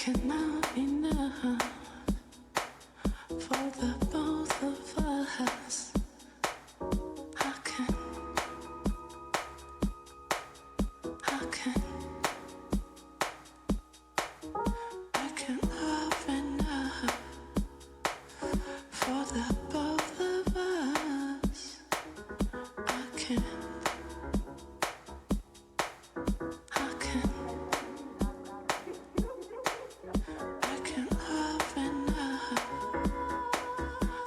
cannot enough for the both of us. I can love enough for the both of us. I can love enough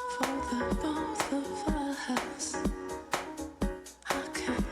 for the both of us. I can.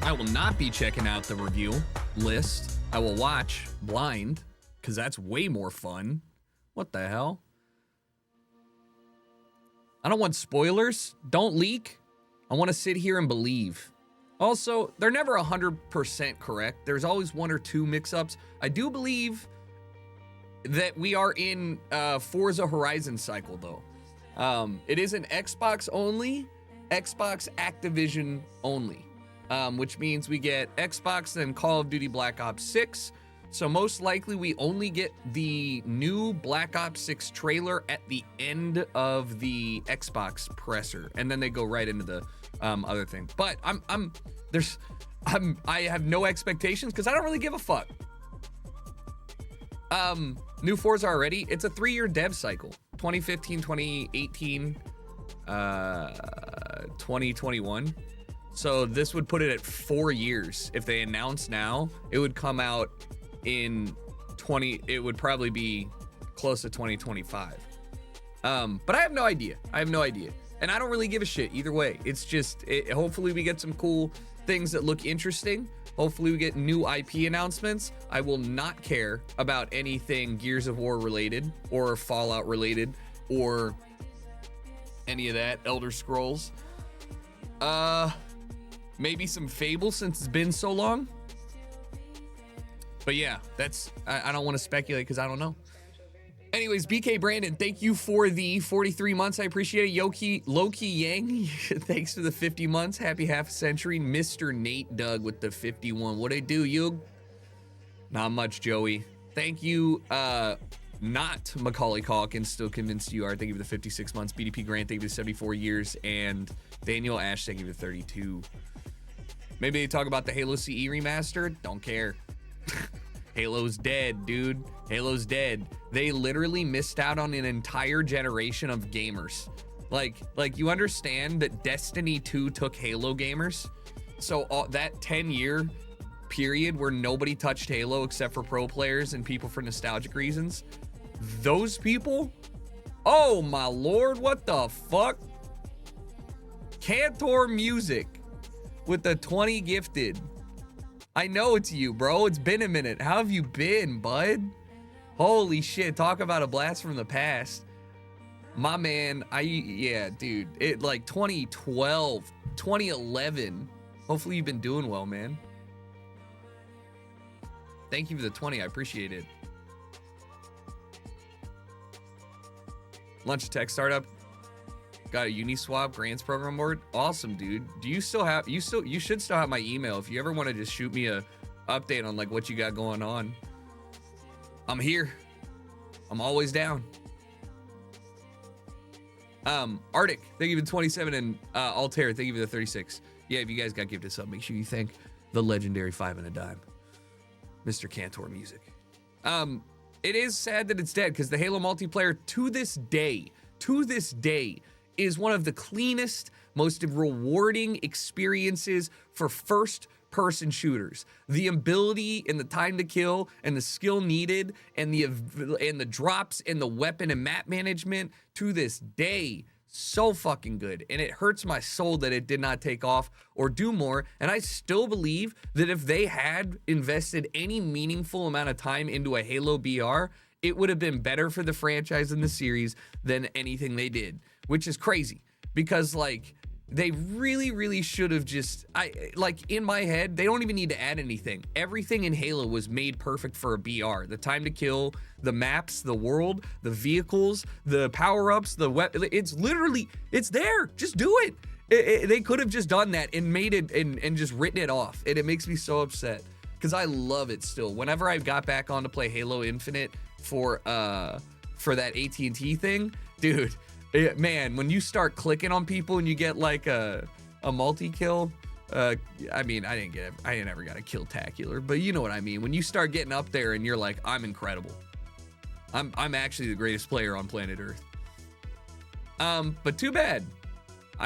I will not be checking out the review list. I will watch blind, because that's way more fun. What the hell? I don't want spoilers. Don't leak. I want to sit here and believe. Also, they're never 100% correct. There's always one or two mix-ups. I do believe that we are in Forza Horizon cycle, though. It is an Xbox only, Xbox Activision only, which means we get Xbox and Call of Duty Black Ops 6. So most likely we only get the new Black Ops 6 trailer at the end of the Xbox presser, and then they go right into the other thing. But I have no expectations because I don't really give a fuck. New Forza already. It's a 3-year dev cycle. 2015, 2018, 2021. So this would put it at 4 years. If they announce now, it would come out in it would probably be close to 2025. But I have no idea. And I don't really give a shit either way. It's just, hopefully we get some cool things that look interesting. Hopefully we get new IP announcements. I will not care about anything Gears of War related or Fallout related or any of that, Elder Scrolls. Maybe some Fable since it's been so long. But yeah, I don't want to speculate because I don't know. Anyways, BK Brandon, thank you for the 43 months. I appreciate it. Loki Yang, thanks for the 50 months. Happy half century. Mr. Nate Doug with the 51. What'd I do, you? Not much, Joey. Thank you, not Macaulay Calkins, still convinced you are. Thank you for the 56 months. BDP Grant, thank you for the 74 years. And Daniel Ash, thank you for the 32. Maybe they talk about the Halo CE remaster. Don't care. Halo's dead, dude. Halo's dead. They literally missed out on an entire generation of gamers. Like you understand that Destiny 2 took Halo gamers? So that 10-year period where nobody touched Halo except for pro players and people for nostalgic reasons, those people, oh my lord, what the fuck? Cantor Music with the 20 gifted. I know it's you, bro. It's been a minute. How have you been, bud? Holy shit. Talk about a blast from the past. My man, yeah, dude. It like 2012, 2011. Hopefully you've been doing well, man. Thank you for the 20. I appreciate it. Lunch Tech Startup. Got a Uniswap grants program board. Awesome, dude. Do you still have, you should still have my email if you ever want to just shoot me a update on like what you got going on. I'm here. I'm always down. Arctic, thank you for the 27, and Altair, thank you for the 36. Yeah, if you guys got gifted sub, make sure you thank the legendary 5 and a dime, Mr. Cantor Music. It is sad that it's dead because the Halo multiplayer to this day, is one of the cleanest, most rewarding experiences for first-person shooters. The ability and the time to kill and the skill needed and the drops and the weapon and map management to this day, so fucking good. And it hurts my soul that it did not take off or do more. And I still believe that if they had invested any meaningful amount of time into a Halo BR, it would have been better for the franchise and the series than anything they did, which is crazy because like they really should have just, in my head, they don't even need to add anything. Everything in Halo was made perfect for a BR. The time to kill, the maps, the world, the vehicles, the power-ups, the weapon. It's there. Just do it. They could have just done that and made it and just written it off. And it makes me so upset because I love it still. Whenever I got back on to play Halo Infinite for that AT&T thing, dude, man, when you start clicking on people and you get like a multi-kill, I mean, I didn't ever got a kill-tacular, but you know what I mean. When you start getting up there and you're like, I'm incredible. I'm actually the greatest player on planet Earth. But too bad.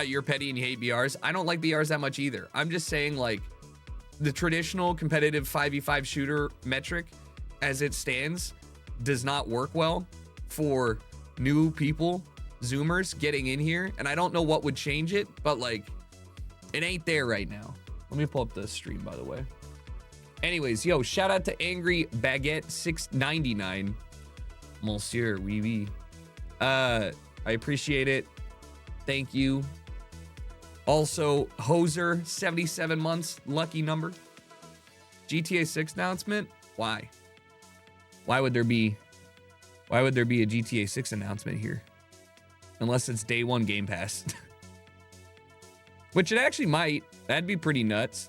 You're petty and you hate BRs. I don't like BRs that much either. I'm just saying like the traditional competitive 5v5 shooter metric as it stands does not work well for new people, Zoomers getting in here, and I don't know what would change it, but like it ain't there right now. Let me pull up the stream, by the way. Anyways, yo, shout out to Angry Baguette 699, Monsieur oui. I appreciate it. Thank you. Also, Hoser 77 months, lucky number. GTA 6 announcement? Why? Why would there be a GTA 6 announcement here? Unless it's day one Game Pass. Which it actually might. That'd be pretty nuts.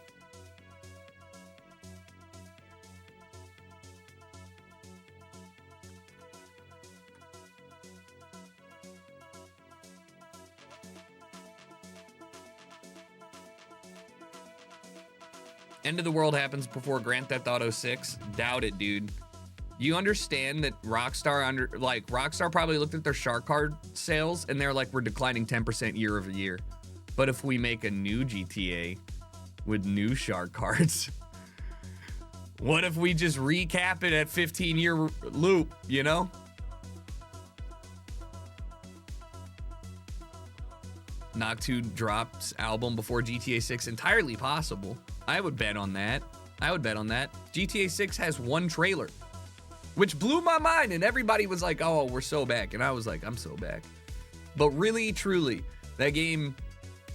End of the world happens before Grand Theft Auto 6. Doubt it, dude. You understand that Rockstar probably looked at their shark card sales and they're like, we're declining 10% year over year. But if we make a new GTA with new shark cards, what if we just recap it at 15-year loop, you know? Noctude drops album before GTA 6? Entirely possible. I would bet on that. GTA 6 has one trailer, which blew my mind, and everybody was like, oh, we're so back. And I was like, I'm so back. But really, truly, that game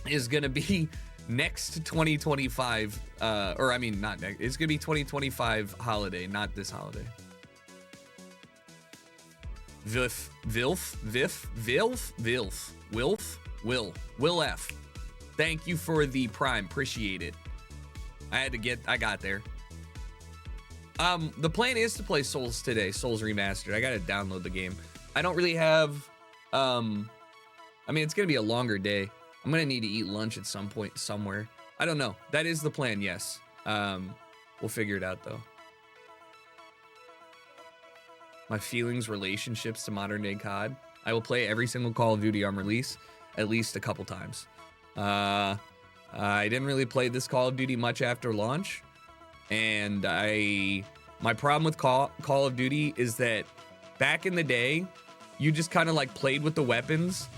is going to be next 2025, or I mean, not next, it's going to be 2025 holiday, not this holiday. Will F. Thank you for the Prime, appreciate it. I got there. The plan is to play Souls today, Souls Remastered. I gotta download the game. I don't really have, I mean, it's gonna be a longer day. I'm gonna need to eat lunch at some point somewhere. I don't know. That is the plan, yes. We'll figure it out though. My feelings, relationships to modern day COD. I will play every single Call of Duty on release at least a couple times. I didn't really play this Call of Duty much after launch. And my problem with Call of Duty is that back in the day, you just kind of like played with the weapons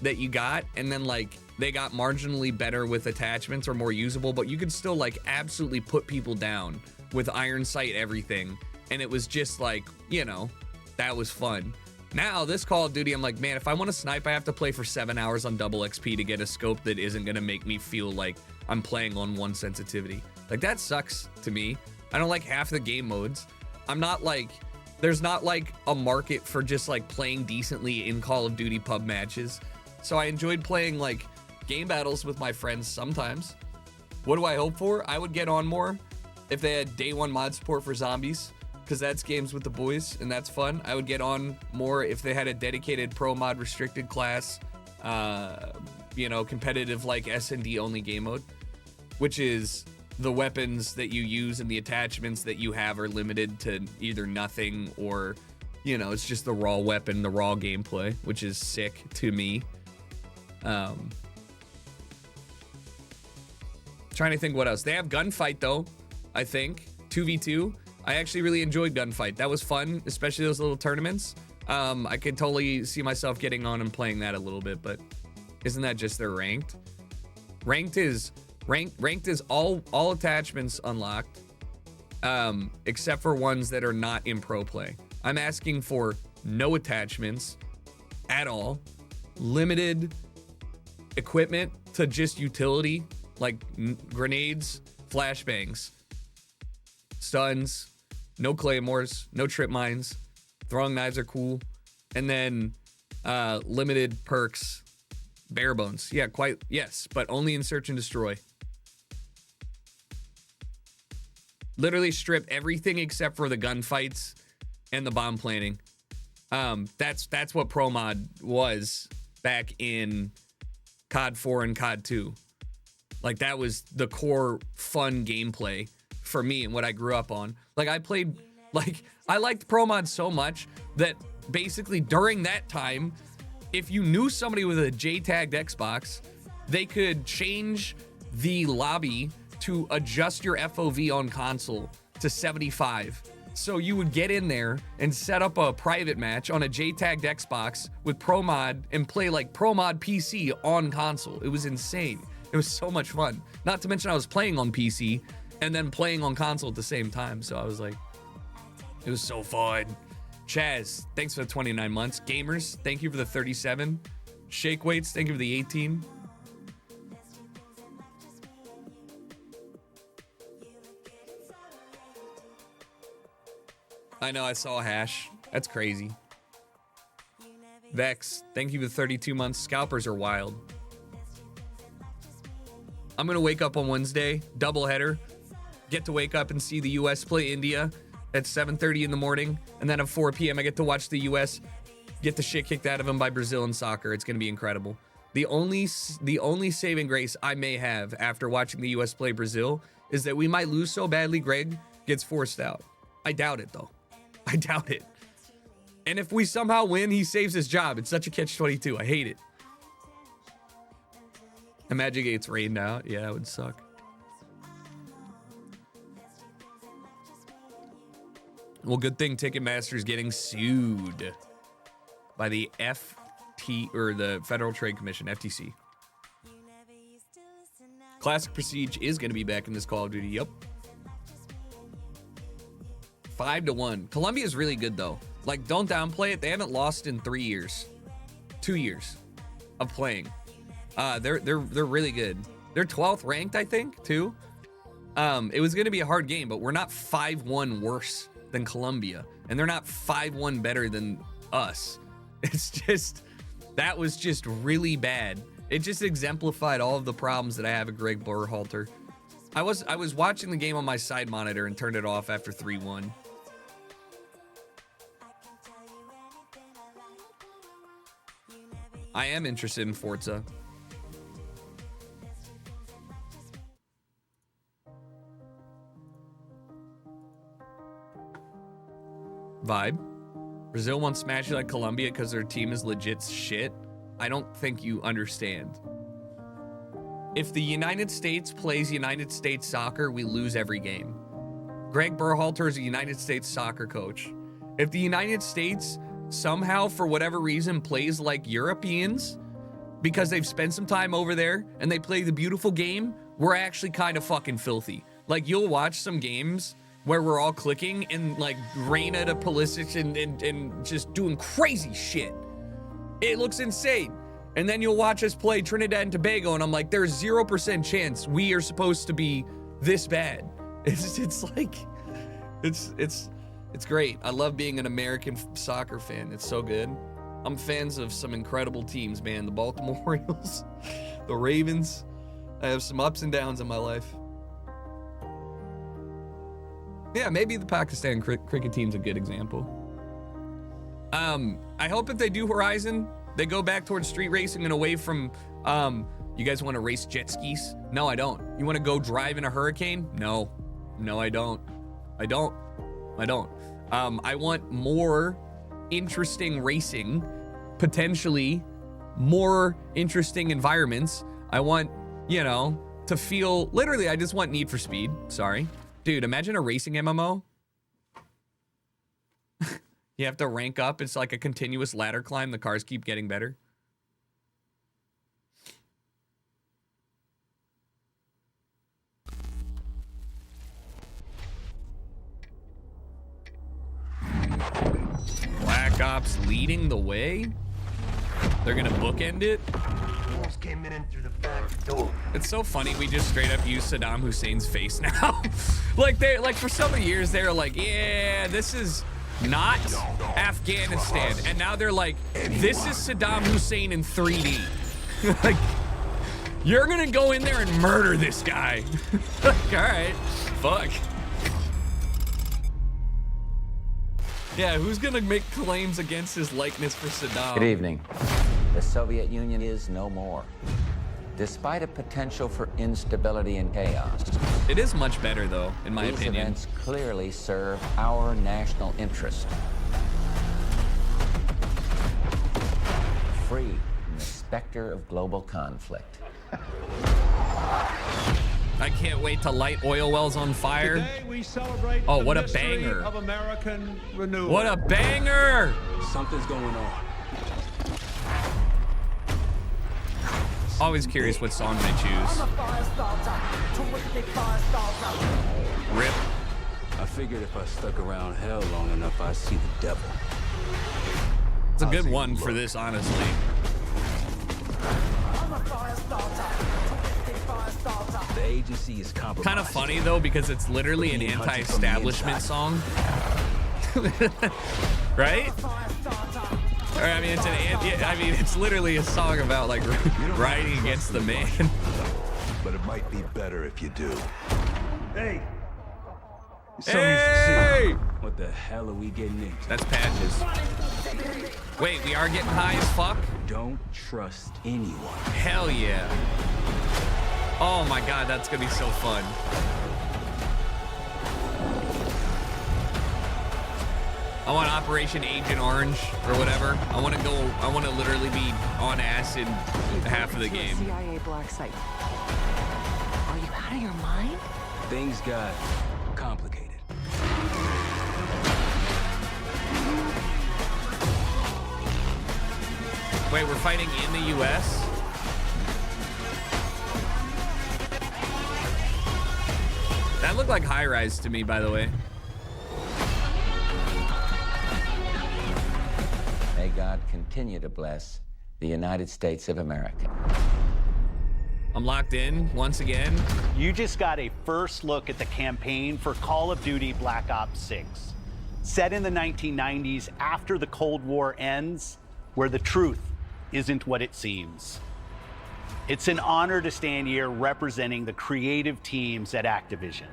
that you got, and then like they got marginally better with attachments or more usable, but you could still like absolutely put people down with iron sight everything. And it was just like, you know, that was fun. Now this Call of Duty, I'm like, man, if I want to snipe, I have to play for 7 hours on double XP to get a scope that isn't gonna make me feel like I'm playing on one sensitivity. Like that sucks to me. I don't like half the game modes. I'm not like, there's not like a market for just like playing decently in Call of Duty pub matches. So I enjoyed playing like game battles with my friends sometimes. What do I hope for? I would get on more if they had day one mod support for zombies, because that's games with the boys and that's fun. I would get on more if they had a dedicated pro mod restricted class, you know, competitive like S&D only game mode, which is the weapons that you use and the attachments that you have are limited to either nothing or, you know, it's just the raw weapon, the raw gameplay, which is sick to me. Trying to think what else. They have Gunfight though, I think. 2v2. I actually really enjoyed Gunfight. That was fun, especially those little tournaments. I could totally see myself getting on and playing that a little bit, but isn't that just their ranked? Ranked is all attachments unlocked, except for ones that are not in pro play. I'm asking for no attachments at all, limited equipment to just utility, like grenades, flashbangs, stuns, no claymores, no trip mines, throwing knives are cool, and then limited perks, bare bones. Yeah, quite, yes, but only in search and destroy. Literally strip everything except for the gunfights and the bomb planting. That's what pro mod was back in COD 4 and COD 2. Like that was the core fun gameplay for me and what I grew up on. Like I liked pro mod so much that basically during that time, if you knew somebody with a J-tagged Xbox, they could change the lobby to adjust your FOV on console to 75. So you would get in there and set up a private match on a J-tagged Xbox with pro mod and play like pro mod PC on console. It was insane. It was so much fun. Not to mention I was playing on PC and then playing on console at the same time. So I was like, it was so fun. Chaz, thanks for the 29 months. Gamers, thank you for the 37. Shake Weights, thank you for the 18. I know, I saw Hash. That's crazy. Vex, thank you for the 32 months. Scalpers are wild. I'm gonna wake up on Wednesday, doubleheader. Get to wake up and see the US play India at 7:30 in the morning, and then at 4 p.m. I get to watch the US get the shit kicked out of them by Brazil in soccer. It's gonna be incredible. The only saving grace I may have after watching the US play Brazil is that we might lose so badly Greg gets forced out. I doubt it though. I doubt it. And if we somehow win, he saves his job. It's such a catch-22. I hate it. Imagine it's rained out. Yeah, it would suck. Well, good thing Ticketmaster's getting sued by the FT or the Federal Trade Commission, FTC. Classic Prestige is going to be back in this Call of Duty. Yep. 5-1. Colombia is really good though. Like, don't downplay it. They haven't lost in 3 years, 2 years of playing. They're really good. They're 12th ranked, I think, too. It was going to be a hard game, but we're not 5-1 worse than Colombia, and they're not 5-1 better than us. It's just, that was just really bad. It just exemplified all of the problems that I have at Greg Berhalter. I was watching the game on my side monitor and turned it off after 3-1. I am interested in Forza. Vibe. Brazil won't smash you like Colombia because their team is legit shit. I don't think you understand. If the United States plays United States soccer, we lose every game. Greg Berhalter is a United States soccer coach. If the United States somehow, for whatever reason, plays like Europeans because they've spent some time over there and they play the beautiful game, we're actually kind of fucking filthy. Like, you'll watch some games where we're all clicking and like Reina to Pulisic and just doing crazy shit. It looks insane. And then you'll watch us play Trinidad and Tobago and I'm like, there's 0% chance we are supposed to be this bad. It's like, it's great. I love being an American soccer fan. It's so good. I'm fans of some incredible teams, man. The Baltimore Orioles, the Ravens. I have some ups and downs in my life. Yeah, maybe the Pakistan cricket team's a good example. I hope if they do Horizon, they go back towards street racing and away from, you guys want to race jet skis? No, I don't. You want to go drive in a hurricane? No, I don't. I want more interesting racing, potentially more interesting environments. I want, you know, to feel, literally, I just want Need for Speed. Sorry. Dude, imagine a racing MMO. You have to rank up. It's like a continuous ladder climb. The cars keep getting better. Black Ops leading the way? They're gonna bookend it? Came in through the back door. It's so funny, we just straight up use Saddam Hussein's face now. like for so many years they were like, yeah, this is not Afghanistan. And now they're like, this is Saddam Hussein in 3D. Like, you're gonna go in there and murder this guy. Like, all right, fuck. Yeah, who's gonna make claims against his likeness for Saddam? Good evening. The Soviet Union is no more. Despite a potential for instability and chaos, it is much better, though, in my opinion. These events clearly serve our national interest. Free from the specter of global conflict. I can't wait to light oil wells on fire. Today we celebrate what the a banger. Of American renewal. What a banger! Something's going on. Always curious what song they choose. Rip. I figured if I stuck around hell long enough, I'd see the devil. It's a good one for this, honestly. The agency is compromised. Kind of funny, though, because it's literally an anti-establishment song. Right? Or, I mean, it's literally a song about, like, riding against the man. But it might be better if you do. Hey! Hey! What the hell are we getting into? That's Patches. Wait, we are getting high as fuck? Don't trust anyone. Hell yeah. Oh my god, that's gonna be so fun. I want Operation Agent Orange or whatever. I want to literally be on acid half of the game. CIA black site. Are you out of your mind? Things got complicated. Wait, we're fighting in the U.S.? look like high rise to me, by the way. May God continue to bless the United States of America. I'm locked in once again. You just got a first look at the campaign for Call of Duty Black Ops 6. Set in the 1990s after the Cold War ends, where the truth isn't what it seems. It's an honor to stand here representing the creative teams at Activision.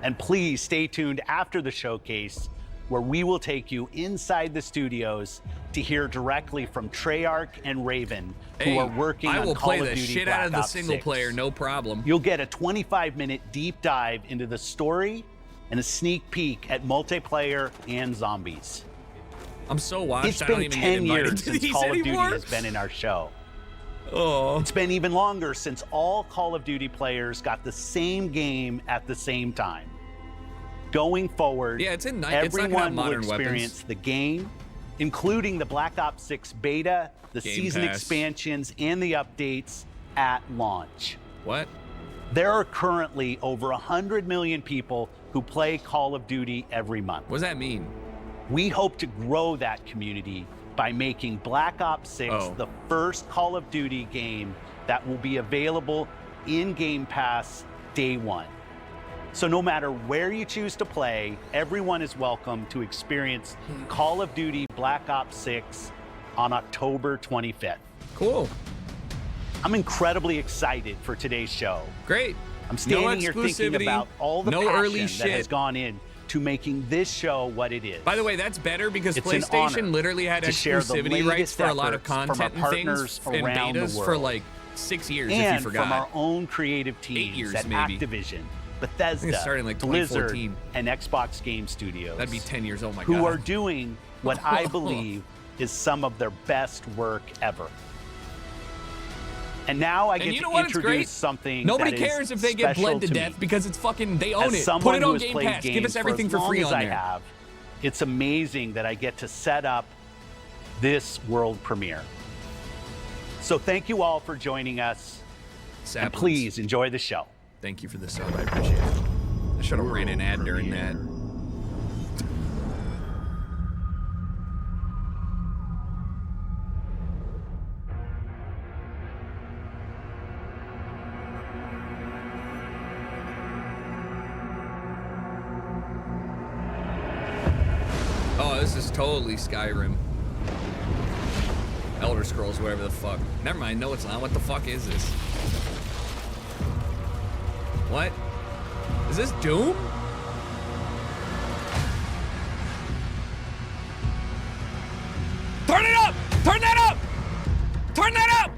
And please stay tuned after the showcase, where we will take you inside the studios to hear directly from Treyarch and Raven, who are working I on will Call play of the Duty shit Black out of the Ops single 6. player, no problem. You'll get a 25-minute deep dive into the story and a sneak peek at multiplayer and zombies. I'm so washed. It's I don't been even 10 get invited years to since these Call of Duty anymore. has been in our show. Oh. It's been even longer since all Call of Duty players got the same game at the same time. Going forward, Yeah, it's not gonna have everyone will modern experience weapons. the game, including the Black Ops 6 beta, the Game season Pass. expansions, and the updates at launch. What? There are currently over 100 million people who play Call of Duty every month. What does that mean? We hope to grow that community by making Black Ops 6 the first Call of Duty game that will be available in Game Pass day one. So no matter where you choose to play, everyone is welcome to experience Call of Duty Black Ops 6 on October 25th. Cool. I'm incredibly excited for today's show. Great. I'm standing here thinking exclusivity, about all the no passion early that shit. has gone in to making this show what it is. By the way, that's better because It's an PlayStation honor literally had to share the exclusivity rights latest for a lot of efforts from content our and things partners and around the betas for world. like 6 years, and if you forgot. from our own creative teams years, at maybe. Activision, I think Bethesda, it started in, like, Blizzard, 2014. and Xbox Game Studios. That'd be 10 years. Oh my who god. are doing what I believe is some of their best work ever. And now I And get you to know what? It's introduce great. something Nobody that is cares if they get special bled to death me. because it's fucking, they own As it. someone Put it who on has Game played Pass. Give games us everything for as free long on as there. I have, it's amazing that I get to set up this world premiere. So thank you all for joining us. And Saplings. please enjoy the show. Thank you for the sub. I appreciate it. I should have ran an ad during that. Oh, this is totally Skyrim. Elder Scrolls, whatever the fuck. Never mind, no it's not. What the fuck is this? What? Is this Doom? Turn it up! Turn that up! Turn that up!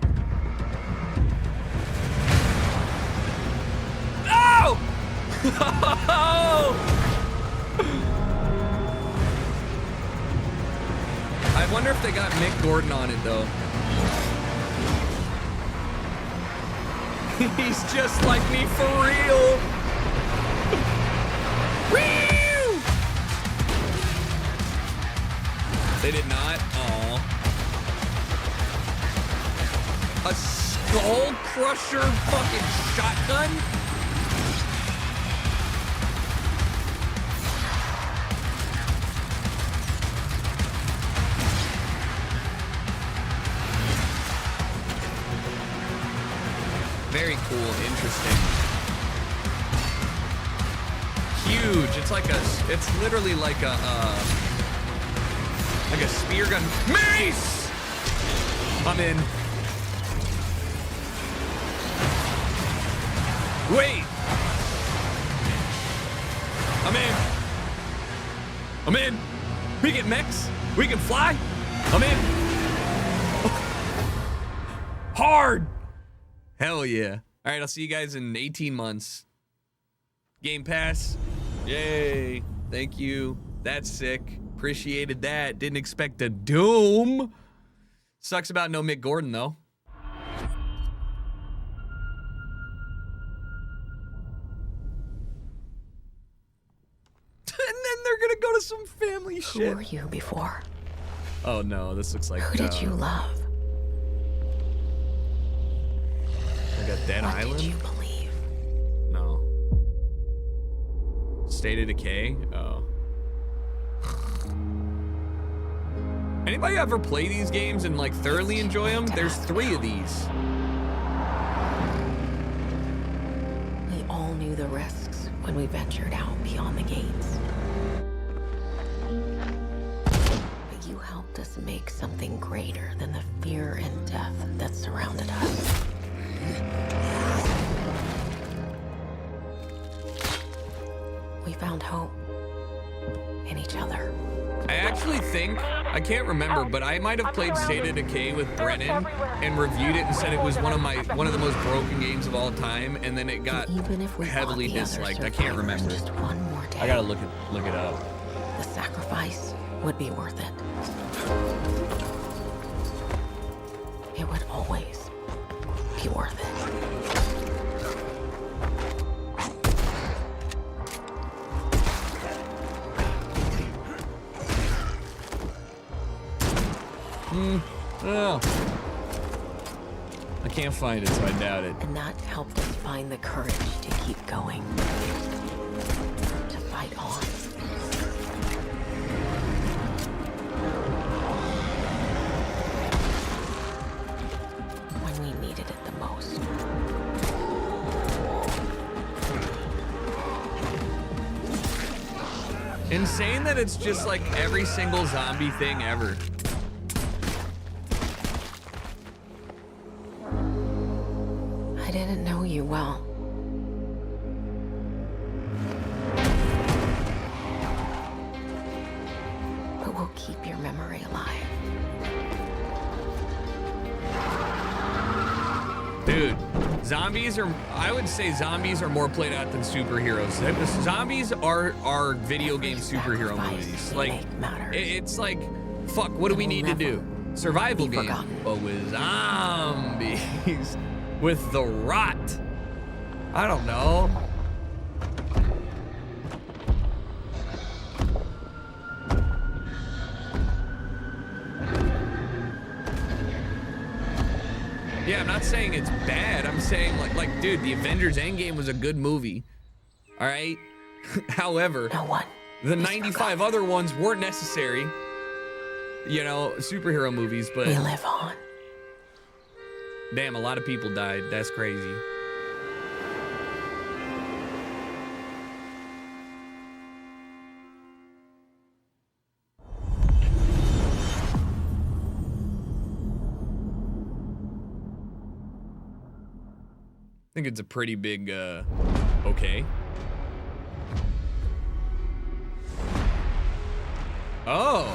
Oh! I wonder if they got Mick Gordon on it though. He's just like me for real. Woo! They did not. Aw. A skull crusher fucking shotgun? Very cool, interesting. Huge. It's like it's literally like a spear gun. Mace! I'm in. Wait. I'm in. We get mechs. We can fly. I'm in. Hard. Hell yeah. All right, I'll see you guys in 18 months. Game Pass. Yay. Thank you. That's sick. Appreciated that. Didn't expect a Doom. Sucks about no Mick Gordon, though. And then they're gonna go to some family shit. Who were you before? Oh no, this looks like Who did you love? like a Dead What Island? did you believe? No. State of Decay? Oh. Anybody ever play these games and like thoroughly enjoy them? There's 3 of these. We all knew the risks when we ventured out beyond the gates. But you helped us make something greater than the fear and death that surrounded us. We found hope in each other. I actually think, I can't remember, but I might have played State of Decay with Brennan and reviewed it and said it was one of the most broken games of all time, and then it got Even if we heavily fought the other disliked. I can't survivors remember. just one more day, I gotta look it up. the sacrifice would be worth it. It would always be worth it. Oh. I can't find it, so I doubt it. And that helped us find the courage to keep going. To fight on. When we needed it the most. Insane that it's just like every single zombie thing ever. I didn't know you well. But we'll keep your memory alive. Dude, I would say zombies are more played out than superheroes. Zombies are video game superhero movies. Like, it's like, fuck, what do we need to do? Survival game, but with zombies. With the rot. I don't know. Yeah, I'm not saying it's bad. I'm saying like, dude, the Avengers Endgame was a good movie. All right. However, the 95 other ones weren't necessary. You know, superhero movies, but we live on. Damn, a lot of people died. That's crazy. I think it's a pretty big, okay. Oh.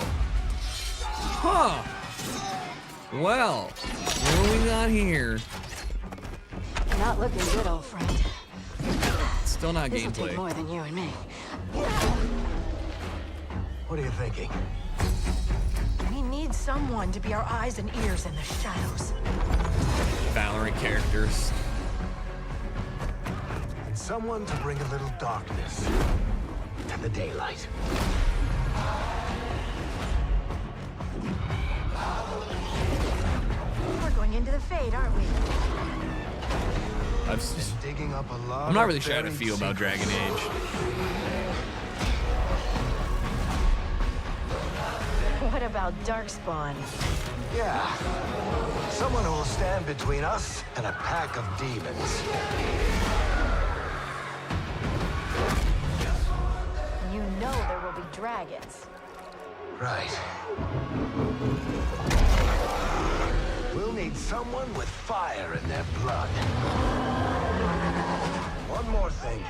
Huh. Well, what do we got here? Not looking good, old friend. Still not This'll gameplay. take more than you and me. What are you thinking? We need someone to be our eyes and ears in the shadows. Valorant characters. And someone to bring a little darkness to the daylight. We're going into the fade, aren't we? I'm not really sure how to feel about Dragon Age. What about Darkspawn? Yeah. Someone who will stand between us and a pack of demons. You know there will be dragons. Right. We'll need someone with fire in their blood. One more thing.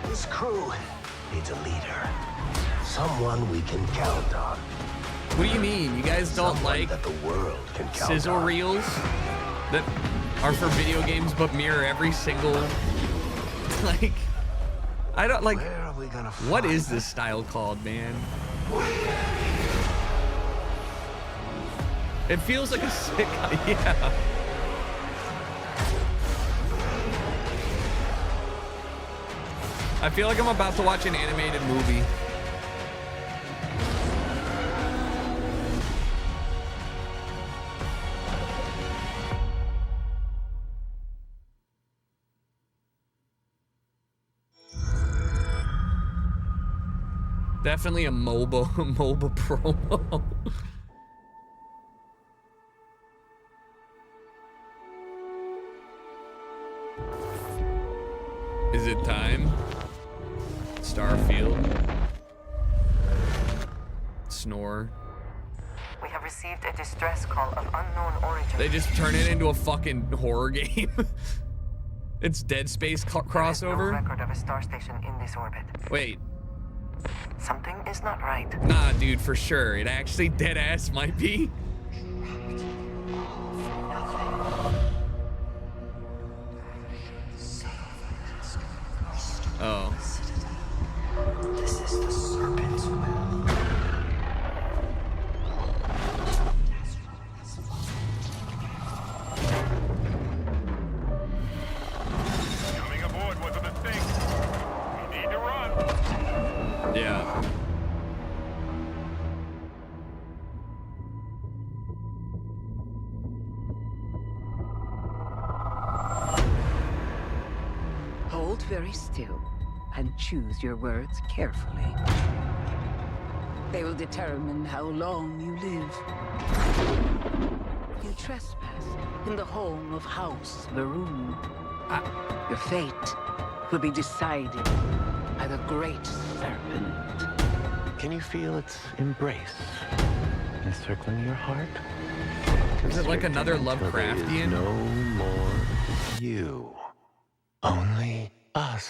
This crew needs a leader. Someone we can count on. What do you mean? You guys don't like that the world can count sizzle on. reels that are for video games but mirror every single like I don't like Where are we gonna what find is this style called, man? It feels like a sick yeah. I feel like I'm about to watch an animated movie. Definitely a MOBA promo. Is it time? Starfield. Snore. We have received a distress call of unknown origin. They just turn it into a fucking horror game. It's Dead Space crossover. There is no record of a star station in this orbit. Wait. Something is not right. Nah, dude, for sure. It actually dead ass might be. Oh. This is the serpent's will. Coming aboard was a mistake. We need to run. Yeah. Hold very still and choose your words carefully. They will determine how long you live. You trespass in the home of House Maroon. Your fate will be decided by the Great Serpent. Can you feel its embrace encircling your heart? Is it like another There Lovecraftian? is no more you. Only us.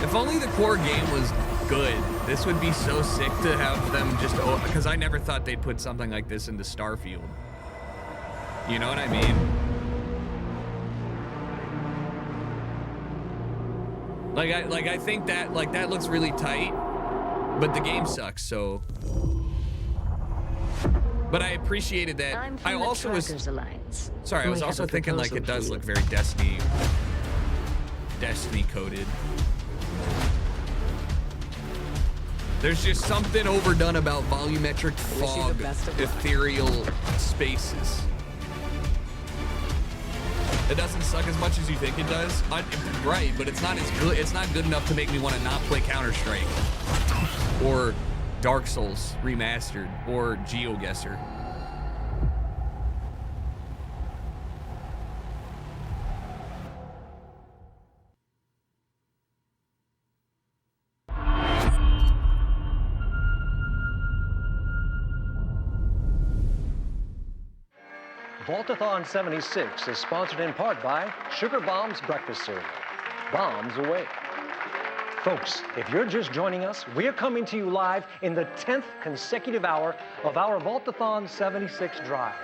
If only the core game was good. This would be so sick to have them just, because I never thought they'd put something like this into Starfield. You know what I mean? I think that that looks really tight, but the game sucks. So, but I appreciated that. I also was sorry. I was also thinking like it does look very Destiny coded. There's just something overdone about volumetric fog, ethereal spaces. It doesn't suck as much as you think it does. Right, but it's not as good. It's not good enough to make me want to not play Counter-Strike or Dark Souls Remastered or GeoGuessr. Vaultathon 76 is sponsored in part by Sugar Bombs Breakfast Cereal. Bombs away. Folks, if you're just joining us, we're coming to you live in the 10th consecutive hour of our Vaultathon 76 drive.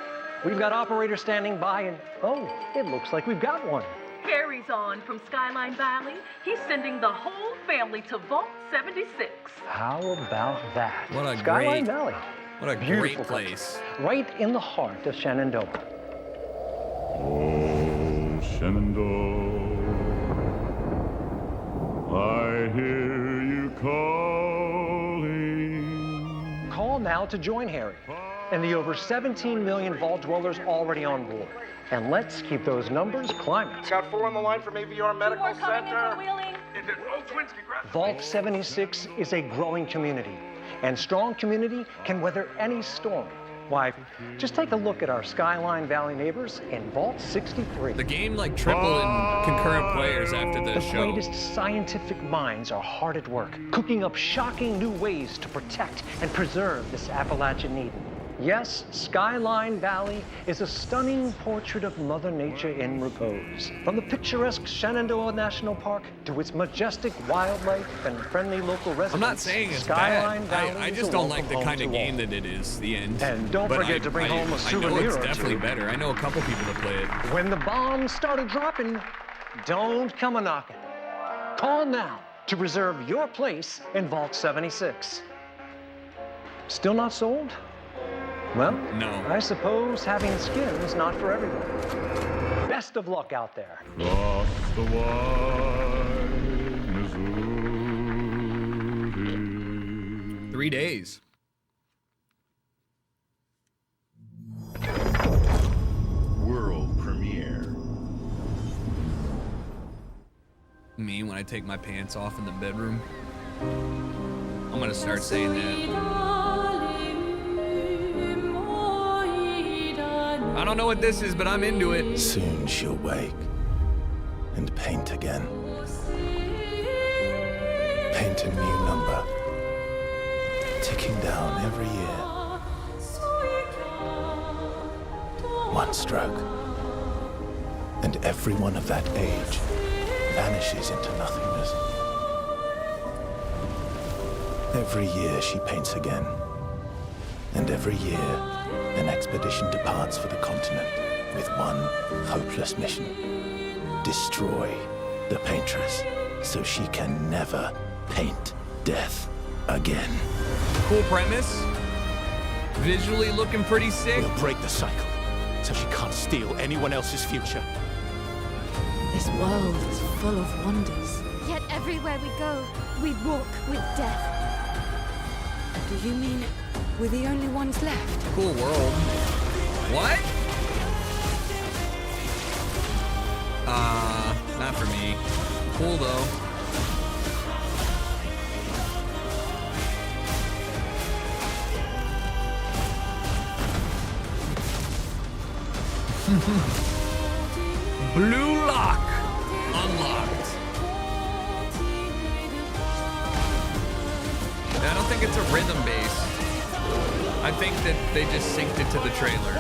We've got operators standing by and, oh, it looks like we've got one. Harry's on from Skyline Valley. He's sending the whole family to Vault 76. How about that? What a Skyline great, Valley. What a Beautiful great place. country, right in the heart of Shenandoah. Oh, Shenandoah, I hear you calling. Call now to join Harry and the over 17 million Vault dwellers already on board. And let's keep those numbers climbing. Got 4 on the line from AVR Medical Center. Twins, congrats. Vault 76 is a growing community, and strong community can weather any storm. Why, just take a look at our Skyline Valley neighbors in Vault 63. The game like tripled in concurrent players after the show. The greatest scientific minds are hard at work, cooking up shocking new ways to protect and preserve this Appalachian Eden. Yes, Skyline Valley is a stunning portrait of Mother Nature in repose. From the picturesque Shenandoah National Park to its majestic wildlife and friendly local residents, I'm not saying it's Skyline bad. Valley I is just a don't like welcome the kind home of to game all. that it is, the end. And don't But forget to bring home a souvenir I know it's or definitely two. better. I know a couple people that play it. When the bombs started dropping, don't come a knocking. Call now to reserve your place in Vault 76. Still not sold? Well, no. I suppose having skin is not for everyone. Best of luck out there. Cross the wide Missouri. 3 days. World premiere. Me when I take my pants off in the bedroom. I'm gonna start saying that. I don't know what this is, but I'm into it. Soon she'll wake and paint again. Paint a new number, ticking down every year. One stroke, and everyone of that age vanishes into nothingness. Every year she paints again, and every year an expedition departs for the continent with one hopeless mission: destroy the paintress so she can never paint death again. Cool premise. Visually looking pretty sick. We'll break the cycle so she can't steal anyone else's future. This world is full of wonders. Yet everywhere we go, we walk with death. Do you mean we're the only ones left? Cool world. What? Not for me. Cool though. Blue lock unlocked. I don't think it's a rhythm bass. I think that they just synced it to the trailer.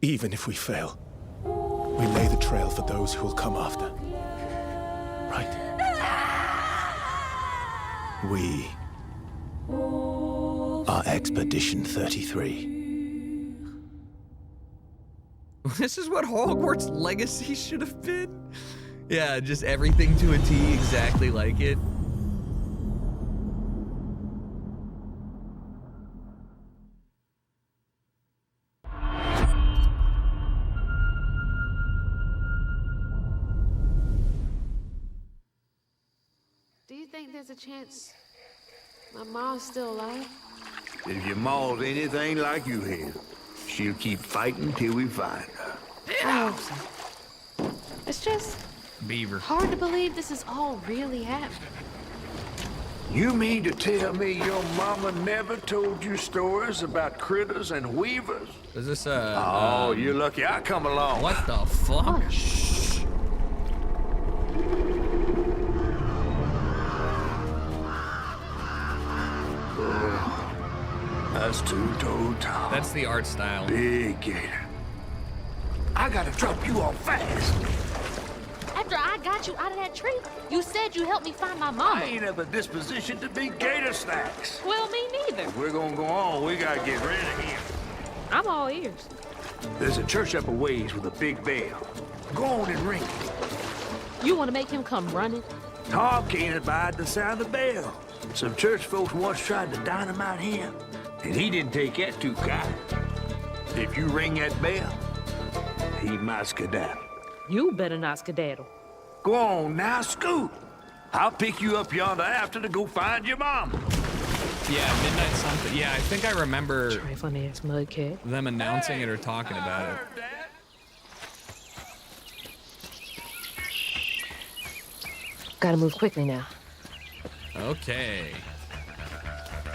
Even if we fail, we lay the trail for those who will come after. Right? We are Expedition 33. This is what Hogwarts Legacy should have been. Yeah, just everything to a T, exactly like it. Do you think there's a chance my mom's still alive? If your mom's anything like you have, she'll keep fighting till we find her. I hope so. It's just Beaver. hard to believe this is all really happening. You mean to tell me your mama never told you stories about critters and weavers? Is this Oh, you're lucky I come along. What the fuck? Shh. That's two-toed Tom. That's the art style. Big gator. I gotta drop you off fast. After I got you out of that tree, you said you helped me find my mama. I ain't of a disposition to be gator snacks. Well, me neither. If we're gonna go on, we gotta get ready here. I'm all ears. There's a church up a ways with a big bell. Go on and ring it. You want to make him come running? Tom can't abide the sound of the bell. Some church folks once tried to dynamite him, and he didn't take that too kind. If you ring that bell, he might skedaddle. You better not skedaddle. Go on now, scoot. I'll pick you up yonder after to go find your mom. Yeah, midnight something. Yeah, I think I remember funny ass mudcat. them announcing it or talking about it. Gotta move quickly now. Okay.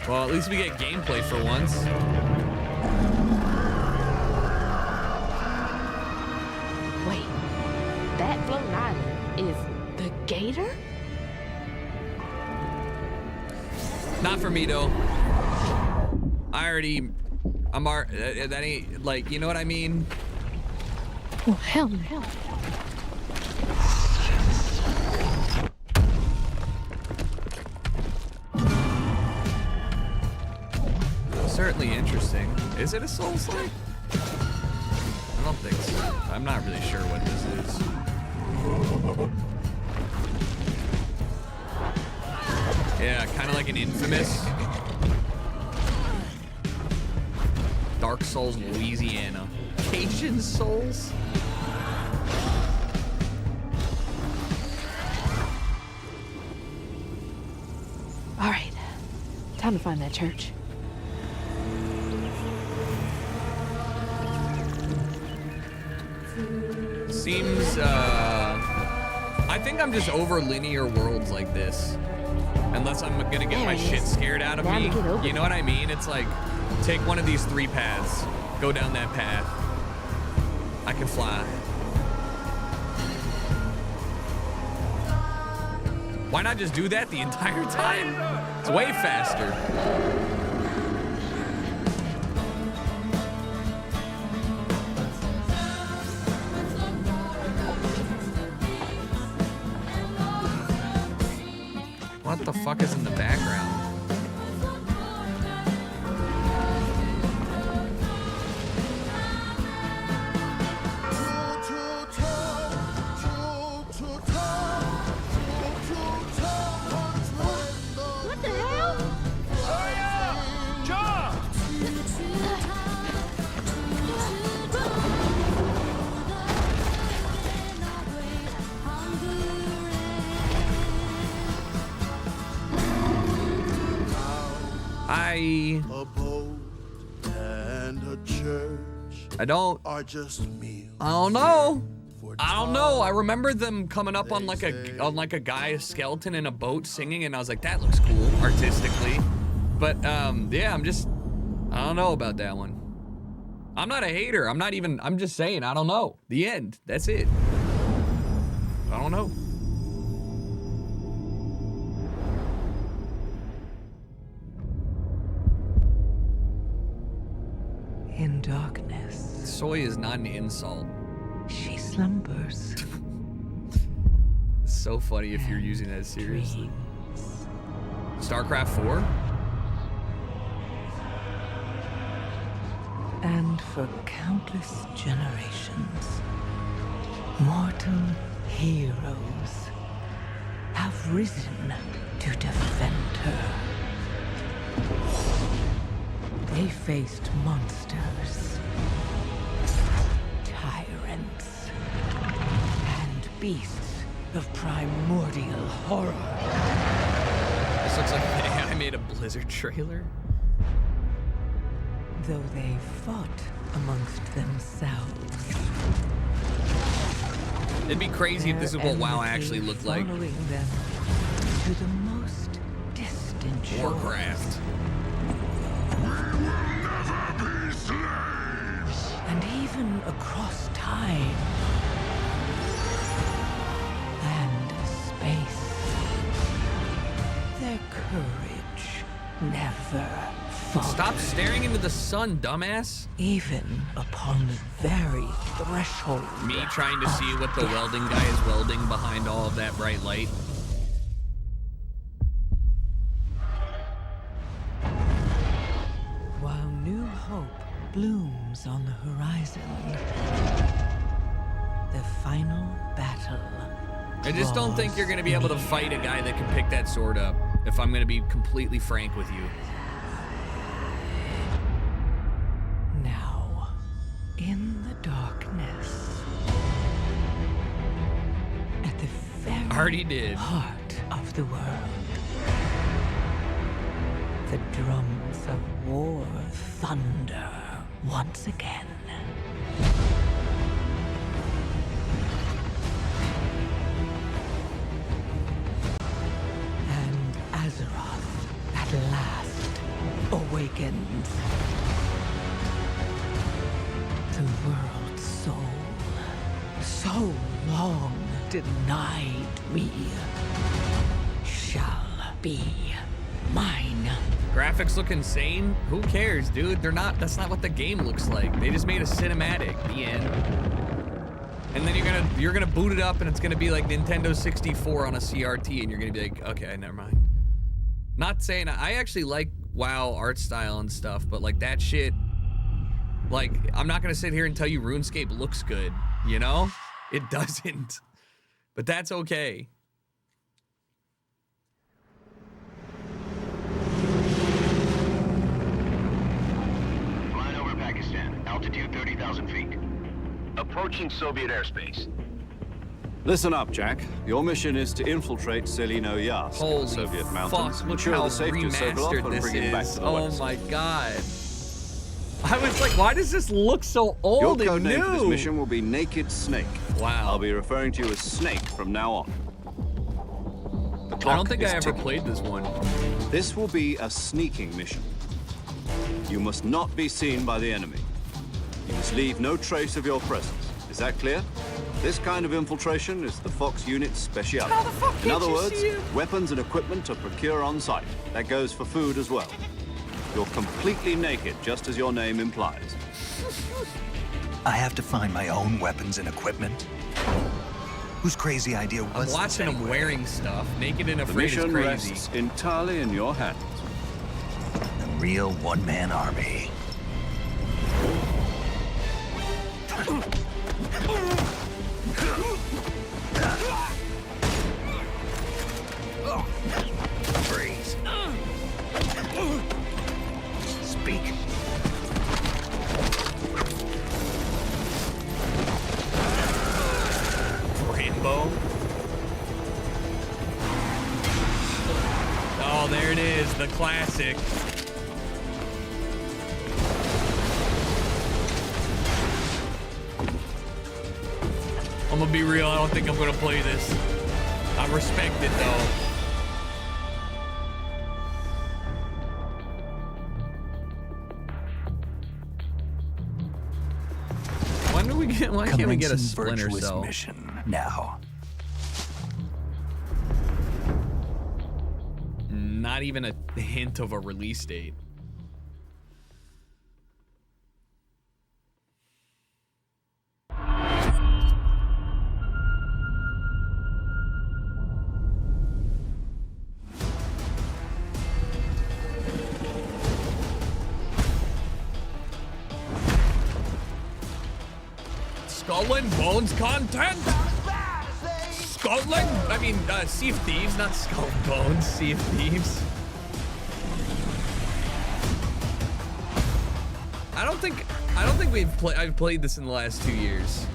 Well, at least we get gameplay for once. Wait, that floating island is the gator? Not for me though. That ain't like, you know what I mean? Oh hell no. Certainly interesting. Is it a Souls-like? I don't think so. I'm not really sure what this is. Yeah, kind of like an Infamous. Dark Souls, Louisiana. Cajun Souls? All right. Time to find that church. Seems, I think I'm just over linear worlds like this. Unless I'm gonna get my shit scared out of me. You know what I mean? It's like, take one of these 3 paths, go down that path. I can fly. Why not just do that the entire time? It's way faster. What the fuck is in the background? What the hell? Hurry up! Jump! I don't know. I don't know. I remember them coming up on like a guy, a skeleton in a boat singing, and I was like, that looks cool artistically. But yeah, I don't know about that one. I'm not a hater. I'm just saying, I don't know. The end. That's it. I don't know. In darkness, soy is not an insult. She slumbers. It's so funny if you're using that seriously. StarCraft 4? And for countless generations, mortal heroes have risen to defend her. They faced monsters, tyrants, and beasts of primordial horror. This looks like an AI made a Blizzard trailer. Though they fought amongst themselves. It'd be crazy if this is what WoW actually looked like. Following them to the most distant shores. Warcraft. And even across time and space, their courage never faltered. Stop staring into the sun, dumbass. Even upon the very threshold. Me trying to see what the welding guy is welding behind all of that bright light. While new hope blooms on the horizon, the final battle. I just don't think you're gonna be able to fight a guy that can pick that sword up, if I'm gonna be completely frank with you. Now, in the darkness, at the very Already did. heart of the world, the drums of war thunder once again. And Azeroth at last awakens. The world's soul, so long denied me, shall be mine. Graphics look insane. Who cares, dude? That's not what the game looks like. They just made a cinematic. The end. And then you're gonna boot it up and it's gonna be like Nintendo 64 on a CRT and you're gonna be like, okay, never mind. Not saying I actually like WoW art style and stuff, but like that shit, like I'm not gonna sit here and tell you RuneScape looks good, you know? It doesn't. But that's okay. Flying over Pakistan, altitude 30,000 feet. Approaching Soviet airspace. Listen up, Jack. Your mission is to infiltrate Selino Yas, in the Soviet mountains, Look ensure how the safety of Sokolov, remastered and this bring him back is. to the Oh West. my god. I was like, why does this look so Your old code and name for this new? mission will be Naked Snake. Wow. I'll be referring to you as Snake from now on. The I clock don't think is I ever ticking. played this one. This will be a sneaking mission. You must not be seen by the enemy. You must leave no trace of your presence. Is that clear? This kind of infiltration is the Fox unit's speciality. How the fuck In did other you words, see it? weapons and equipment are procured on site. That goes for food as well. You're completely naked, just as your name implies. I have to find my own weapons and equipment? Whose crazy idea was I'm this watching him anyway? wearing stuff. Naked and The afraid is mission crazy. rests entirely in your hands. A real one-man army. Freeze. Speak. Rainbow. Oh, there it is, the classic. I'm gonna be real, I don't think I'm gonna play this. I respect it though. Why can't we get a Commencing Splinter virtuous Cell? mission now. Not even a hint of a release date. Skull and Bones content? Scotland? I mean, Sea of Thieves, not Skull and Bones. Sea of Thieves. I don't think I've played this in the last 2 years.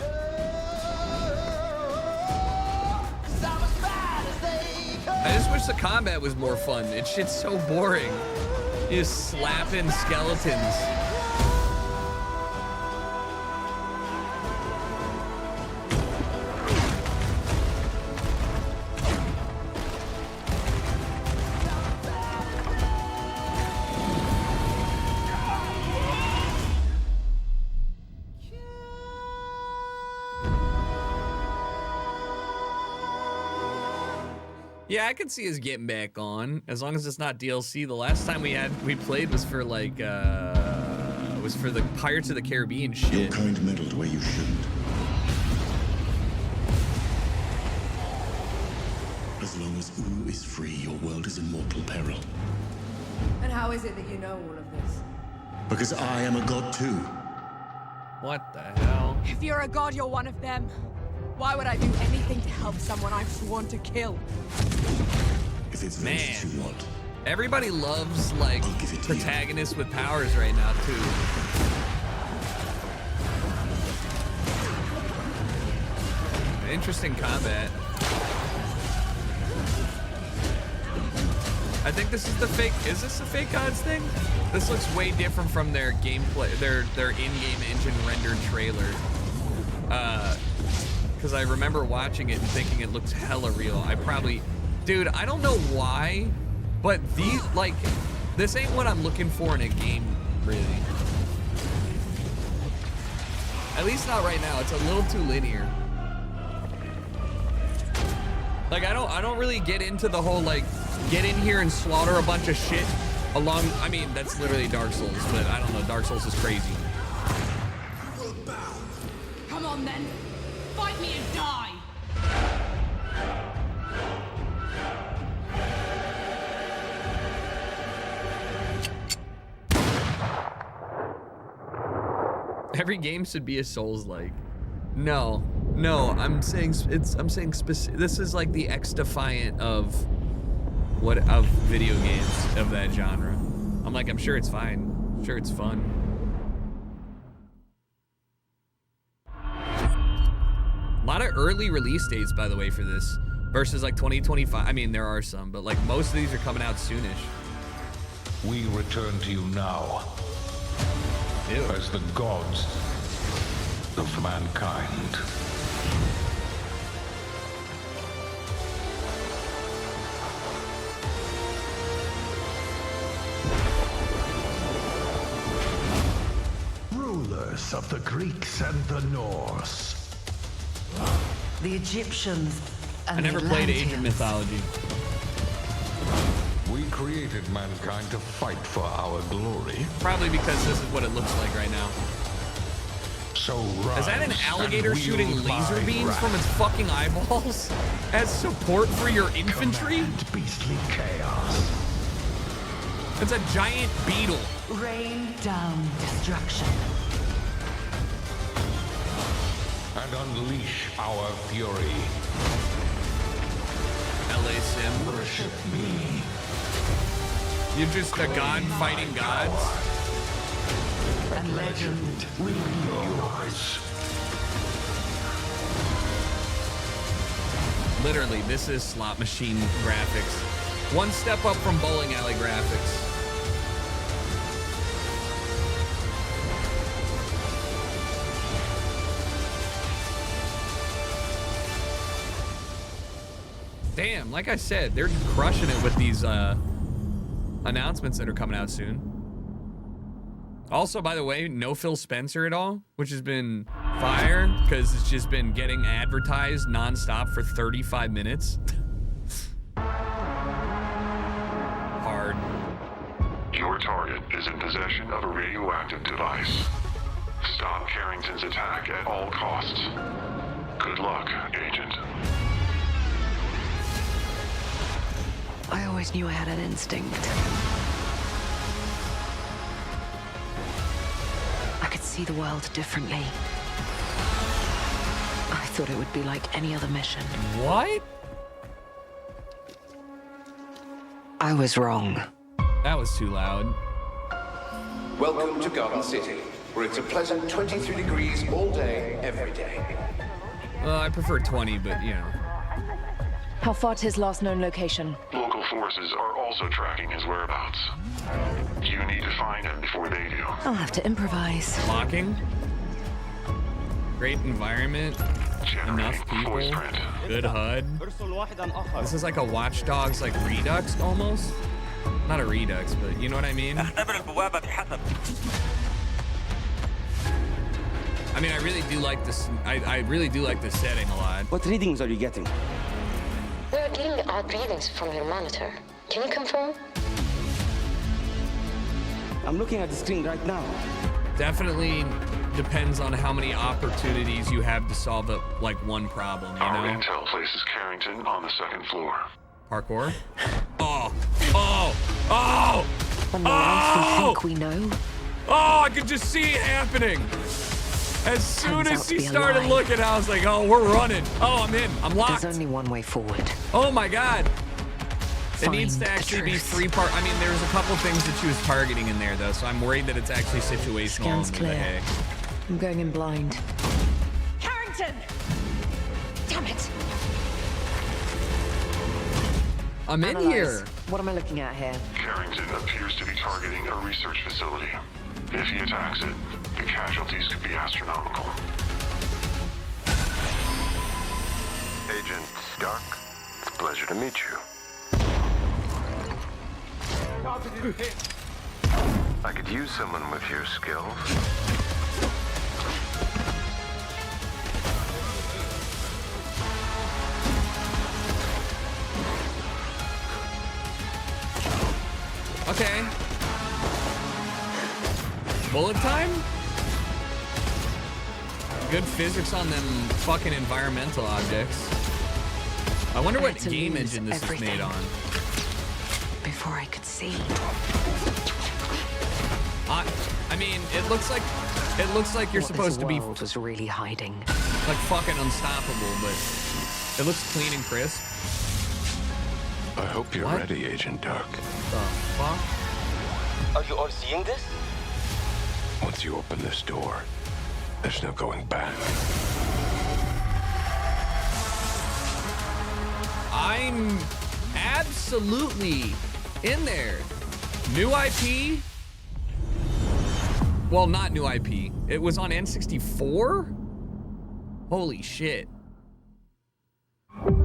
I just wish the combat was more fun. It's shit's so boring. You just slapping skeletons. Yeah, I could see us getting back on as long as it's not DLC. The last time we played was for like was for the Pirates of the Caribbean shit. Your kind meddled where you shouldn't. As long as Oo is free, your world is in mortal peril. And how is it that you know all of this? Because I am a god too. What the hell? If you're a god, you're one of them. Why would I do anything to help someone I've sworn to kill? If it's vengeance you want, everybody loves like protagonists with powers right now too. Interesting combat. I think this is the fake. Is this the fake gods thing? This looks way different from their gameplay, their in-game engine rendered trailer. Because I remember watching it and thinking it looks hella real. Dude, I don't know why, but this ain't what I'm looking for in a game, really. At least not right now. It's a little too linear. Like, I don't really get into the whole, like, get in here and slaughter a bunch of shit along. I mean, that's literally Dark Souls, but I don't know. Dark Souls is crazy. Come on then. Fight me and die! Every game should be a Souls-like. No, I'm saying specific. This is like the X-Defiant of video games of that genre. I'm sure it's fine. I'm sure it's fun. A lot of early release dates, by the way, for this versus like 2025. I mean, there are some, but like most of these are coming out soonish. We return to you now as the gods of mankind. Rulers of the Greeks and the Norse. The Egyptians and I never the played Age of Atlanteans. Mythology. We created mankind to fight for our glory. Probably because this is what it looks like right now. So Is that an rise alligator and shooting wield laser my beams wrath. from its fucking eyeballs as support for your infantry? Command beastly chaos. It's a giant beetle. Rain down destruction. And unleash our fury. LA Sim. Worship me. You're just a god fighting gods? And legend will be yours. Literally, this is slot machine graphics. One step up from bowling alley graphics. Damn, like I said, they're crushing it with these announcements that are coming out soon. Also, by the way, no Phil Spencer at all, which has been fire because it's just been getting advertised nonstop for 35 minutes. Hard. Your target is in possession of a radioactive device. Stop Carrington's attack at all costs. Good luck, Agent. I always knew I had an instinct. I could see the world differently. I thought it would be like any other mission. What? I was wrong. That was too loud. Welcome to Garden City, where it's a pleasant 23 degrees all day, every day. Well, I prefer 20, but you know. How far to his last known location? Local forces are also tracking his whereabouts. You need to find him before they do. I'll have to improvise. Locking. Great environment. Enough people. Good HUD. This is like a Watch Dogs like Redux almost. Not a Redux, but you know what I mean? I mean, I really do like this. I really do like this setting a lot. What readings are you getting? We are getting odd readings from your monitor. Can you confirm? I'm looking at the screen right now. Definitely depends on how many opportunities you have to solve like one problem, you Our know? intel places Carrington on the second floor. Parkour? Oh! Oh! Oh! When I think we know. Oh, I could just see it happening. As soon as she started looking, I was like, oh, we're running. Oh, I'm in. I'm locked. There's only one way forward. Oh my God. It Find needs to the actually be truth. three part. I mean, there's a couple things that she was targeting in there, though, so I'm worried that it's actually situational. Scans only, but clear. hey. I'm going in blind. Carrington! Damn it! I'm in Analyze. here. What am I looking at here? Carrington appears to be targeting a research facility. If he attacks it, the casualties could be astronomical. Agent Stark, it's a pleasure to meet you. I could use someone with your skills. Okay. Bullet time? Good physics on them fucking environmental objects. I wonder what to game lose engine this everything. is made on. Before I could see. I mean, it looks like you're supposed to be What was really hiding. like fucking unstoppable, but it looks clean and crisp. I hope you're What? ready, Agent Dark. The fuck? Are you all seeing this? Once you open this door, there's no going back. I'm absolutely in there. New IP? Well, not new IP. It was on N64? Holy shit.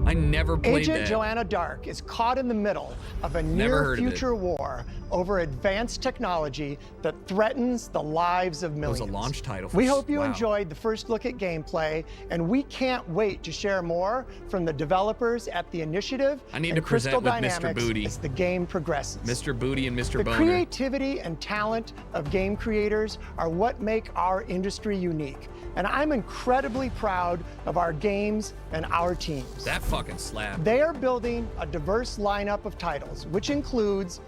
I never played Agent that. Joanna Dark is caught in the middle of a near-future war over advanced technology that threatens the lives of millions. It was a launch title. We hope you enjoyed the first look at gameplay, and we can't wait to share more from the developers at the Initiative I need and to present Crystal with Dynamics Mr. Booty. as the game progresses. Mr. Booty and Mr. The Boner. creativity and talent of game creators are what make our industry unique. And I'm incredibly proud of our games and our teams. That fucking slap. They are building a diverse lineup of titles, which includes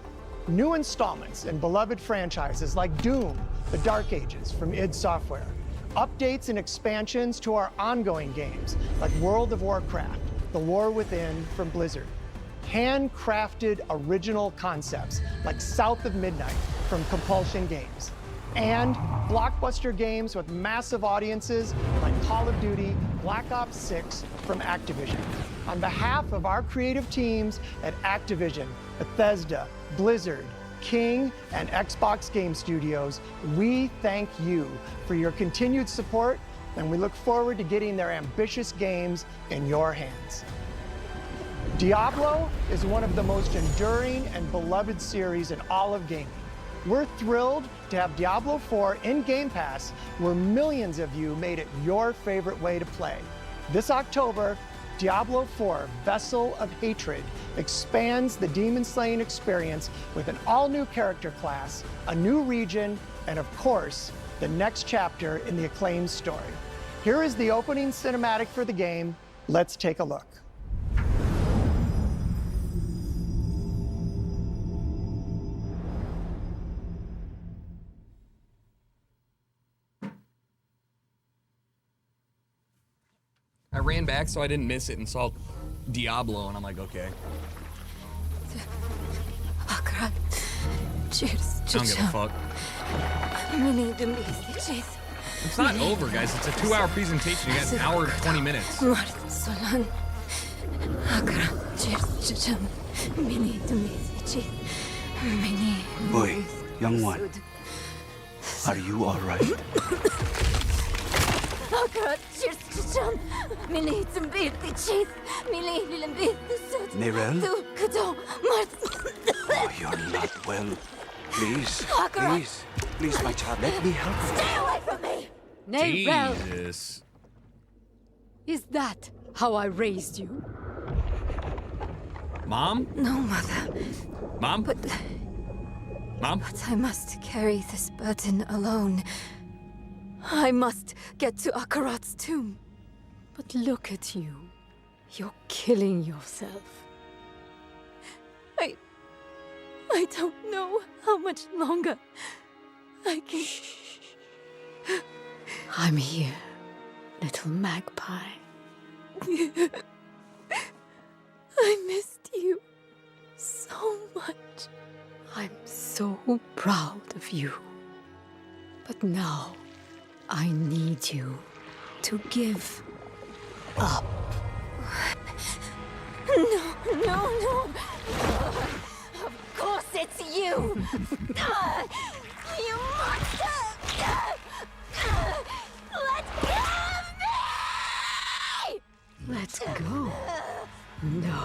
new installments in beloved franchises like Doom, The Dark Ages from id Software, updates and expansions to our ongoing games like World of Warcraft, The War Within from Blizzard, handcrafted original concepts like South of Midnight from Compulsion Games, and blockbuster games with massive audiences like Call of Duty, Black Ops 6 from Activision. On behalf of our creative teams at Activision, Bethesda, Blizzard, King, and Xbox Game Studios, we thank you for your continued support, and we look forward to getting their ambitious games in your hands. Diablo is one of the most enduring and beloved series in all of gaming. We're thrilled to have Diablo 4 in Game Pass, where millions of you made it your favorite way to play. This October, Diablo 4 Vessel of Hatred expands the demon slaying experience with an all-new character class, a new region, and of course, the next chapter in the acclaimed story. Here is the opening cinematic for the game. Let's take a look. I ran back so I didn't miss it and saw Diablo, and I'm like, okay. Oh God. Cheers. I don't give a fuck. It's not over, guys. It's a 2-hour presentation. You got an hour and 20 minutes. Boy, young one, are you all right? Nerel? Oh, you're not well. Please, please, my child, let me help you. Stay away from me! Nerel, Jesus. is that how I raised you? Mom? No, Mother. Mom? Mom? But I must carry this burden alone. I must get to Akarat's tomb. But look at you. You're killing yourself. I don't know how much longer I can... I'm here, little magpie. I missed you so much. I'm so proud of you. But now, I need you to give up. No. Of course it's you. You monster. Let go of me! Let go? No.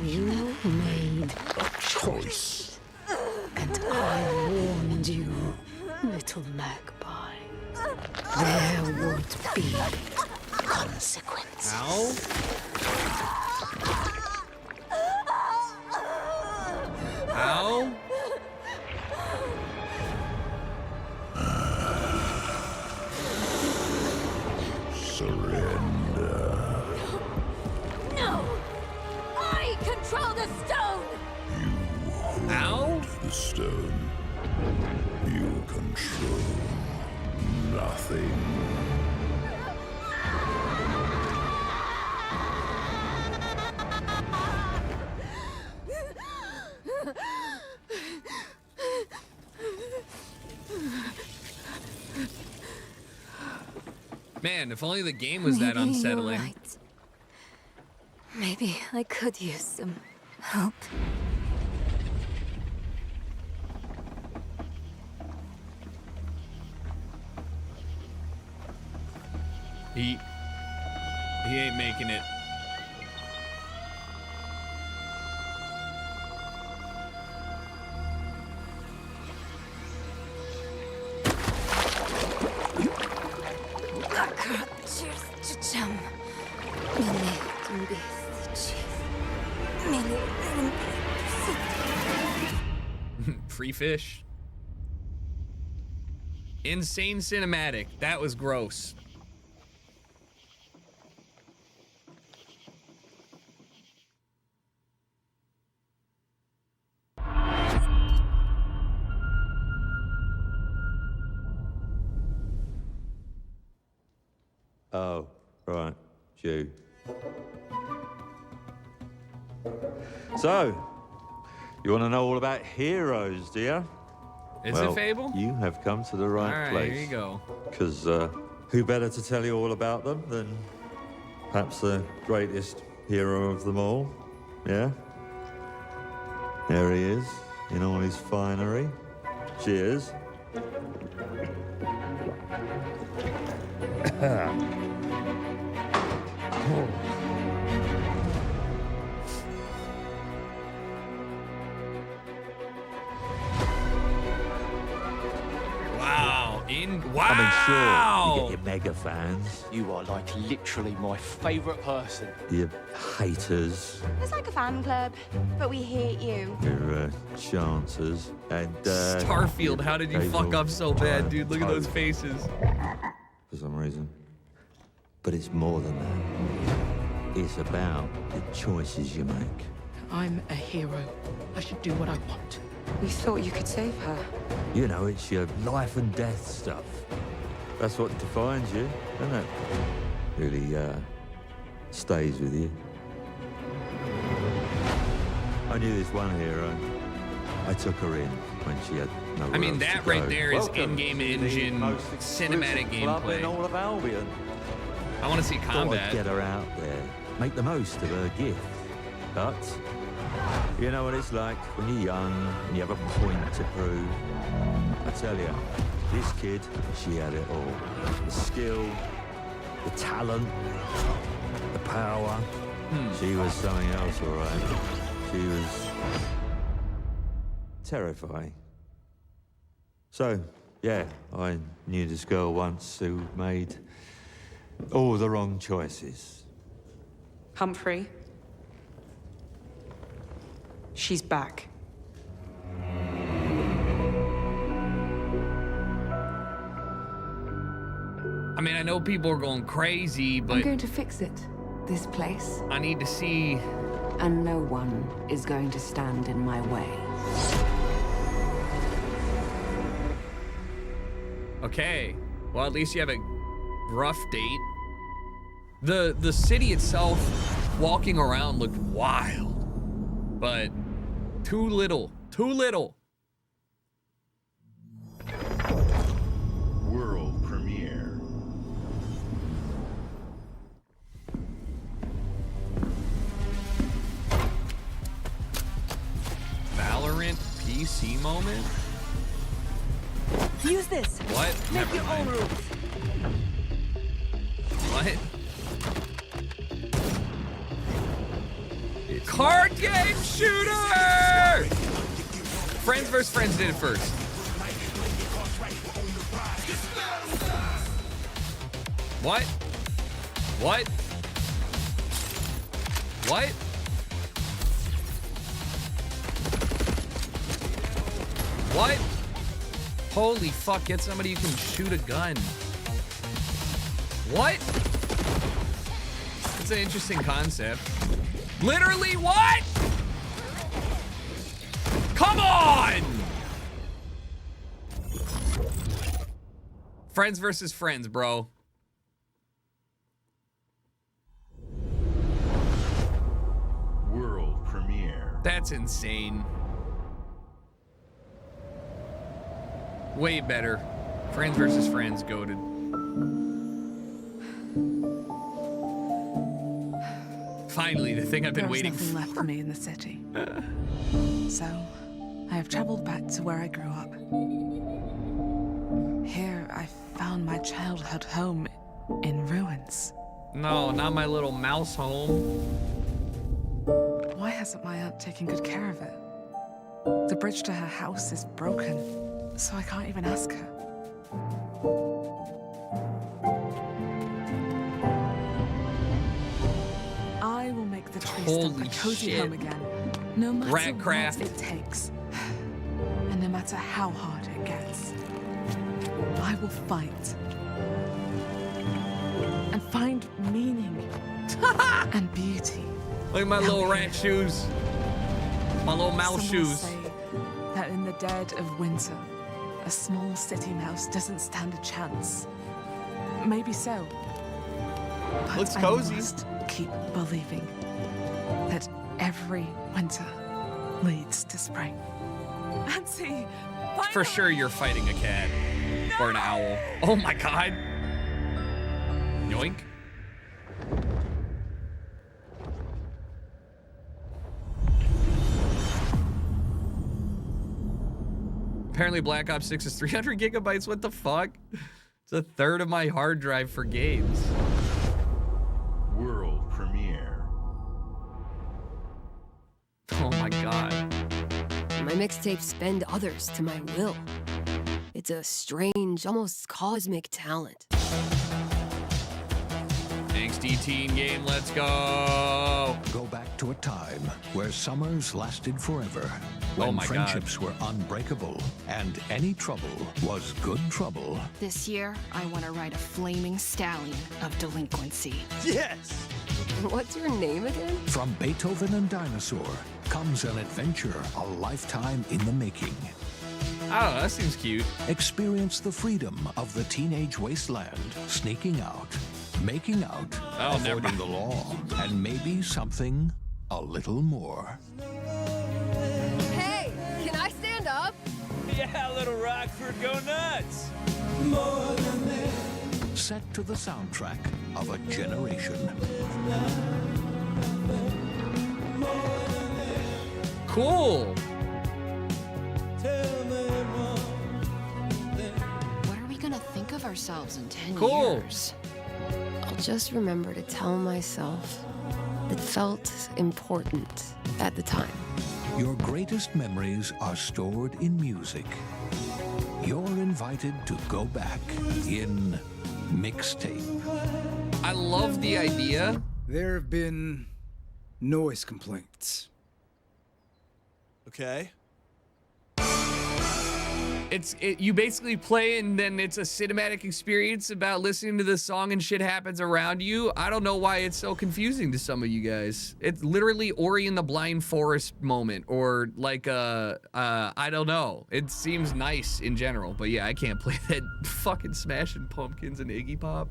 You made a choice. And I warned you, little magpie. There would be consequences. Ow. Ow. Surrender. No! I control the stone! Ow. The stone. You control nothing. Man, if only the game was that unsettling. Right. Maybe I could use some help. He ain't making it. Free fish. Insane cinematic. That was gross. Oh, right. Jew. So, you want to know all about heroes, do you? Is it Fable? You have come to the right All right, place. here you go. Because who better to tell you all about them than perhaps the greatest hero of them all? Yeah? There he is, in all his finery. Cheers. Wow. Wow. I mean, sure, you get your mega fans, You are like literally my favourite person. your haters, It's like a fan club, but we hate you. your chancers, and Starfield, how did you fuck up so bad, dude? Look at those faces. for some reason. But it's more than that. It's about the choices you make. I'm a hero. I should do what I want. You thought you could save her? You know, it's your life and death stuff. That's what defines you, isn't it? Really, stays with you. I knew this one hero. I took her in when she had nowhere I mean, else that to right go. there is Welcome in-game to the engine, most cinematic exclusive club gameplay. in all of Albion. I want to see Thought I'd combat. get her out there, make the most of her gift. But you know what it's like when you're young and you have a point to prove. I tell you, this kid, she had it all. The skill, the talent, the power. She was something else, all right. She was terrifying. So, yeah, I knew this girl once who made all the wrong choices. Humphrey. She's back. I mean, I know people are going crazy, but I'm going to fix it. This place. I need to see. And no one is going to stand in my way. Okay. Well, at least you have a rough date. The city itself, walking around, looked wild, but too little. Too little. World premiere. Valorant PC moment? Use this. What? Make Never your mind. own rules. What? Card game shooter! Friends vs. Friends did it first. What? What? What? What? Holy fuck, get somebody who can shoot a gun. What? That's an interesting concept. Literally what? Come on! Friends versus friends, bro. World premiere. That's insane. Way better. Friends versus friends, goated. Finally, the thing I've been waiting There is nothing left for me in the city. So, I have traveled back to where I grew up. Here, I found my childhood home in ruins. No, not my little mouse home. Why hasn't my aunt taken good care of it? The bridge to her house is broken, so I can't even ask her. I will make the tree stump a cozy home again, no matter what it takes. And no matter how hard it gets. I will fight. And find meaning and beauty. Look at my little rat shoes. My little mouse Some shoes. Say that in the dead of winter, a small city mouse doesn't stand a chance. Maybe so. But Looks I cozy. must keep believing that every winter leads to spring. Auntie, For sure you're fighting a cat. Or an owl. Oh my god. Yoink. Apparently Black Ops 6 is 300 gigabytes. What the fuck? It's a third of my hard drive for games. World premiere. Oh my god. My mixtapes bend others to my will. It's a strange, almost cosmic talent. Angsty teen game, let's go. Go back to a time where summers lasted forever, when my God. friendships were unbreakable, and any trouble was good trouble. This year, I want to ride a flaming stallion of delinquency. Yes! What's your name again? From Beethoven and Dinosaur comes an adventure a lifetime in the making. I don't know, that seems cute. Experience the freedom of the teenage wasteland, sneaking out, making out, avoiding the law, and maybe something a little more. Hey, can I stand up? Yeah, little Rockford, go nuts! Set to the soundtrack of a generation. Cool. What are we gonna think of ourselves in 10 Cool. years? I'll just remember to tell myself it felt important at the time. Your greatest memories are stored in music. You're invited to go back in mixtape. I love the idea. There have been noise complaints. Okay. You basically play and then it's a cinematic experience about listening to the song and shit happens around you. I don't know why it's so confusing to some of you guys. It's literally Ori and the Blind Forest moment, or like I don't know. It seems nice in general, but yeah, I can't play that fucking Smashing Pumpkins and Iggy Pop.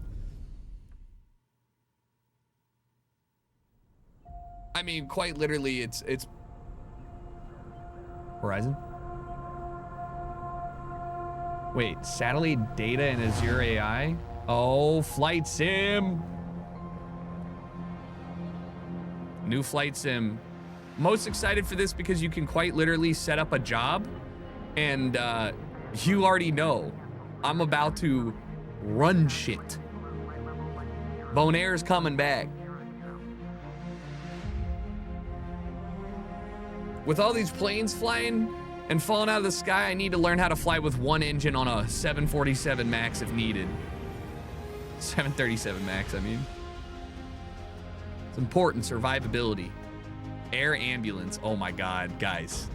I mean, quite literally, it's Horizon. Wait, satellite data and Azure AI? Oh, flight sim. New flight sim. Most excited for this because you can quite literally set up a job and you already know I'm about to run shit. Bonaire's coming back. With all these planes flying and falling out of the sky, I need to learn how to fly with one engine on a 747 Max if needed. 737 Max, I mean. It's important, survivability. Air ambulance, oh my God, guys.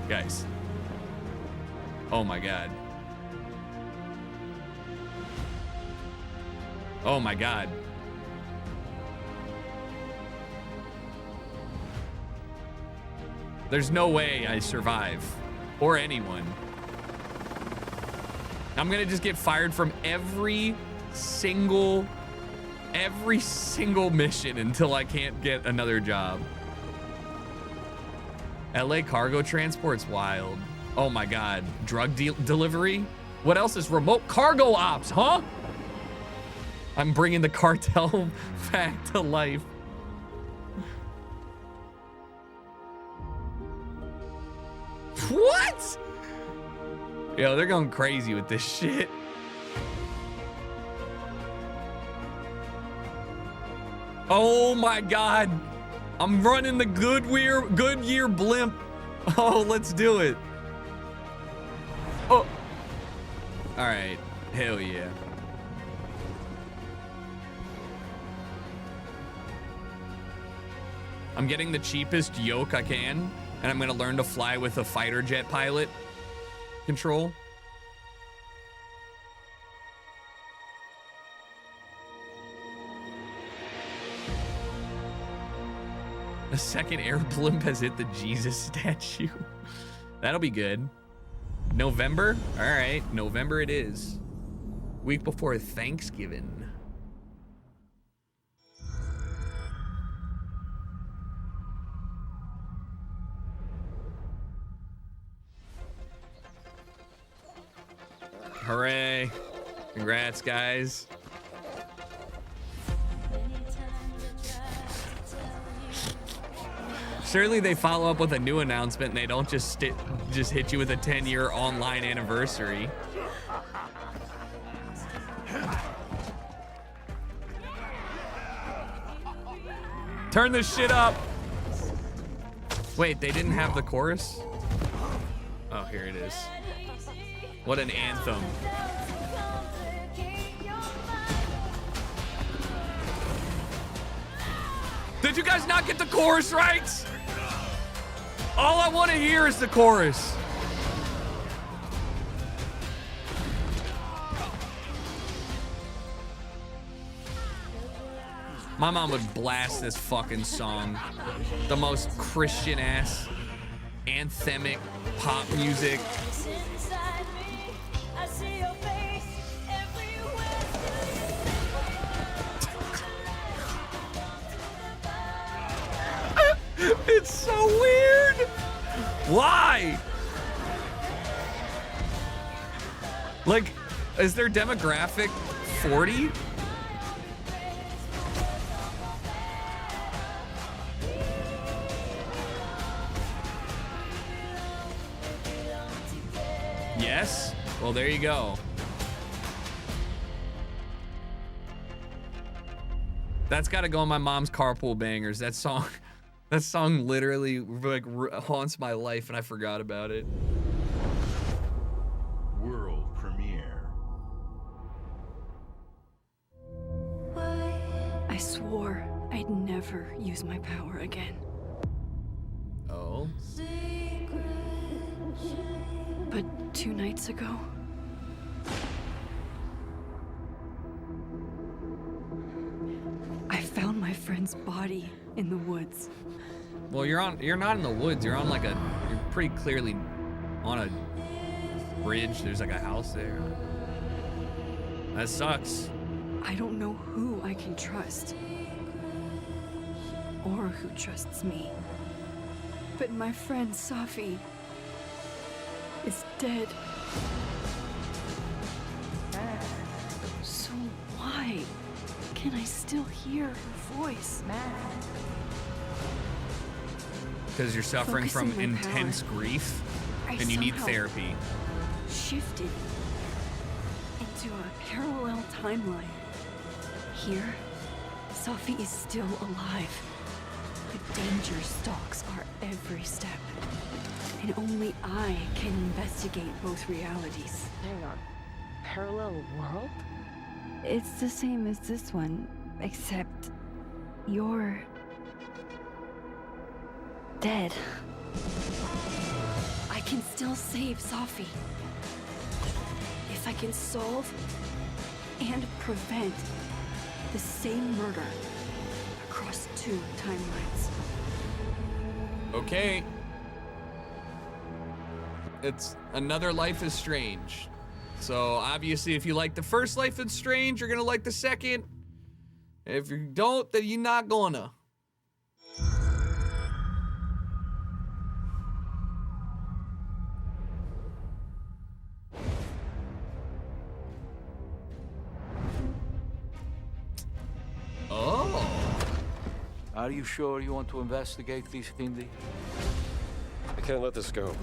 Guys. Oh my God. Oh my God. There's no way I survive, or anyone. I'm gonna just get fired from every single mission until I can't get another job. LA cargo transport's wild. Oh my God, drug delivery? What else is remote cargo ops, huh? I'm bringing the cartel back to life. What? Yo, they're going crazy with this shit. Oh my God. I'm running the Goodyear blimp. Oh, let's do it. Oh. All right. Hell yeah. I'm getting the cheapest yoke I can, and I'm gonna learn to fly with a fighter jet pilot control. A second air blimp has hit the Jesus statue. That'll be good. November? All right, November it is. Week before Thanksgiving. Hooray. Congrats, guys. Surely they follow up with a new announcement and they don't just hit you with a 10-year online anniversary. Turn this shit up. Wait, they didn't have the chorus? Oh, here it is. What an anthem. Did you guys not get the chorus right? All I want to hear is the chorus. My mom would blast this fucking song. The most Christian ass, anthemic pop music. It's so weird. Why? Like, is their demographic 40? Yes? Well, there you go. That's got to go on my mom's carpool bangers. That song literally like haunts my life, and I forgot about it. World premiere. I swore I'd never use my power again. Oh? But 2 nights ago, I found my friend's body in the woods. Well, you're not in the woods. You're pretty clearly on a bridge. There's like a house there. That sucks. I don't know who I can trust. Or who trusts me. But my friend Safi is dead. So why can I still hear her voice? Because you're suffering from Focusing my intense power, grief, I and you need somehow therapy. Shifted into a parallel timeline. Here, Safi is still alive. The danger stalks our every step. And only I can investigate both realities. Hang on. Parallel world? It's the same as this one, except you're dead. I can still save Safi. If I can solve and prevent the same murder across 2 timelines. Okay. It's another Life is Strange. So obviously if you like the first Life is Strange, you're gonna like the second. If you don't, then you're not gonna. Oh. Are you sure you want to investigate this, Kindy? I can't let this go.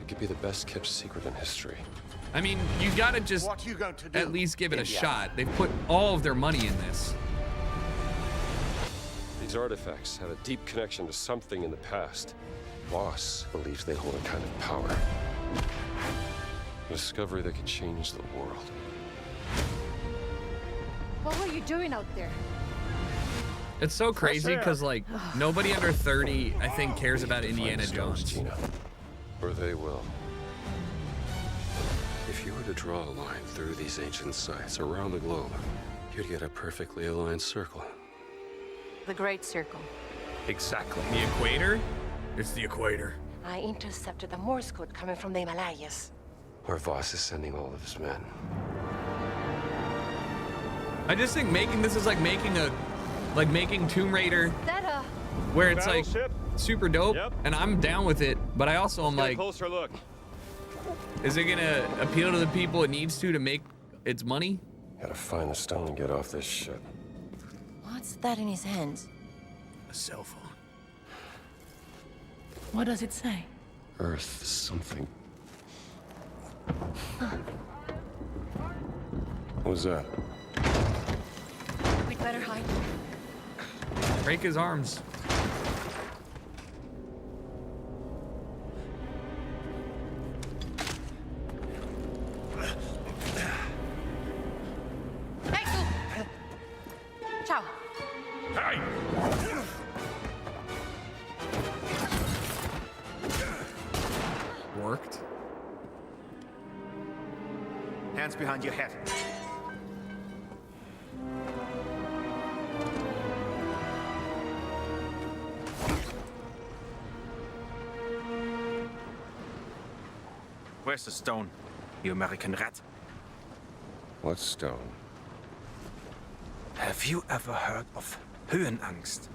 could be the best kept secret in history. I mean, you gotta just What you going to do, at least give it a India? shot. They've put all of their money in this. These artifacts have a deep connection to something in the past. Boss believes they hold a kind of power. A discovery that could change the world. What were you doing out there? It's so crazy because like nobody under 30, I think, cares about Indiana Find stones, Jones. Gina. Or they will. If you were to draw a line through these ancient sites around the globe, you'd get a perfectly aligned circle. The Great Circle. Exactly. The equator? It's the equator. I intercepted the Morse code coming from the Himalayas. Where Voss is sending all of his men. I just think making this is like making Tomb Raider, That where it's like super dope, and I'm down with it. But I also am like, closer look. is it gonna appeal to the people it needs to make its money? Gotta find the stone and get off this shit. What's that in his hands? A cell phone. What does it say? Earth something. What was that? We'd better hide. Break his arms. Hey, you! Ciao. Hey! Worked. Hands behind your head. Where's the stone, you American rat? What stone? Have you ever heard of Höhenangst?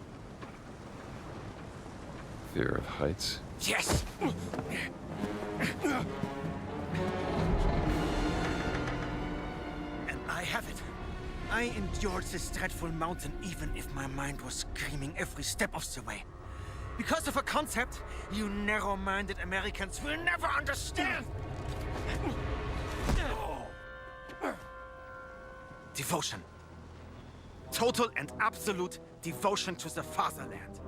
Fear of heights? Yes! And I have it. I endured this dreadful mountain even if my mind was screaming every step of the way. Because of a concept you narrow-minded Americans will never understand. Devotion. Total and absolute devotion to the fatherland.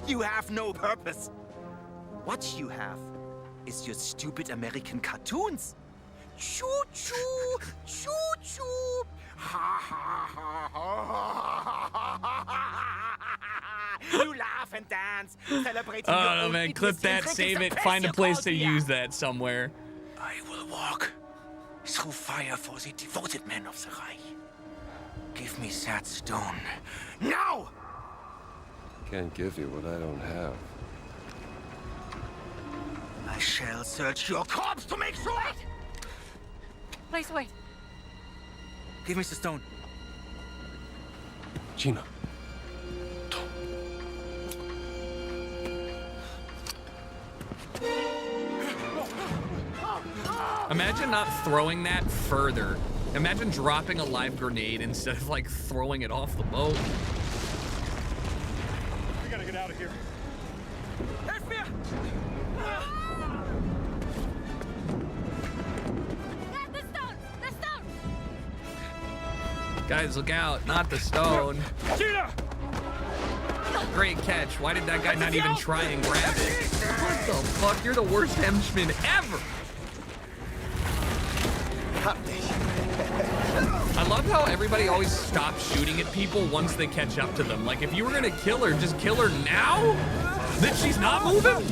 You have no purpose. What you have is your stupid American cartoons. Choo-choo, choo-choo. Ha ha ha ha. You laugh and dance, celebrating your Oh own man, clip idiocy and that, drinking save the it, piss find a you place call to beer. use that somewhere. I will walk through fire for the devoted men of the Reich. Give me that stone. Now! Can't give you what I don't have. I shall search your corpse to make sure. Please wait. Give me the stone. Gina. Imagine not throwing that further. Imagine dropping a live grenade instead of like throwing it off the boat. We gotta get out of here. Help me! The stone! The stone! Guys, look out, not the stone. Gina! Great catch. Why did that guy not even try and grab it? What the fuck? You're the worst henchman ever. I love how everybody always stops shooting at people once they catch up to them. Like, if you were gonna kill her, just kill her now? That she's not moving?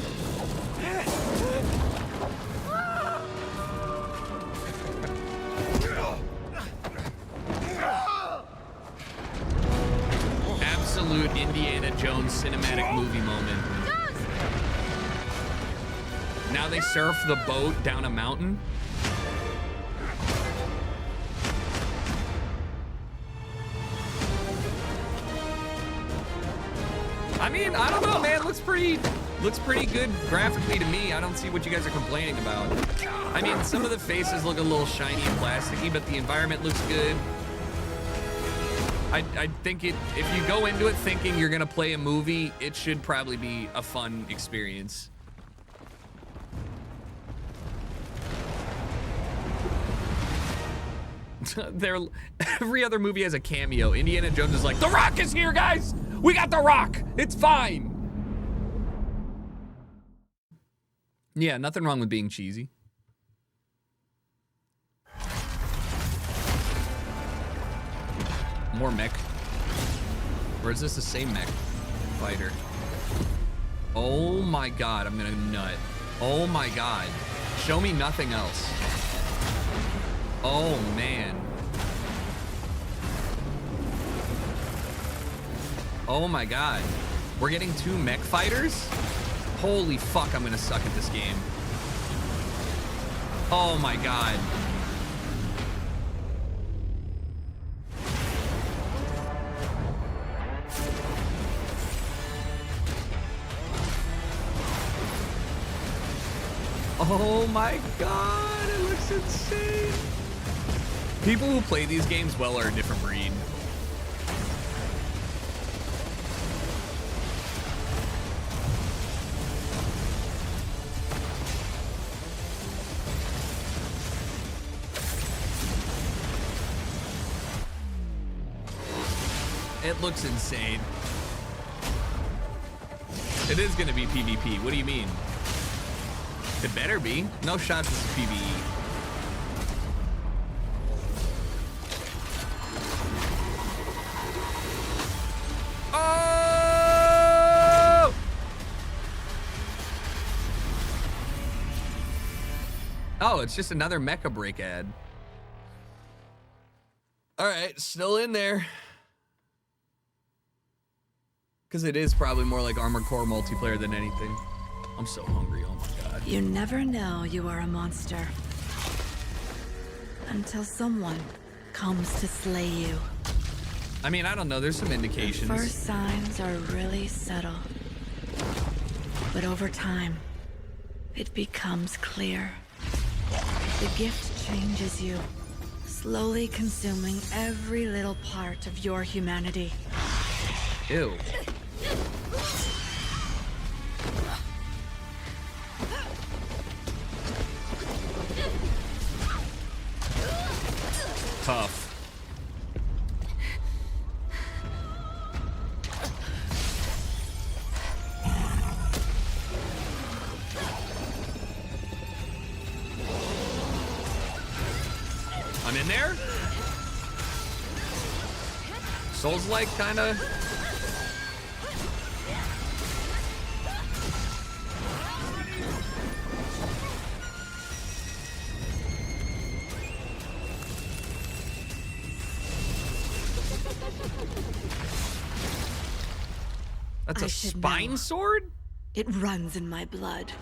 Absolute Indiana Jones cinematic movie moment. Now they surf the boat down a mountain. I mean, I don't know, man. Looks pretty good graphically to me. I don't see what you guys are complaining about. I mean, some of the faces look a little shiny and plasticky, but the environment looks good. I think if you go into it thinking you're gonna play a movie, it should probably be a fun experience. Every other movie has a cameo. Indiana Jones is like, The Rock is here, guys! We got The Rock! It's fine! Yeah, nothing wrong with being cheesy. More mech. Or is this the same mech fighter? Oh my god, I'm gonna nut. Oh my god. Show me nothing else. Oh man. Oh my god. We're getting 2 mech fighters? Holy fuck, I'm gonna suck at this game. Oh my god. Oh my god, it looks insane. People who play these games well are a different breed. It looks insane. It is gonna be PvP. What do you mean? It better be. No shots is PvE. Oh! Oh, it's just another Mecha Break ad. All right, still in there. Because it is probably more like Armored Core multiplayer than anything. I'm so hungry, oh my god. You never know you are a monster until someone comes to slay you. I mean, I don't know, there's some indications. The first signs are really subtle, but over time, it becomes clear. The gift changes you, slowly consuming every little part of your humanity. Ew. Tough. I'm in there. Souls-like, kinda. That's a spine sword? It runs in my blood.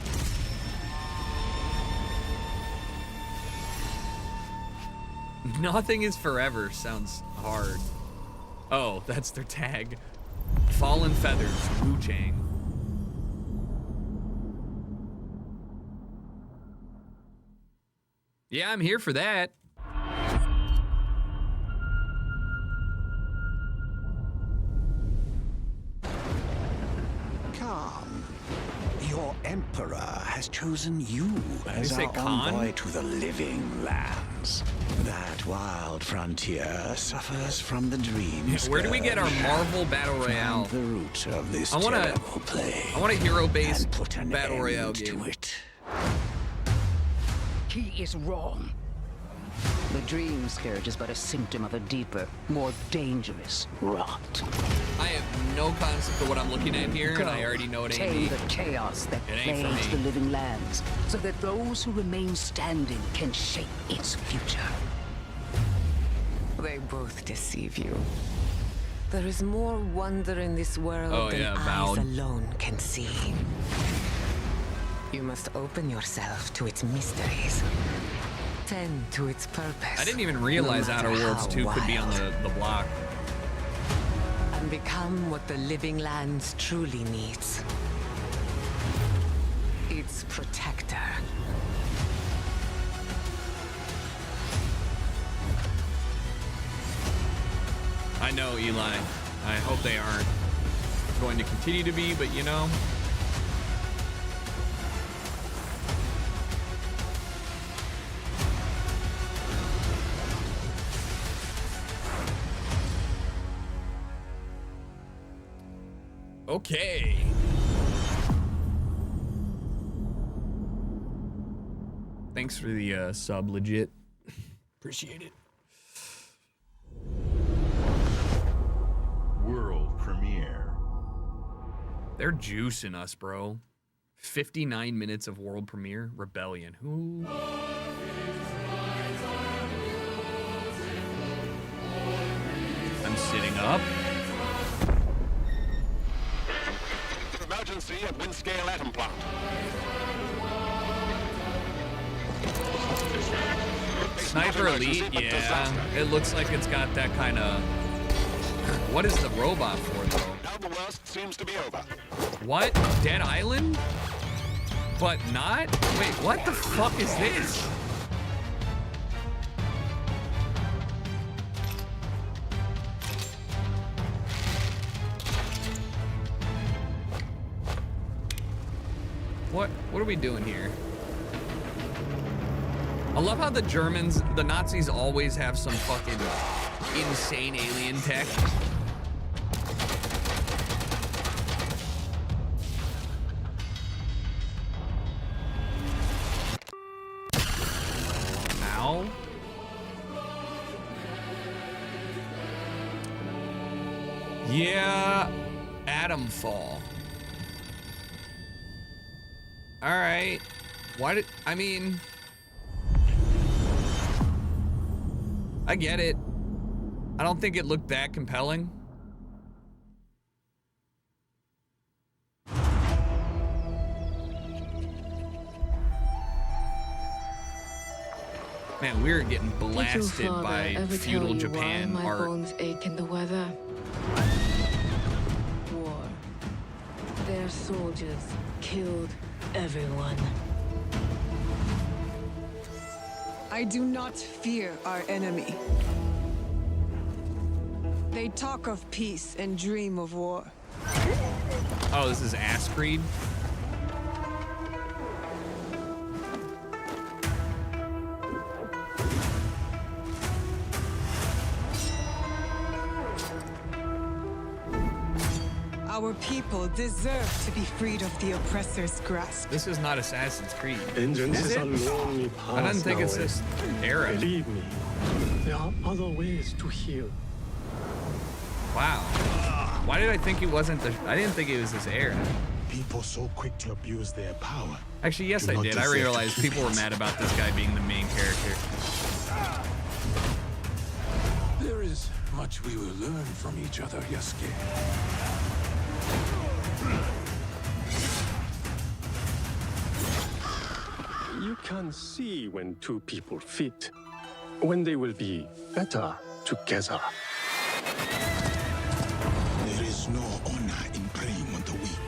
Nothing is forever sounds hard. Oh, that's their tag. Fallen Feathers, Wu Chang. Yeah, I'm here for that. Come. Your emperor has chosen you as our envoy to the living lands. That wild frontier suffers from the dreams. Where do we get our Marvel Battle Royale? The root of this I want a hero-based Battle Royale game. He is wrong. The dream scourge is but a symptom of a deeper, more dangerous rot. I have no concept of what I'm looking at here, and I already know it ain't me. Tame the chaos that It ain't for plagues me. the living lands, so that those who remain standing can shape its future. They both deceive you. There is more wonder in this world than eyes alone can see. You must open yourself to its mysteries. Tend to its purpose. I didn't even realize no Outer matter Worlds how 2 could be on wild. the block. And become what the living lands truly needs. Its protector. I know, Eli. I hope they aren't going to continue to be, but you know. Okay. Thanks for the sub, legit. Appreciate it. World premiere. They're juicing us, bro. 59 minutes of world premiere. Rebellion. Who? I'm sitting up. Emergency at Windscale Atom Plant. Sniper Elite, yeah. It looks like it's got that kind of... What is the robot for, though? Now the worst seems to be over. What? Dead Island? But not? Wait, what the fuck is this? What are we doing here? I love how the Germans, the Nazis always have some fucking insane alien tech. Ow. Yeah, Atom Fall. All right. I mean, I get it. I don't think it looked that compelling. Man, we're getting blasted by feudal Japan why my art. bones ache in the weather? War. Their soldiers killed everyone. I do not fear our enemy. They talk of peace and dream of war. Oh, this is Ass Creed? Our people deserve to be freed of the oppressor's grasp. This is not Assassin's Creed. Vengeance Is is it? a lonely path. I didn't think it's this era. Believe me, there are other ways to heal. Wow. Why did I think he wasn't the... I didn't think he was this era. People so quick to abuse their power. Actually, yes, Do I not did. I deserve to realized people were defeat. mad about this guy being the main character. There is much we will learn from each other, Yasuke. You can see when two people fit, when they will be better together. There is no honor in preying on the weak.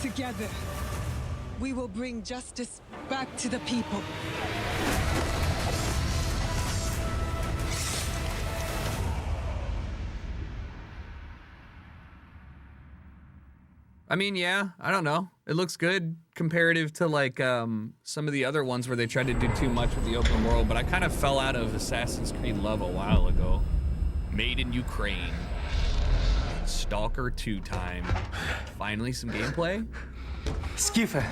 Together, we will bring justice back to the people. I mean, yeah, I don't know. It looks good comparative to like some of the other ones where they tried to do too much with the open world, but I kind of fell out of Assassin's Creed love a while ago. Made in Ukraine. Stalker 2 time. Finally some gameplay? Скіфе,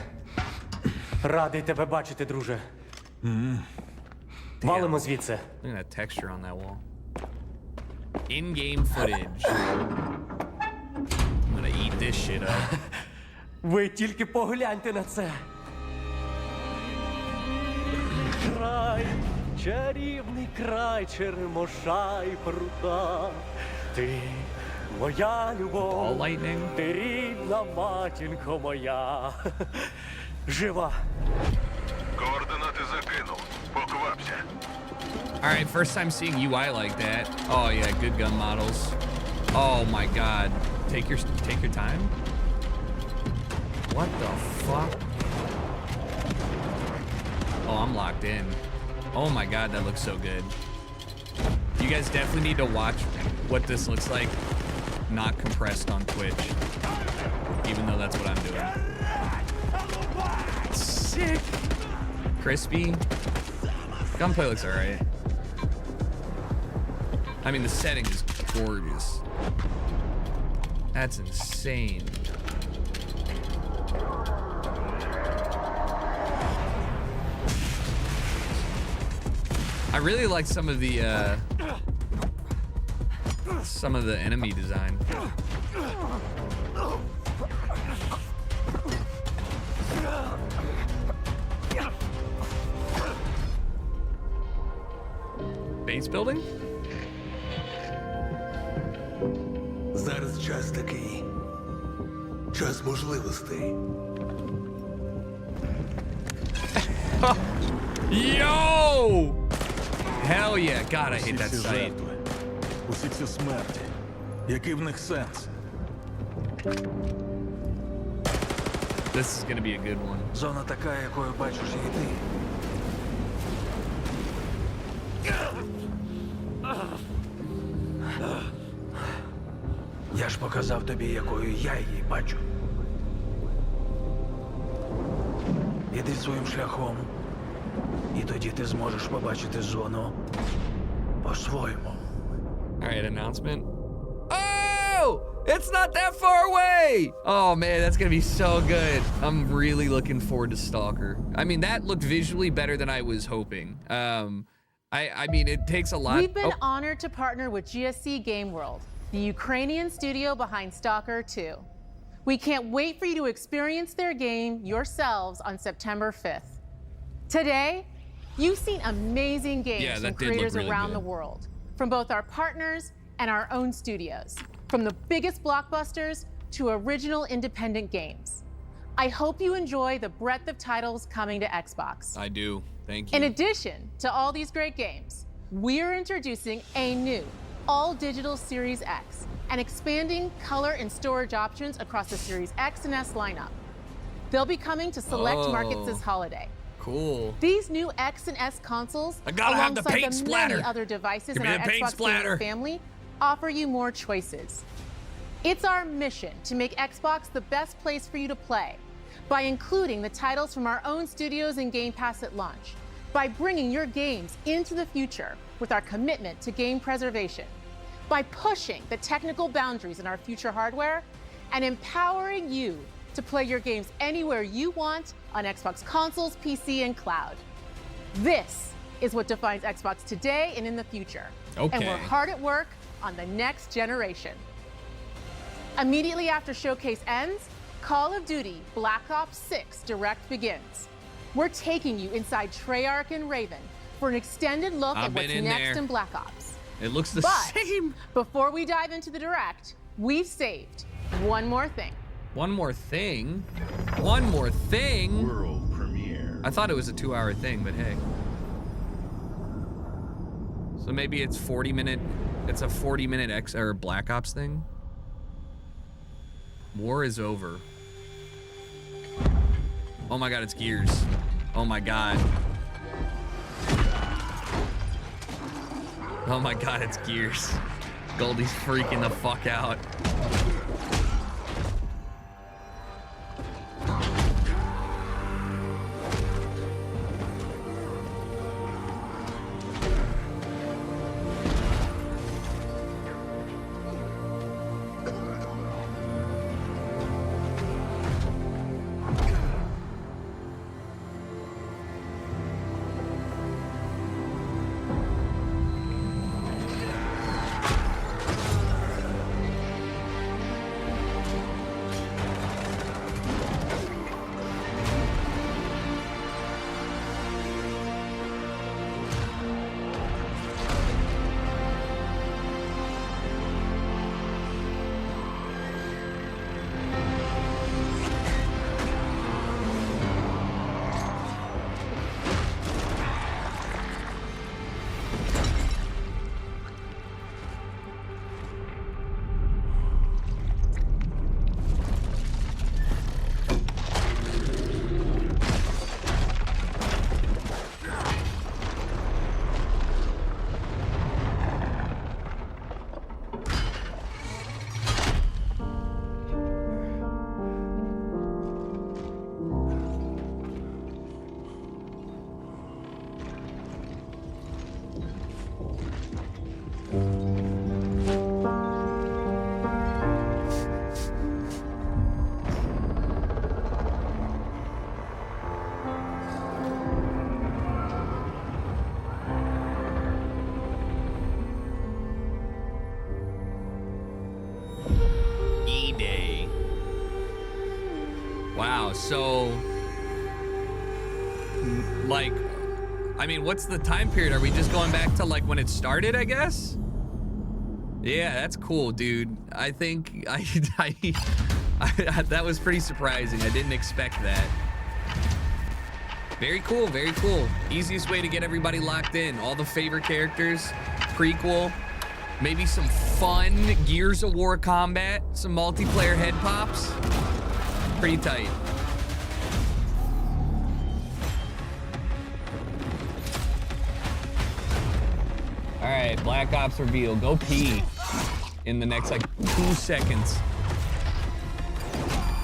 радий тебе бачити, друже. Валимо звідси. Look at that texture on that wall. In-game footage. I'm gonna eat this shit up. Ви тільки погляньте на це. Край, чарівний край черемоша й прута. Ти моя любов, ти рідна матінко моя. Жива. Координати закинув. Поквапся. All right, first time seeing UI like that. Oh yeah, good gun models. Oh my god. Take your time. What the fuck? Oh, I'm locked in. Oh my god, that looks so good. You guys definitely need to watch what this looks like, not compressed on Twitch, even though that's what I'm doing. Sick. Crispy. Gunplay looks alright. I mean, the setting is gorgeous. That's insane. I really like some of the enemy design. Base building? Зараз час такий. Час можливостей. Yo! Hell yeah. God, I hate that sight. Усі ці смерті. Який в них сенс? This is gonna be a good one. Зона така, якою бачиш і ти. Я ж показав тобі, якою я її бачу. Іди своїм шляхом, і тоді ти зможеш побачити зону по-своєму. Alright, announcement. Oh! It's not that far away! Oh man, that's gonna be so good. I'm really looking forward to Stalker. I mean, that looked visually better than I was hoping. I mean, it takes a lot. We've been honored to partner with GSC Game World, the Ukrainian studio behind Stalker 2. We can't wait for you to experience their game yourselves on September 5th. Today, you've seen amazing games from creators around the world, from both our partners and our own studios, from the biggest blockbusters to original independent games. I hope you enjoy the breadth of titles coming to Xbox. I do. Thank you. In addition to all these great games, we're introducing a new all-digital Series X and expanding color and storage options across the Series X and S lineup. They'll be coming to select markets this holiday. Cool. These new X and S consoles, alongside the many other devices in our Xbox gaming family, offer you more choices. It's our mission to make Xbox the best place for you to play by including the titles from our own studios in Game Pass at launch, by bringing your games into the future with our commitment to game preservation, by pushing the technical boundaries in our future hardware, and empowering you to play your games anywhere you want on Xbox consoles, PC, and cloud. This is what defines Xbox today and in the future. Okay. And we're hard at work on the next generation. Immediately after Showcase ends, Call of Duty Black Ops 6 Direct begins. We're taking you inside Treyarch and Raven for an extended look at what's next in Black Ops. It looks the same. Before we dive into the Direct, we've saved one more thing. One more thing? One more thing? World premiere. I thought it was a 2-hour thing, but hey. So maybe it's 40-minute, it's a 40-minute X or Black Ops thing? War is over. Oh my god, it's Gears. Oh my god. Oh my god, it's Gears. Goldie's freaking the fuck out. Wow, so like, I mean, what's the time period? Are we just going back to like when it started, I guess? Yeah, that's cool, dude. I think that was pretty surprising. I didn't expect that. Very cool, very cool. Easiest way to get everybody locked in. All the favorite characters, prequel, maybe some fun Gears of War combat, some multiplayer head pops. Pretty tight. All right, Black Ops reveal. Go pee in the next like 2 seconds.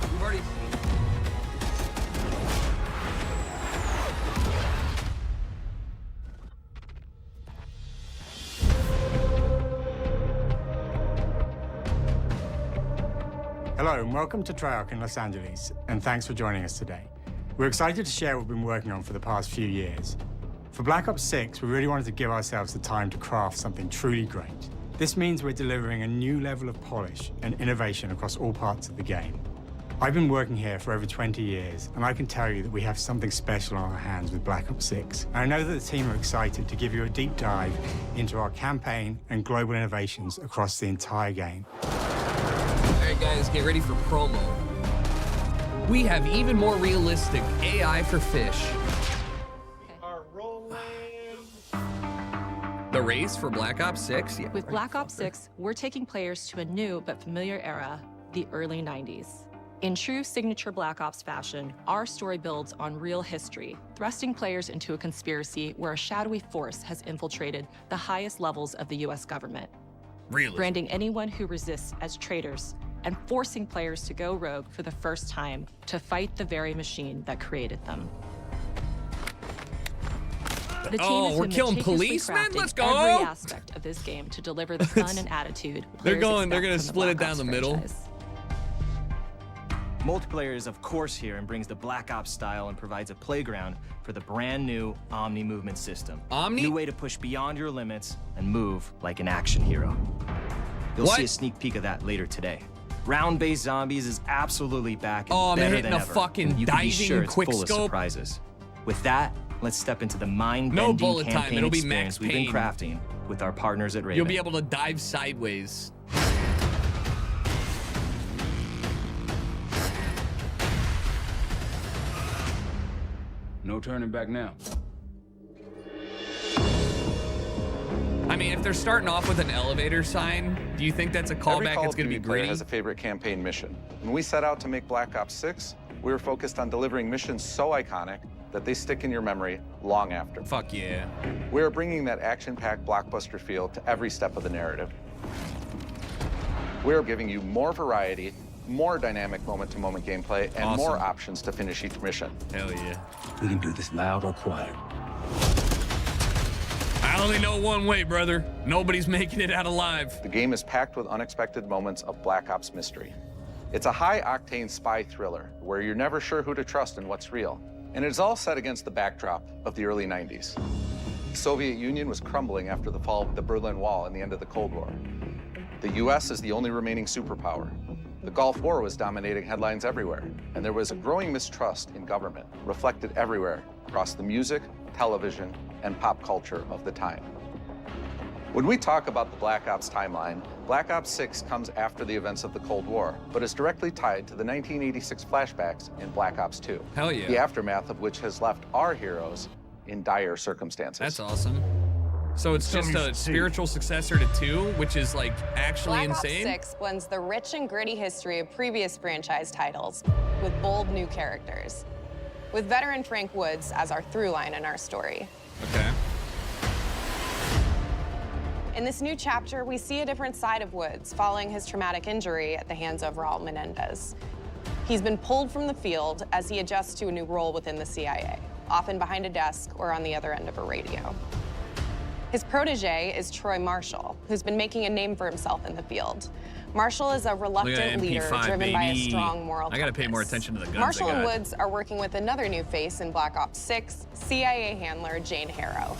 We've already. Hello and welcome to Treyarch in Los Angeles, and thanks for joining us today. We're excited to share what we've been working on for the past few years. For Black Ops 6, we really wanted to give ourselves the time to craft something truly great. This means we're delivering a new level of polish and innovation across all parts of the game. I've been working here for over 20 years, and I can tell you that we have something special on our hands with Black Ops 6. And I know that the team are excited to give you a deep dive into our campaign and global innovations across the entire game. All right, guys, get ready for promo. We have even more realistic AI for fish. The race for Black Ops 6? Yeah. With Black Ops 6, we're taking players to a new but familiar era, the early 90s. In true signature Black Ops fashion, our story builds on real history, thrusting players into a conspiracy where a shadowy force has infiltrated the highest levels of the US government. Really? Branding anyone who resists as traitors and forcing players to go rogue for the first time to fight the very machine that created them. The team we're killing policemen? Let's go! Every aspect of this game to deliver the fun and attitude they're gonna split it down the middle. Multiplayer is of course here and brings the Black Ops style and provides a playground for the brand new Omni movement system. Omni? New way to push beyond your limits and move like an action hero. You'll see a sneak peek of that later today. Round-based zombies is absolutely back and better than ever. Fucking you can be diving sure it's quick full of scope. surprises. With that, let's step into the mind-bending No bullet time. campaign It'll be experience max we've been pain. crafting with our partners at Raven. You'll be able to dive sideways. No turning back now. I mean, if they're starting off with an elevator sign, do you think that's a callback? It's going to be player gritty? has a favorite campaign mission. When we set out to make Black Ops 6, we were focused on delivering missions so iconic that they stick in your memory long after. Fuck yeah. We are bringing that action-packed blockbuster feel to every step of the narrative. We are giving you more variety, more dynamic moment-to-moment gameplay, and more options to finish each mission. Hell yeah. We can do this loud or quiet. I only know one way, brother. Nobody's making it out alive. The game is packed with unexpected moments of Black Ops mystery. It's a high-octane spy thriller where you're never sure who to trust and what's real. And it's all set against the backdrop of the early 90s. The Soviet Union was crumbling after the fall of the Berlin Wall and the end of the Cold War. The US is the only remaining superpower. The Gulf War was dominating headlines everywhere, and there was a growing mistrust in government, reflected everywhere across the music, television, and pop culture of the time. When we talk about the Black Ops timeline, Black Ops 6 comes after the events of the Cold War, but is directly tied to the 1986 flashbacks in Black Ops 2. Hell yeah. The aftermath of which has left our heroes in dire circumstances. That's awesome. So it's just a spiritual successor to 2, which is like actually insane? Black Ops 6 blends the rich and gritty history of previous franchise titles with bold new characters, with veteran Frank Woods as our through line in our story. Okay. In this new chapter, we see a different side of Woods following his traumatic injury at the hands of Raul Menendez. He's been pulled from the field as he adjusts to a new role within the CIA, often behind a desk or on the other end of a radio. His protege is Troy Marshall, who's been making a name for himself in the field. Marshall is a reluctant leader driven by a strong moral compass. I gotta pay more attention to the guns. Marshall and Woods are working with another new face in Black Ops 6, CIA handler Jane Harrow.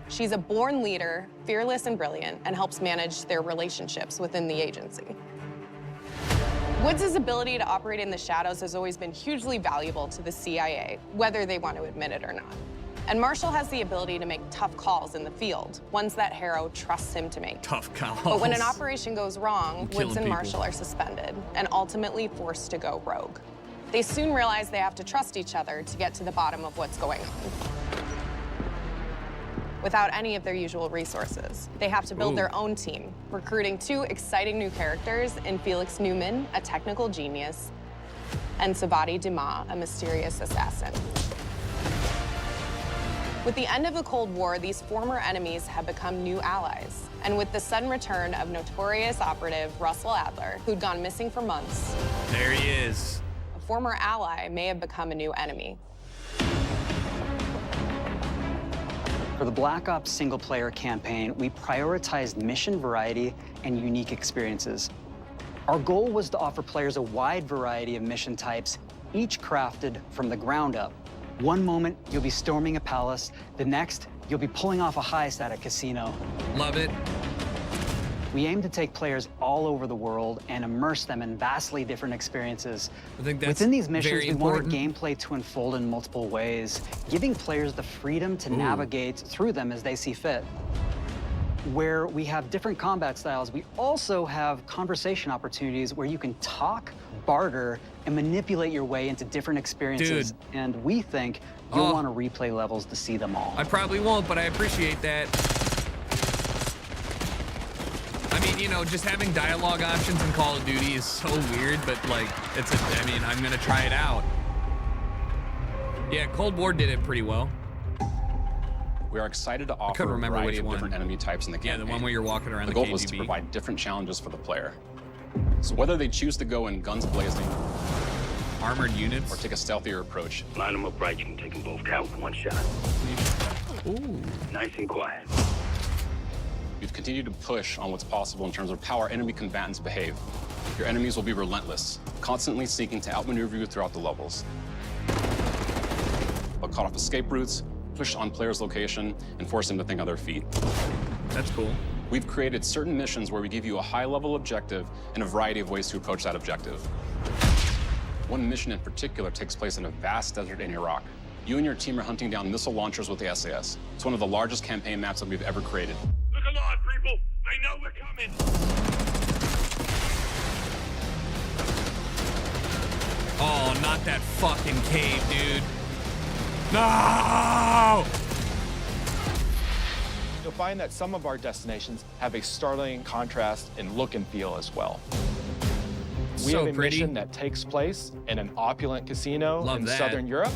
She's a born leader, fearless and brilliant, and helps manage their relationships within the agency. Woods' ability to operate in the shadows has always been hugely valuable to the CIA, whether they want to admit it or not. And Marshall has the ability to make tough calls in the field, ones that Harrow trusts him to make. Tough calls. But when an operation goes wrong, Woods and people. Marshall are suspended and ultimately forced to go rogue. They soon realize they have to trust each other to get to the bottom of what's going on. Without any of their usual resources, they have to build their own team, recruiting 2 exciting new characters in Felix Newman, a technical genius, and Savati Dumas, a mysterious assassin. With the end of the Cold War, these former enemies have become new allies. And with the sudden return of notorious operative Russell Adler, who'd gone missing for months, there he is. A former ally may have become a new enemy. For the Black Ops single-player campaign, we prioritized mission variety and unique experiences. Our goal was to offer players a wide variety of mission types, each crafted from the ground up. One moment, you'll be storming a palace. The next, you'll be pulling off a heist at a casino. Love it. We aim to take players all over the world and immerse them in vastly different experiences. I think that's Within these missions, we wanted important. gameplay to unfold in multiple ways, giving players the freedom to navigate through them as they see fit. Where we have different combat styles, we also have conversation opportunities where you can talk, barter, and manipulate your way into different experiences. Dude. And we think you'll want to replay levels to see them all. I probably won't, but I appreciate that. I mean, you know, just having dialogue options in Call of Duty is so weird, but like, I mean, I'm gonna try it out. Yeah, Cold War did it pretty well. We are excited to offer couldn't a remember variety which of one. different enemy types in the campaign. Yeah, the one where you're walking around the goal was to KGB. provide different challenges for the player. So whether they choose to go in guns blazing, armored units, or take a stealthier approach, Line them up right, you can take them both down with one shot. Ooh. Nice and quiet. we've continued to push on what's possible in terms of how our enemy combatants behave. Your enemies will be relentless, constantly seeking to outmaneuver you throughout the levels. They'll cut off escape routes, push on players' location, and force them to think on their feet. That's cool. We've created certain missions where we give you a high-level objective and a variety of ways to approach that objective. One mission in particular takes place in a vast desert in Iraq. You and your team are hunting down missile launchers with the SAS. It's one of the largest campaign maps that we've ever created. Look alive, people! They know we're coming! Oh, not that fucking cave, dude. No! You'll find that some of our destinations have a startling contrast in look and feel as well. We So have a pretty. mission that takes place in an opulent casino Love in that. Southern Europe.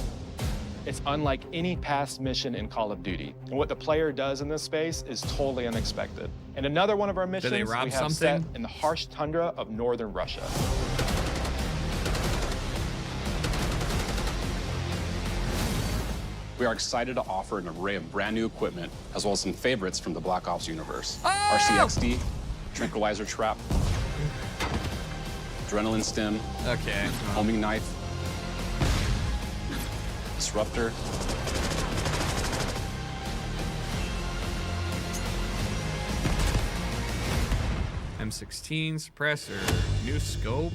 It's unlike any past mission in Call of Duty. And what the player does in this space is totally unexpected. And another one of our missions they rob we have something? set in the harsh tundra of northern Russia. We are excited to offer an array of brand new equipment, as well as some favorites from the Black Ops universe. RCXD, Tranquilizer Trap, Adrenaline Stim, Homing Knife, Disruptor, M16 suppressor, new scope.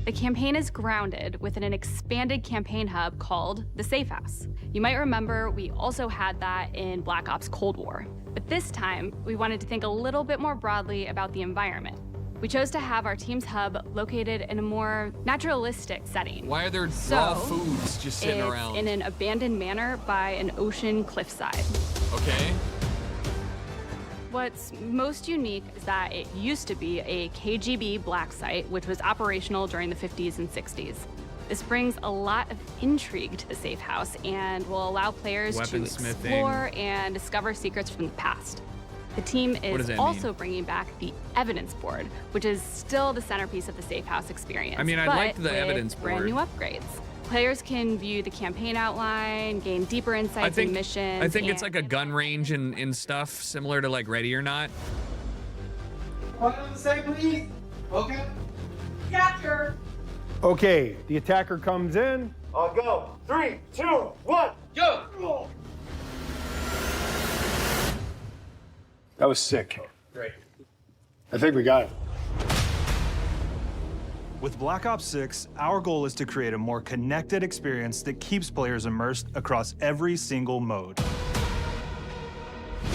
The campaign is grounded within an expanded campaign hub called the Safe House. You might remember we also had that in Black Ops Cold War. But this time, we wanted to think a little bit more broadly about the environment. We chose to have our team's hub located in a more naturalistic setting. Why are there raw foods just sitting it's around? in an abandoned manor by an ocean cliffside. Okay. What's most unique is that it used to be a KGB black site, which was operational during the 50s and 60s. This brings a lot of intrigue to the Safe House and will allow players to Weaponsmithing. explore and discover secrets from the past. The team What does is that also mean? bringing back the evidence board, which is still the centerpiece of the Safe House experience. I mean, I but liked the with evidence brand board. new upgrades. Players can view the campaign outline, gain deeper insights in missions. I think it's and- like a gun range and stuff similar to like Ready or Not. What does it say, please? Okay. Capture. Okay, the attacker comes in. I'll go. 3, 2, 1, go! That was sick. Great. I think we got it. With Black Ops 6, our goal is to create a more connected experience that keeps players immersed across every single mode.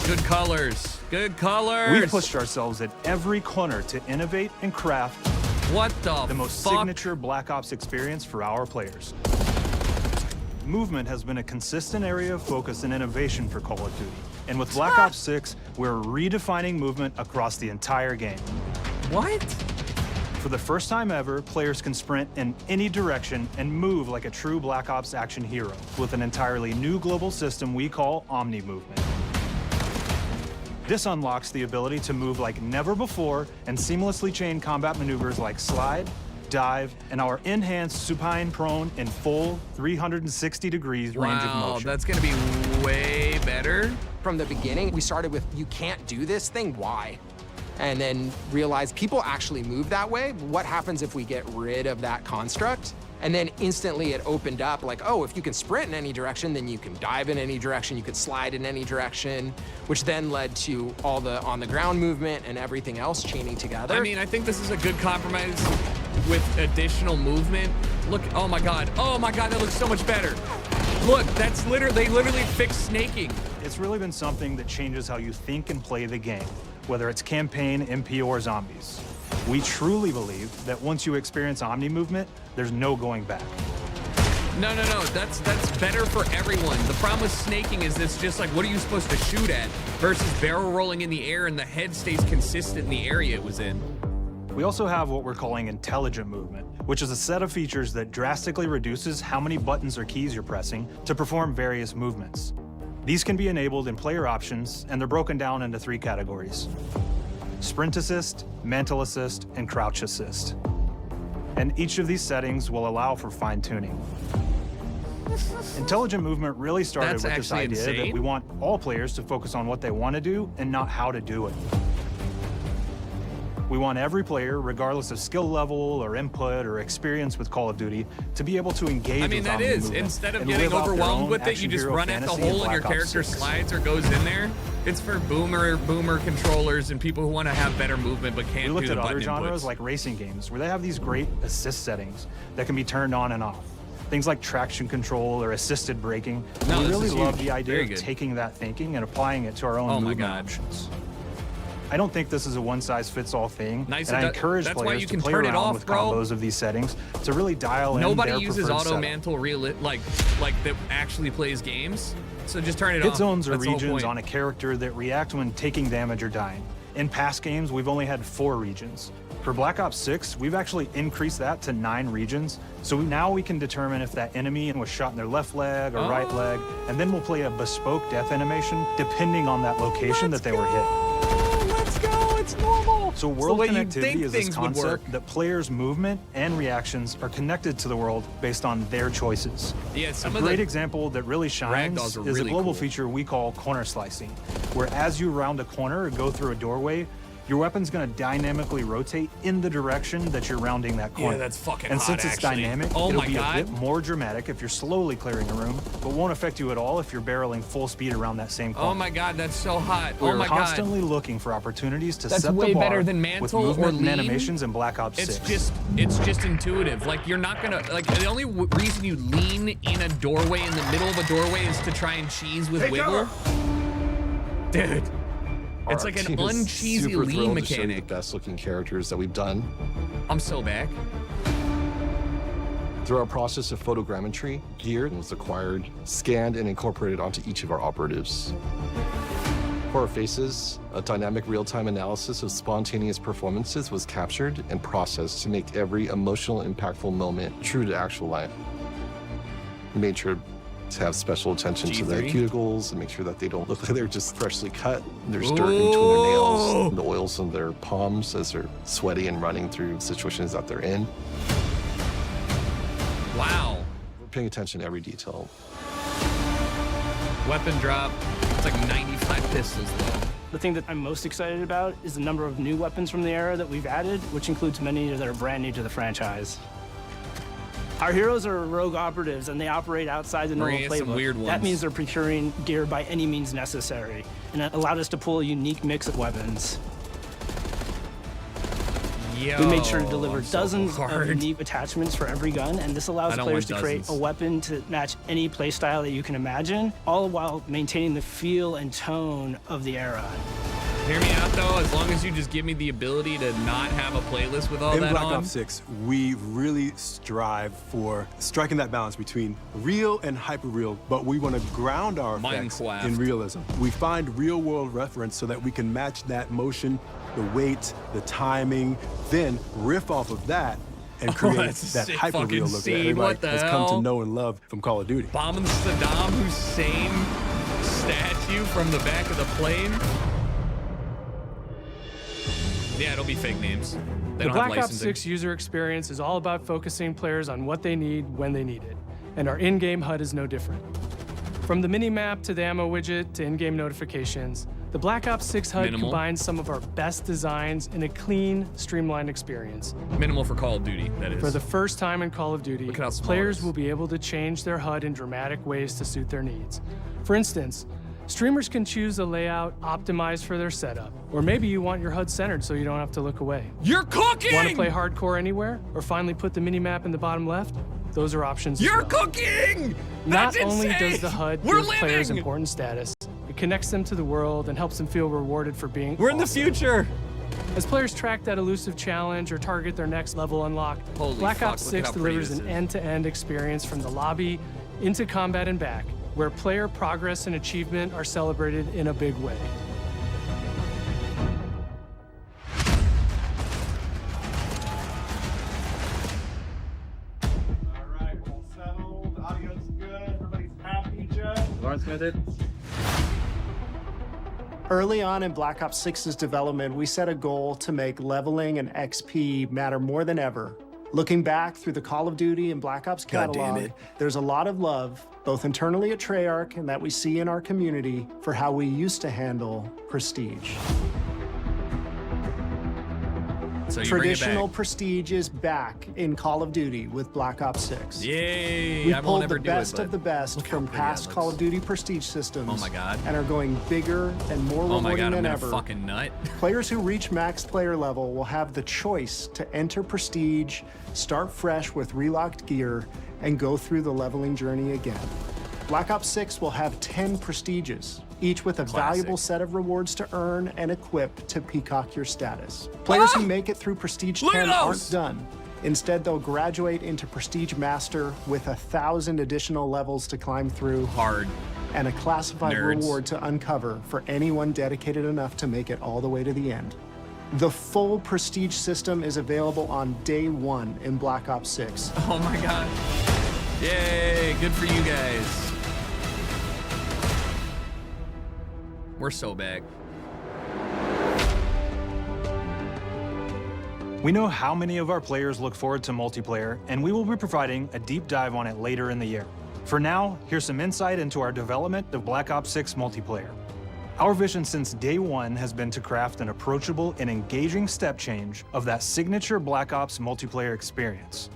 Good colors. Good colors. We've pushed ourselves at every corner to innovate and craft the most signature Black Ops experience for our players. Movement has been a consistent area of focus and innovation for Call of Duty. And with Black Ops 6, we're redefining movement across the entire game. What? For the first time ever, players can sprint in any direction and move like a true Black Ops action hero with an entirely new global system we call Omni Movement. This unlocks the ability to move like never before and seamlessly chain combat maneuvers like slide, dive, and our enhanced supine prone in full 360 degrees range of motion. That's gonna be way better. From the beginning, we started with, you can't do this thing, why? And then realized people actually move that way. What happens if we get rid of that construct? And then instantly it opened up like, oh, if you can sprint in any direction, then you can dive in any direction, you could slide in any direction, which then led to all the on-the-ground movement and everything else chaining together. I mean, I think this is a good compromise with additional movement. Look, oh my God, that looks so much better. Look, that's they literally fixed snaking. It's really been something that changes how you think and play the game, whether it's campaign, MP, or zombies. We truly believe that once you experience Omni Movement, there's no going back. No, that's better for everyone. The problem with snaking is it's just like, what are you supposed to shoot at versus barrel rolling in the air and the head stays consistent in the area it was in. We also have what we're calling intelligent movement, which is a set of features that drastically reduces how many buttons or keys you're pressing to perform various movements. These can be enabled in player options, and they're broken down into 3 categories: Sprint Assist, Mantle Assist, and Crouch Assist. And each of these settings will allow for fine-tuning. Intelligent movement really started with this idea that we want all players to focus on what they want to do and not how to do it. We want every player, regardless of skill level or input or experience with Call of Duty, to be able to engage with Omni Movement. Instead of getting overwhelmed with it, you just run at the hole and your character slides or goes in there. It's for boomer controllers and people who want to have better movement but can't do the button inputs. We looked at other genres like racing games, where they have these great assist settings that can be turned on and off. Things like traction control or assisted braking. We really love the idea of taking that thinking and applying it to our own movement options. I don't think this is a one-size-fits-all thing, and I encourage players to play around with combos of these settings to really dial in their preferred Nobody uses auto setup. mantle like that actually plays games, so just turn it off. Hit zones are regions on a character that react when taking damage or dying. In past games, we've only had 4 regions. For Black Ops 6, we've actually increased that to 9 regions, so now we can determine if that enemy was shot in their left leg or right leg, and then we'll play a bespoke death animation depending on that location that they were hit. Let's go, it's normal. So world connectivity is this concept that players' movement and reactions are connected to the world based on their choices. Yeah, a great example that really shines is a global feature we call corner slicing, where as you round a corner or go through a doorway, your weapon's gonna dynamically rotate in the direction that you're rounding that corner. Yeah, that's fucking And hot, since it's actually. dynamic, it'll be a bit more dramatic if you're slowly clearing a room, but won't affect you at all if you're barreling full speed around that same corner. Oh my God, that's so hot. We're oh my constantly looking for opportunities to That's set way the bar better than with Mantle movement or and Lean. animations in Black Ops 6. It's just intuitive. Like, you're not gonna, like, the only reason you lean in a doorway, in the middle of a doorway, is to try and cheese with wiggle. Dude. It's like an uncheesy lean mechanic. The best looking characters that we've done. I'm so back. Through our process of photogrammetry, gear was acquired, scanned, and incorporated onto each of our operatives. For our faces, a dynamic real-time analysis of spontaneous performances was captured and processed to make every emotional, impactful moment true to actual life. We made sure to have special attention to their cuticles and make sure that they don't look like they're just freshly cut. There's dirt in between their nails, the oils on their palms as they're sweaty and running through situations that they're in. Wow. We're paying attention to every detail. Weapon drop. It's like 95 pistols though. The thing that I'm most excited about is the number of new weapons from the era that we've added, which includes many that are brand new to the franchise. Our heroes are rogue operatives, and they operate outside the normal playbook. Weird ones. That means they're procuring gear by any means necessary, and it allowed us to pull a unique mix of weapons. Yo, We made sure to deliver I'm so dozens hard. of unique attachments for every gun, and this allows I don't players want to create dozens. a weapon to match any playstyle that you can imagine, all while maintaining the feel and tone of the era. Hear me out though, as long as you just give me the ability to not have a playlist with all In that Black on. Ops 6, we really strive for striking that balance between real and hyper-real, but we want to ground our effects Minecraft. in realism. We find real-world reference so that we can match that motion, the weight, the timing, then riff off of that and create that's a that sick hyper-real fucking look that scene. everybody What the has come hell? to know and love from Call of Duty. Bombing Saddam Hussein statue from the back of the plane. Yeah, it'll be fake names. They The don't have Black Ops licensing. 6 user experience is all about focusing players on what they need when they need it, and our in-game HUD is no different. From the mini-map to the ammo widget to in-game notifications, the Black Ops 6 HUD Minimal. combines some of our best designs in a clean, streamlined experience. Minimal for Call of Duty, that is. For the first time in Call of Duty, Look at how small it players is. will be able to change their HUD in dramatic ways to suit their needs. For instance, streamers can choose a layout optimized for their setup, or maybe you want your HUD centered so you don't have to look away. You're cooking! Want to play hardcore anywhere, or finally put the mini-map in the bottom left? Those are options as You're well. cooking! Not That's only insane! does the HUD We're give players living! important status, it connects them to the world and helps them feel rewarded for being We're in the awesome. future! As players track that elusive challenge or target their next level unlock, Holy Black fuck, Ops look at 6 how pretty delivers this an is. end-to-end experience from the lobby into combat and back, where player progress and achievement are celebrated in a big way. Early on in Black Ops 6's development, we set a goal to make leveling and XP matter more than ever. Looking back through the Call of Duty and Black Ops God damn catalog, it. there's a lot of love, both internally at Treyarch and that we see in our community, for how we used to handle prestige. So you bring it Traditional back. prestige is back in Call of Duty with Black Ops 6. Yay! We I won't pulled ever the do it, best but of the best from pretty that past Call looks. of Duty prestige systems. Oh my God. And are going bigger and more Oh my rewarding God, I'm than gonna ever. fucking nut. Players who reach max player level will have the choice to enter prestige, start fresh with relocked gear, and go through the leveling journey again. Black Ops 6 will have 10 prestiges, each with a valuable set of rewards to earn and equip to peacock your status. Players who make it through Prestige Look at 10 those! aren't done. Instead, they'll graduate into Prestige Master with 1,000 additional levels to climb through. Hard. And a classified Nerds. reward to uncover for anyone dedicated enough to make it all the way to the end. The full Prestige system is available on day one in Black Ops 6. Oh my God. Yay, good for you guys. We're so back. We know how many of our players look forward to multiplayer, and we will be providing a deep dive on it later in the year. For now, here's some insight into our development of Black Ops 6 multiplayer. Our vision since day one has been to craft an approachable and engaging step change of that signature Black Ops multiplayer experience.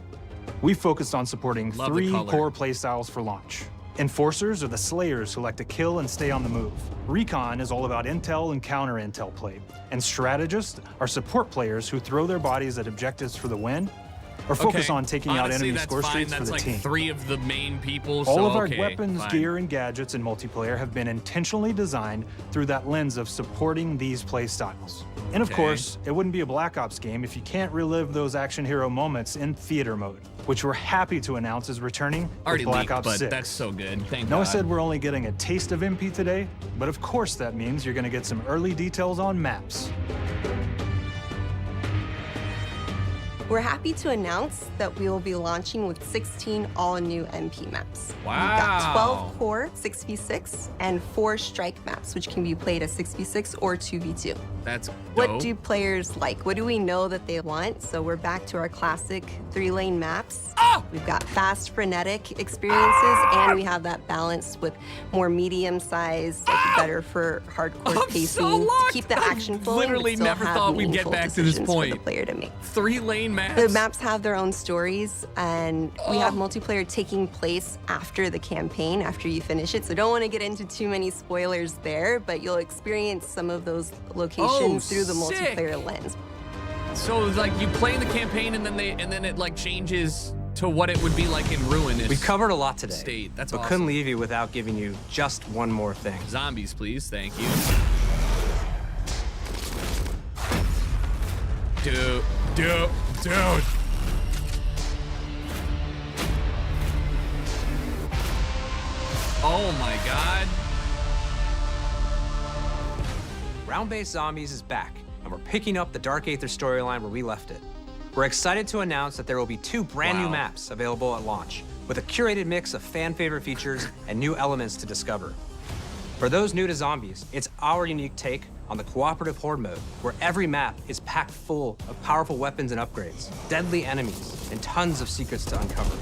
We focused on supporting Love the 3 color. core playstyles for launch. Enforcers are the slayers who like to kill and stay on the move. Recon is all about intel and counter-intel play. And strategists are support players who throw their bodies at objectives for the win, or focus Okay. on taking out Honestly, enemy that's score fine. streaks for That's the like team. 3 of the main people. All so of our okay, weapons, fine. gear, and gadgets in multiplayer have been intentionally designed through that lens of supporting these play styles. And of Okay. course, it wouldn't be a Black Ops game if you can't relive those action hero moments in theater mode, which we're happy to announce is returning Already with Black leaked, Ops but 6. that's so good. Thank No, I God. said we're only getting a taste of MP today, but of course that means you're gonna get some early details on maps. We're happy to announce that we will be launching with 16 all-new MP maps. We've got 12 core 6v6 and 4 strike maps, which can be played as 6v6 or 2v2. That's What dope. do players like? What do we know that they want? So we're back to our classic 3-lane maps. We've got fast, frenetic experiences, and we have that balance with more medium-sized, like better for hardcore pacing to keep the action flowing. but Literally still never have thought we'd get meaningful back to this decisions for point. the player to make. 3-lane maps. The maps have their own stories, and we have multiplayer taking place after the campaign, after you finish it. So don't want to get into too many spoilers there, but you'll experience some of those locations through the sick. multiplayer lens. So like you play the campaign and then it like changes to what it would be like in Ruinous. We covered a lot today. State. That's but awesome. couldn't leave you without giving you just one more thing. Zombies, please. Thank you. Dude. Oh my God. Round-based Zombies is back, and we're picking up the Dark Aether storyline where we left it. We're excited to announce that there will be 2 brand new maps available at launch, with a curated mix of fan-favorite features and new elements to discover. For those new to Zombies, it's our unique take on the cooperative horde mode, where every map is packed full of powerful weapons and upgrades, deadly enemies, and tons of secrets to uncover.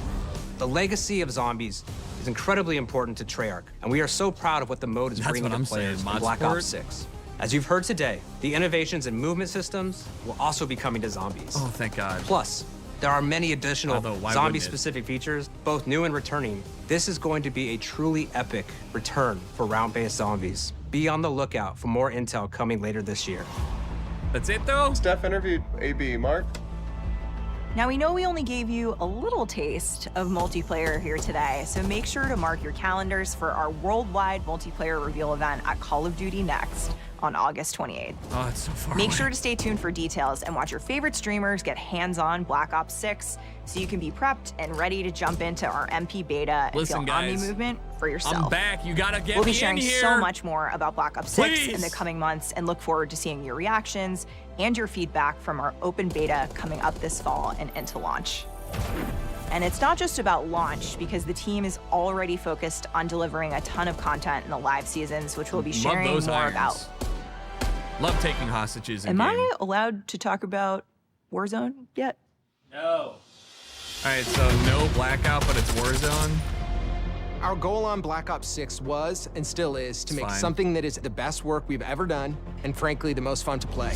The legacy of Zombies is incredibly important to Treyarch, and we are so proud of what the mode is bringing to players in Black Ops 6. As you've heard today, the innovations in movement systems will also be coming to Zombies. Oh, thank God. Plus, there are many additional zombie-specific features, both new and returning. This is going to be a truly epic return for round-based Zombies. Be on the lookout for more intel coming later this year. That's it, though? Steph interviewed AB. Mark? Now, we know we only gave you a little taste of multiplayer here today, so make sure to mark your calendars for our worldwide multiplayer reveal event at Call of Duty Next on August 28th. Oh, it's so far Make away. sure to stay tuned for details and watch your favorite streamers get hands-on Black Ops 6 so you can be prepped and ready to jump into our MP beta and feel Omni movement for yourself. I'm back. You gotta get We'll be me sharing in here. so much more about Black Ops 6 in the Please. coming months and look forward to seeing your reactions and your feedback from our open beta coming up this fall and into launch. And it's not just about launch, because the team is already focused on delivering a ton of content in the live seasons, which we'll be sharing Love those more irons. about. Love taking hostages in Am game. I allowed to talk about Warzone yet? No. All right, so no Blackout, but it's Warzone. Our goal on Black Ops 6 was, and still is, to It's make fine. something that is the best work we've ever done, and frankly, the most fun to play.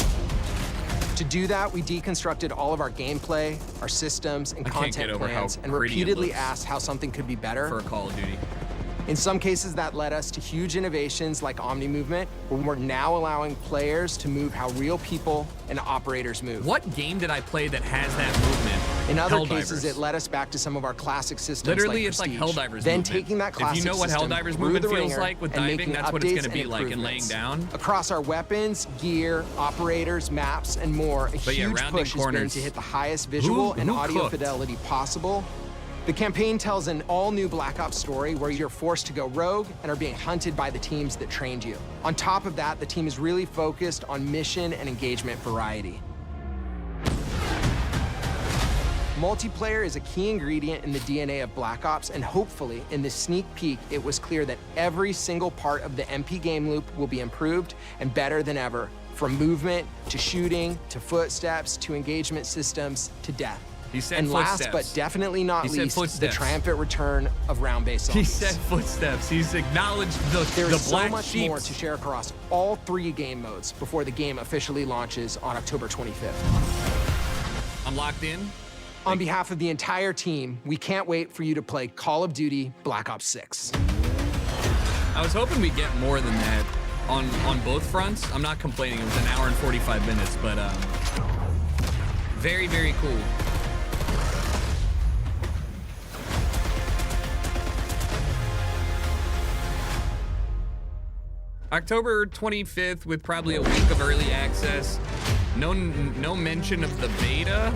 To do that, we deconstructed all of our gameplay, our systems, and I can't content get over how plans, and pretty it repeatedly looks asked how something could be better. For a Call of Duty. In some cases, that led us to huge innovations like Omni movement, where we're now allowing players to move how real people and operators move. What game did I play that has that movement? In other Helldivers. cases, it led us back to some of our classic systems. Literally, like it's like Prestige. Helldivers Then movement. taking that classic If you know what system Helldivers through movement the feels ringer like with and diving, making that's what it's updates going to be and like in laying improvements. down. Across our weapons, gear, operators, maps, and more, a But yeah, huge rounding push has been corners. to hit the highest visual and Who audio cooked? fidelity possible. The campaign tells an all-new Black Ops story where you're forced to go rogue and are being hunted by the teams that trained you. On top of that, the team is really focused on mission and engagement variety. Multiplayer is a key ingredient in the DNA of Black Ops, and hopefully, in this sneak peek, it was clear that every single part of the MP game loop will be improved and better than ever, from movement, to shooting, to footsteps, to engagement systems, to death. He said And last footsteps. but definitely not He said least, the footsteps. triumphant return of round-based He zombies. said footsteps. He's acknowledged the There is black so much sheep. more to share across all 3 game modes before the game officially launches on October 25th. I'm locked in. On behalf of the entire team, we can't wait for you to play Call of Duty Black Ops 6. I was hoping we'd get more than that on both fronts. I'm not complaining. It was an hour and 45 minutes, but very, very cool. October 25th with probably a week of early access. No mention of the beta.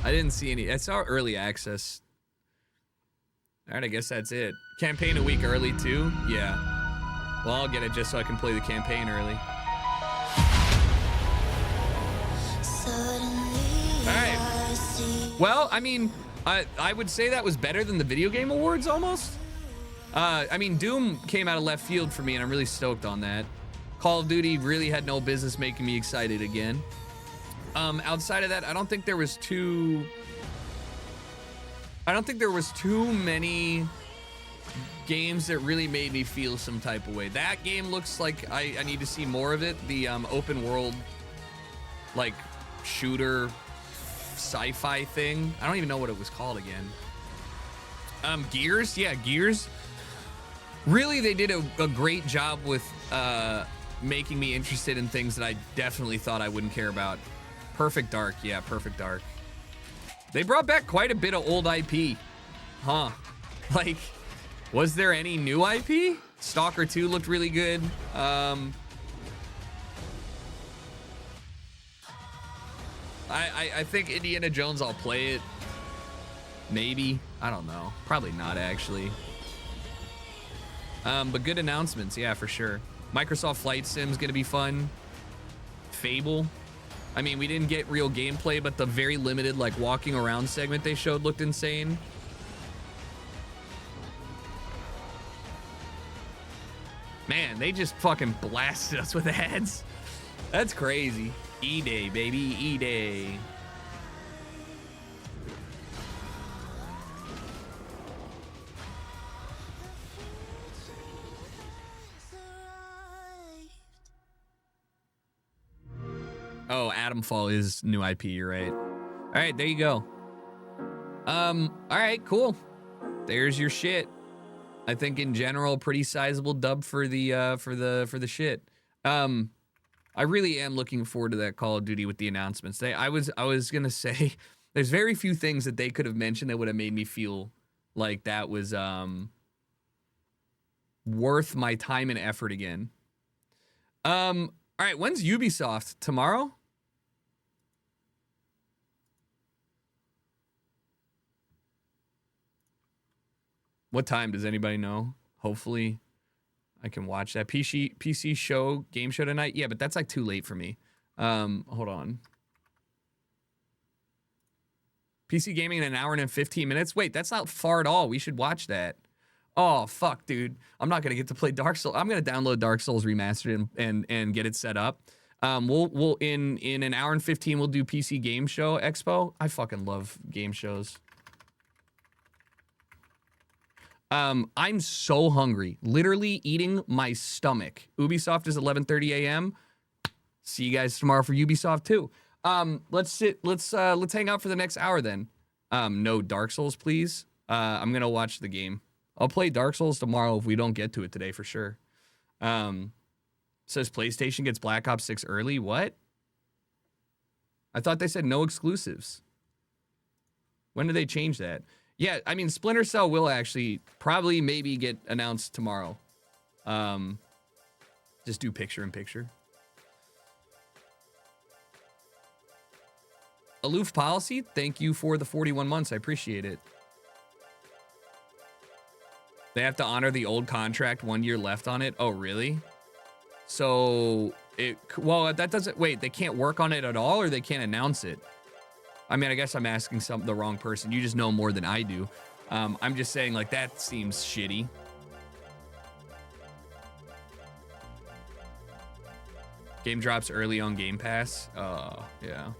I didn't see any. I saw early access. All right, I guess that's it. Campaign a week early too? Yeah. Well, I'll get it just so I can play the campaign early. All right. Well, I mean, I would say that was better than the Video Game Awards almost. I mean, Doom came out of left field for me, and I'm really stoked on that. Call of Duty really had no business making me excited again. Outside of that, I don't think there was too many games that really made me feel some type of way. That game looks like I need to see more of it. The open world, like, shooter sci-fi thing. I don't even know what it was called again. Gears, yeah, Gears. Really, they did a great job with making me interested in things that I definitely thought I wouldn't care about. Perfect Dark, yeah, Perfect Dark. They brought back quite a bit of old IP, huh? Like, was there any new IP? Stalker 2 looked really good. I think Indiana Jones, I'll play it. Maybe. I don't know. Probably not, actually. But good announcements, yeah, for sure. Microsoft Flight Sim's gonna be fun. Fable. I mean, we didn't get real gameplay, but the very limited, like, walking around segment they showed looked insane. Man, they just fucking blasted us with ads. That's crazy. E-Day, baby, E-Day. Oh, Atomfall is new IP, you're right. All right, there you go. All right, cool. There's your shit. I think in general, pretty sizable dub for the shit. I really am looking forward to that Call of Duty with the announcements. I was gonna say, there's very few things that they could have mentioned that would have made me feel like that was worth my time and effort again. All right, when's Ubisoft? Tomorrow? What time does anybody know? Hopefully I can watch that PC show, game show tonight. Yeah, but that's like too late for me. Hold on. PC gaming in an hour and 15 minutes. Wait, that's not far at all. We should watch that. Oh, fuck, dude. I'm not going to get to play Dark Souls. I'm going to download Dark Souls Remastered and get it set up. We'll in an hour and 15, we'll do PC Game Show Expo. I fucking love game shows. I'm so hungry. Literally eating my stomach. Ubisoft is 11:30 a.m. See you guys tomorrow for Ubisoft too. Let's hang out for the next hour then. No Dark Souls, please. I'm going to watch the game. I'll play Dark Souls tomorrow if we don't get to it today for sure. Says PlayStation gets Black Ops 6 early. What? I thought they said no exclusives. When did they change that? Yeah, I mean, Splinter Cell will actually probably maybe get announced tomorrow. Just do picture-in-picture. Aloof Policy, thank you for the 41 months. I appreciate it. They have to honor the old contract, 1 year left on it. Oh, really? So, well, that doesn't, wait, they can't work on it at all, or they can't announce it? I mean, I guess I'm asking the wrong person. You just know more than I do. I'm just saying, like, that seems shitty. Game drops early on Game Pass. Yeah.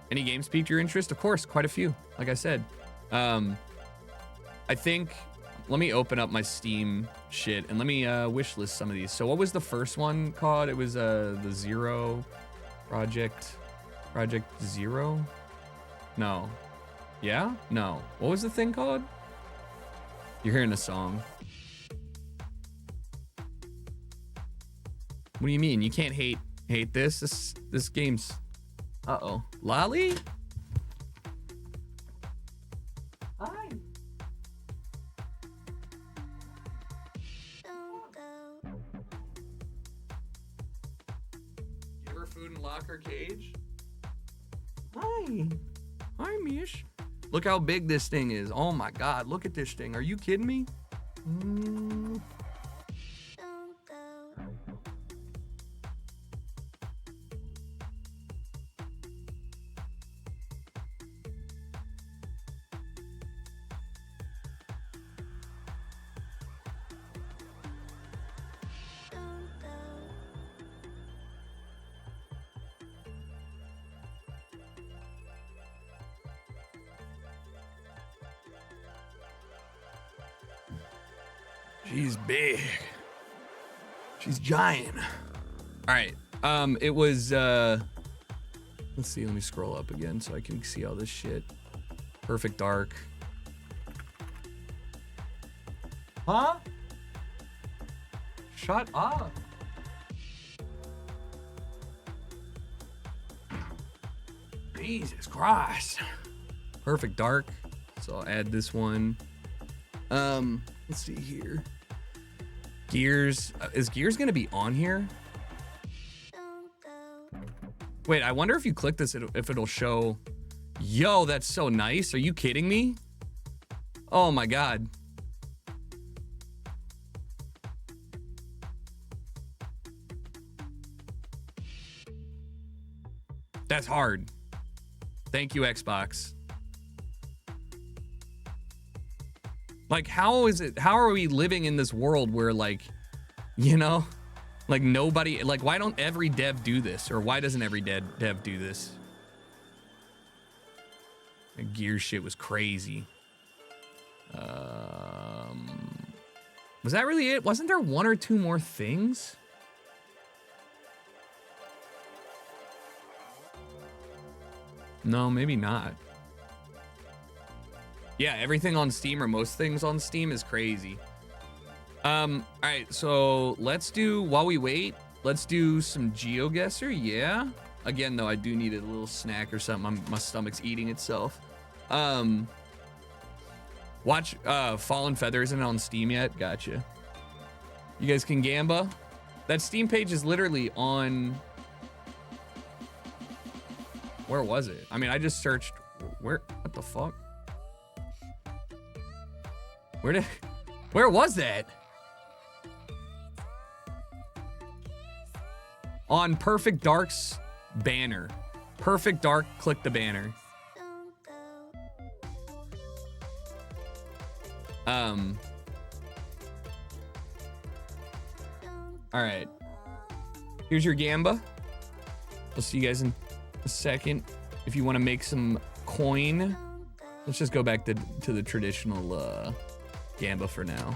Any games piqued your interest? Of course, quite a few. Like I said. I think, let me open up my Steam shit and let me wish list some of these. So what was the first one called? It was the Zero Project Zero? No. Yeah? No. What was the thing called? You're hearing a song. What do you mean? You can't hate this? This game's... Uh-oh. Lolly? Hi. Give her food and lock her cage? Hi. Hi, Mish. Look how big this thing is. Oh my God, look at this thing. Are you kidding me? She's big. She's giant. All right. It was, let's see, let me scroll up again so I can see all this shit. Perfect Dark. Huh? Shut up. Jesus Christ. Perfect dark. So I'll add this one. Let's see here. Gears. Is Gears gonna be on here? Wait, I wonder if you click this, if it'll show. Yo, that's so nice. Are you kidding me? Oh my God. That's hard. Thank you, Xbox. Like, how are we living in this world where, like, you know, like nobody, like, why don't every dev do this? Or why doesn't every dev do this? The gear shit was crazy. Was that really it? Wasn't there one or two more things? No, maybe not. Yeah, everything on Steam, or most things on Steam, is crazy. All right, so let's do, while we wait, let's do some GeoGuessr, yeah? Again, though, I do need a little snack or something. My stomach's eating itself. Watch Fallen Feather isn't on Steam yet. Gotcha. You guys can Gamba. That Steam page is literally on... Where was it? I mean, I just searched... Where? What the fuck? Where was that? On Perfect Dark's banner. Perfect Dark, click the banner. All right. Here's your Gamba. We'll see you guys in a second. If you want to make some coin, let's just go back to the traditional Gamba for now.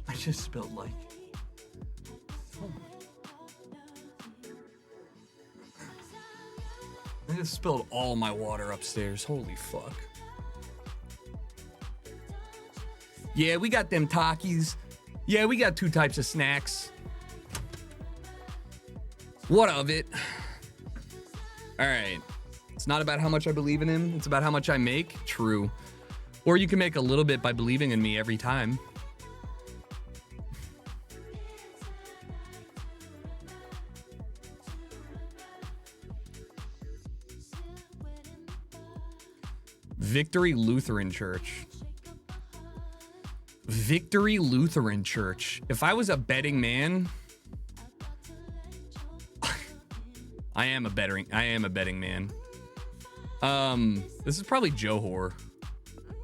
I just spilled like... I just spilled all my water upstairs. Holy fuck. Yeah, we got them Takis. Yeah, we got two types of snacks. What of it? All right. It's not about how much I believe in him. It's about how much I make. True. Or you can make a little bit by believing in me every time. Victory Lutheran Church. Victory Lutheran Church. If I was a betting man, I am a betting man. This is probably Johor.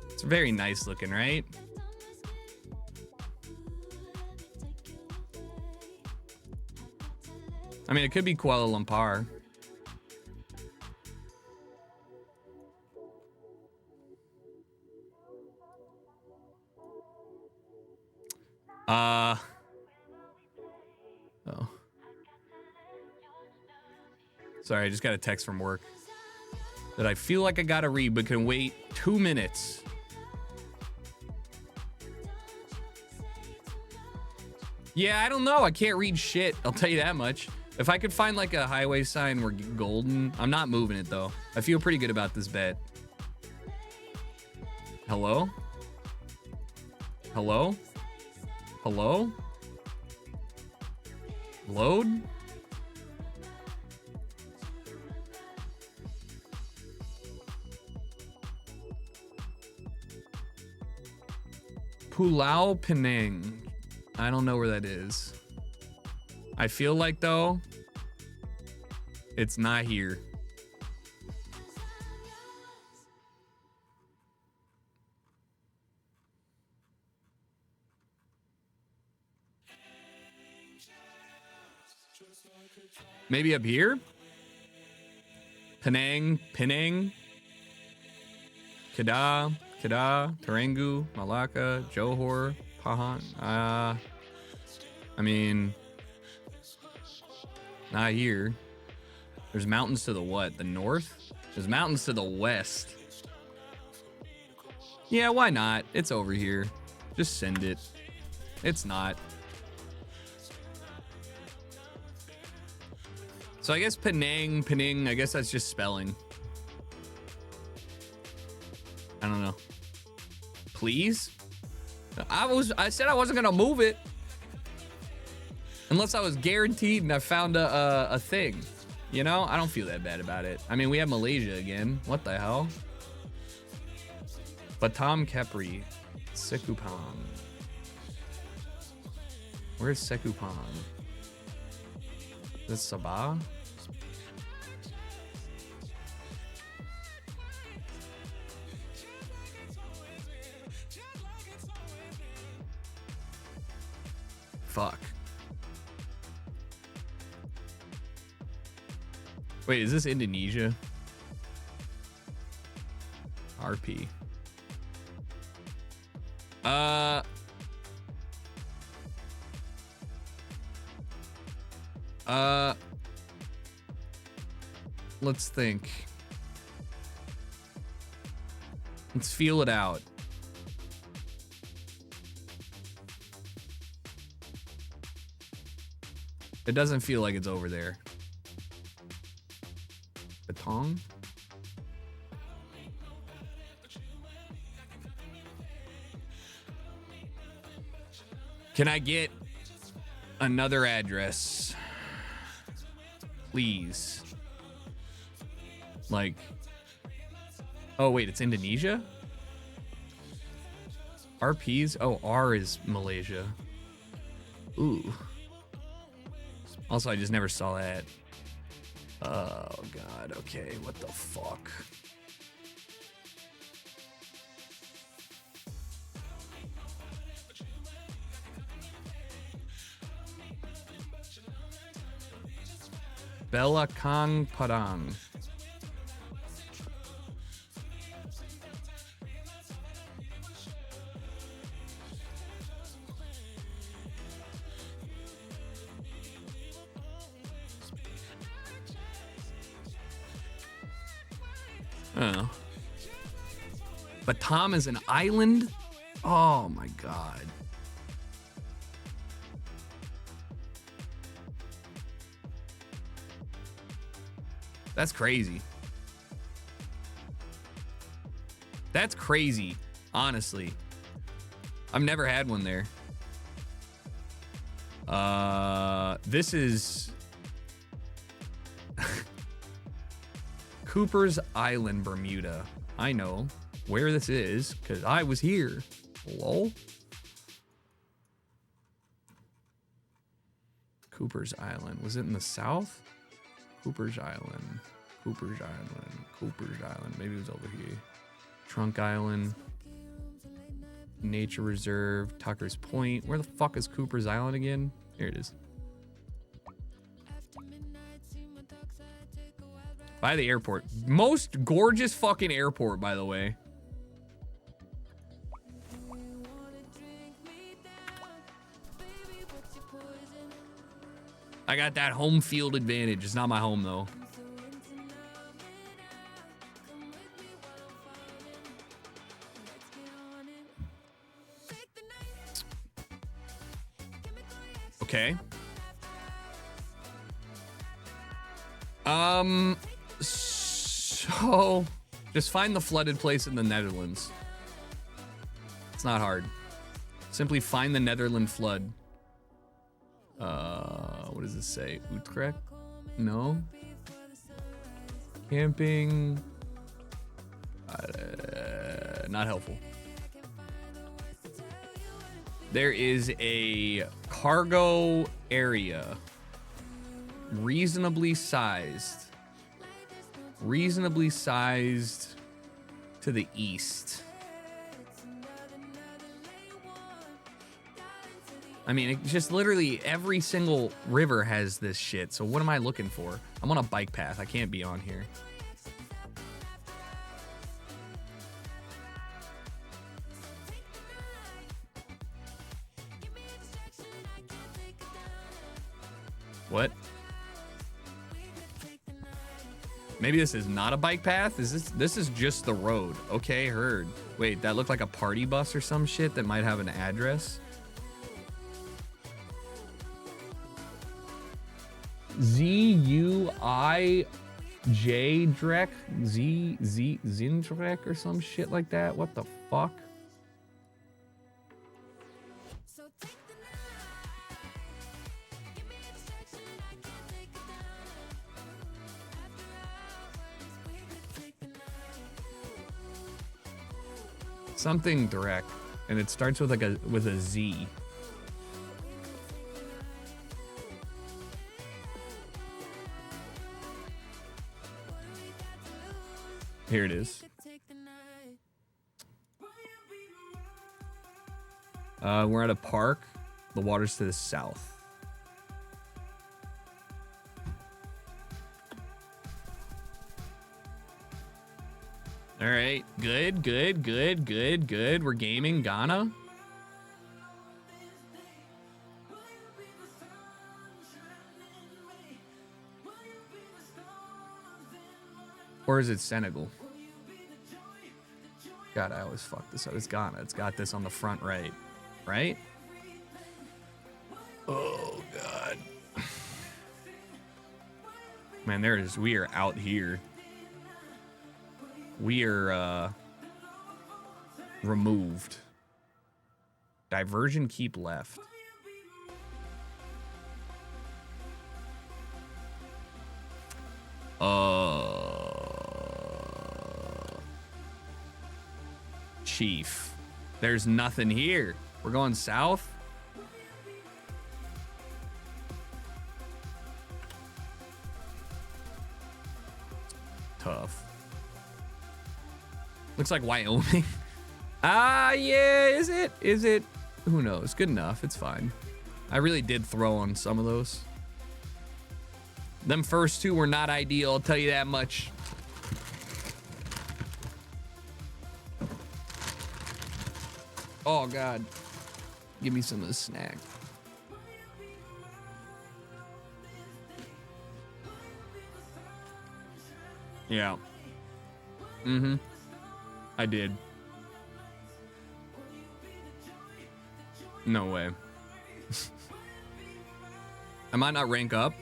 It's very nice looking, right? I mean, it could be Kuala Lumpur. Oh. Sorry, I just got a text from work that I feel like I gotta read, but can wait 2 minutes. Yeah, I don't know. I can't read shit. I'll tell you that much. If I could find like a highway sign where golden, I'm not moving it though. I feel pretty good about this bet. Hello? Hello? Hello? Load? Pulau Penang. I don't know where that is. I feel like though, it's not here. Maybe up here? Penang, Kedah, Terengganu, Malacca, Johor, Pahang. I mean, not here. There's mountains to the what? The north? There's mountains to the west. Yeah, why not? It's over here. Just send it. It's not. So I guess Penang, I guess that's just spelling. I don't know. Please? I said I wasn't gonna move it. Unless I was guaranteed and I found a thing. You know, I don't feel that bad about it. I mean, we have Malaysia again. What the hell? Batam Kepri. Sekupang. Where's Sekupang? Is this Sabah? Fuck. Wait, is this Indonesia? RP. Let's think. Let's feel it out. It doesn't feel like it's over there. Batong? Can I get another address? Please. Like, oh wait, it's Indonesia? RPs? Oh, R is Malaysia. Ooh. Also, I just never saw that. Oh God, okay, what the fuck? Belakang Padang. Oh. Batam is an island? Oh my God. That's crazy. That's crazy, honestly. I've never had one there. This is Cooper's Island, Bermuda. I know where this is because I was here. Lol. Cooper's Island. Was it in the south? Cooper's Island. Cooper's Island. Cooper's Island. Maybe it was over here. Trunk Island. Nature Reserve. Tucker's Point. Where the fuck is Cooper's Island again? Here it is. By the airport. Most gorgeous fucking airport, by the way. I got that home field advantage. It's not my home, though. Okay. So just find the flooded place in the Netherlands. It's not hard. Simply find the Netherland flood. What does this say? Utrecht? No. Camping. Not helpful. There is a cargo area. Reasonably sized to the east. I mean, it just literally every single river has this shit. So what am I looking for? I'm on a bike path. I can't be on here. What? Maybe this is not a bike path? This is just the road. Okay, heard. Wait, that looked like a party bus or some shit that might have an address. Z-U-I-J Drek? Zindrek or some shit like that? What the fuck? Something direct, and it starts with with a Z. Here it is. We're at a park. The water's to the south. All right, good. We're gaming Ghana. Or is it Senegal? God, I always fuck this up. It's Ghana. It's got this on the front right. Right? Oh, God. Man, we are out here. We are removed. Diversion, keep left. Chief. There's nothing here. We're going south. Tough. Looks like Wyoming. Yeah, is it? Is it? Who knows? Good enough. It's fine. I really did throw on some of those. Them first two were not ideal, I'll tell you that much. Oh, God. Give me some of the snack. Yeah. Mm-hmm. I did. No way. I might not rank up.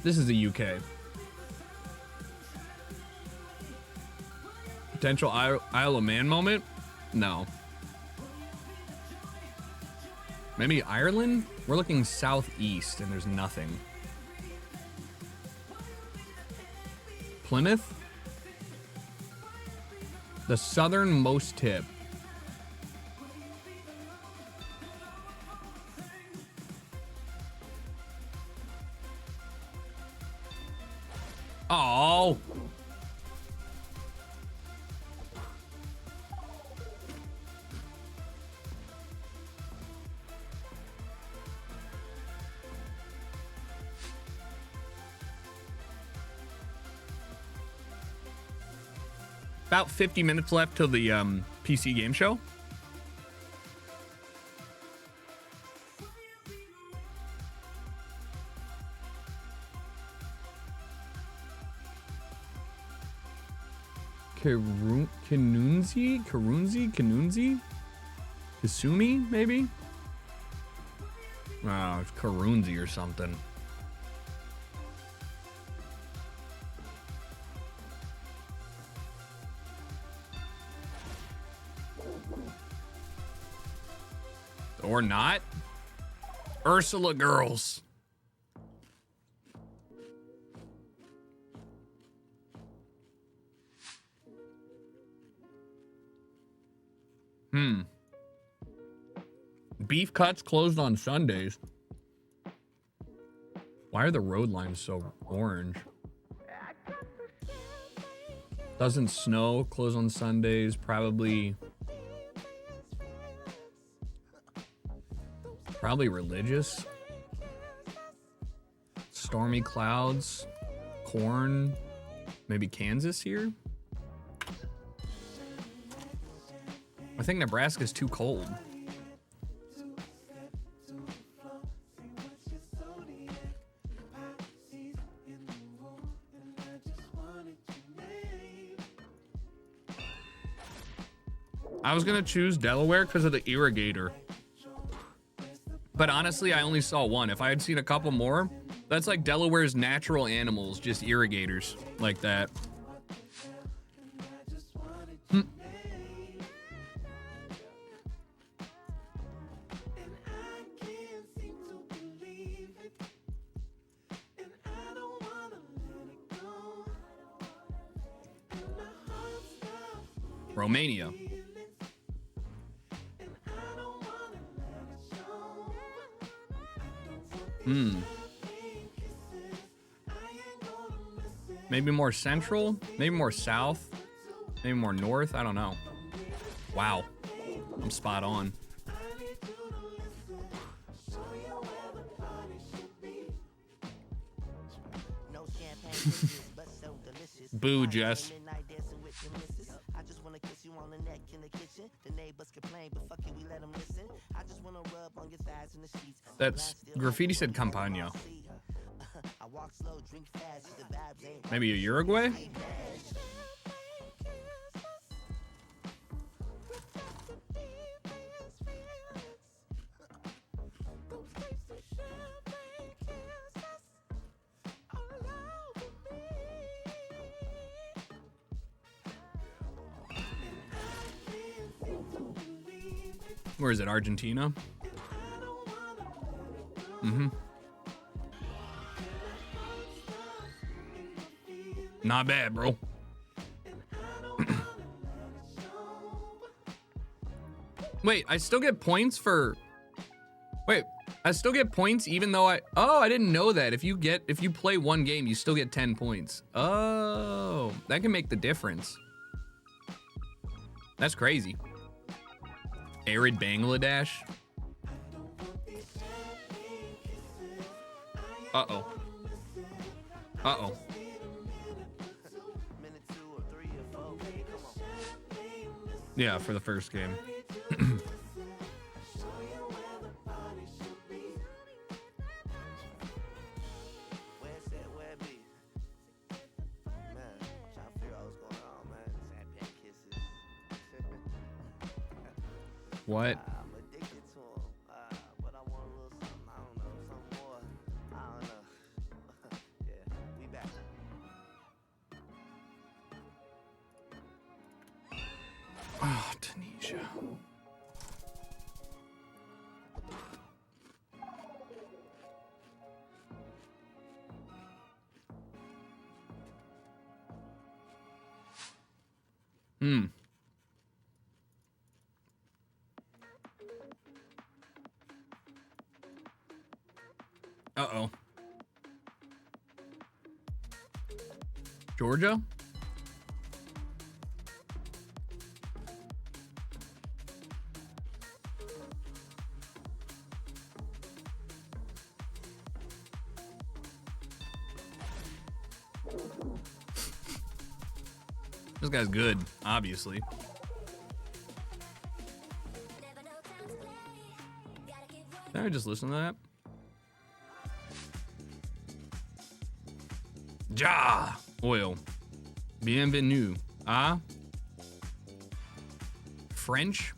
This is the UK. Potential Isle of Man moment? No. Maybe Ireland? We're looking southeast and there's nothing. Plymouth? The southernmost tip. Oh. About 50 minutes left till the PC game show. Kanunzi? Kasumi, maybe? Oh, it's Karunzi or something. Or not. Ursula girls. Beef cuts closed on Sundays. Why are the road lines so orange? Doesn't snow, close on Sundays, probably religious. Stormy clouds, corn, maybe Kansas here. I think Nebraska's too cold. I was gonna choose Delaware because of the irrigator. But honestly, I only saw one. If I had seen a couple more, that's like Delaware's natural animals, just irrigators like that. Romania. Maybe more central, maybe more south, maybe more north, I don't know. Wow, I'm spot on. Boo, Jess. That's Graffiti said Campania. Maybe a Uruguay? Where is it? Argentina? Not bad, bro. Wait, I still get points for... Wait, I still get points even though I... Oh, I didn't know that. If you play one game, you still get 10 points. Oh, that can make the difference. That's crazy. Arid Bangladesh. Uh-oh. Uh-oh. Yeah, for the first game. What? Uh-oh. Georgia? This guy's good, obviously. Did I just listen to that? Ja! Oil. Bienvenue. Ah? French?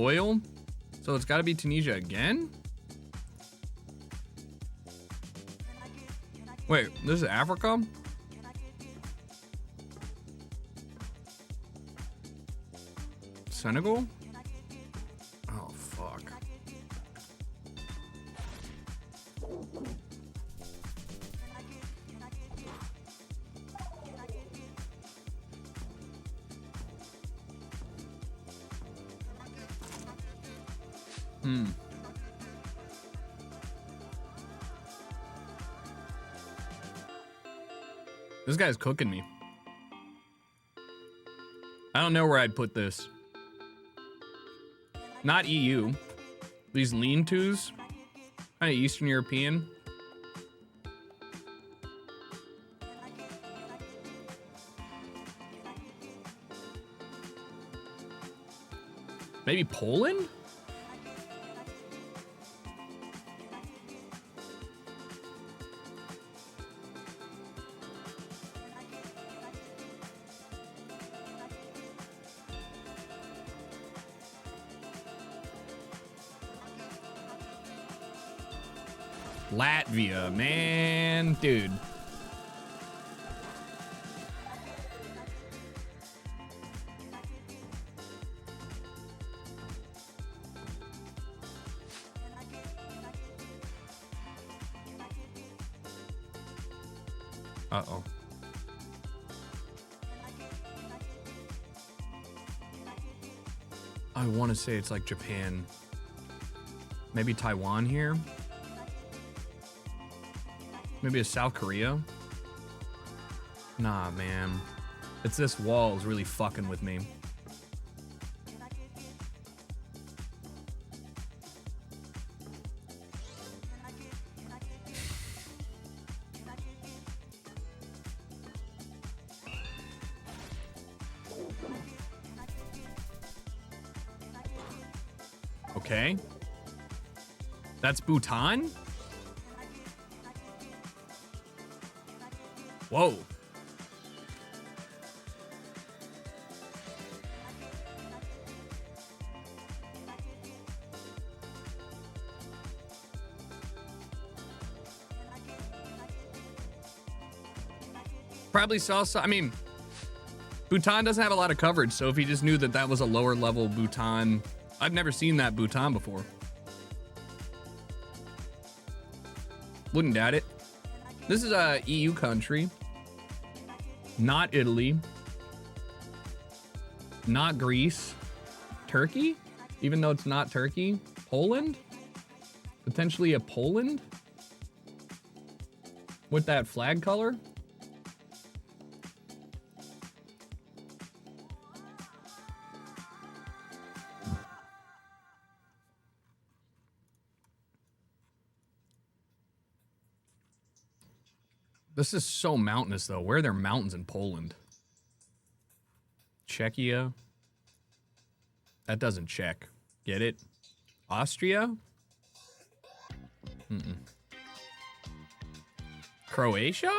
Oil? So it's gotta be Tunisia again? Wait, this is Africa? Senegal? Oh, fuck. This guy's cooking me. I don't know where I'd put this. Not EU. These lean-tos. Kind of Eastern European. Maybe Poland? Latvia, man, dude. Uh-oh. I want to say it's like Japan. Maybe Taiwan here? Maybe a South Korea? Nah, man. It's this wall is really fucking with me. Okay. That's Bhutan? Whoa. Probably saw some, I mean, Bhutan doesn't have a lot of coverage, so if he just knew that that was a lower level Bhutan, I've never seen that Bhutan before. Wouldn't doubt it. This is a EU country. Not Italy. Not Greece. Turkey? Even though it's not Turkey. Poland? Potentially a Poland? With that flag color? This is so mountainous, though. Where are there mountains in Poland? Czechia? That doesn't check. Get it? Austria? Mm-mm. Croatia?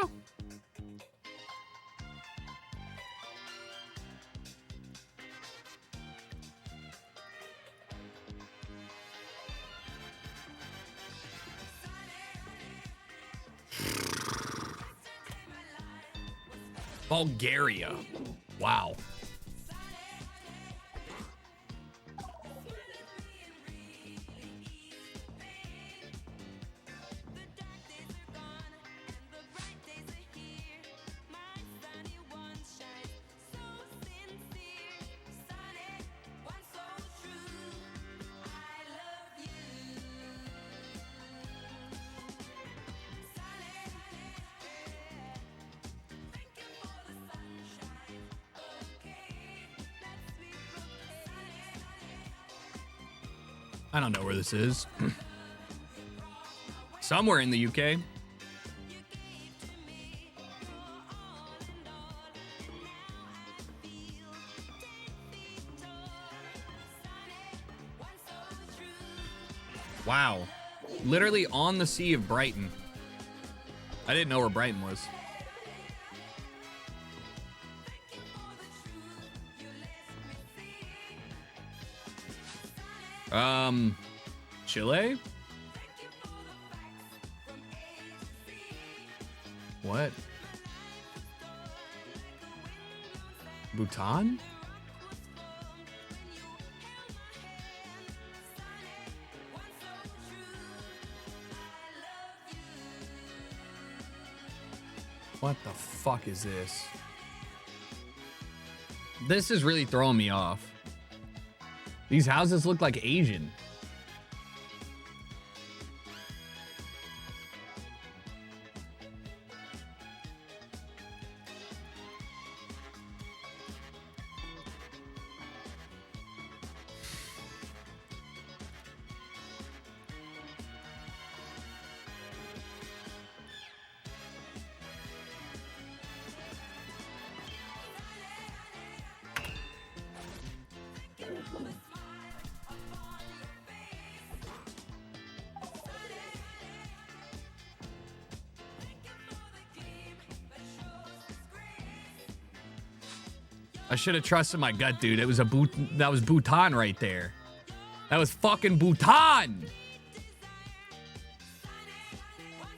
Bulgaria. Wow. I don't know where this is. Somewhere in the UK. Wow. Literally on the Sea of Brighton. I didn't know where Brighton was. Chile? What? Bhutan? What the fuck is this? This is really throwing me off. These houses look like Asian. I should have trusted my gut, dude. It was that was Bhutan right there. That was fucking Bhutan.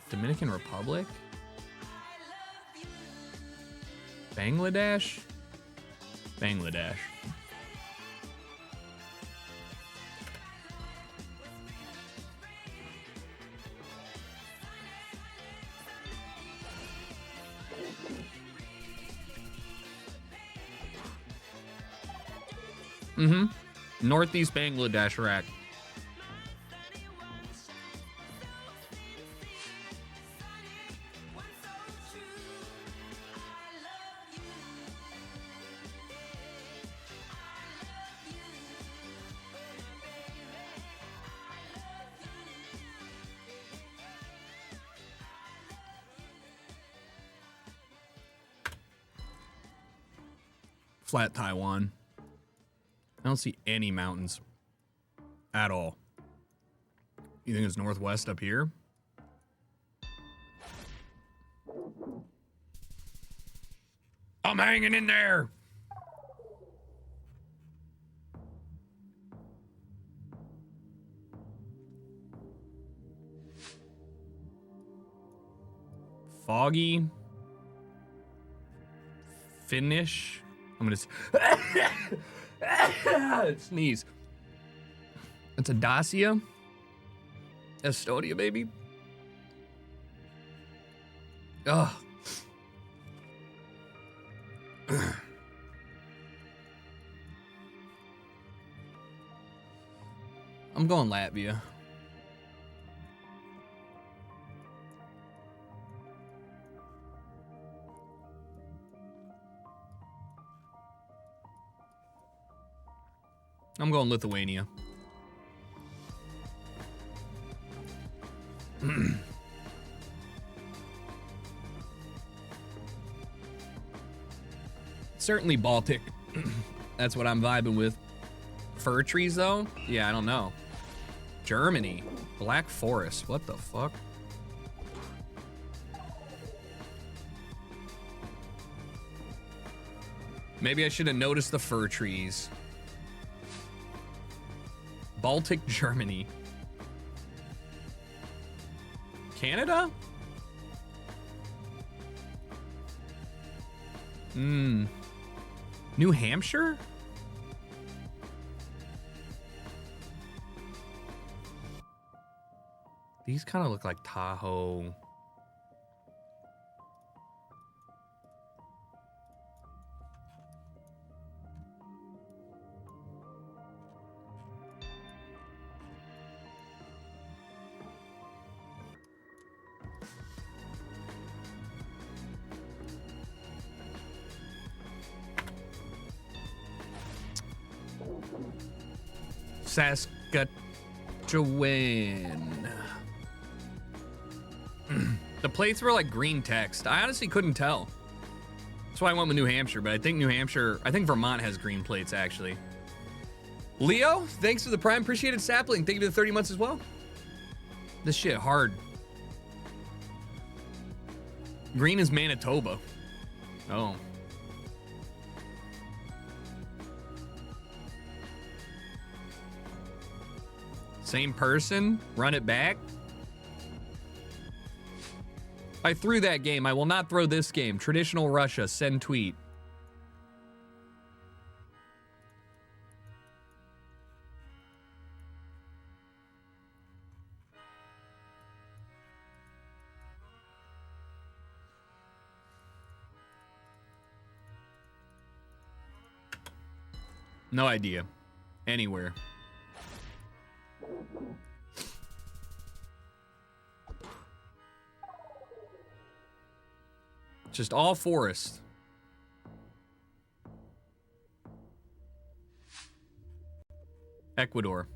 Dominican Republic? Bangladesh? Bangladesh. Northeast Bangladesh rack. Flat Taiwan. I don't see any mountains at all. You think it's northwest up here? I'm hanging in there. Foggy. Finnish. I'm gonna sneeze. It's a Dacia. Estonia, baby. Ugh. I'm going Latvia. I'm going Lithuania. Certainly Baltic. That's what I'm vibing with. Fir trees, though? Yeah, I don't know. Germany. Black Forest. What the fuck? Maybe I should have noticed the fir trees. Baltic, Germany. Canada? New Hampshire? These kind of look like Tahoe. Saskatchewan. The plates were like green text. I honestly couldn't tell. That's why I went with New Hampshire, but I think Vermont has green plates actually. Leo, thanks for the Prime. Appreciate it. Sapling, thank you for the 30 months as well. This shit hard. Green is Manitoba. Oh. Same person? Run it back? I threw that game. I will not throw this game. Traditional Russia. Send tweet. No idea. Anywhere. Just all forest. Ecuador.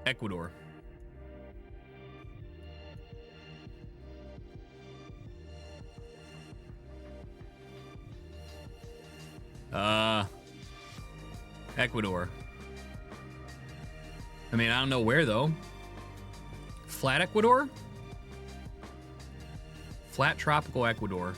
Ecuador. Ecuador. I mean, I don't know where though. Flat Ecuador? Flat tropical Ecuador.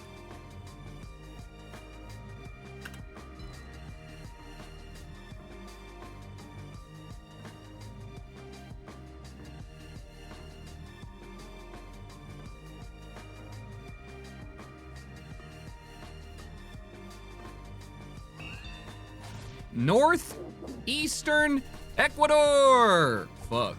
Northeastern Ecuador. Fuck.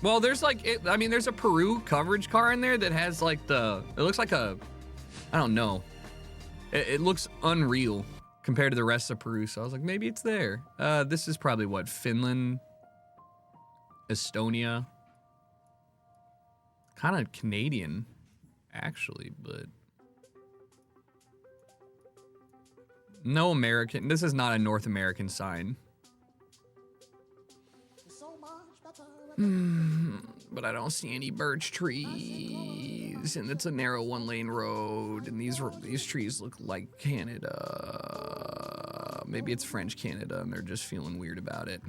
Well, there's like, I mean, there's a Peru coverage car in there that has like it looks like I don't know. It looks unreal compared to the rest of Peru. So I was like, maybe it's there. This is probably what, Finland, Estonia. Kind of Canadian, actually, but. No American. This is not a North American sign. But I don't see any birch trees, and it's a narrow one-lane road, and these trees look like Canada. Maybe it's French Canada, and they're just feeling weird about it.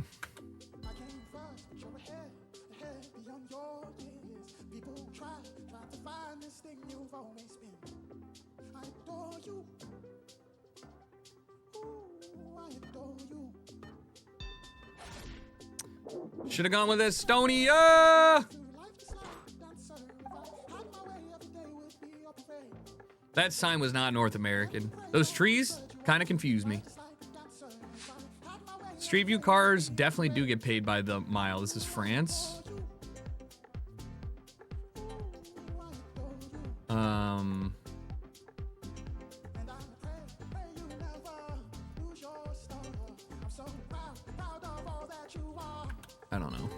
Should have gone with Estonia. That sign was not North American. Those trees kind of confuse me. Street View cars definitely do get paid by the mile. This is France. I don't know.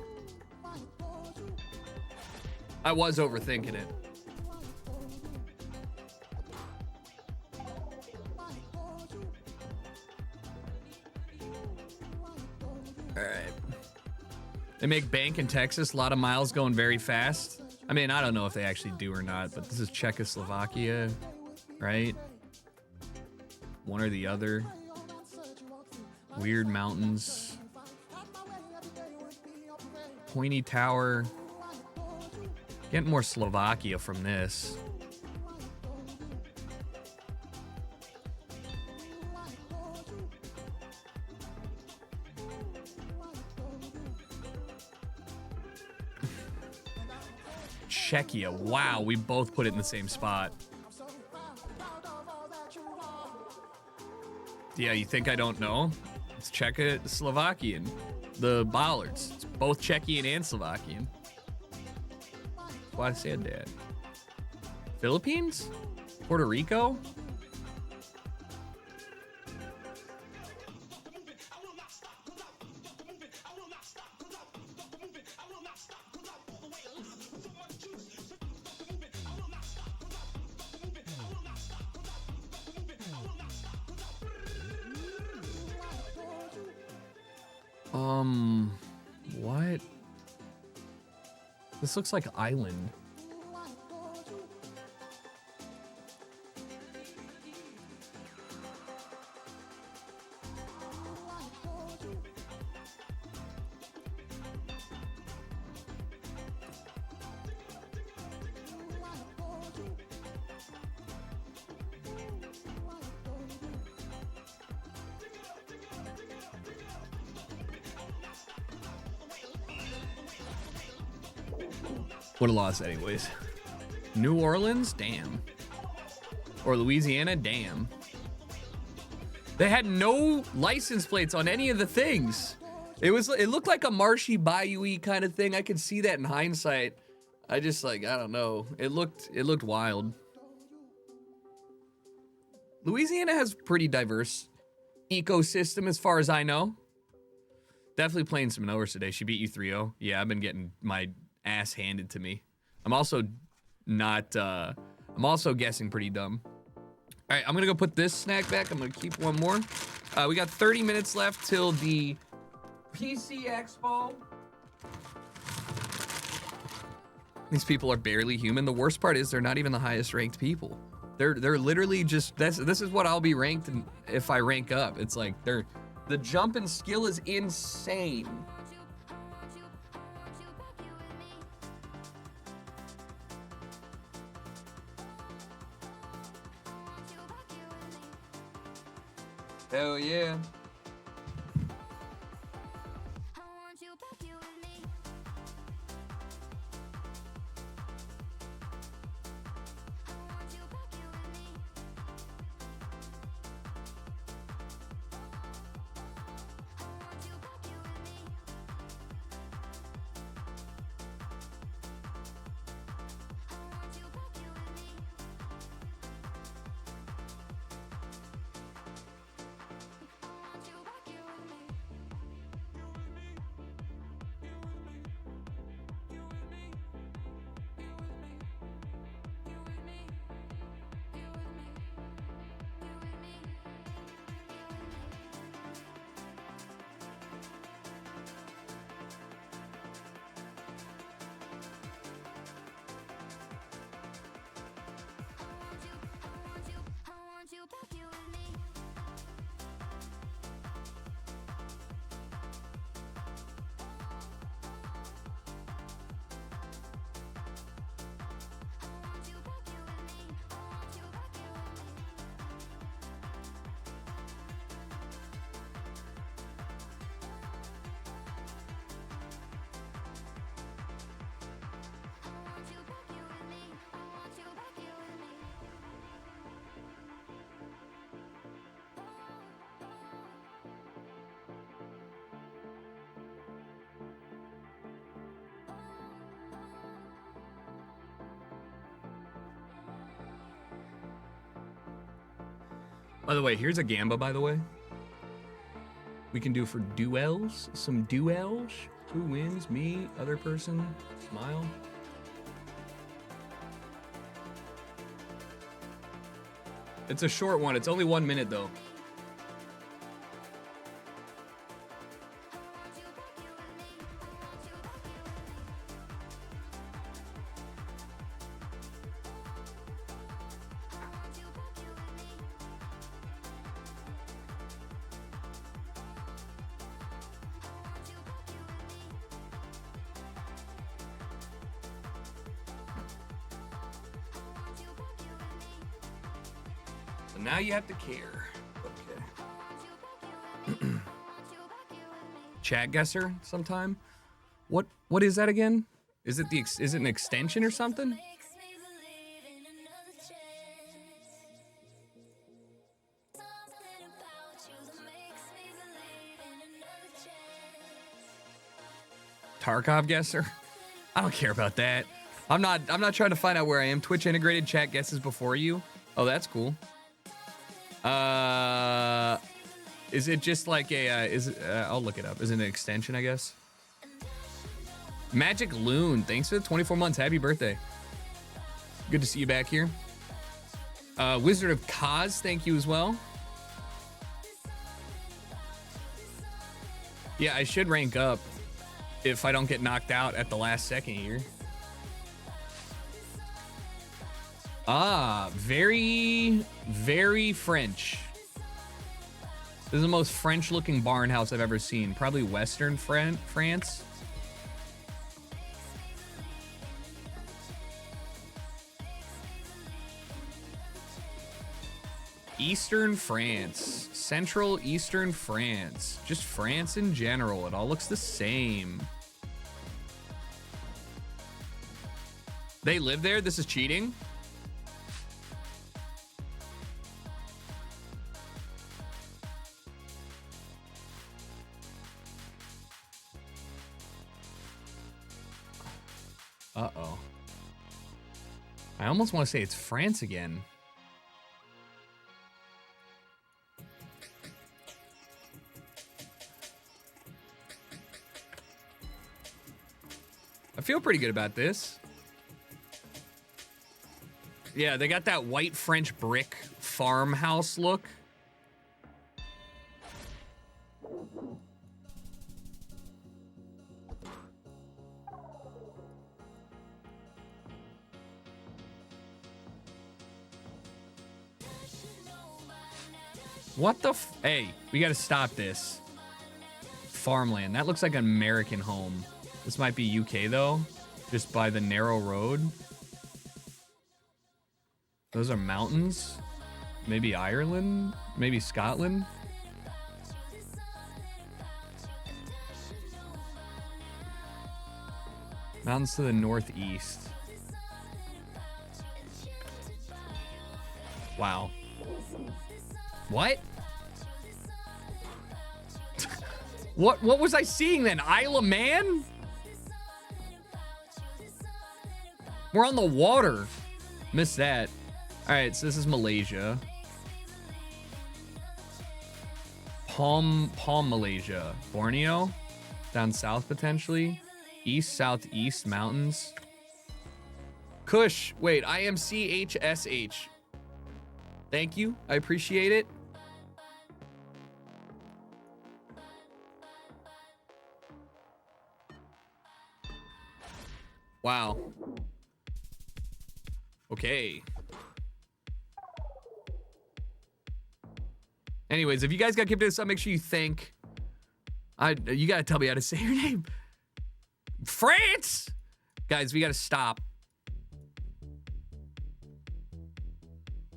I was overthinking it. All right. They make bank in Texas, a lot of miles going very fast. I mean, I don't know if they actually do or not, but this is Czechoslovakia, right? One or the other. Weird mountains. Pointy tower. Getting more Slovakia from this. Czechia. Wow, we both put it in the same spot. Yeah, you think I don't know? It's Czechoslovakian. The bollards. It's both Czechian and Slovakian. That's why I said that. Philippines? Puerto Rico? What? This looks like Island. What a loss anyways. New Orleans? Damn. Or Louisiana? Damn. They had no license plates on any of the things. It looked like a marshy bayou-y kind of thing. I could see that in hindsight. I just I don't know. It looked wild. Louisiana has pretty diverse ecosystem as far as I know. Definitely playing some Norse today. She beat you 3-0. Yeah, I've been getting my ass handed to me. I'm also guessing pretty dumb. All right, I'm gonna go put this snack back. I'm gonna keep one more. We got 30 minutes left till the PC Expo. These people are barely human. The worst part is they're not even the highest ranked people. They're literally just, this is what I'll be ranked if I rank up. It's like the jump in skill is insane. Hell yeah. By the way, here's a gamba, by the way. We can do for duels, some duels. Who wins? Me, other person, smile. It's a short one. It's only 1 minute though. So now you have to care. Okay. Chat guesser sometime. What is that again? Is it an extension or something? Tarkov guesser? I don't care about that. I'm not trying to find out where I am. Twitch integrated chat guesses before you. Oh, that's cool. Is it just like a I'll look it up. Is it an extension, I guess? Magic Loon, thanks for the 24 months. Happy birthday. Good to see you back here. Wizard of Kaz, thank you as well. Yeah, I should rank up if I don't get knocked out at the last second here. Ah, very, very French. This is the most French-looking barn house I've ever seen. Probably Western France. Eastern France. Central Eastern France. Just France in general. It all looks the same. They live there? This is cheating? Uh-oh. I almost want to say it's France again. I feel pretty good about this. Yeah, they got that white French brick farmhouse look. What the Hey, we gotta stop this. Farmland. That looks like an American home. This might be UK though, just by the narrow road. Those are mountains. Maybe Ireland? Maybe Scotland? Mountains to the northeast. Wow. What? What was I seeing then? Isle of Man? We're on the water. Missed that. All right, so this is Malaysia. Palm, Malaysia. Borneo? Down south, potentially. East, southeast mountains. Kush. Wait, IMCHSH. Thank you. I appreciate it. Wow. Okay. Anyways, if you guys got gifted this up, make sure you thank. You gotta tell me how to say your name. France! Guys, we gotta stop.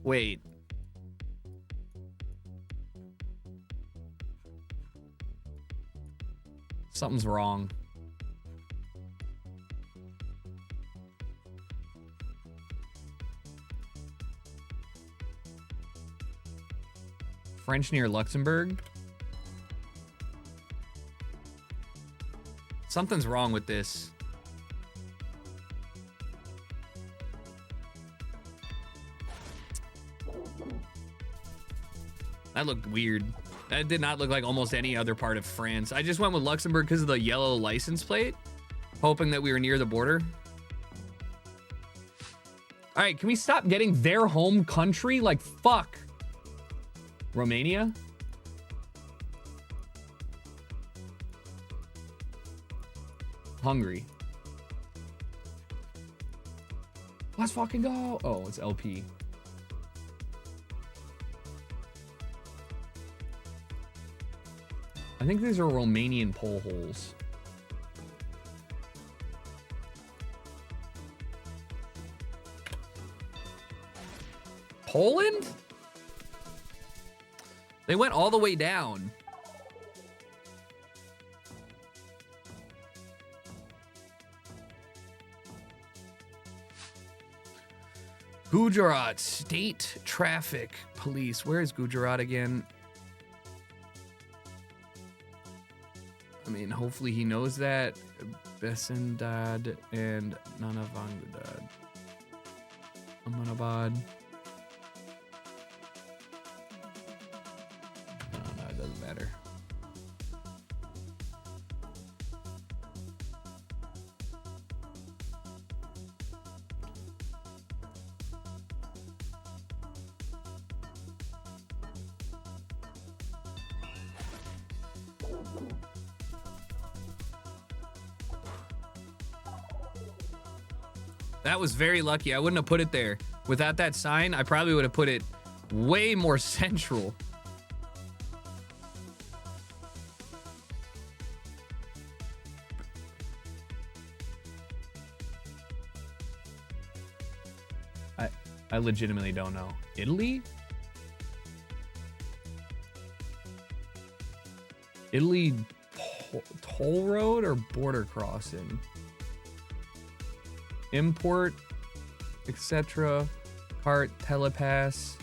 Wait. Something's wrong. French near Luxembourg. Something's wrong with this. That looked weird. That did not look like almost any other part of France. I just went with Luxembourg because of the yellow license plate, hoping that we were near the border. All right, can we stop getting their home country? Like, fuck. Romania? Hungary. Let's fucking go. Oh, it's LP. I think these are Romanian pole holes. Poland? They went all the way down. Gujarat State Traffic Police. Where is Gujarat again? I mean, hopefully he knows that. Besendad and Nanavangudad. Amanabad. No, it doesn't matter. That was very lucky. I wouldn't have put it there. Without that sign, I probably would have put it way more central. I legitimately don't know. Italy? Italy toll road or border crossing? Import, etc. Cart, telepass.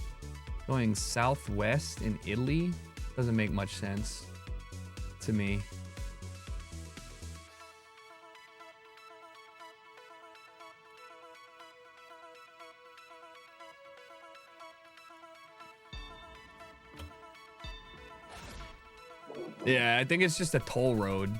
Going southwest in Italy? Doesn't make much sense to me. Yeah, I think it's just a toll road.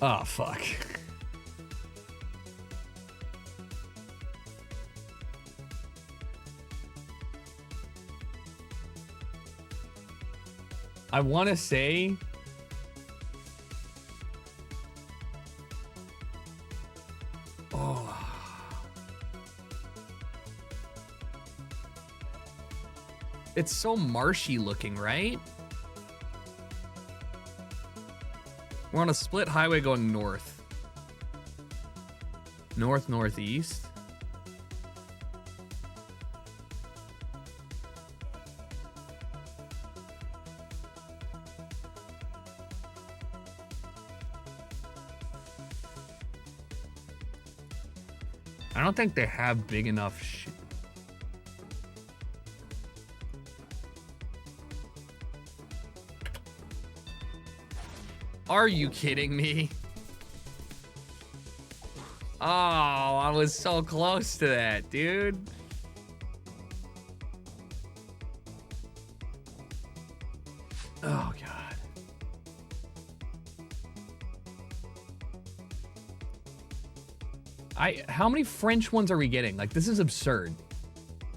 Oh, fuck. I want to say it's so marshy looking, right? We're on a split highway going north. Northeast. I don't think they have big enough shit. Are you kidding me? Oh, I was so close to that, dude. Oh, God. How many French ones are we getting? Like, this is absurd.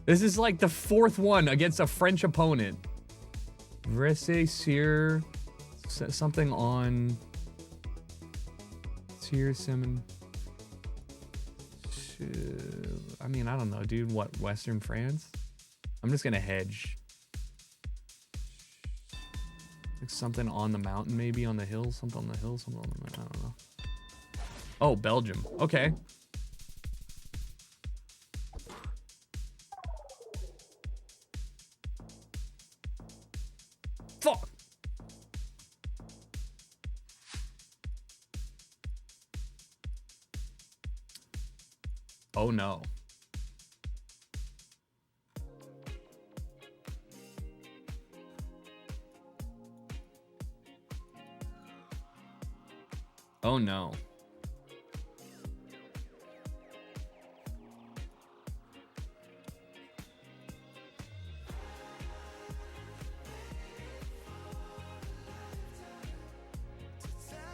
This is like the fourth one against a French opponent. Vresse Cyr, something on Cyr Simon. I mean, I don't know, dude. What, Western France? I'm just gonna hedge. Like something on the mountain, maybe on the hill, something on the hill, something on the mountain. I don't know. Oh, Belgium. Okay. Fuck. Oh no. Oh no.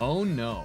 Oh no.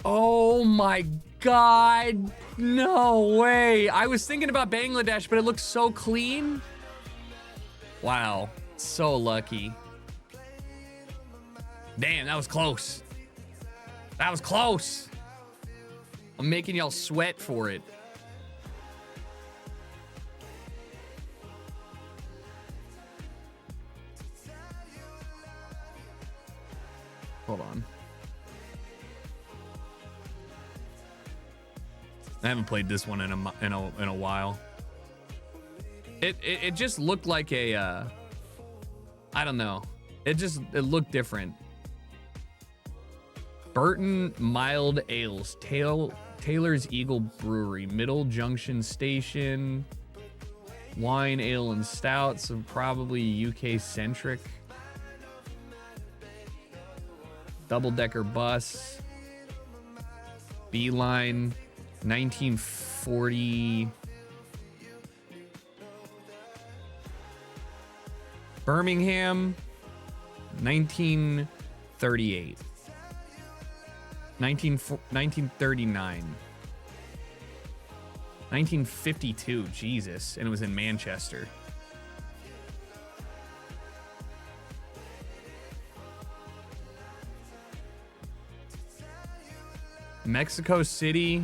Oh my God. No way. I was thinking about Bangladesh, but it looks so clean. Wow. So lucky. Damn, that was close. That was close. I'm making y'all sweat for it. Hold on. I haven't played this one in a while. It just looked like a I don't know. It looked different. Burton Mild Ales, Taylor's Eagle Brewery, Middle Junction Station, wine, ale, and stout, so probably UK centric. Double-decker bus, Beeline, 1940. Birmingham, 1938. 1939. 1952, Jesus, and it was in Manchester. Mexico City,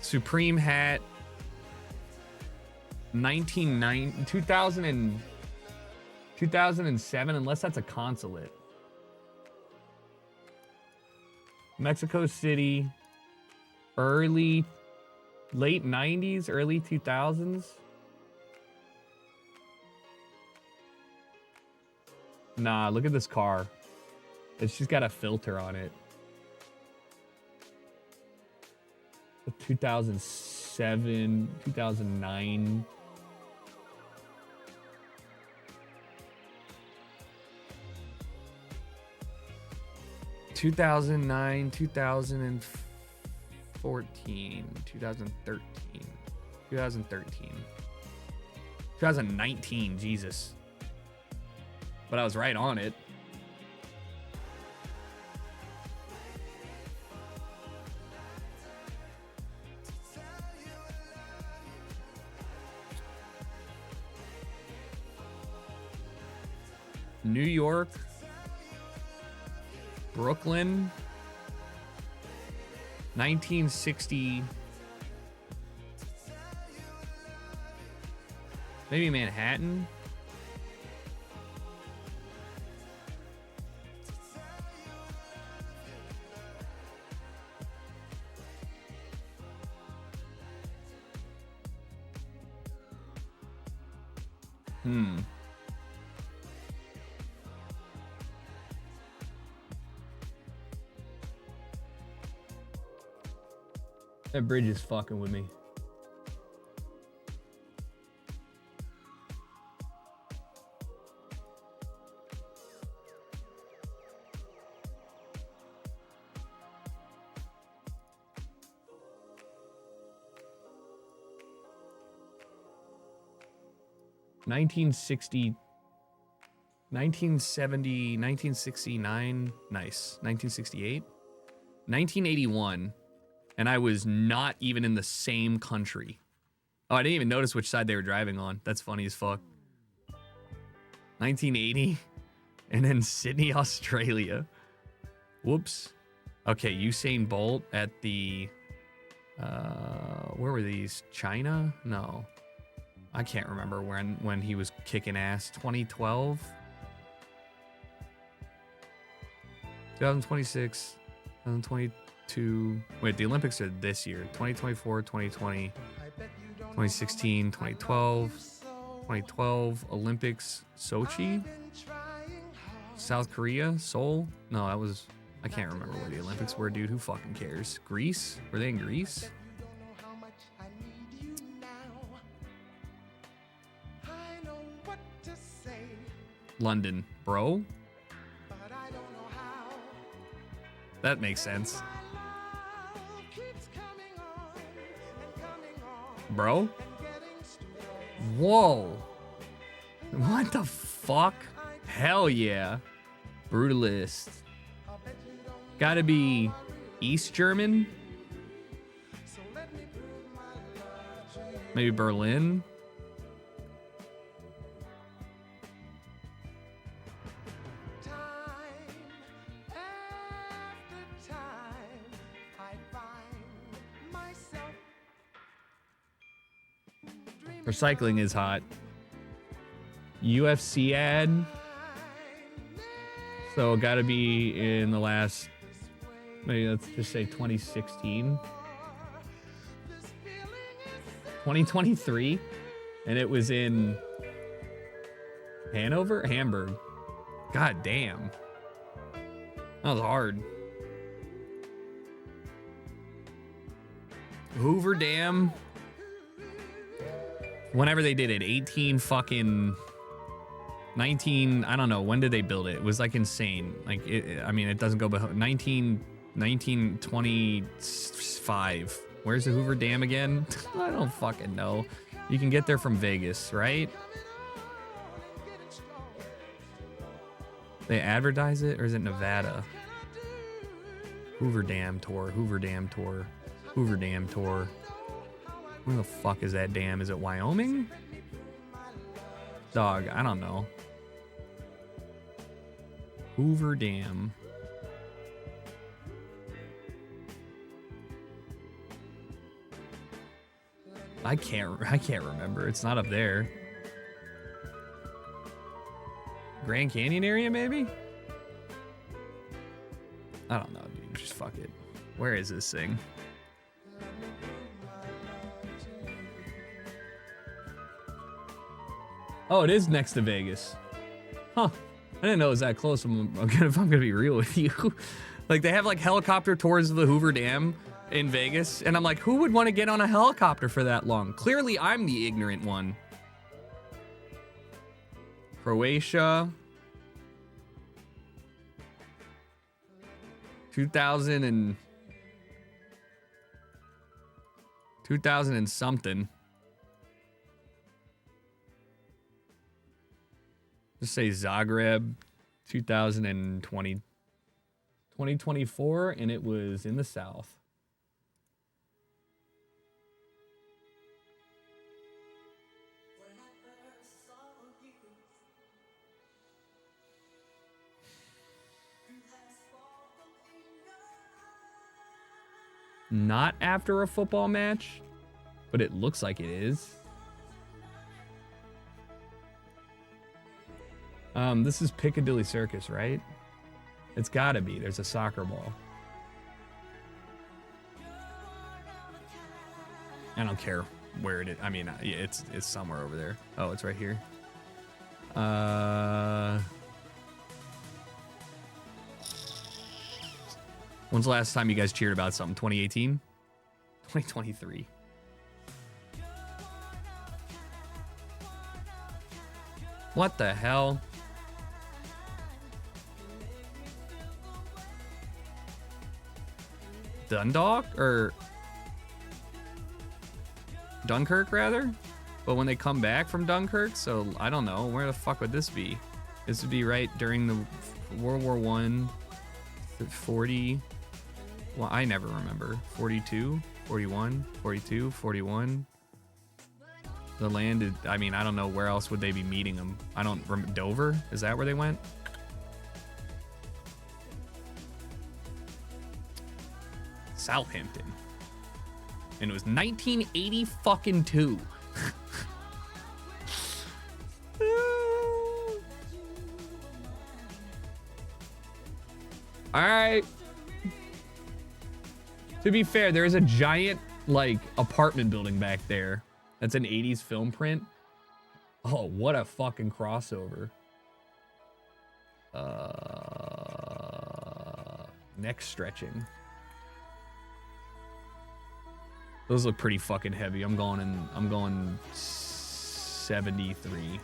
Supreme hat, 2007, unless that's a consulate. Mexico City, late 90s, early 2000s. Nah, look at this car. It's just got a filter on it. 2007, 2009. (2009), 2014, 2013, 2013, 2019. Jesus, but I was right on it. New York, Brooklyn, 1960, maybe Manhattan. That bridge is fucking with me. $1969, nice. 1968, 1981. And I was not even in the same country. Oh, I didn't even notice which side they were driving on. That's funny as fuck. 1980. And then Sydney, Australia. Whoops. Okay, Usain Bolt at the... where were these? China? No. I can't remember when he was kicking ass. 2012? 2026. 2022. Wait, the Olympics are this year. 2024, 2020, 2016, 2012, 2012 Olympics, Sochi, South Korea, Seoul. No, that was, I can't remember where the Olympics were, dude. Who fucking cares? Greece? Were they in Greece? London, bro. That makes sense. Bro? Whoa. What the fuck? Hell yeah. Brutalist. Gotta be East German? Maybe Berlin? Recycling is hot. UFC ad. So gotta be in the last, maybe let's just say 2016. 2023. And it was in Hamburg. God damn. That was hard. Hoover Dam. Whenever they did it, 18 fucking 19, I don't know, when did they build it? It was like insane. Like, I mean, it doesn't go behind 1925. Where's the Hoover Dam again? I don't fucking know. You can get there from Vegas, right? They advertise it, or is it Nevada? Hoover Dam tour, Hoover Dam tour, Hoover Dam tour. Where the fuck is that dam? Is it Wyoming? Dog, I don't know. Hoover Dam. I can't remember. It's not up there. Grand Canyon area, maybe? I don't know, dude. Just fuck it. Where is this thing? Oh, it is next to Vegas. Huh. I didn't know it was that close. If I'm gonna be real with you. Like, they have like helicopter tours of the Hoover Dam in Vegas, and I'm like, who would want to get on a helicopter for that long? Clearly, I'm the ignorant one. Croatia. 2000 and something. Just say Zagreb, 2024, and it was in the south. Not after a football match, but it looks like it is. This is Piccadilly Circus, right? It's gotta be. There's a soccer ball. I don't care where it is. I mean, yeah, it's somewhere over there. Oh, it's right here. When's the last time you guys cheered about something? 2018? 2023. What the hell? Dundalk? Or Dunkirk, rather? But when they come back from Dunkirk, so I don't know. Where the fuck would this be? This would be right during the World War I, 40... Well, I never remember. 42, 41, 42, 41. The land, I mean, I don't know where else would they be meeting them. I don't remember. Dover? Is that where they went? Southampton. And it was 1980 fucking 2. All right. To be fair, there is a giant, like, apartment building back there. That's an 80s film print. Oh, what a fucking crossover. Neck stretching. Those look pretty fucking heavy. I'm going 73.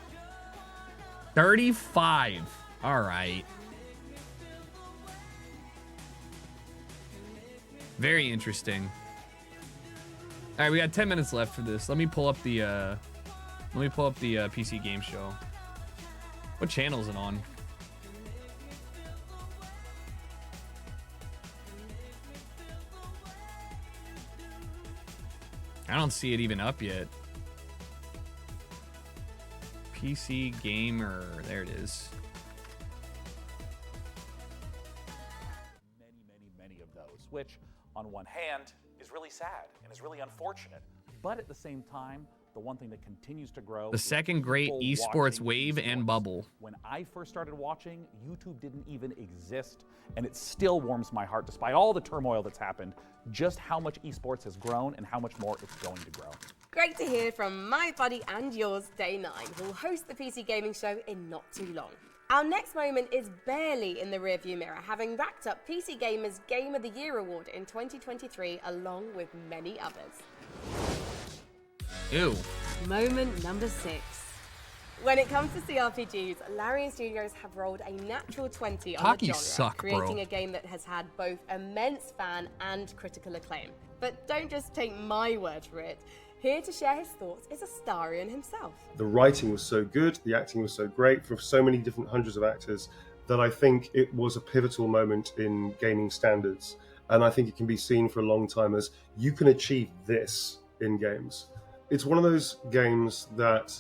35. All right. Very interesting. All right, we got 10 minutes left for this. Let me pull up the PC game show. What channel is it on? I don't see it even up yet. PC Gamer, there it is. Many of those, which on one hand is really sad and is really unfortunate. But at the same time, the one thing that continues to grow. The second great esports wave and bubble. When I first started watching, YouTube didn't even exist, and it still warms my heart, despite all the turmoil that's happened, just how much esports has grown and how much more it's going to grow. Great to hear from my buddy and yours, Day9, who'll host the PC Gaming Show in not too long. Our next moment is barely in the rearview mirror, having racked up PC Gamer's Game of the Year award in 2023, along with many others. Ew. Moment number 6. When it comes to CRPGs, Larian Studios have rolled a natural 20 on the Hockey genre, suck, bro. creating a game that has had both immense fan and critical acclaim. But don't just take my word for it. Here to share his thoughts is Astarion himself. The writing was so good, the acting was so great for so many different hundreds of actors that I think it was a pivotal moment in gaming standards. And I think it can be seen for a long time as you can achieve this in games. It's one of those games that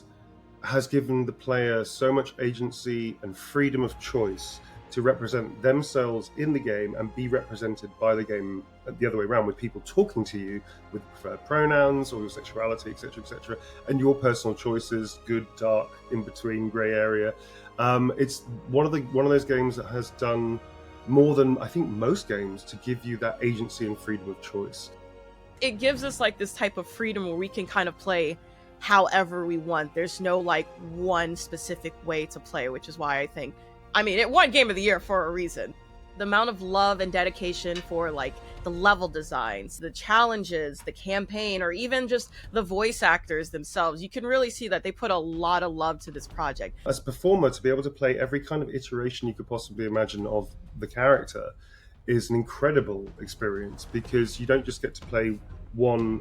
has given the player so much agency and freedom of choice to represent themselves in the game and be represented by the game the other way around, with people talking to you with preferred pronouns or your sexuality, etc., and your personal choices, good, dark, in between, grey area. It's one of those games that has done more than I think most games to give you that agency and freedom of choice. It gives us like this type of freedom where we can kind of play however we want. There's no like one specific way to play, which is why I think, I mean, it won Game of the Year for a reason. The amount of love and dedication for like the level designs, the challenges, the campaign, or even just the voice actors themselves, you can really see that they put a lot of love to this project. As a performer, to be able to play every kind of iteration you could possibly imagine of the character is an incredible experience, because you don't just get to play one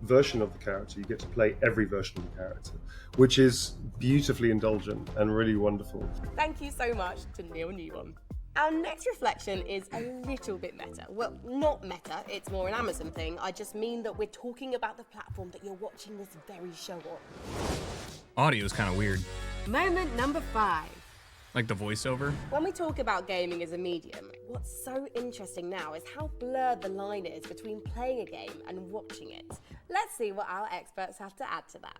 version of the character, you get to play every version of the character, which is beautifully indulgent and really wonderful. Thank you so much to Neil Newham. Our next reflection is a little bit meta. Well, not meta, it's more an Amazon thing. I just mean that we're talking about the platform that you're watching this very show on. Audio is kind of weird. Moment number 5. Like the voiceover. When we talk about gaming as a medium, what's so interesting now is how blurred the line is between playing a game and watching it. Let's see what our experts have to add to that.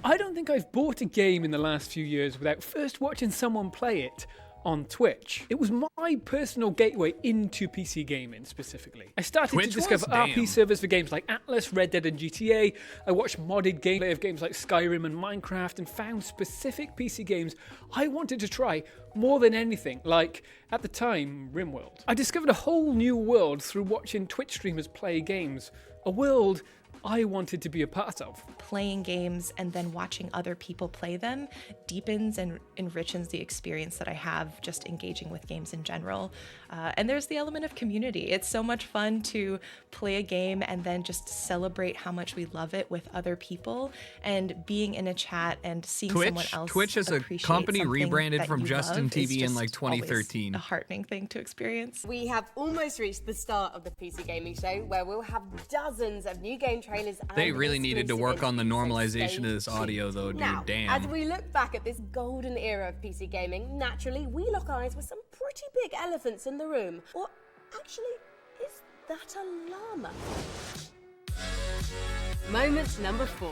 I don't think I've bought a game in the last few years without first watching someone play it on Twitch. It was my personal gateway into PC gaming specifically. I started to discover RP servers for games like Atlas, Red Dead and GTA. I watched modded gameplay of games like Skyrim and Minecraft and found specific PC games I wanted to try more than anything, like, at the time, RimWorld. I discovered a whole new world through watching Twitch streamers play games. A world I wanted to be a part of. Playing games and then watching other people play them deepens and enriches the experience that I have just engaging with games in general. And there's the element of community. It's so much fun to play a game and then just celebrate how much we love it with other people, and being in a chat and seeing someone else Twitch is a company rebranded from Justin TV in like 2013. A heartening thing to experience. We have almost reached the start of the PC Gaming Show, where we'll have dozens of new game trailers. They really needed to work on the normalization of this audio though, dude. Now, damn. as we look back at this golden era of PC gaming, naturally we lock eyes with some pretty big elephants in the room. Or actually, is that a llama? Moment number 4.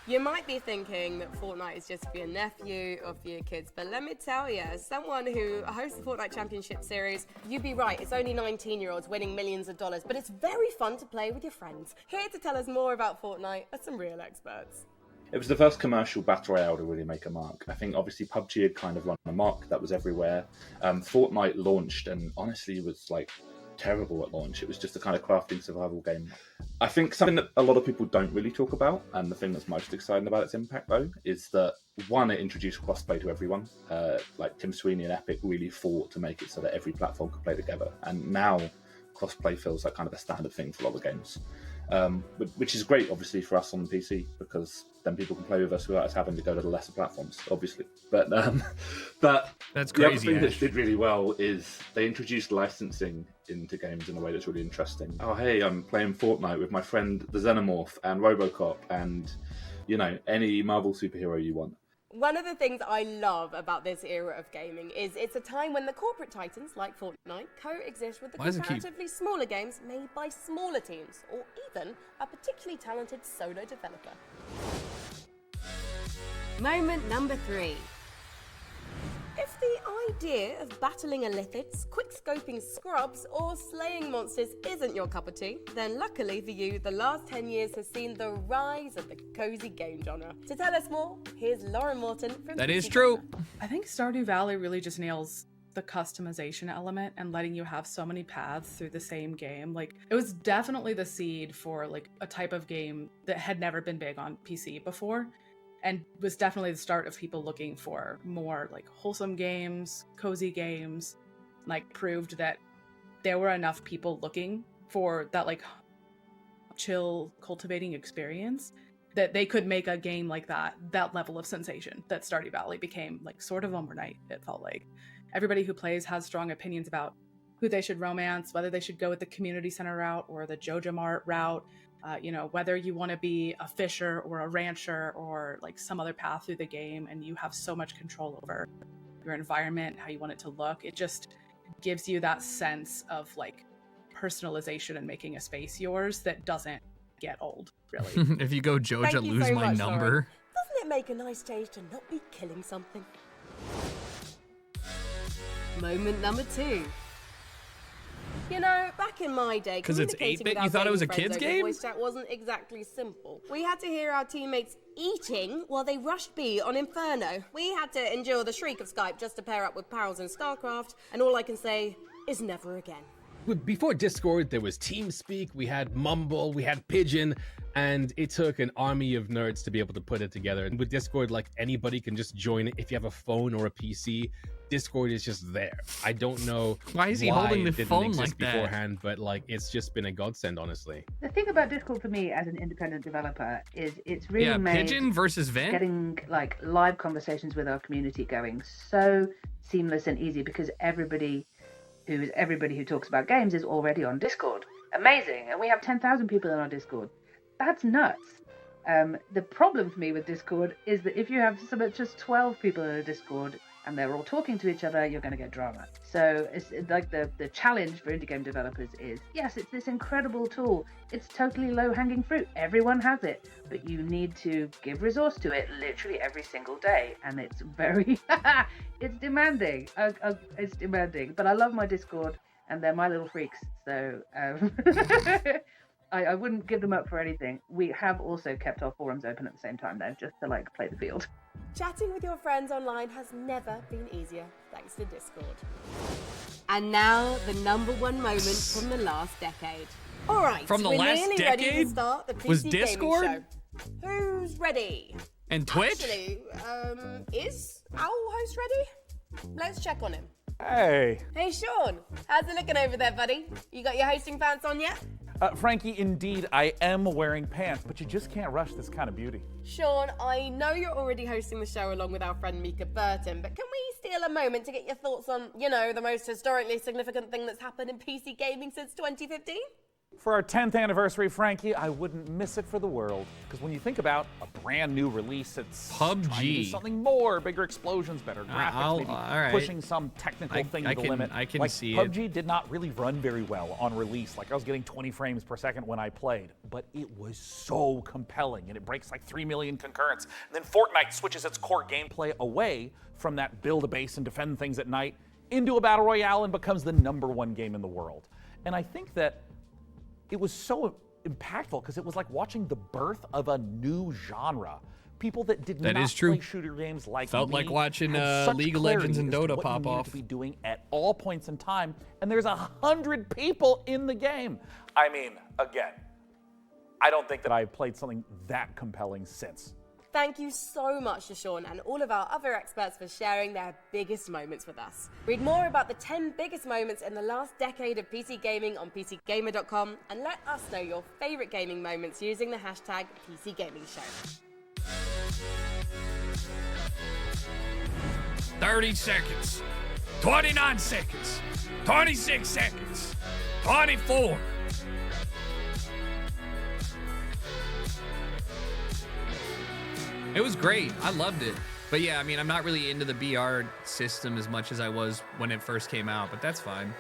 You might be thinking that Fortnite is just for your nephew or for your kids, but let me tell you, as someone who hosts the Fortnite Championship Series, you'd be right, it's only 19-year-olds winning millions of dollars, but it's very fun to play with your friends. Here to tell us more about Fortnite are some real experts. It was the first commercial battle royale to really make a mark. I think obviously PUBG had kind of run a mark that was everywhere. Fortnite launched and honestly was like terrible at launch. It was just a kind of crafting survival game. I think something that a lot of people don't really talk about, and the thing that's most exciting about its impact though, is that one, it introduced crossplay to everyone. Like Tim Sweeney and Epic really fought to make it so that every platform could play together, and now crossplay feels like kind of a standard thing for a lot of games. Which is great, obviously, for us on the PC, because then people can play with us without us having to go to the lesser platforms, obviously. But that's the other crazy. thing that did really well is they introduced licensing into games in a way that's really interesting. Oh, hey, I'm playing Fortnite with my friend the Xenomorph and RoboCop and, you know, any Marvel superhero you want. One of the things I love about this era of gaming is it's a time when the corporate titans, like Fortnite, coexist with the comparatively smaller games made by smaller teams, or even a particularly talented solo developer. Moment number 3. If the idea of battling illithids, quick-scoping scrubs, or slaying monsters isn't your cup of tea, then luckily for you, the last 10 years has seen the rise of the cozy game genre. To tell us more, here's Lauren Morton from That is PC true. Gamer. I think Stardew Valley really just nails the customization element and letting you have so many paths through the same game. Like, it was definitely the seed for like a type of game that had never been big on PC before, and was definitely the start of people looking for more like wholesome games, cozy games. Like, proved that there were enough people looking for that like chill cultivating experience that they could make a game like that level of sensation that Stardew Valley became, like, sort of overnight. It felt like everybody who plays has strong opinions about who they should romance, whether they should go with the community center route or the Joja Mart route, whether you want to be a fisher or a rancher or like some other path through the game, and you have so much control over your environment, how you want it to look. It just gives you that sense of like personalization and making a space yours that doesn't get old, really. If you go Joja, Thank you lose so my much, number. Lauren. Doesn't it make a nice change to not be killing something? Moment number 2. You know, back in my day, 'Cause it's communicating 8-bit, with our you thought it was a gaming friends kid's over game? voice chat wasn't exactly simple. We had to hear our teammates eating while they rushed B on Inferno. We had to endure the shriek of Skype just to pair up with pals in StarCraft, and all I can say is never again. Before Discord, there was TeamSpeak, we had Mumble, we had Pigeon, and it took an army of nerds to be able to put it together. And with Discord, like, anybody can just join it. If you have a phone or a PC, Discord is just there. I don't know why is he holding the it didn't phone exist like that beforehand, but like, it's just been a godsend, honestly. The thing about Discord for me as an independent developer is it's really made Pigeon versus Vent? getting like live conversations with our community going so seamless and easy, because everybody who talks about games is already on Discord. Amazing. And we have 10,000 people in our Discord. That's nuts. The problem for me with Discord is that if you have just 12 people in a Discord and they're all talking to each other, you're going to get drama. So it's like the challenge for indie game developers is, yes, it's this incredible tool. It's totally low-hanging fruit. Everyone has it. But you need to give resource to it literally every single day. And it's very... it's demanding. It's demanding. But I love my Discord, and they're my little freaks. So I wouldn't give them up for anything. We have also kept our forums open at the same time, though, just to like play the field. Chatting with your friends online has never been easier, thanks to Discord. And now, the number 1 moment from the last decade. All right, From the we're last nearly ready to decade? start the PC Was gaming Discord? show. Who's ready? And Twitch? Actually, is our host ready? Let's check on him. Hey. Hey, Sean. How's it looking over there, buddy? You got your hosting pants on yet? Frankie, indeed, I am wearing pants, but you just can't rush this kind of beauty. Sean, I know you're already hosting the show along with our friend Mika Burton, but can we steal a moment to get your thoughts on, the most historically significant thing that's happened in PC gaming since 2015? For our 10th anniversary, Frankie, I wouldn't miss it for the world. Because when you think about a brand new release, it's trying to do PUBG. something more, bigger explosions, better graphics, maybe all right. pushing some technical thing to the limit. I can like, see PUBG did not really run very well on release. Like, I was getting 20 frames per second when I played, but it was so compelling, and it breaks like 3 million concurrents. And then Fortnite switches its core gameplay away from that build a base and defend things at night into a battle royale and becomes the #1 game in the world. And I think that it was so impactful because it was like watching the birth of a new genre. People that did That not is true. play shooter games like Felt me like watching had such League of Legends and clarity as to Dota what pop you needed off. to be doing at all points in time, and there's 100 people in the game. I mean, again, I don't think that I've played something that compelling since. Thank you so much to Sean and all of our other experts for sharing their biggest moments with us. Read more about the 10 biggest moments in the last decade of PC gaming on PCGamer.com, and let us know your favorite gaming moments using the hashtag PCGamingShow. 30 seconds, 29 seconds, 26 seconds, 24. It was great. I loved it. But yeah, I mean, I'm not really into the BR system as much as I was when it first came out, but that's fine.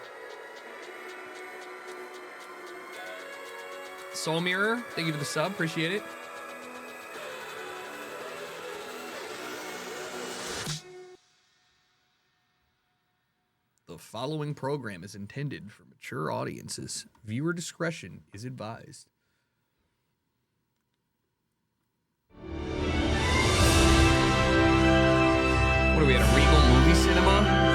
Soul Mirror, thank you for the sub. Appreciate it. following program is intended for mature audiences. Viewer discretion is advised. What are we at, a Regal movie cinema?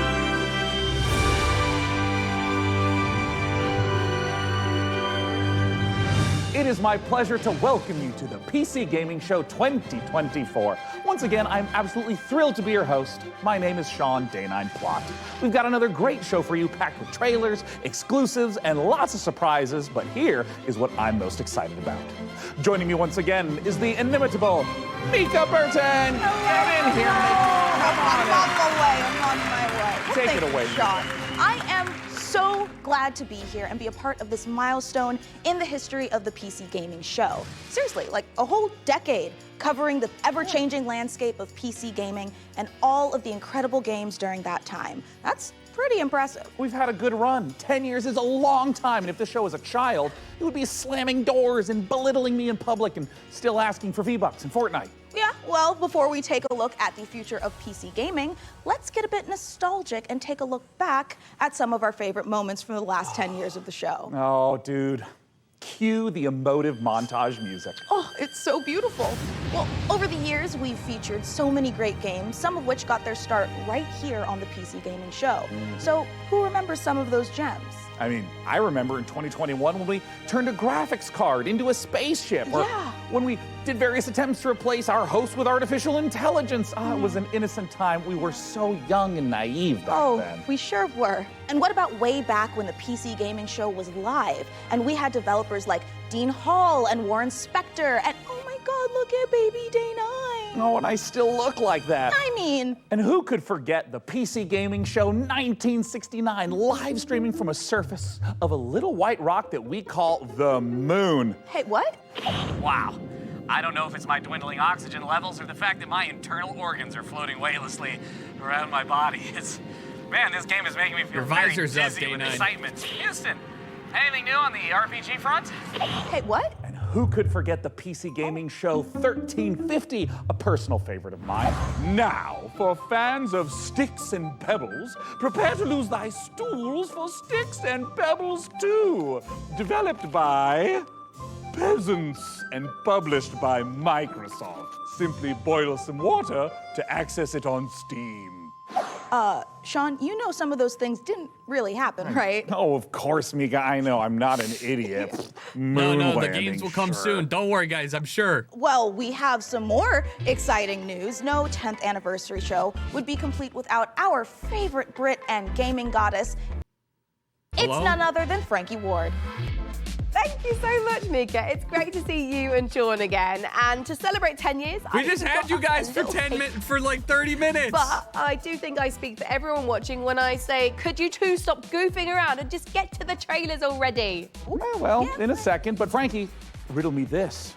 It is my pleasure to welcome you to the PC Gaming Show 2024. Once again, I'm absolutely thrilled to be your host. My name is Sean Day9 Plot. We've got another great show for you, packed with trailers, exclusives, and lots of surprises, but here is what I'm most excited about. Joining me once again is the inimitable Mika Burton. Get in here, Mika. I'm on my way. Take it Thank away, you, Sean. I am so glad to be here and be a part of this milestone in the history of the PC gaming show. Seriously, like a whole decade covering the ever-changing landscape of PC gaming and all of the incredible games during that time. That's pretty impressive. We've had a good run. 10 years is a long time, and if this show was a child, it would be slamming doors and belittling me in public and still asking for V-Bucks in Fortnite. Yeah, well, before we take a look at the future of PC gaming, let's get a bit nostalgic and take a look back at some of our favorite moments from the last 10 years of the show. Oh, dude. Cue the emotive montage music. Oh, it's so beautiful. Well, over the years, we've featured so many great games, some of which got their start right here on the PC Gaming Show. So, who remembers some of those gems? I mean, I remember in 2021 when we turned a graphics card into a spaceship, or when we did various attempts to replace our host with artificial intelligence. It was an innocent time. We were so young and naive back then. We sure were. And what about way back when the PC Gaming Show was live, and we had developers like Dean Hall and Warren Spector, and oh my God, look at baby Day9. Oh, and I still look like that. I mean... And who could forget the PC Gaming Show 1969, live streaming from a surface of a little white rock that we call the moon? Hey, what? Wow. I don't know if it's my dwindling oxygen levels or the fact that my internal organs are floating weightlessly around my body. Man, this game is making me feel Your very visor's up, dizzy with Day9. excitement. Houston, anything new on the RPG front? Hey, what? And who could forget the PC Gaming Show 1350, a personal favorite of mine? Now, for fans of Sticks and Pebbles, prepare to lose thy stools for Sticks and Pebbles 2. Developed by peasants and published by Microsoft. Simply boil some water to access it on Steam. Sean, you know some of those things didn't really happen, right? Oh, of course, Mika. I know. I'm not an idiot. No, the games will come soon. Don't worry, guys. I'm sure. Well, we have some more exciting news. No 10th anniversary show would be complete without our favorite Brit and gaming goddess. It's none other than Frankie Ward. Thank you so much, Mika. It's great to see you and Sean again. And to celebrate 10 years, We just had you guys for 10 minutes, for like 30 minutes. But I do think I speak for everyone watching when I say, could you two stop goofing around and just get to the trailers already? Well, in a second. But Frankie, riddle me this.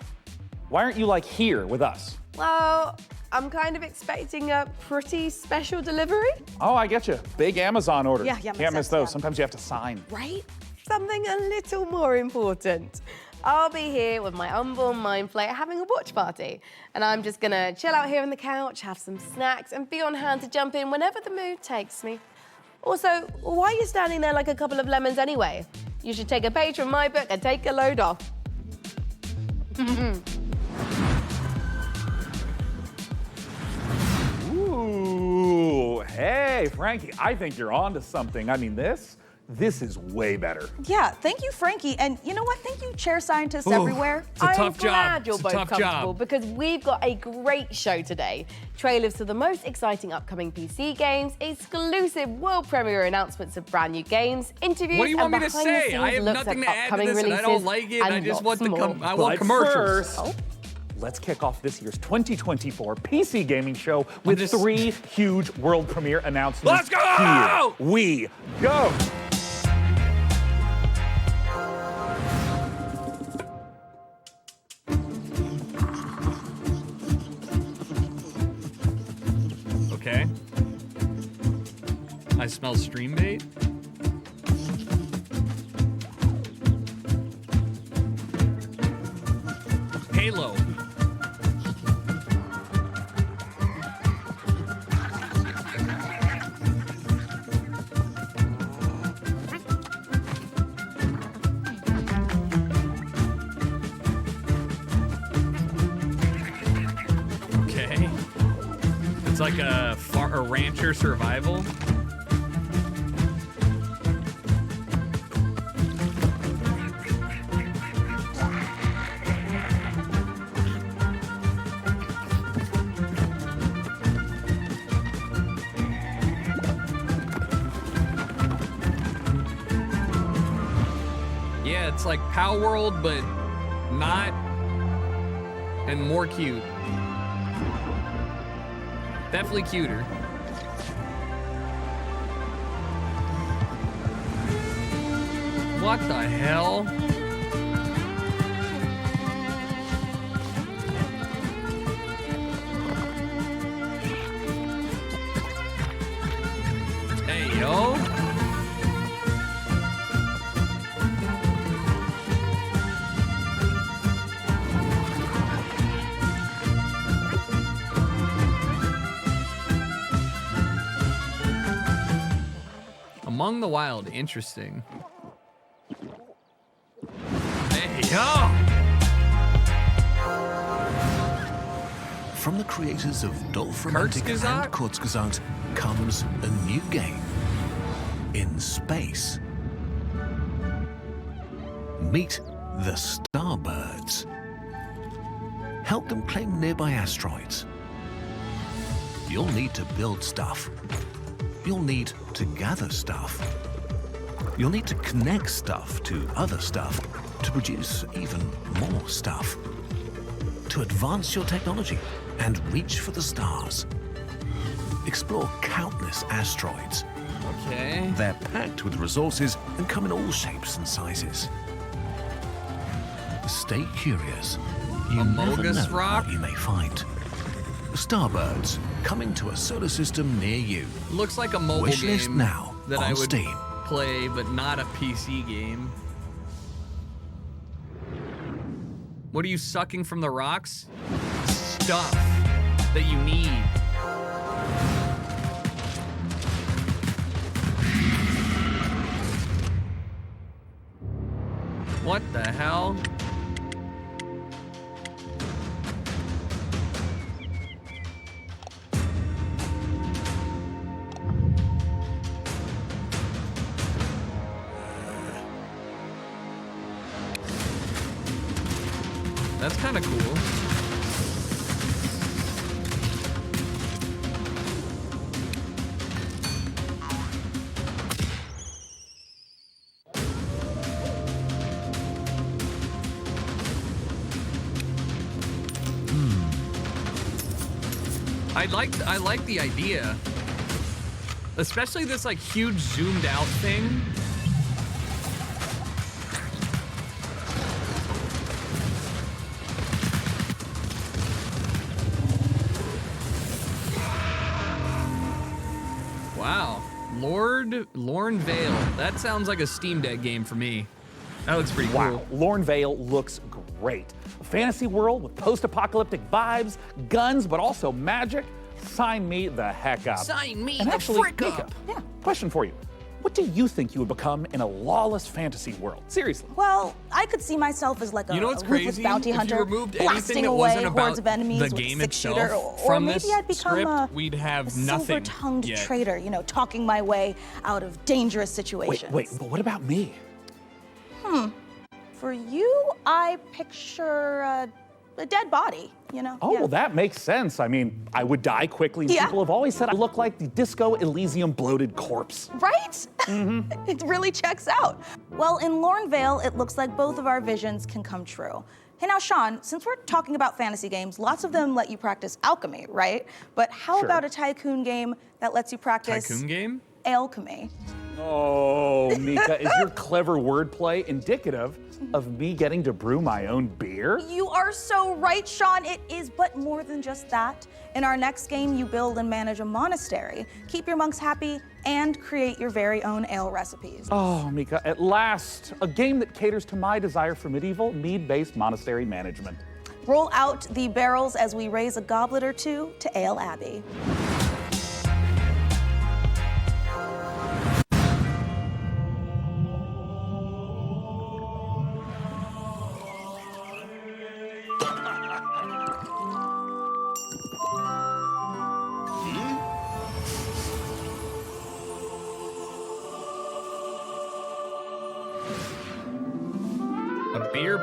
Why aren't you like here with us? Well, I'm kind of expecting a pretty special delivery. Oh, I get you. Big Amazon orders. Yeah, Can't makes miss sense, those. yeah. Sometimes you have to sign. Right? Something a little more important. I'll be here with my unborn mind flayer having a watch party. And I'm just gonna chill out here on the couch, have some snacks, and be on hand to jump in whenever the mood takes me. Also, why are you standing there like a couple of lemons anyway? You should take a page from my book and take a load off. Ooh, hey, Frankie, I think you're onto something. I mean, this is way better. Yeah, thank you, Frankie. And you know what? Thank you, chair scientists Ooh, everywhere. it's a tough job. I'm glad you're It's a both tough comfortable job. because we've got a great show today. Trailers to the most exciting upcoming PC games, exclusive world premiere announcements of brand new games, interviews, What do you want and me to behind the say? scenes I have looks nothing at to add to upcoming this, and I don't releases like it, and I just want lots the more. I want But commercials. first, let's kick off this year's 2024 PC Gaming Show with 3 huge world premiere announcements. Let's go! Here we go! Okay. I smell stream bait. Halo. It's like a rancher survival. Yeah, it's like Pow World, but not, and more cute. Definitely cuter. What the hell? Hey, yo. Among the Wild, interesting. Hey, yo! From the creators of Dolphin and Kurzgesagt comes a new game in space. Meet the Starbirds. Help them claim nearby asteroids. You'll need to build stuff. You'll need to gather stuff. You'll need to connect stuff to other stuff to produce even more stuff. To advance your technology and reach for the stars. Explore countless asteroids. Okay. They're packed with resources and come in all shapes and sizes. Stay curious. You never know what you may find. Starbirds, coming to a solar system near you. Looks like a mobile Wishlist game now that on I would Steam. play, but not a PC game. What are you sucking from the rocks? Stuff that you need. What the hell? That's kind of cool. I like the idea. Especially this like huge zoomed out thing. Wow. Lorne Vale. That sounds like a Steam Deck game for me. That looks pretty Wow, cool. Lorne Vale looks great. A fantasy world with post-apocalyptic vibes, guns, but also magic. Sign me the heck up. Sign me and the actually, frick Mika, up. Yeah, question for you. What do you think you would become in a lawless fantasy world? Seriously. Well, I could see myself as like a, You know what's a ruthless crazy? bounty If you hunter, removed anything blasting that away wasn't about hordes of enemies the with a game six-shooter, itself, or from maybe this I'd become script, we'd have a nothing silver-tongued yet. traitor, you know, talking my way out of dangerous situations. Wait, but what about me? For you, I picture a dead body, you know? Oh, Yeah. well, that makes sense. I mean, I would die quickly. Yeah. People have always said I look like the Disco Elysium bloated corpse. Right? It really checks out. Well, in Lorne Vale, it looks like both of our visions can come true. Hey, now, Sean, since we're talking about fantasy games, lots of them let you practice alchemy, right? But how Sure. about a tycoon game that lets you practice Tycoon game? alchemy? Oh, Mika, is your clever wordplay indicative of me getting to brew my own beer? You are so right, Sean. It is, but more than just that. In our next game, you build and manage a monastery, keep your monks happy, and create your very own ale recipes. Oh, Mika, at last, a game that caters to my desire for medieval, mead-based monastery management. Roll out the barrels as we raise a goblet or two to Ale Abbey.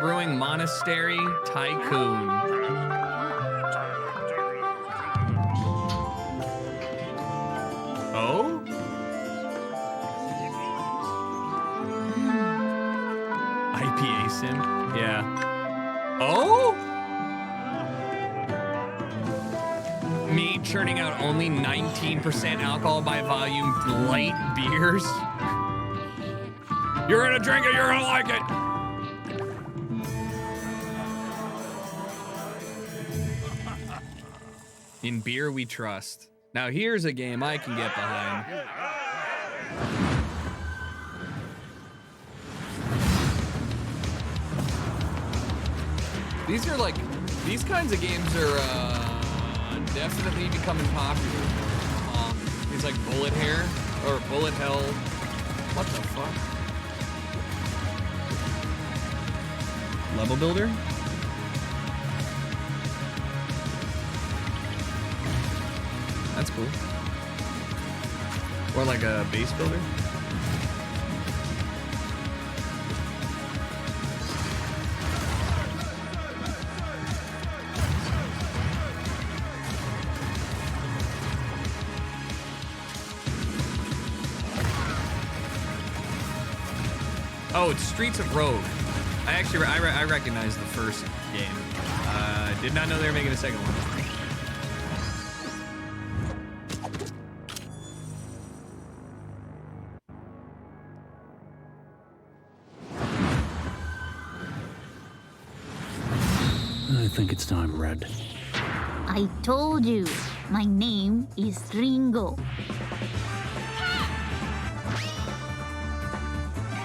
Brewing Monastery Tycoon. Oh? IPA sim? Yeah. Oh? Me churning out only 19% alcohol by volume light beers? You're gonna drink it, you're gonna like it! In beer we trust. Now here's a game I can get behind. These kinds of games are definitely becoming popular. These like bullet hair or bullet hell. What the fuck? Level builder? That's cool. Or like a base builder. Oh, it's Streets of Rogue. I recognize the first game. Did not know they were making a second one. I think it's time, Red. I told you, my name is Ringo.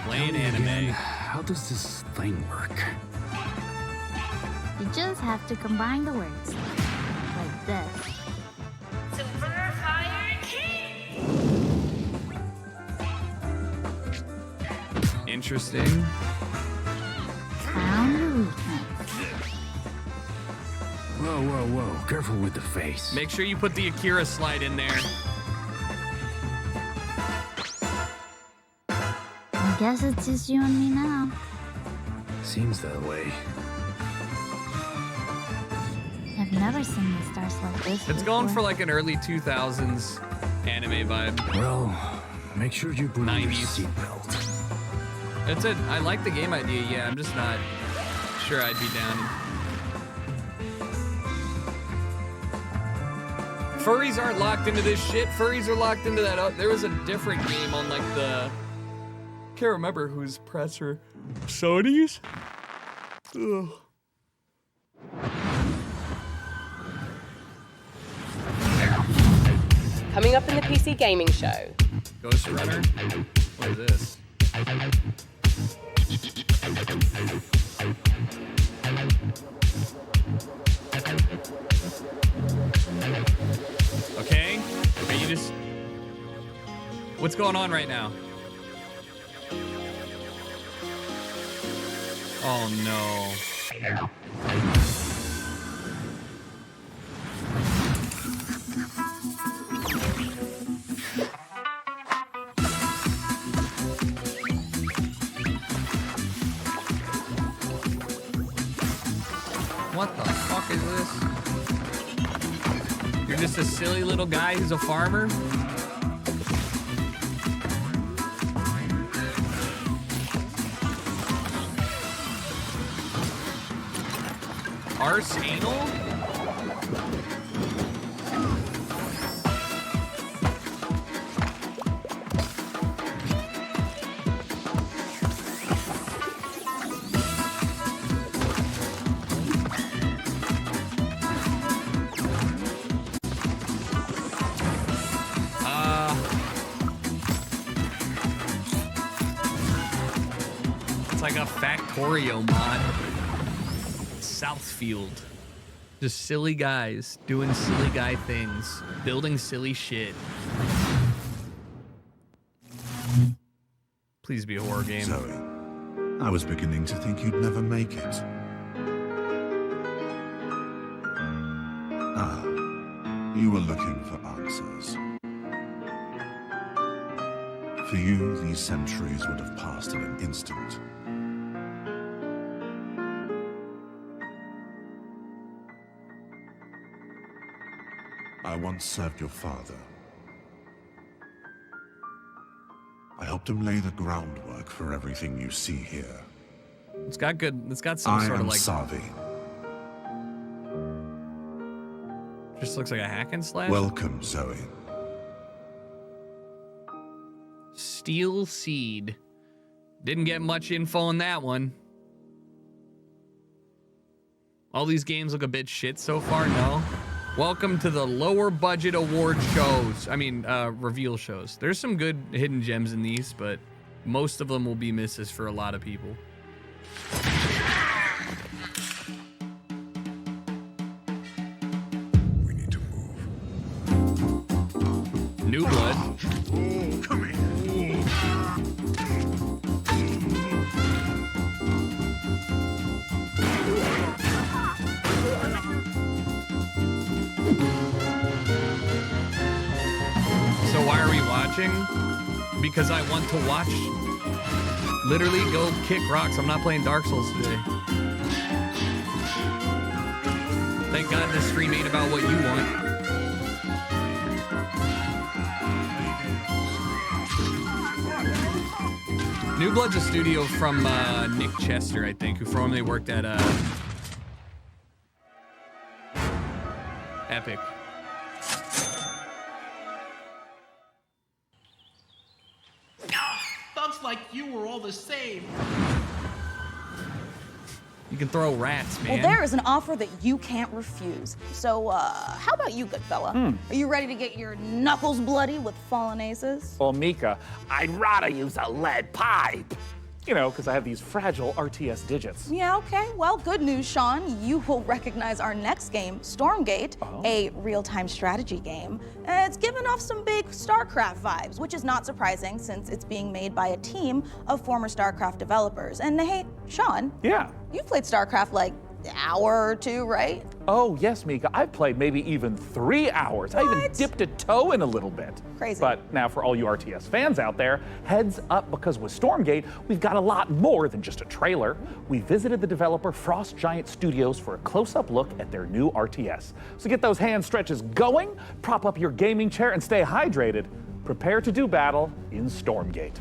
Playing anime. How does this thing work? You just have to combine the words. Like this. Super Fire King! Interesting. Found the weakness. Whoa, whoa, whoa. Careful with the face. Make sure you put the Akira slide in there. I guess it's just you and me now. Seems that way. I've never seen the stars like this. It's going for like an early 2000s anime vibe. Well, make sure you put on your 90s. seatbelt. I like the game idea, yeah. I'm just not sure I'd be down. Furries aren't locked into this shit. Furries are locked into that. There was a different game on like the... Can't remember whose press or Sony's. Ugh. Coming up in the PC Gaming Show. Ghost Runner? What is this? Okay. Are you just... What's going on right now? Oh no. What the fuck is this? You're just a silly little guy who's a farmer? Arse anal? It's like a Factorio mod. Southfield. Just silly guys doing silly guy things, building silly shit. Please be a horror game. Zoe, I was beginning to think you'd never make it. Ah, you were looking for answers. For you, these centuries would have passed in an instant. I once served your father. I helped him lay the groundwork for everything you see here. It's got some sort of like. Savi. Just looks like a hack and slash. Welcome, Zoe. Steel Seed. Didn't get much info on that one. All these games look a bit shit so far, no? Welcome to the lower budget award shows. I mean, reveal shows. There's some good hidden gems in these, but most of them will be misses for a lot of people. We need to move. New Blood. Oh, come here. So why are we watching? Because I want to watch. Literally go kick rocks. I'm not playing Dark Souls today. Thank God this stream ain't about what you want. New Blood's a studio from Nick Chester, I think, who formerly worked at Epic. Thugs like you were all the same. You can throw rats, man. Well, there is an offer that you can't refuse. So, how about you, good fella? Are you ready to get your knuckles bloody with fallen aces? Well, Mika, I'd rather use a lead pipe. You know, because I have these fragile RTS digits. Yeah, okay. Well, good news, Sean. You will recognize our next game, Stormgate, a real-time strategy game. It's given off some big StarCraft vibes, which is not surprising since it's being made by a team of former StarCraft developers. And hey, Sean. Yeah. You've played StarCraft like an hour or two, right? Oh, yes, Mika. I've played maybe even 3 hours. I even dipped a toe in a little bit. Crazy. But now for all you RTS fans out there, heads up, because with Stormgate, we've got a lot more than just a trailer. We visited the developer Frost Giant Studios for a close-up look at their new RTS. So get those hand stretches going, prop up your gaming chair, and stay hydrated. Prepare to do battle in Stormgate.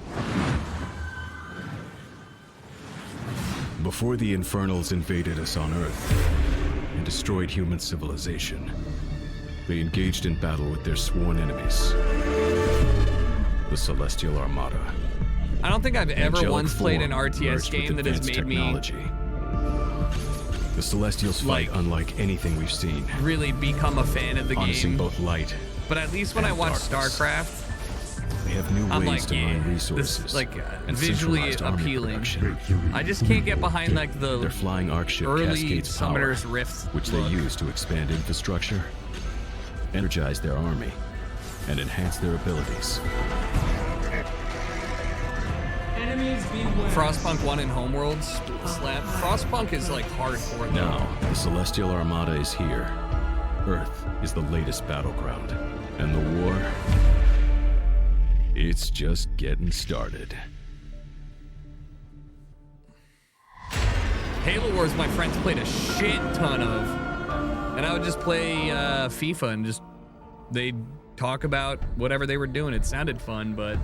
Before the Infernals invaded us on Earth and destroyed human civilization, they engaged in battle with their sworn enemies, the Celestial Armada. I don't think I've ever Angelic once played an form RTS merged game with that has advanced made technology. The Celestials fight unlike anything we've seen. me really become a fan of the harnessing game. both light. But at least when I and watch darkness. StarCraft, They have new I'm ways like, to mine yeah, resources. this like and visually centralized army appealing. production. I just can't get behind like the Their flying arc ship early Cascade's Summoner's power, Rift which they look. use to expand infrastructure, energize their army, and enhance their abilities. Enemies beware. Frostpunk 1 and Homeworld slap. Frostpunk is like hardcore though. Now, the Celestial Armada is here. Earth is the latest battleground, and the war, it's just getting started. Halo Wars my friends played a shit ton of. And I would just play FIFA and just they'd talk about whatever they were doing. It sounded fun, but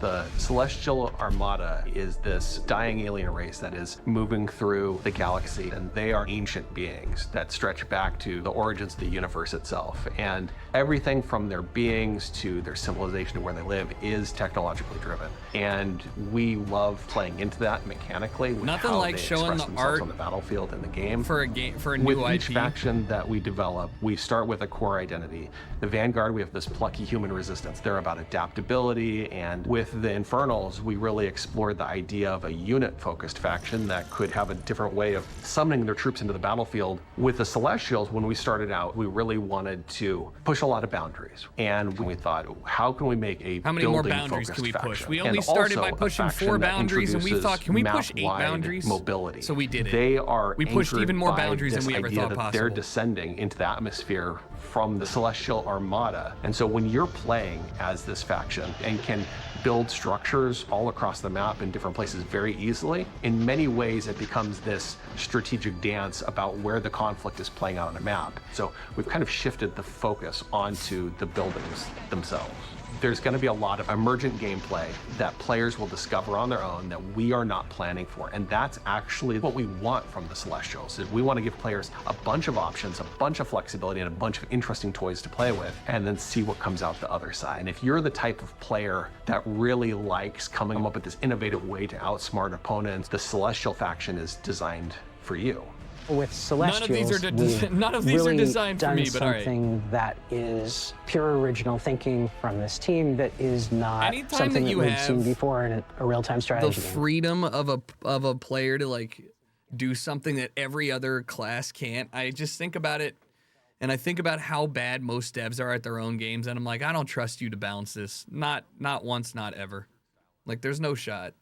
The Celestial Armada is this dying alien race that is moving through the galaxy, and they are ancient beings that stretch back to the origins of the universe itself. And everything from their beings to their civilization to where they live is technologically driven. And we love playing into that mechanically with nothing how like they showing express the themselves art on the battlefield in the game. for a game for a With new each IP. faction that we develop, we start with a core identity. The Vanguard, we have this plucky human resistance. They're about adaptability, and with the Infernals, we really explored the idea of a unit-focused faction that could have a different way of summoning their troops into the battlefield. With the Celestials, when we started out, we really wanted to push a lot of boundaries. And we thought, how can we make a How many more building-focused boundaries can we push? faction? We only And started by also a pushing faction 4 that boundaries, and we thought, can we push 8 map-wide boundaries? mobility. So we did it. They are We pushed anchored even more by boundaries than this we ever idea thought that possible. They're descending into the atmosphere from the Celestial Armada. And so when you're playing as this faction and can build structures all across the map in different places very easily. In many ways, it becomes this strategic dance about where the conflict is playing out on a map. So we've kind of shifted the focus onto the buildings themselves. There's going to be a lot of emergent gameplay that players will discover on their own that we are not planning for. And that's actually what we want from the Celestials. Is we want to give players a bunch of options, a bunch of flexibility, and a bunch of interesting toys to play with, and then see what comes out the other side. And if you're the type of player that really likes coming up with this innovative way to outsmart opponents, the Celestial faction is designed for you. With Celestials, none of these are really designed for done me, but all right. something that is pure original thinking from this team that is not Anytime something that you we've have seen before in a real-time strategy the game. freedom of a player to like do something that every other class can't, I just think about it, and I think about how bad most devs are at their own games, and I'm like, I don't trust you to balance this. Not once, not ever. Like, there's no shot.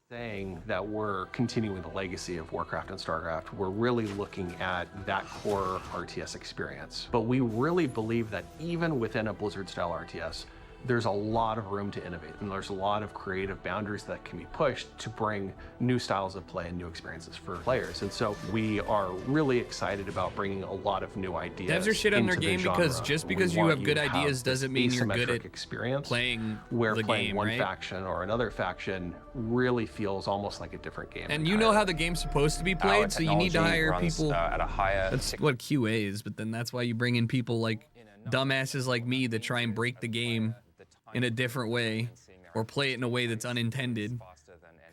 Saying that we're continuing the legacy of Warcraft and StarCraft, we're really looking at that core RTS experience. But we really believe that even within a Blizzard-style RTS, there's a lot of room to innovate, and there's a lot of creative boundaries that can be pushed to bring new styles of play and new experiences for players. And so we are really excited about bringing a lot of new ideas. Devs are shit on their into the game genre. because just because We you want have good to ideas doesn't mean you're good asymmetric at experience playing where the playing game, one right? faction or another faction really feels almost like a different game. And you know how the game's supposed to be played, so you need to hire people. At a higher. That's what QA is, but then that's why you bring in people like dumbasses like me that try and break the game in a different way or play it in a way that's unintended.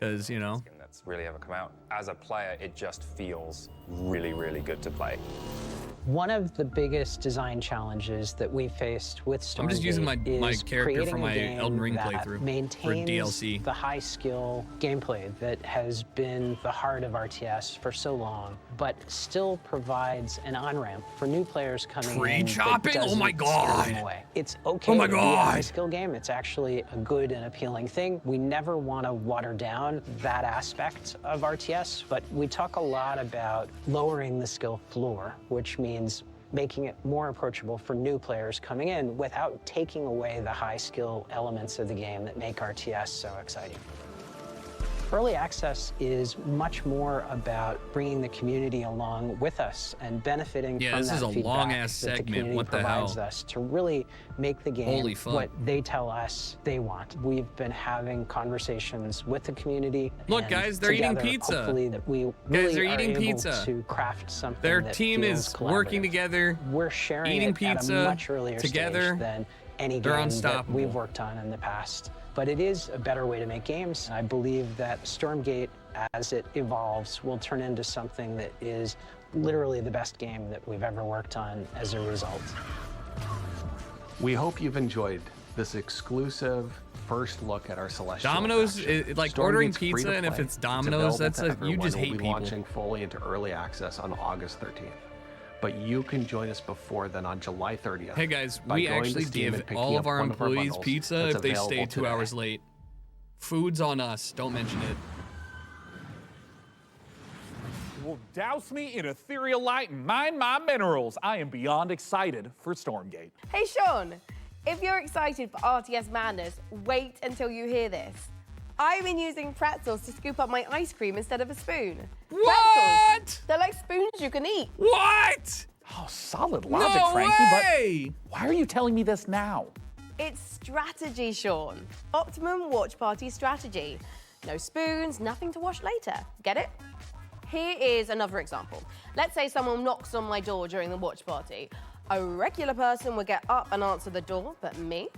Because, you know. That's really ever come out. As a player, it just feels really, really good to play. One of the biggest design challenges that we faced with Stormgate I'm just using my is character creating for a my game Elden Ring that playthrough for maintains DLC. the high skill gameplay that has been the heart of RTS for so long, but still provides an on-ramp for new players coming in. Tree chopping? that Oh my doesn't scare them God. away. It's okay Oh my to be a God. high skill game. It's actually a good and appealing thing. We never want to water down that aspect of RTS, but we talk a lot about lowering the skill floor, which means making it more approachable for new players coming in without taking away the high skill elements of the game that make RTS so exciting. Early access is much more about bringing the community along with us and benefiting Yeah, from this that is a feedback long-ass that the segment. community What the provides hell? us to really make the game Holy fuck. what they tell us they want. We've been having conversations with the community. Look, and guys, they're eating together, pizza. Hopefully that we Guys, really they're are eating able pizza. to craft something Their that team feels is working collaborative. together. We're sharing eating it pizza at a much earlier together. stage than any They're game that unstoppable. we've worked on in the past. But it is a better way to make games. I believe that Stormgate, as it evolves, will turn into something that is literally the best game that we've ever worked on as a result. We hope you've enjoyed this exclusive first look at our Celestial Domino's, faction. like Stormgate's ordering free pizza, to and if play. it's It's Domino's, available that's to you everyone. just We'll hate be people. launching fully into early access on August 13th. But you can join us before then on July 30th. Hey guys, by we going to actually Steam give and picking all up of our one employees bundles pizza that's if they stay available 2 today. hours late. Food's on us. Don't mention it. Well, douse me in ethereal light and mine my minerals. I am beyond excited for Stormgate. Hey, Sean, if you're excited for RTS madness, wait until you hear this. I've been using pretzels to scoop up my ice cream instead of a spoon. What? Pretzels, they're like spoons you can eat. What? Oh, solid logic, No Frankie, way! but why are you telling me this now? It's strategy, Sean. Optimum watch party strategy. No spoons, nothing to wash later. Get it? Here is another example. Let's say someone knocks on my door during the watch party. A regular person would get up and answer the door, but me?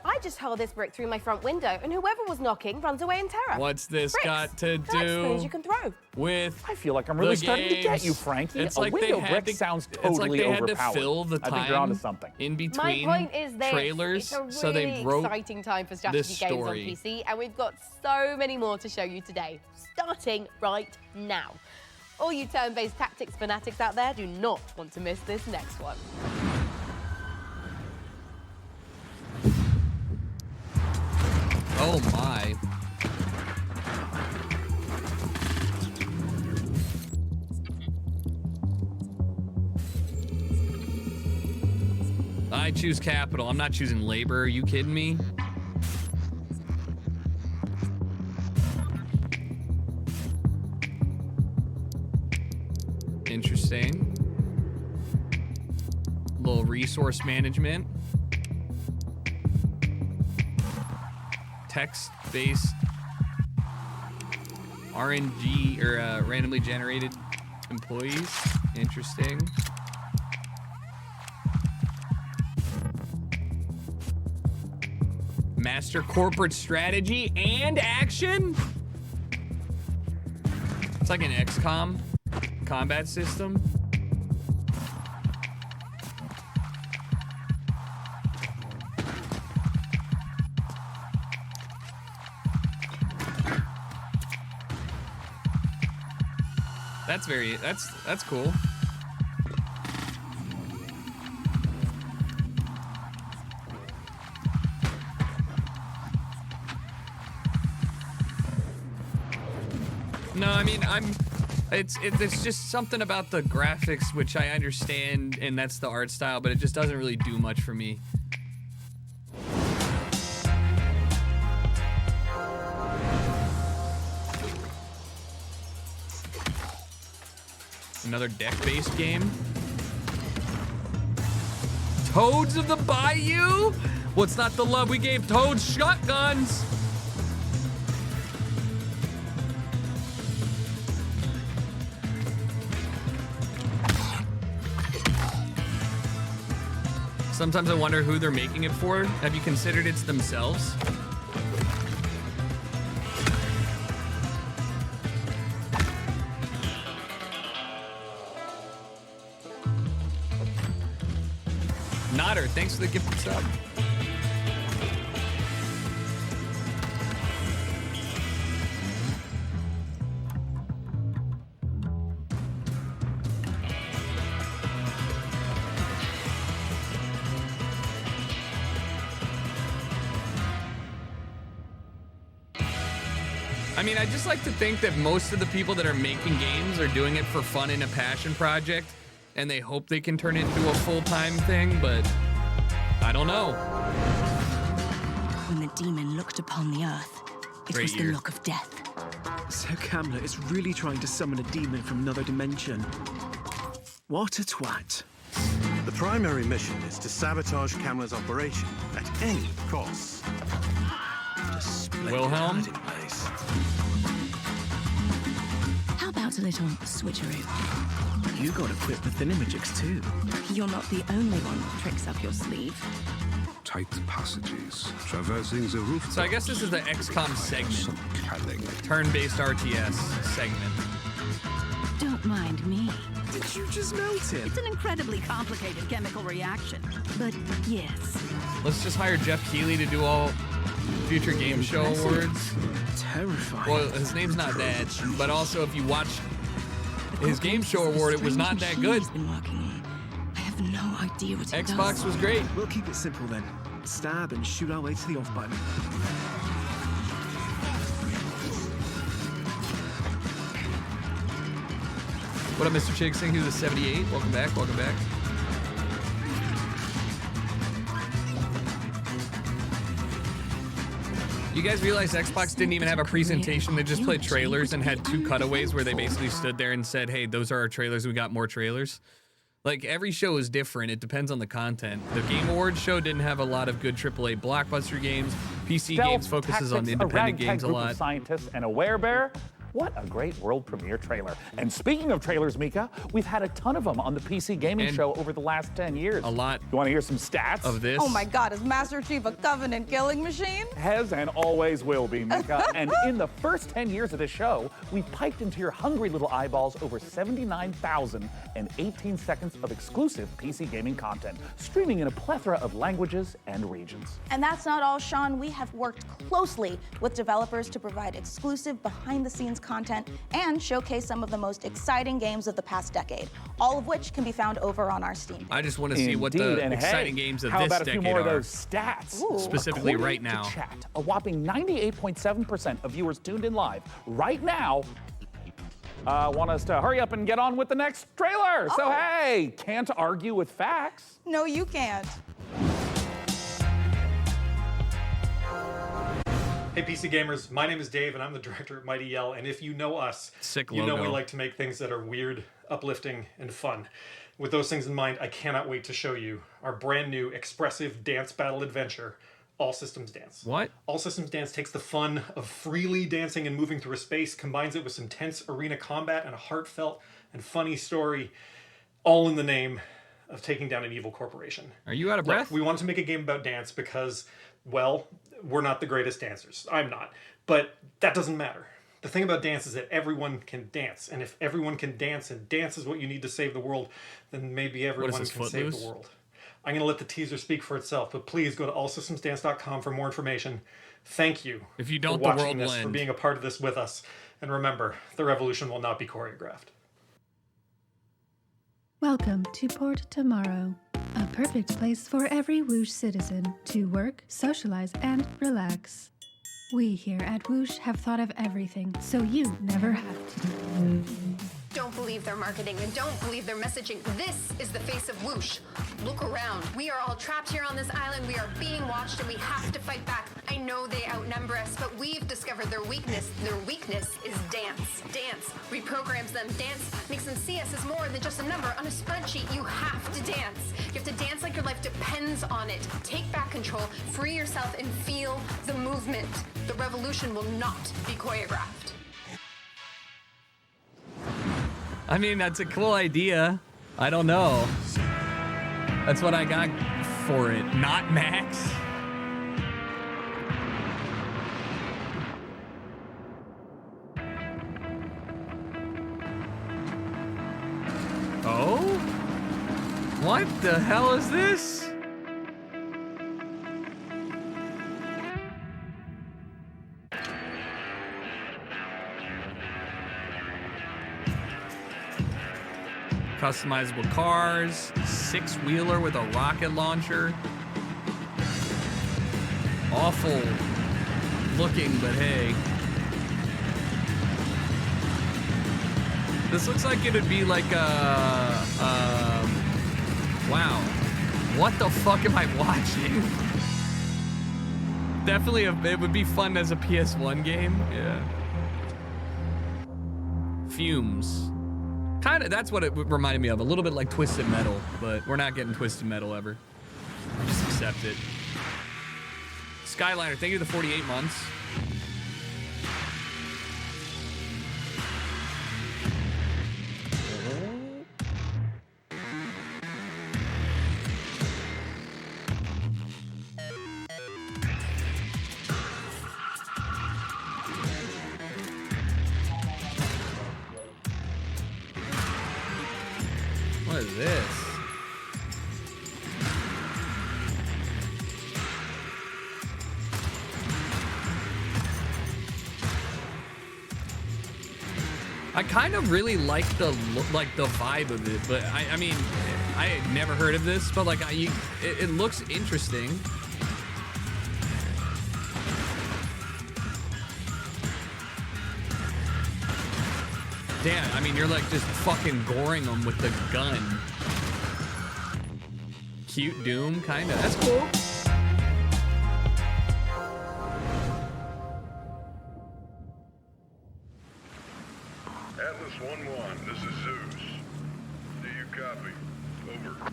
I just hurl this brick through my front window, and whoever was knocking runs away in terror. What's this Bricks. got to They're like spoons do you can throw. with I feel like I'm really the starting to get you, games? Frankie. It's A like they window had brick to, sounds it's like totally they had to overpowered. fill the I think you're onto time something. in My between point is this. trailers, It's a really so they wrote exciting time for strategy this games on story. PC, and we've got so many more to show you today, starting right now. All you turn-based tactics fanatics out there do not want to miss this next one. Oh my. I choose capital. I'm not choosing labor. Are you kidding me? Interesting. Little resource management. Text-based RNG or randomly generated employees. Interesting. Master corporate strategy and action. It's like an XCOM combat system. That's cool. No, I mean, it's just something about the graphics which I understand, and that's the art style, but it just doesn't really do much for me. Another deck-based game. Toads of the Bayou? What's not the love we gave Toads? Shotguns! Sometimes I wonder who they're making it for. Have you considered it's themselves? Nodder, thanks for the gift sub. I mean, I just like to think that most of the people that are making games are doing it for fun and a passion project, and they hope they can turn it into a full-time thing, but I don't know. When the demon looked upon the earth, it was the look of death. So Camlet is really trying to summon a demon from another dimension. What a twat. The primary mission is to sabotage Camlet's operation at any cost. Wilhelm? How about a little switcheroo? You got equipped with Thinamagics too. You're not the only one with tricks up your sleeve. Tight passages, traversing the roof. So I guess this is the XCOM segment. Turn-based RTS segment. Don't mind me. Did you just melt it? It's an incredibly complicated chemical reaction. But yes. Let's just hire Jeff Keighley to do all future game show awards. Terrifying. Well, his name's not that, but also if you watch his game show award, it was not that good. I have no idea what it Xbox does. was great. We'll keep it simple then. Stab and shoot our way to the off button. What up, Mr. Chig Sing, who's a 78? Welcome back, welcome back. You guys realize Xbox didn't even have a presentation? They just played trailers and had 2 cutaways where they basically stood there and said, hey, those are our trailers, we got more trailers. Like, every show is different. It depends on the content. The Game Awards show didn't have a lot of good AAA blockbuster games. PC games focuses on the independent games a lot. Of scientists and a werebear. What a great world premiere trailer. And speaking of trailers, Mika, we've had a ton of them on the PC gaming show over the last 10 years. A lot. You want to hear some stats? Of this? Oh my God, is Master Chief a Covenant killing machine? Has and always will be, Mika. And in the first 10 years of this show, we've piped into your hungry little eyeballs over 79,018 seconds of exclusive PC gaming content, streaming in a plethora of languages and regions. And that's not all, Sean. We have worked closely with developers to provide exclusive behind-the-scenes content and showcase some of the most exciting games of the past decade, all of which can be found over on our Steam page. I just want to see what the exciting games of how this about a decade few more are. of those stats? Ooh. Specifically According right now. to chat, a whopping 98.7% of viewers tuned in live right now want us to hurry up and get on with the next trailer. So hey, can't argue with facts. No, you can't. Hey PC gamers, my name is Dave and I'm the director at Mighty Yell, and if you know us, Sick you know we logo. like to make things that are weird, uplifting, and fun. With those things in mind, I cannot wait to show you our brand new expressive dance battle adventure, All Systems Dance. What? All Systems Dance takes the fun of freely dancing and moving through a space, combines it with some tense arena combat and a heartfelt and funny story, all in the name of taking down an evil corporation. Are you out of breath? Look, we wanted to make a game about dance because, well, we're not the greatest dancers. I'm not. But that doesn't matter. The thing about dance is that everyone can dance. And if everyone can dance, and dance is what you need to save the world, then maybe everyone can save the world. I'm going to let the teaser speak for itself, but please go to allsystemsdance.com for more information. Thank you if you don't, for the watching world will this, for end. being a part of this with us. And remember, the revolution will not be choreographed. Welcome to Port Tomorrow, a perfect place for every Whoosh citizen to work, socialize, and relax. We here at Whoosh have thought of everything, so you never have to. Don't believe their marketing and don't believe their messaging. This is the face of Whoosh. Look around. We are all trapped here on this island. We are being watched and we have to fight back. I know they outnumber us, but we've discovered their weakness. Their weakness is dance. Dance reprograms them. Dance makes them see us as more than just a number on a spreadsheet. You have to dance. You have to dance like your life depends on it. Take back control, free yourself, and feel the movement. The revolution will not be choreographed. I mean, that's a cool idea. I don't know. That's what I got for it. Not Max. Oh? What the hell is this? Customizable cars, six-wheeler with a rocket launcher. Awful looking, but hey. This looks like it'd be like a, wow. What the fuck am I watching? Definitely, it would be fun as a PS1 game, yeah. Fumes. Kind of, that's what it reminded me of. A little bit like Twisted Metal, but we're not getting Twisted Metal ever. Just accept it. Skyliner, thank you for the 48 months. What is this? I kind of really like the vibe of it, but I mean, I had never heard of this, but like it looks interesting. Damn, I mean, you're like just fucking goring them with the gun. Cute Doom, kinda. That's cool. Atlas 1-1, this is Zeus. Do you copy? Over.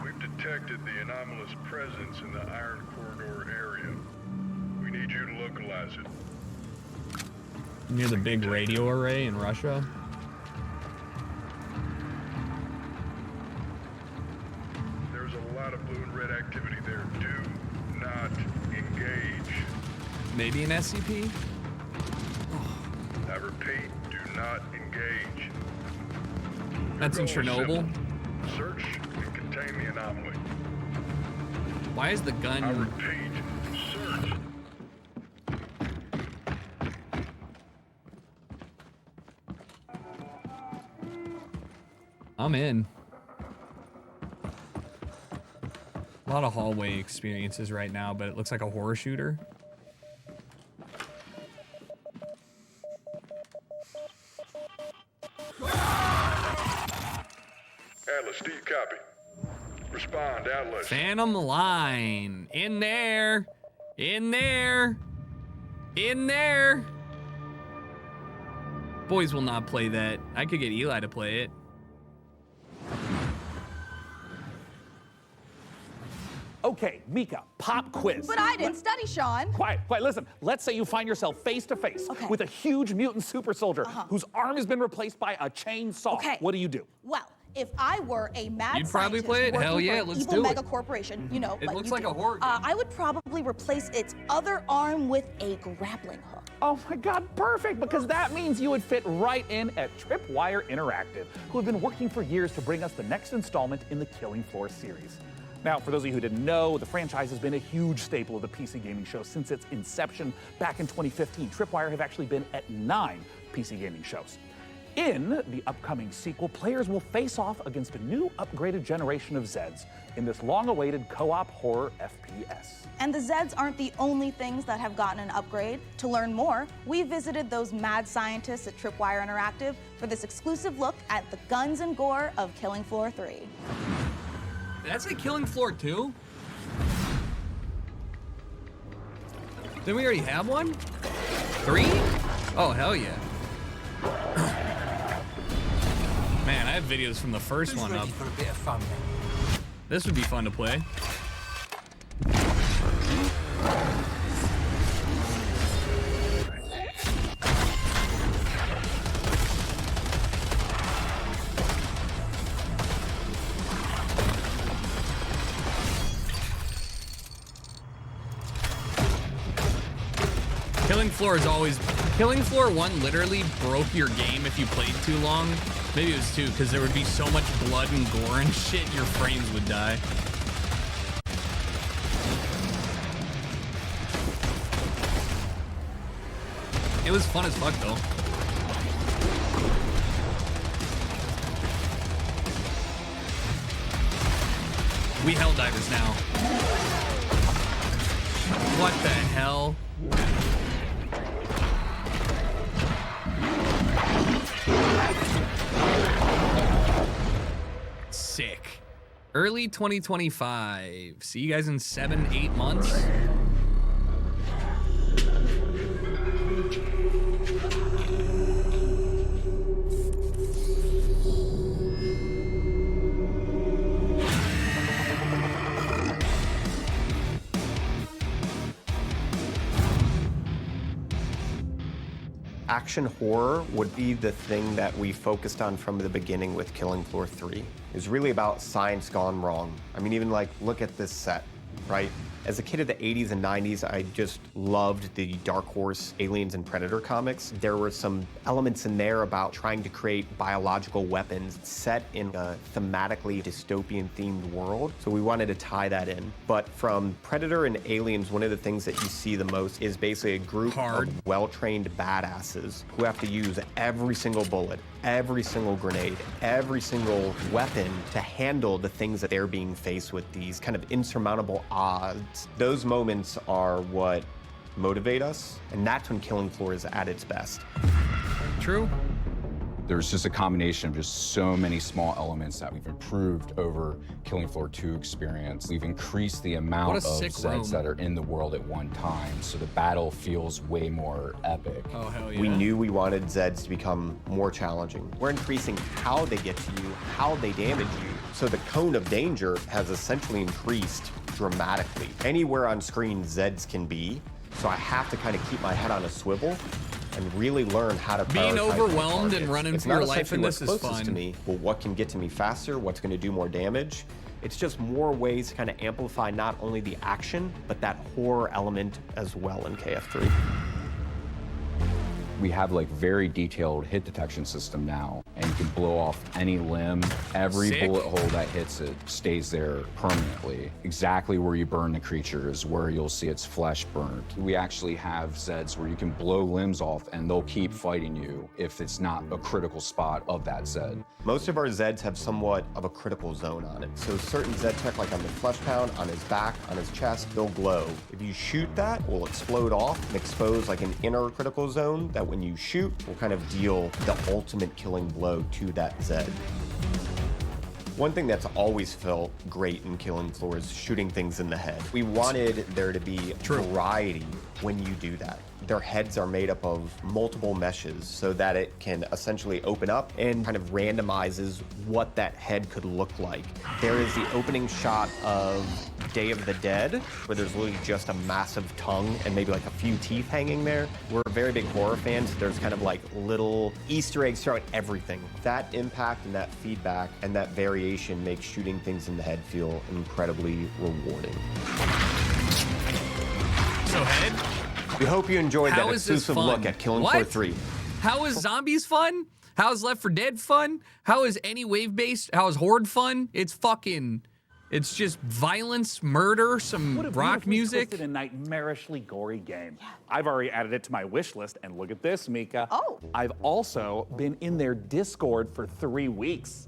We've detected the anomalous presence in the Iron Corridor area. We need you to localize it. Near the big radio array in Russia. There's a lot of blue and red activity there. Do not engage. Maybe an SCP? I repeat, do not engage. That's in Your goal is Chernobyl? simple. Search and contain the anomaly. Why is the gun... I repeat, search. I'm in. A lot of hallway experiences right now, but it looks like a horror shooter. Atlas, do you copy? Respond, Atlas. Phantom Line. In there. In there. In there. Boys will not play that. I could get Eli to play it. Okay, Mika, pop quiz. But I didn't study, Sean. Quiet, quiet, listen. Let's say you find yourself face to face with a huge mutant super soldier whose arm has been replaced by a chainsaw. Okay. What do you do? Well, if I were a mad You'd probably scientist play it? working Hell yeah, for an let's evil do it. mega corporation, you know, It like looks you like do, a horror game. I would probably replace its other arm with a grappling hook. Oh my God, perfect, because that means you would fit right in at Tripwire Interactive, who have been working for years to bring us the next installment in the Killing Floor series. Now, for those of you who didn't know, the franchise has been a huge staple of the PC gaming show since its inception back in 2015. Tripwire have actually been at 9 PC gaming shows. In the upcoming sequel, players will face off against a new upgraded generation of Zeds in this long-awaited co-op horror FPS. And the Zeds aren't the only things that have gotten an upgrade. To learn more, we visited those mad scientists at Tripwire Interactive for this exclusive look at the guns and gore of Killing Floor 3. That's a Killing Floor 2? Didn't we already have one? 3? Oh, hell yeah. Man, I have videos from the first one up. For a bit of fun, then? This would be fun to play. Killing Floor 1 literally broke your game if you played too long. Maybe it was 2, because there would be so much blood and gore and shit, your frames would die. It was fun as fuck, though. We Helldivers now. What the hell? Sick. Early 2025. See you guys in 7-8 months. Action horror would be the thing that we focused on from the beginning with Killing Floor 3. It was really about science gone wrong. I mean, even like, look at this set, right? As a kid of the 80s and 90s, I just loved the Dark Horse Aliens and Predator comics. There were some elements in there about trying to create biological weapons set in a thematically dystopian themed world. So we wanted to tie that in. But from Predator and Aliens, one of the things that you see the most is basically a group of well-trained badasses who have to use every single bullet, every single grenade, every single weapon to handle the things that they're being faced with, these kind of insurmountable odds. Those moments are what motivate us, and that's when Killing Floor is at its best. True. There's just a combination of just so many small elements that we've improved over Killing Floor 2 experience. We've increased the amount of Zeds that are in the world at one time, so the battle feels way more epic. Oh, hell yeah. We knew we wanted Zeds to become more challenging. We're increasing how they get to you, how they damage you, so the cone of danger has essentially increased dramatically. Anywhere on screen Zeds can be, so I have to kind of keep my head on a swivel and really learn how to being prioritize overwhelmed my and targets. running It's for your not life in essentially this what's is closest fun. to me, but what can get to me faster, what's going to do more damage. It's just more ways to kind of amplify not only the action, but that horror element as well in KF3. We have like very detailed hit detection system now, and you can blow off any limb. Every Sick. bullet hole that hits it stays there permanently. Exactly where you burn the creature is where you'll see its flesh burnt. We actually have Zeds where you can blow limbs off and they'll keep fighting you if it's not a critical spot of that Zed. Most of our Zeds have somewhat of a critical zone on it. So certain Zed tech, like on the flesh pound, on his back, on his chest, they'll glow. If you shoot that, it will explode off and expose like an inner critical zone that when you shoot will kind of deal the ultimate killing blow to that Zed. One thing that's always felt great in Killing Floor is shooting things in the head. We wanted there to be variety when you do that. Their heads are made up of multiple meshes so that it can essentially open up and kind of randomizes what that head could look like. There is the opening shot of Day of the Dead, where there's literally just a massive tongue and maybe like a few teeth hanging there. We're very big horror fans. So there's kind of like little Easter eggs throughout everything. That impact and that feedback and that variation makes shooting things in the head feel incredibly rewarding. So head? We hope you enjoyed How that is this exclusive fun? look at Killing What? Floor 3. How is zombies fun? How is Left 4 Dead fun? How is any wave-based? How is Horde fun? It's fucking... It's just violence, murder, some rock music. Twisted and nightmarishly gory game. Yeah. I've already added it to my wish list, and look at this, Mika. Oh. I've also been in their Discord for 3 weeks.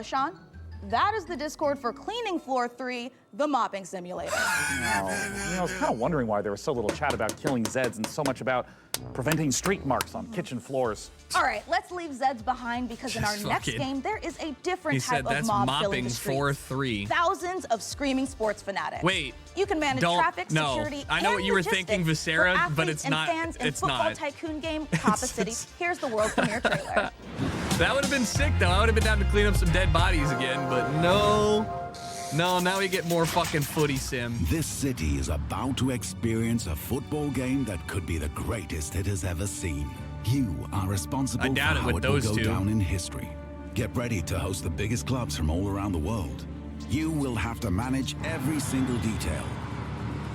Sean, that is the Discord for Cleaning Floor 3, the mopping simulator. I was kind of wondering why there was so little chat about killing Zeds and so much about preventing streak marks on kitchen floors. All right, let's leave Zeds behind because in our next game, there is a different type of mob filling the streets. Floor 3. Thousands of screaming sports fanatics. Wait. You can manage traffic, security, I know and what you were logistics thinking, for Viscera, but athletes it's not. and fans in It's football not. tycoon game, Papa City. Here's the world premiere trailer. That would have been sick, though. I would have been down to clean up some dead bodies again, but no. No, now we get more fucking footy sim. This city is about to experience a football game that could be the greatest it has ever seen. You are responsible for how it will go down in history. Get ready to host the biggest clubs from all around the world. You will have to manage every single detail.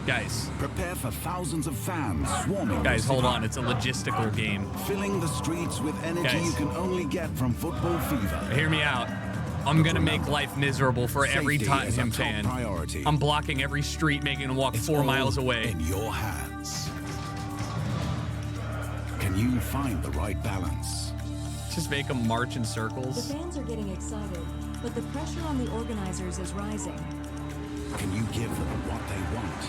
Guys. Prepare for thousands of fans swarming. Guys, hold on. It's a logistical game. Filling the streets with energy you can only get from football fever. Hear me out. I'm gonna make life miserable for every Tottenham fan. I'm blocking every street, making them walk 4 miles away. In your hands. Can you find the right balance? Just make them march in circles. The fans are getting excited, but the pressure on the organizers is rising. Can you give them what they want?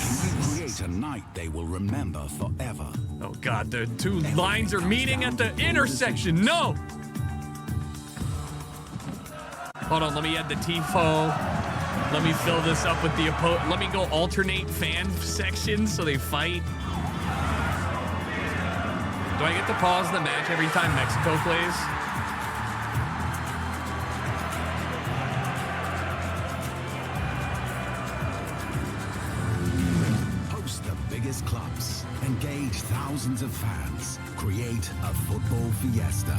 Can you create a night they will remember forever? Oh God, the two lines are meeting at the intersection. No! Hold on, let me add the TIFO. Let me fill this up with the let me go alternate fan sections so they fight. Do I get to pause the match every time Mexico plays? Host the biggest clubs. Engage thousands of fans. Create a football fiesta.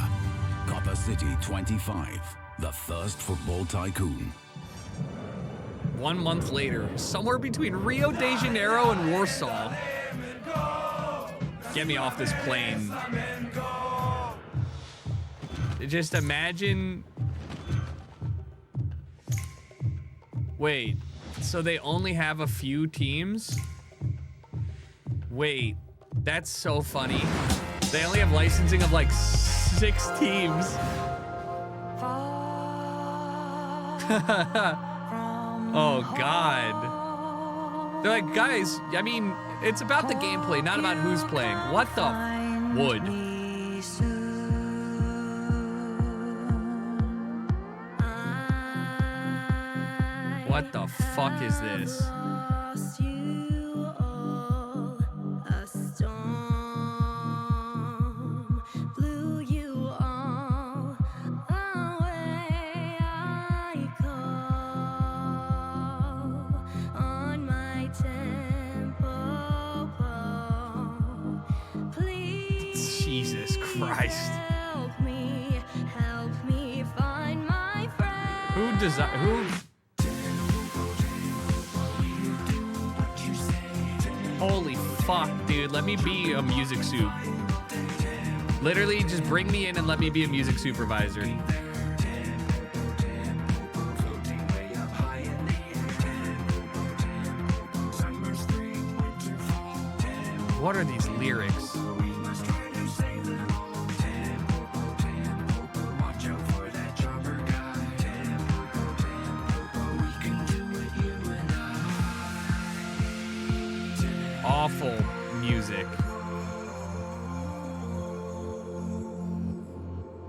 Copper City 25. The first football tycoon. 1 month later, somewhere between Rio de Janeiro and Warsaw. Get me off this plane. Just imagine. Wait, so they only have a few teams? Wait, that's so funny. They only have licensing of like 6 teams. Oh God. They're like, guys, I mean, it's about the gameplay, not about who's playing. What the wood? What the fuck is this? Jesus Christ. Who Holy fuck, dude. Let me be a music soup. Literally, just bring me in and let me be a music supervisor. What are these lyrics? Awful music.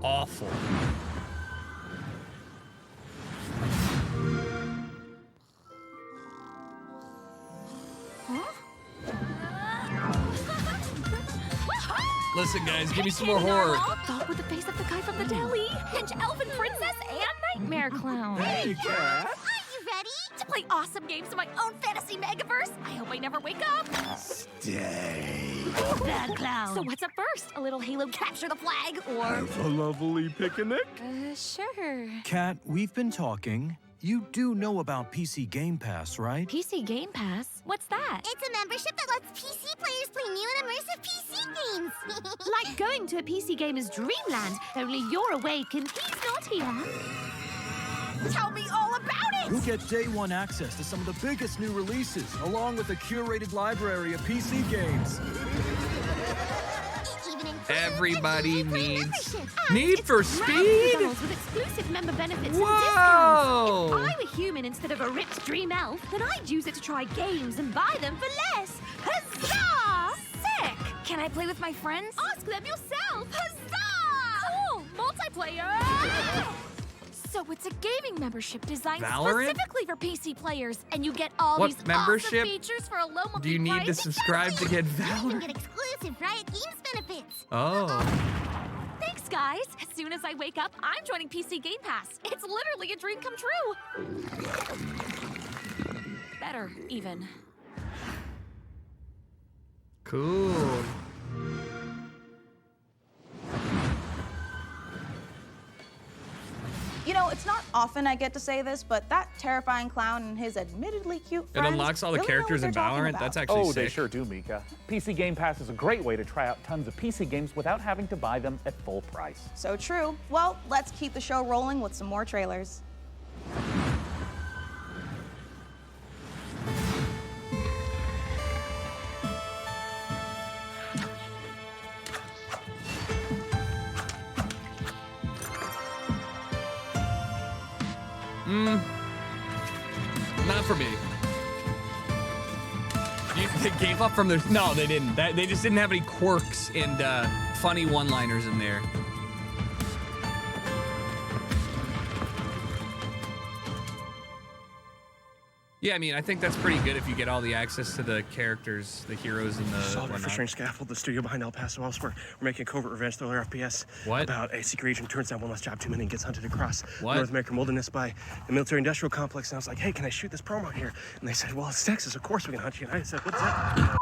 Awful. Huh? listen, guys, give me some more horror. Dog with the face of the guy from the deli. Pinch elfin princess and nightmare clown. Hey, Cat. Are you ready to play awesome games in my own fantasy megaverse? I hope I never wake up. Stay. Bad clown. So what's up first? A little Halo capture the flag, or... Have a lovely picnic. Sure. Kat, we've been talking. You do know about PC Game Pass, right? PC Game Pass? What's that? It's a membership that lets PC players play new and immersive PC games. Like going to a PC gamer's dreamland, only you're awake and he's not here. Tell me all about it! You'll get day one access to some of the biggest new releases, along with a curated library of PC games. Everybody needs Need for Speed. With exclusive member benefits Whoa! and discounts. If I were human instead of a ripped dream elf, then I'd use it to try games and buy them for less. Huzzah! Sick! Can I play with my friends? Ask them yourself. Huzzah! Cool! Multiplayer! So it's a gaming membership designed Valorant? specifically for PC players, and you get all What these membership awesome features for a low monthly Do you need to price. subscribe to get You Valorant? can get exclusive Riot Games benefits. Oh. Thanks, guys. As soon as I wake up, I'm joining PC Game Pass. It's literally a dream come true. Better, even. Cool. You know, it's not often I get to say this, but that terrifying clown and his admittedly cute It friends unlocks all the really know what characters in they're talking Valorant. about. That's actually sick. They sure do, Mika. PC Game Pass is a great way to try out tons of PC games without having to buy them at full price. So true. Well, let's keep the show rolling with some more trailers. Not for me. They gave up from their... No, they didn't. They just didn't have any quirks and funny one-liners in there. Yeah, I mean, I think that's pretty good if you get all the access to the characters, the heroes, and the Solid for whatnot. Strange Scaffold, the studio behind El Paso elsewhere. We're making a covert revenge thriller FPS. What? About a secret agent turns down one last job too many and gets hunted across What? North American wilderness by the military-industrial complex. And I was like, hey, can I shoot this promo here? And they said, well, it's Texas. Of course we can hunt you. And I said, what's that?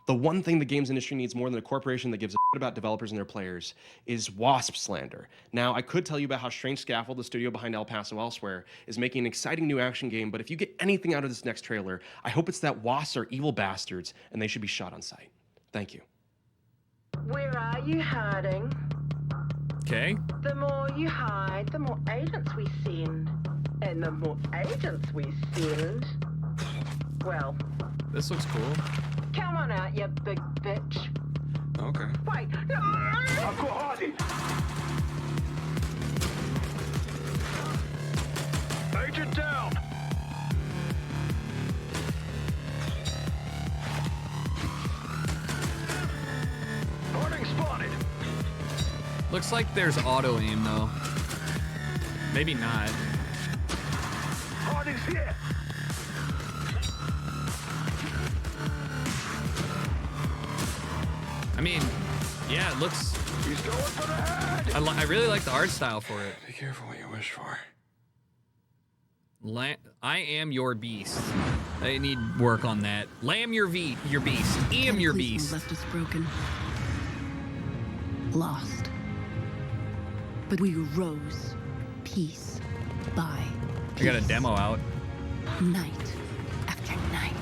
The one thing the games industry needs more than a corporation that gives a shit about developers and their players is WASP slander. Now, I could tell you about how Strange Scaffold, the studio behind El Paso elsewhere, is making an exciting new action game, but if you get anything out of this next trailer, I hope it's that WASPs are evil bastards and they should be shot on sight. Thank you. Where are you hiding? Okay. The more you hide, the more agents we send. And the more agents we send, well... This looks cool. Come on out, you big bitch. Okay. Wait! Agent down! Boarding spotted! Looks like there's auto aim though. Maybe not. Harding's here! I mean, yeah, it looks. He's going for the head! I really like the art style for it. Be careful what you wish for. I am your beast. I need work on that. Lamb your beast. Am your beast. Left us broken, lost, but we rose, piece by I got a demo out. night after night.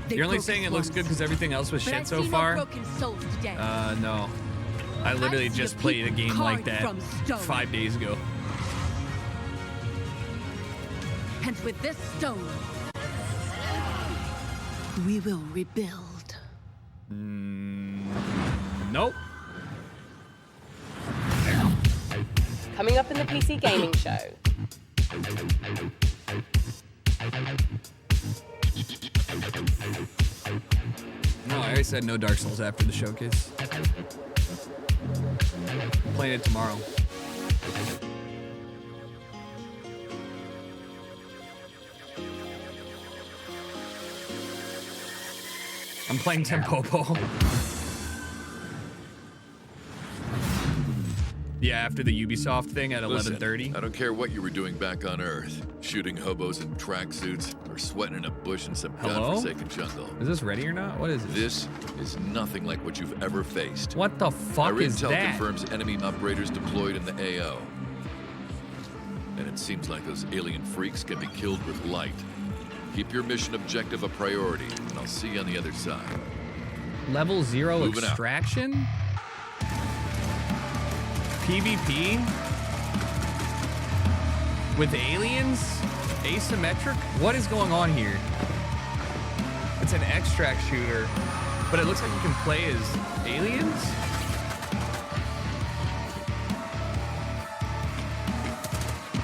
They You're only broke saying us it looks once, good because everything else was but I shit so see no far? broken souls today. No. I literally see just a played a people game like carved that from stone. 5 days ago. And with this stone, we will rebuild. Nope. Coming up in the PC Gaming Show. No, I already said no Dark Souls after the showcase. I'm playing it tomorrow. I'm playing Tempopo. Yeah, after the Ubisoft thing at 11:30. I don't care what you were doing back on Earth, shooting hobos in tracksuits or sweating in a bush in some godforsaken jungle. Is this ready or not? What is it? This is nothing like what you've ever faced. What the fuck Our is intel that? confirms enemy operators deployed in the AO. And it seems like those alien freaks can be killed with light. Keep your mission objective a priority, and I'll see you on the other side. Level 0 Moving out. extraction? PvP? With aliens? Asymmetric? What is going on here? It's an extract shooter, but it looks like you can play as aliens?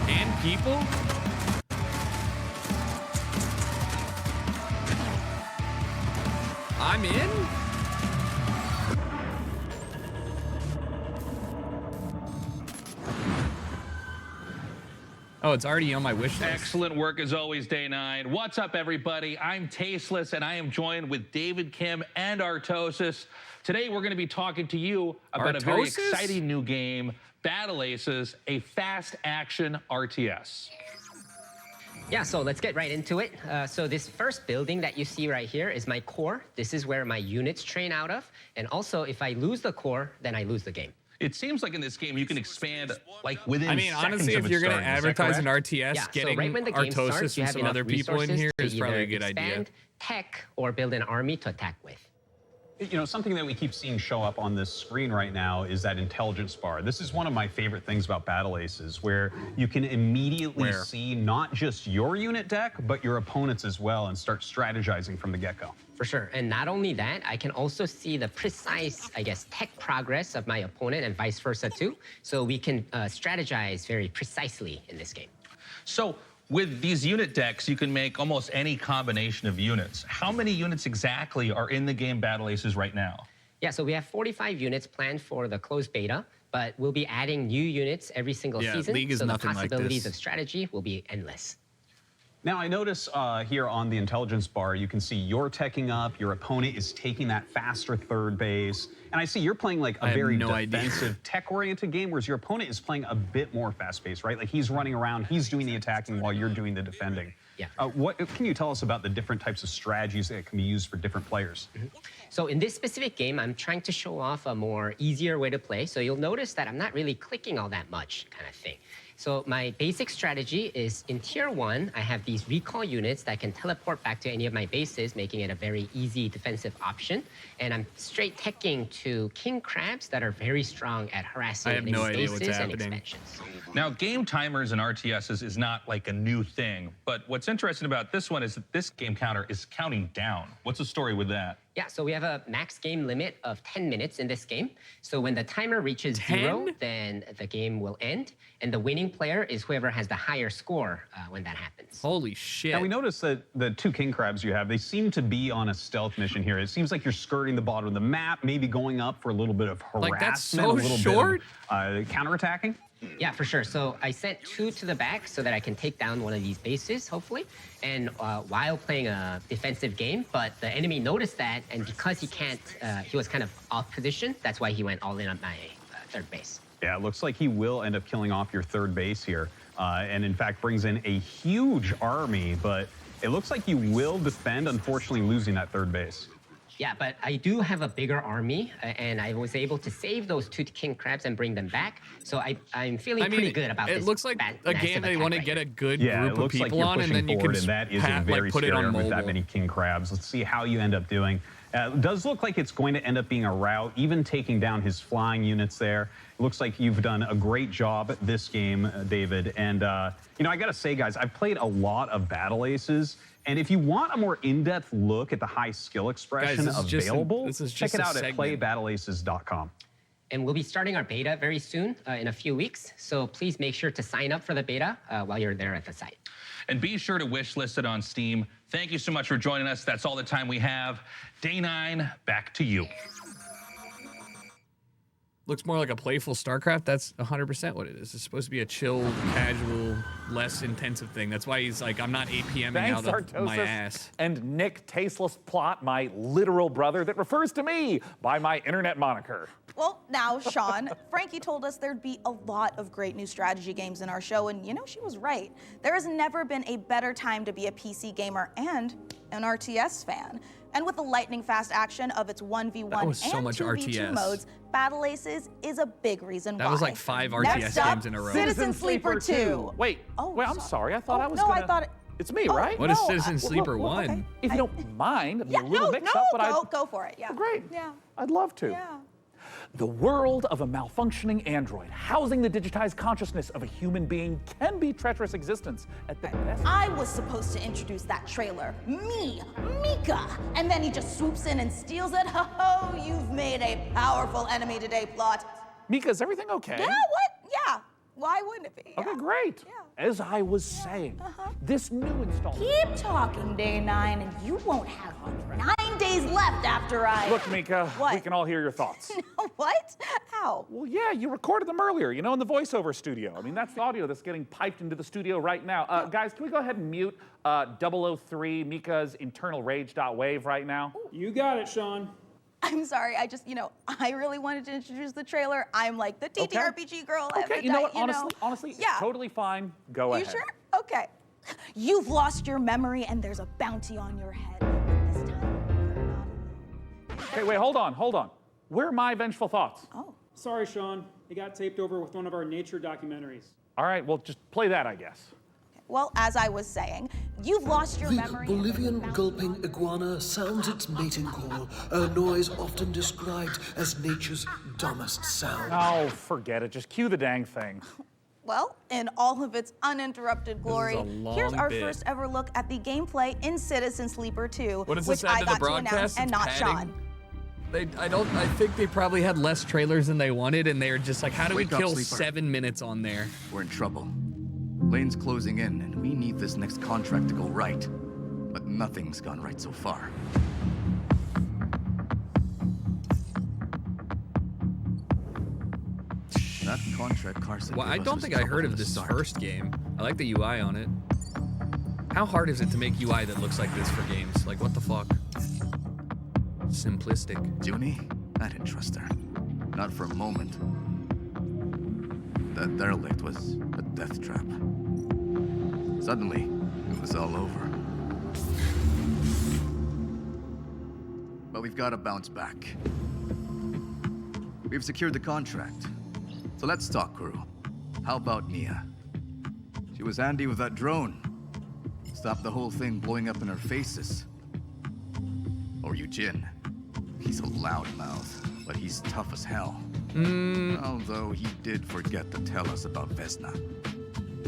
And people? I'm in? Oh, it's already on my wish list. Excellent work as always, Day 9. What's up, everybody? I'm Tasteless, and I am joined with David Kim and Artosis. Today, we're going to be talking to you about a very exciting new game, Battle Aces, a fast-action RTS. Yeah, so let's get right into it. So this first building that you see right here is my core. This is where my units train out of. And also, if I lose the core, then I lose the game. It seems like in this game, you can expand like within I mean, honestly, if you're going to advertise an RTS, getting Artosis and some other people in here is probably a good idea. Tech or build an army to attack with. You know, something that we keep seeing show up on this screen right now is that intelligence bar. This is one of my favorite things about Battle Aces, where you can immediately see not just your unit deck, but your opponent's as well, and start strategizing from the get-go. For sure. And not only that, I can also see the precise, I guess, tech progress of my opponent and vice versa too. So we can strategize very precisely in this game. So with these unit decks, you can make almost any combination of units. How many units exactly are in the game Battle Aces right now? Yeah, so we have 45 units planned for the closed beta, but we'll be adding new units every single season. League is so the nothing like possibilities this. of strategy will be endless. Now, I notice here on the intelligence bar, you can see you're teching up, your opponent is taking that faster third base, and I see you're playing like a very defensive, tech-oriented game, whereas your opponent is playing a bit more fast-paced, right? Like he's running around, he's doing the attacking while you're doing the defending. Yeah. What can you tell us about the different types of strategies that can be used for different players? So in this specific game, I'm trying to show off a more easier way to play. So you'll notice that I'm not really clicking all that much kind of thing. So my basic strategy is in tier 1, I have these recall units that can teleport back to any of my bases, making it a very easy defensive option. And I'm straight teching to king crabs that are very strong at harassing enemy bases and expansions. Now, game timers and RTSs is not like a new thing, but what's interesting about this one is that this game counter is counting down. What's the story with that? Yeah, so we have a max game limit of 10 minutes in this game. So when the timer reaches 0, then the game will end. And the winning player is whoever has the higher score when that happens. Holy shit. Now, we noticed that the 2 king crabs you have, they seem to be on a stealth mission here. It seems like you're skirting the bottom of the map, maybe going up for a little bit of harassment, Like, that's so a little short? bit of counterattacking. Yeah, for sure. So I sent 2 to the back so that I can take down one of these bases, hopefully, and while playing a defensive game. But the enemy noticed that, and because he can't, he was kind of off position. That's why he went all in on my third base. Yeah, it looks like he will end up killing off your third base here, and in fact brings in a huge army, but it looks like you will defend, unfortunately losing that third base. Yeah, but I do have a bigger army, and I was able to save those 2 king crabs and bring them back. So I'm feeling pretty good about this. It looks like a game they want to get a good Yeah, group it looks of like people you're on, and pushing then you can forward, and that isn't very put it scary on with mobile. that many king crabs. Let's see how you end up doing. It does look like it's going to end up being a rout, even taking down his flying units there. It looks like you've done a great job at this game, David. And, you know, I got to say, guys, I've played a lot of Battle Aces. And if you want a more in-depth look at the high skill expression available, check it out at playbattleaces.com. And we'll be starting our beta very soon, in a few weeks. So please make sure to sign up for the beta while you're there at the site. And be sure to wish list it on Steam. Thank you so much for joining us. That's all the time we have. Day 9, back to you. Looks more like a playful StarCraft. That's 100% what it is. It's supposed to be a chill, casual, less intensive thing. That's why he's like, I'm not APMing out of my ass. And Nick Tasteless Plot, my literal brother that refers to me by my internet moniker. Well, now, Sean, Frankie told us there'd be a lot of great new strategy games in our show, and you know, she was right. There has never been a better time to be a PC gamer and an RTS fan. And with the lightning-fast action of its 1v1 That was so and much 2v2 RTS. modes, Battle Aces is a big reason why. That was like 5 Next RTS up, games in a row. Citizen Sleeper 2. Wait, I'm sorry. I thought I was no, gonna... I thought it... It's me, Oh, right? What is Citizen Sleeper 1? okay. If you don't mind, it'd be Yeah, a little no, mix-up, but go for it, yeah. Great. Yeah. I'd love to. Yeah. The world of a malfunctioning android housing the digitized consciousness of a human being can be treacherous existence at the best. I was supposed to introduce that trailer. Me, Mika. And then he just swoops in and steals it. Ho, you've made a powerful enemy today, plot. Mika, is everything okay? Yeah, what? Yeah. Why wouldn't it be? Okay, great. As I was saying, this new installment... Keep talking, Day 9, and you won't have 9 days left after I... Look, Mika, What? we can all hear your thoughts. What? How? Well, yeah, you recorded them earlier, you know, in the voiceover studio. I mean, that's the audio that's getting piped into the studio right now. Guys, can we go ahead and mute 003 Mika's internal rage.wave right now? You got it, Sean. I'm sorry, I just, I really wanted to introduce the trailer. I'm like the TTRPG girl. I have Okay, to you know die, what? Honestly, yeah. totally fine. Go You ahead. sure? Okay. You've lost your memory and there's a bounty on your head. This time, Okay, wait, hold on. Where are my vengeful thoughts? Oh. Sorry, Sean. It got taped over with one of our nature documentaries. All right, well, just play that, I guess. well, as I was saying, you've lost your memory. The Bolivian gulping iguana sounds its mating call, a noise often described as nature's dumbest sound. Oh, forget it. Just cue the dang thing. Well, in all of its uninterrupted glory, here's our first ever look at the gameplay in Citizen Sleeper 2, What is which this end I of the got to announce broadcast? and It's not padding? Sean. I think they probably had less trailers than they wanted, and they're just like, how do we Wake up, kill sleeper. 7 minutes on there? We're in trouble. Lane's closing in, and we need this next contract to go right. But nothing's gone right so far. That contract Carson Well, gave I us don't was think I trouble heard from of the this start. first game. I like the UI on it. How hard is it to make UI that looks like this for games? Like, what the fuck? Simplistic. Junie? I didn't trust her. Not for a moment. That derelict was a death trap. Suddenly, it was all over. But we've got to bounce back. We've secured the contract. So let's talk, crew. How about Nia? She was handy with that drone. Stopped the whole thing blowing up in our faces. Or Eugene. He's a loudmouth, but he's tough as hell. Although he did forget to tell us about Vesna.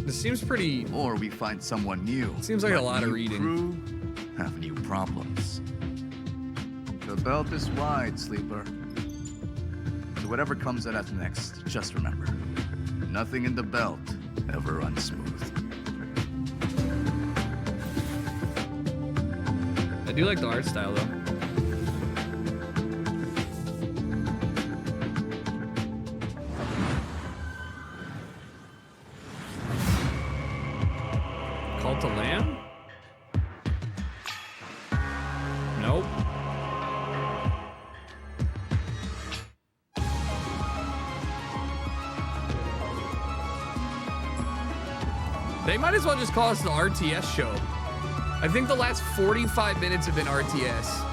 This seems pretty... Or we find someone new. Seems like a But lot of new reading. Crew have new problems. The belt is wide, Sleeper. So whatever comes at us next, just remember, nothing in the belt ever runs smooth. I do like the art style, though. Call to Lamb? Nope. They might as well just call us the RTS show. I think the last 45 minutes have been RTS.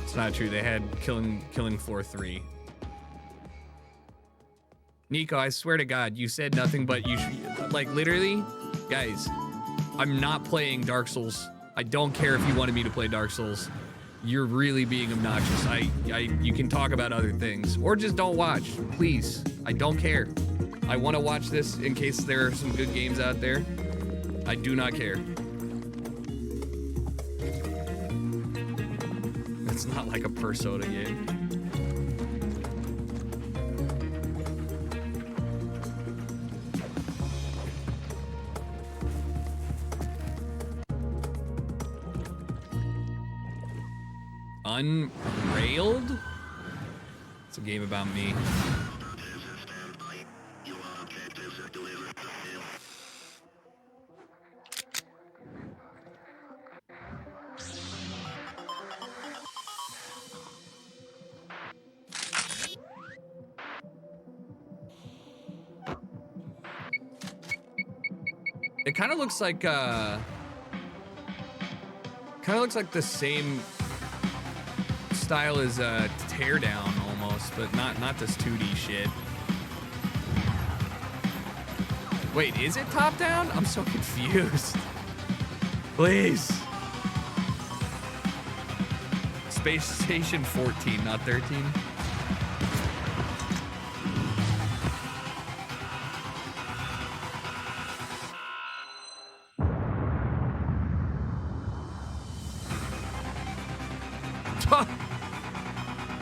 It's not true. They had Killing Floor 3. Nico, I swear to God, you said nothing but you should, like, literally, guys, I'm not playing Dark Souls. I don't care if you wanted me to play Dark Souls. You're really being obnoxious. You can talk about other things, or just don't watch, please. I don't care. I want to watch this in case there are some good games out there. I do not care. It's not like a Persona game. Unrailed? It's a game about me. It kind of looks like the same style as Teardown almost, but not this 2D shit. Wait, is it top down? I'm so confused. Please. Space Station 14, not 13.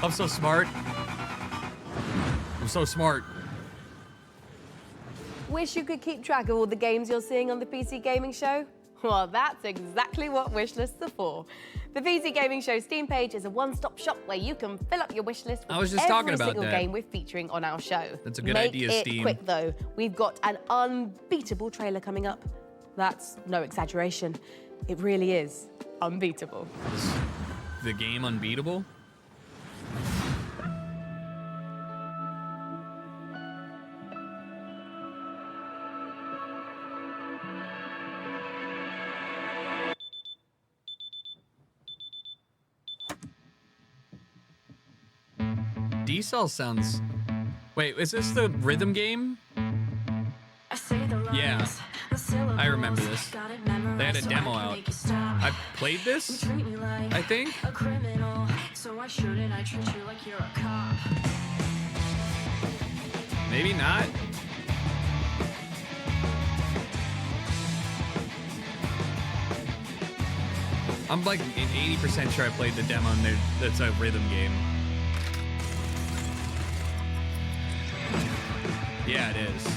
I'm so smart. I'm so smart. Wish you could keep track of all the games you're seeing on the PC Gaming Show? Well, that's exactly what wish lists are for. The PC Gaming Show Steam page is a one-stop shop where you can fill up your wish list with every single game we're featuring on our show. That's a good idea, Steam. Make it quick, though. We've got an unbeatable trailer coming up. That's no exaggeration. It really is unbeatable. Is the game unbeatable? D-Cell sounds... Wait, is this the rhythm game? Yeah, I remember this. They had a demo out. I played this, I think. Maybe not. I'm like 80% sure I played the demo and that's a rhythm game. Yeah, it is.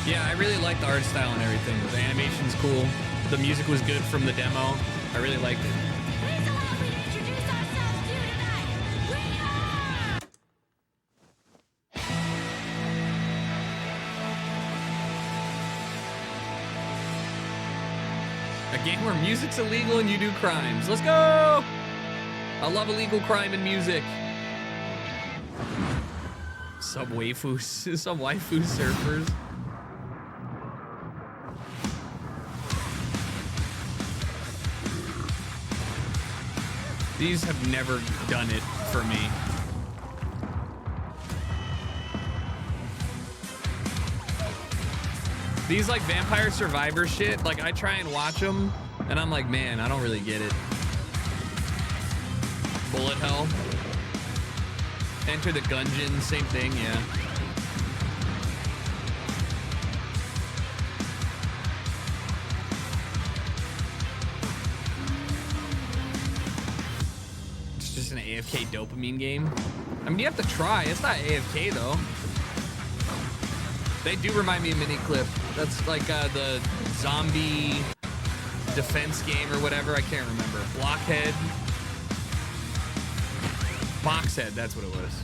Yeah, I really like the art style and everything. The animation's cool. The music was good from the demo. I really liked it. Please allow me to introduce ourselves to you tonight. We are... A game where music's illegal and you do crimes. Let's go! I love illegal crime and music. Some waifu surfers. These have never done it for me. These like Vampire Survivor shit, like I try and watch them and I'm like, man, I don't really get it. Bullet Hell. Enter the Gungeon, same thing, yeah. An AFK dopamine game. I mean, you have to try. It's not AFK though. They do remind me of Miniclip. That's like the zombie defense game or whatever. I can't remember. Blockhead. Boxhead, that's what it was.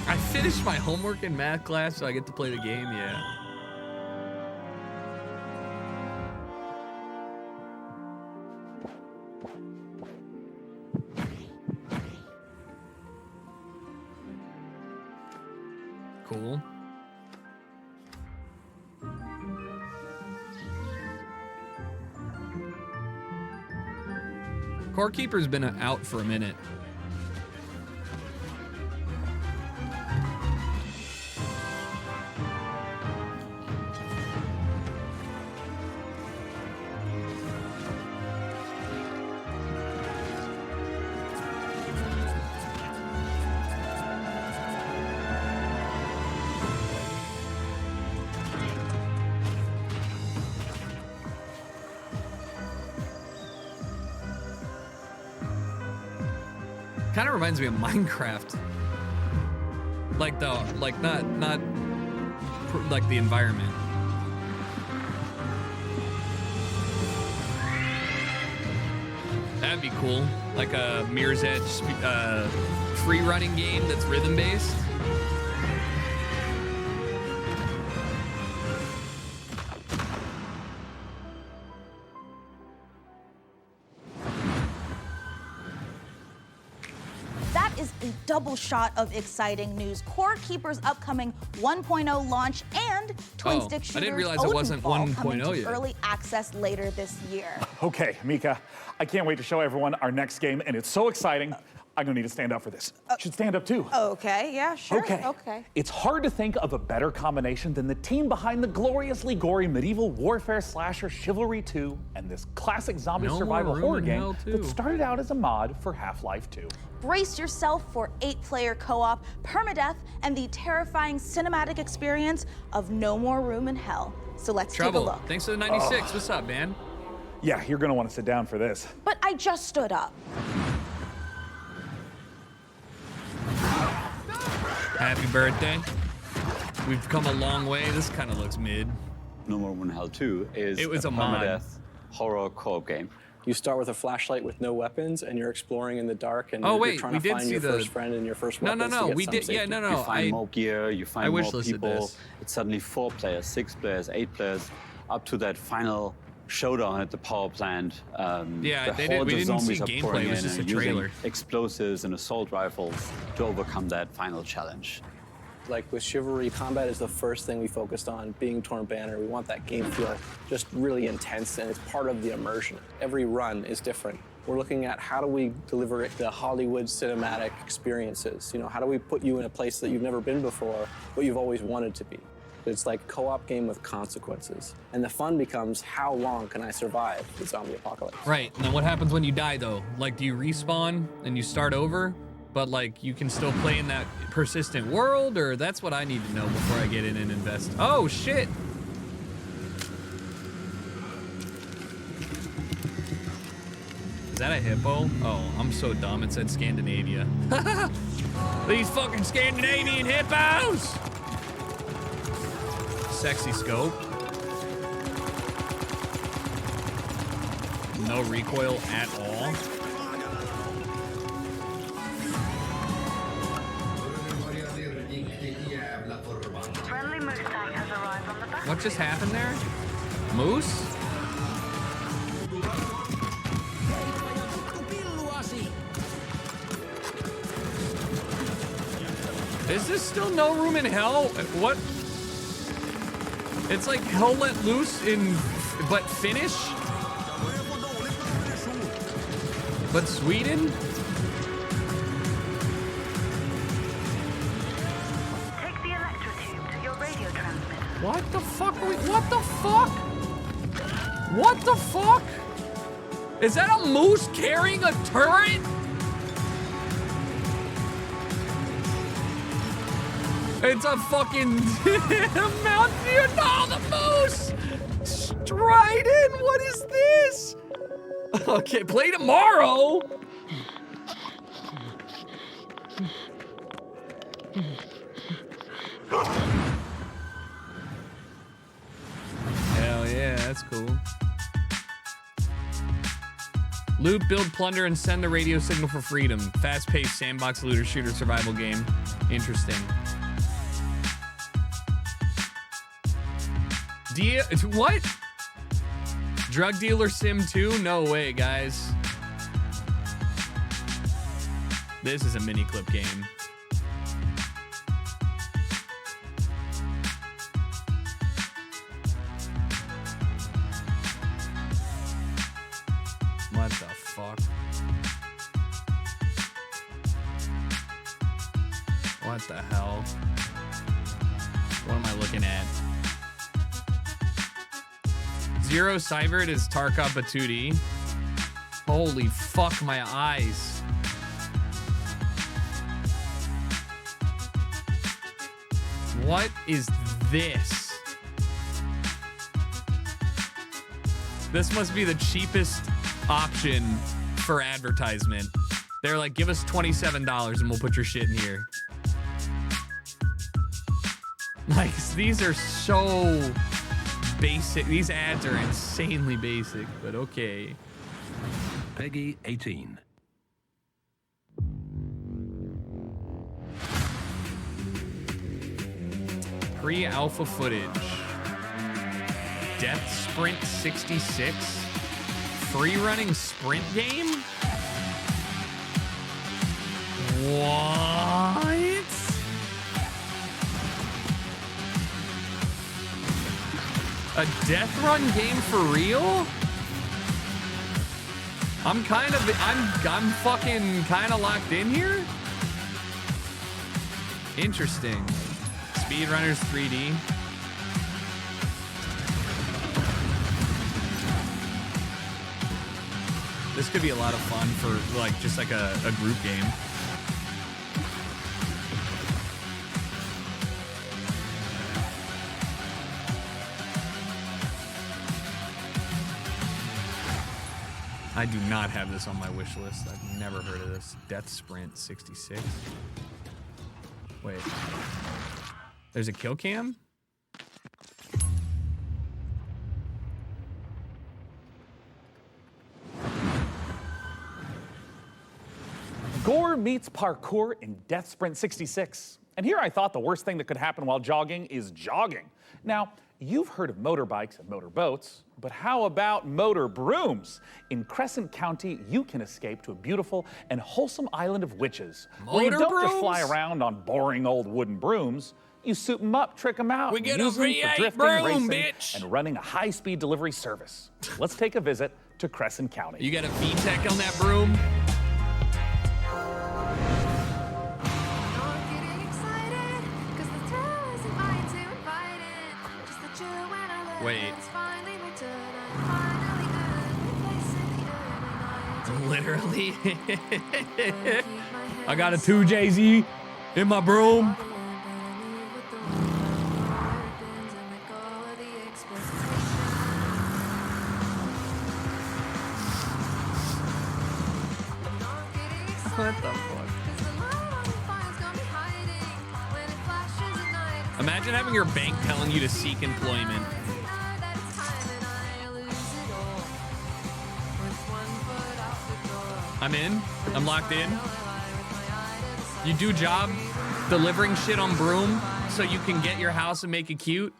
I finished my homework in math class, so I get to play the game, yeah. Cool. Core Keeper's been out for a minute. Kind of reminds me of Minecraft. Like the not like the environment. That'd be cool. Like a Mirror's Edge free running game that's rhythm based. That is a double shot of exciting news. Core Keeper's upcoming 1.0 launch and twin stick shooters I didn't realize it wasn't 1.0 yet. Early access later this year. Okay, Mika, I can't wait to show everyone our next game, and it's so exciting. I'm gonna need to stand up for this. Should stand up too. Okay, yeah, sure. Okay. It's hard to think of a better combination than the team behind the gloriously gory medieval warfare slasher Chivalry 2 and this classic zombie survival horror game that started out as a mod for Half-Life 2. Brace yourself for 8-player co-op, permadeath, and the terrifying cinematic experience of No More Room in Hell. So let's take a look. Thanks for the 96. What's up, man? Yeah, you're gonna want to sit down for this. But I just stood up. Happy birthday. We've come a long way. This kind of looks mid. No More Room in Hell 2 is a mod. permadeath horror co-op game. You start with a flashlight with no weapons, and you're exploring in the dark, and you're trying to find your first friend and your first weapons. You find more gear, you find more people. It's suddenly 4 players, 6 players, 8 players, up to that final showdown at the power plant. We didn't see gameplay. It was just a trailer. Explosives and assault rifles to overcome that final challenge. Like with Chivalry, combat is the first thing we focused on. Being Torn Banner, we want that game feel just really intense, and it's part of the immersion. Every run is different. We're looking at how do we deliver the Hollywood cinematic experiences. You know, how do we put you in a place that you've never been before, but you've always wanted to be. It's like a co-op game with consequences. And the fun becomes, how long can I survive the zombie apocalypse? Right, and then what happens when you die though? Like, do you respawn and you start over? But like, you can still play in that persistent world, or that's what I need to know before I get in and invest. Oh shit! Is that a hippo? Oh, I'm so dumb, it said Scandinavia. These fucking Scandinavian hippos! Sexy scope. No recoil at all. What just happened there? Moose? Is this still No Room in Hell? What? It's like Hell Let Loose but Finnish? But Sweden? Take the electro tube to your radio transmitter. What the fuck are we? What the fuck? What the fuck? Is that a moose carrying a turret? It's a fucking Mount Deer. No, the moose! Strident, what is this? Okay, play tomorrow. Hell yeah, that's cool. Loot, build, plunder, and send the radio signal for freedom. Fast-paced sandbox looter shooter survival game. Interesting. What? Drug Dealer Sim 2? No way, guys. This is a mini clip game. What the fuck? What the hell? What am I looking at? Zero Cybert is Tarkov Batudi. Holy fuck, my eyes. What is this? This must be the cheapest option for advertisement. They're like, give us $27 and we'll put your shit in here. Like, these are so basic. These ads are insanely basic, but okay. Peggy 18. Pre-alpha footage. Death Sprint 66. Free running sprint game? What? A death run game for real? I'm fucking kind of locked in here. Interesting. Speedrunners 3D. This could be a lot of fun for like just like a group game. I do not have this on my wish list. I've never heard of this. Death Sprint 66. Wait. There's a kill cam? Gore meets parkour in Death Sprint 66. And here I thought the worst thing that could happen while jogging is jogging. Now, you've heard of motorbikes and motorboats, but how about motor brooms? In Crescent County, you can escape to a beautiful and wholesome island of witches. Where you don't just fly around on boring old wooden brooms. You soup them up, trick them out, We get use a them V8 for drifting, broom, racing, bitch. and running a high-speed delivery service. Let's take a visit to Crescent County. You got a VTEC on that broom? Wait. Literally. I got a 2JZ in my broom. What the fuck? Imagine having your bank telling you to seek employment. I'm in. I'm locked in. You do job delivering shit on broom so you can get your house and make it cute.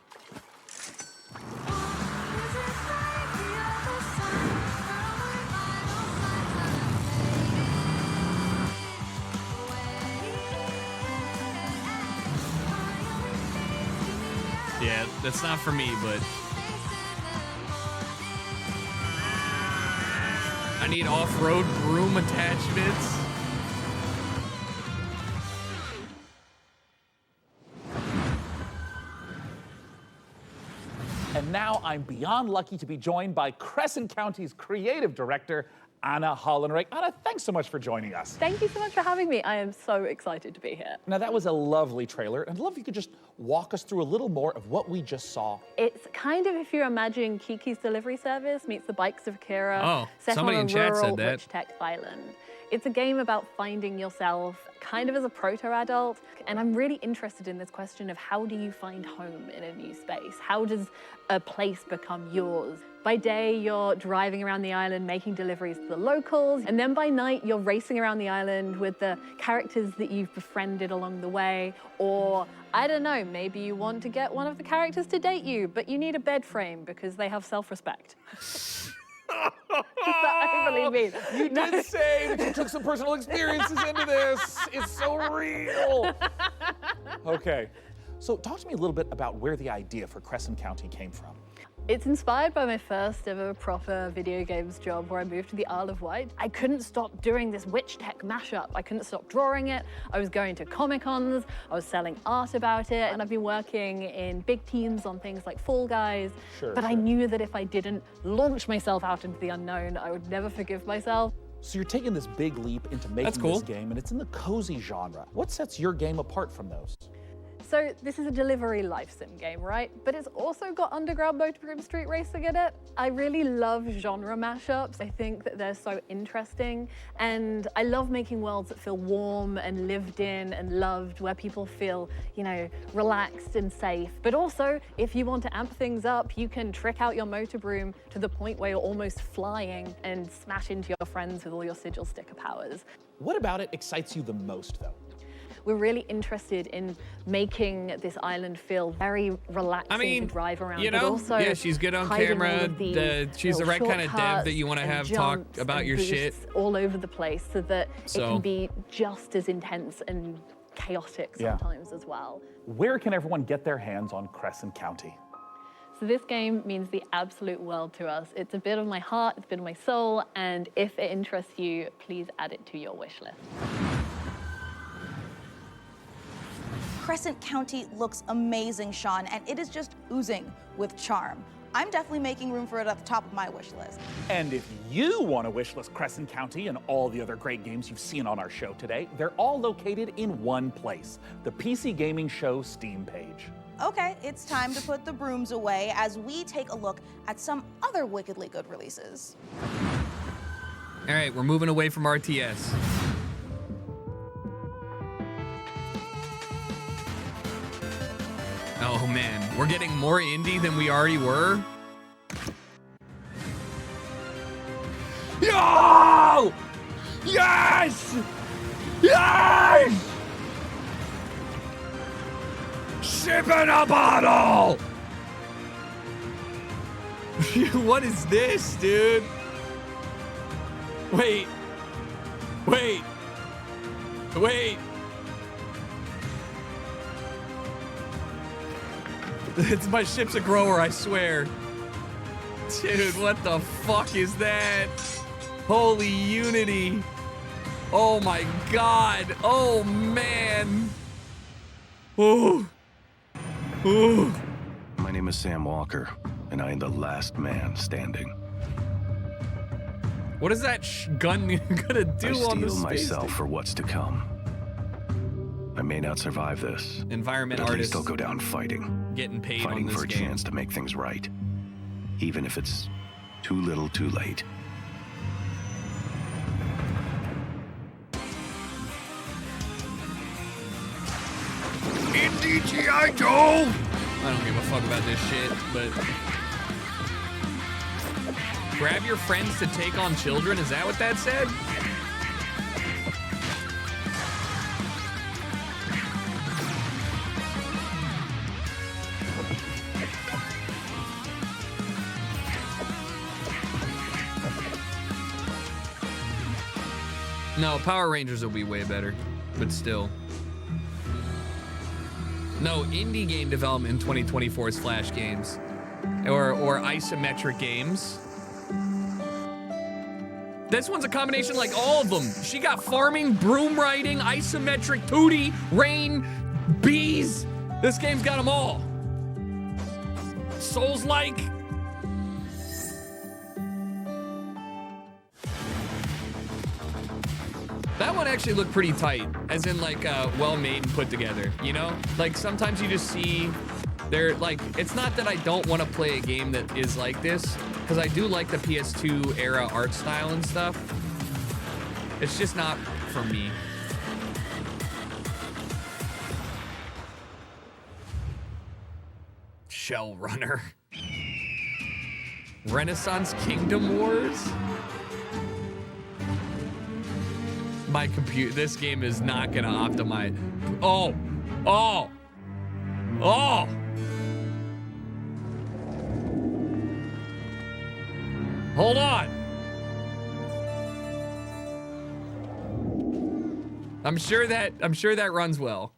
Yeah, that's not for me, but I need off-road broom attachments. And now I'm beyond lucky to be joined by Crescent County's creative director, Anna Hollenreich. Anna, thanks so much for joining us. Thank you so much for having me. I am so excited to be here. Now, that was a lovely trailer, and I'd love if you could just walk us through a little more of what we just saw. It's kind of if you're imagining Kiki's Delivery Service meets the Bikes of Kira, set on a rural rich tech island. It's a game about finding yourself kind of as a proto-adult, and I'm really interested in this question of how do you find home in a new space? How does a place become yours? By day, you're driving around the island, making deliveries to the locals, and then by night, you're racing around the island with the characters that you've befriended along the way, or, I don't know, maybe you want to get one of the characters to date you, but you need a bed frame because they have self-respect. I believe me. You did say that you took some personal experiences into this. It's so real. Okay, so talk to me a little bit about where the idea for Crescent County came from. It's inspired by my first ever proper video games job where I moved to the Isle of Wight. I couldn't stop doing this witch tech mashup. I couldn't stop drawing it. I was going to Comic-Cons, I was selling art about it, and I've been working in big teams on things like Fall Guys. But I knew that if I didn't launch myself out into the unknown, I would never forgive myself. So you're taking this big leap into making this game, and it's in the cozy genre. What sets your game apart from those? So this is a delivery life sim game, right? But it's also got underground motorhome street racing in it. I really love genre mashups. I think that they're so interesting. And I love making worlds that feel warm and lived in and loved, where people feel, you know, relaxed and safe. But also, if you want to amp things up, you can trick out your motor broom to the point where you're almost flying and smash into your friends with all your sigil sticker powers. What about it excites you the most, though? We're really interested in making this island feel very relaxing to drive around. You know, but also yeah, she's good on camera. She's the right kind of dev that you want to have talk about your shit all over the place, so that it can be just as intense and chaotic sometimes as well. Where can everyone get their hands on Crescent County? So this game means the absolute world to us. It's a bit of my heart, it's a bit of my soul, and if it interests you, please add it to your wish list. Crescent County looks amazing, Sean, and it is just oozing with charm. I'm definitely making room for it at the top of my wish list. And if you want to wish list Crescent County and all the other great games you've seen on our show today, they're all located in one place, the PC Gaming Show Steam page. Okay, it's time to put the brooms away as we take a look at some other wickedly good releases. All right, we're moving away from RTS. Oh man, we're getting more indie than we already were. Yo! Yes! Yes! Ship in a bottle! What is this, dude? Wait. Wait. Wait. My ship's a grower, I swear. Dude, what the fuck is that? Holy Unity. Oh my god. Oh man. Ooh. Ooh. My name is Sam Walker, and I am the last man standing. What is that gun gonna do on the space? I steel myself for what's to come. I may not survive this. Environment but at artists least I'll go down fighting. Getting paid fighting on this for a game. chance to make things right. Even if it's too little too late. Indie G.I. Joe! I don't give a fuck about this shit, but... Grab your friends to take on children, is that what that said? No, Power Rangers will be way better, but still. No, indie game development in 2024 is Flash games. Or isometric games. This one's a combination like all of them. She got farming, broom riding, isometric, tootie, rain, bees. This game's got them all. Souls-like. That one actually looked pretty tight, as in like well made and put together, you know? Like sometimes you just see they're like, it's not that I don't want to play a game that is like this, because I do like the PS2 era art style and stuff. It's just not for me. Shell Runner. Renaissance Kingdom Wars? My computer, this game is not gonna optimize. Oh, oh, oh. Hold on. I'm sure that runs well.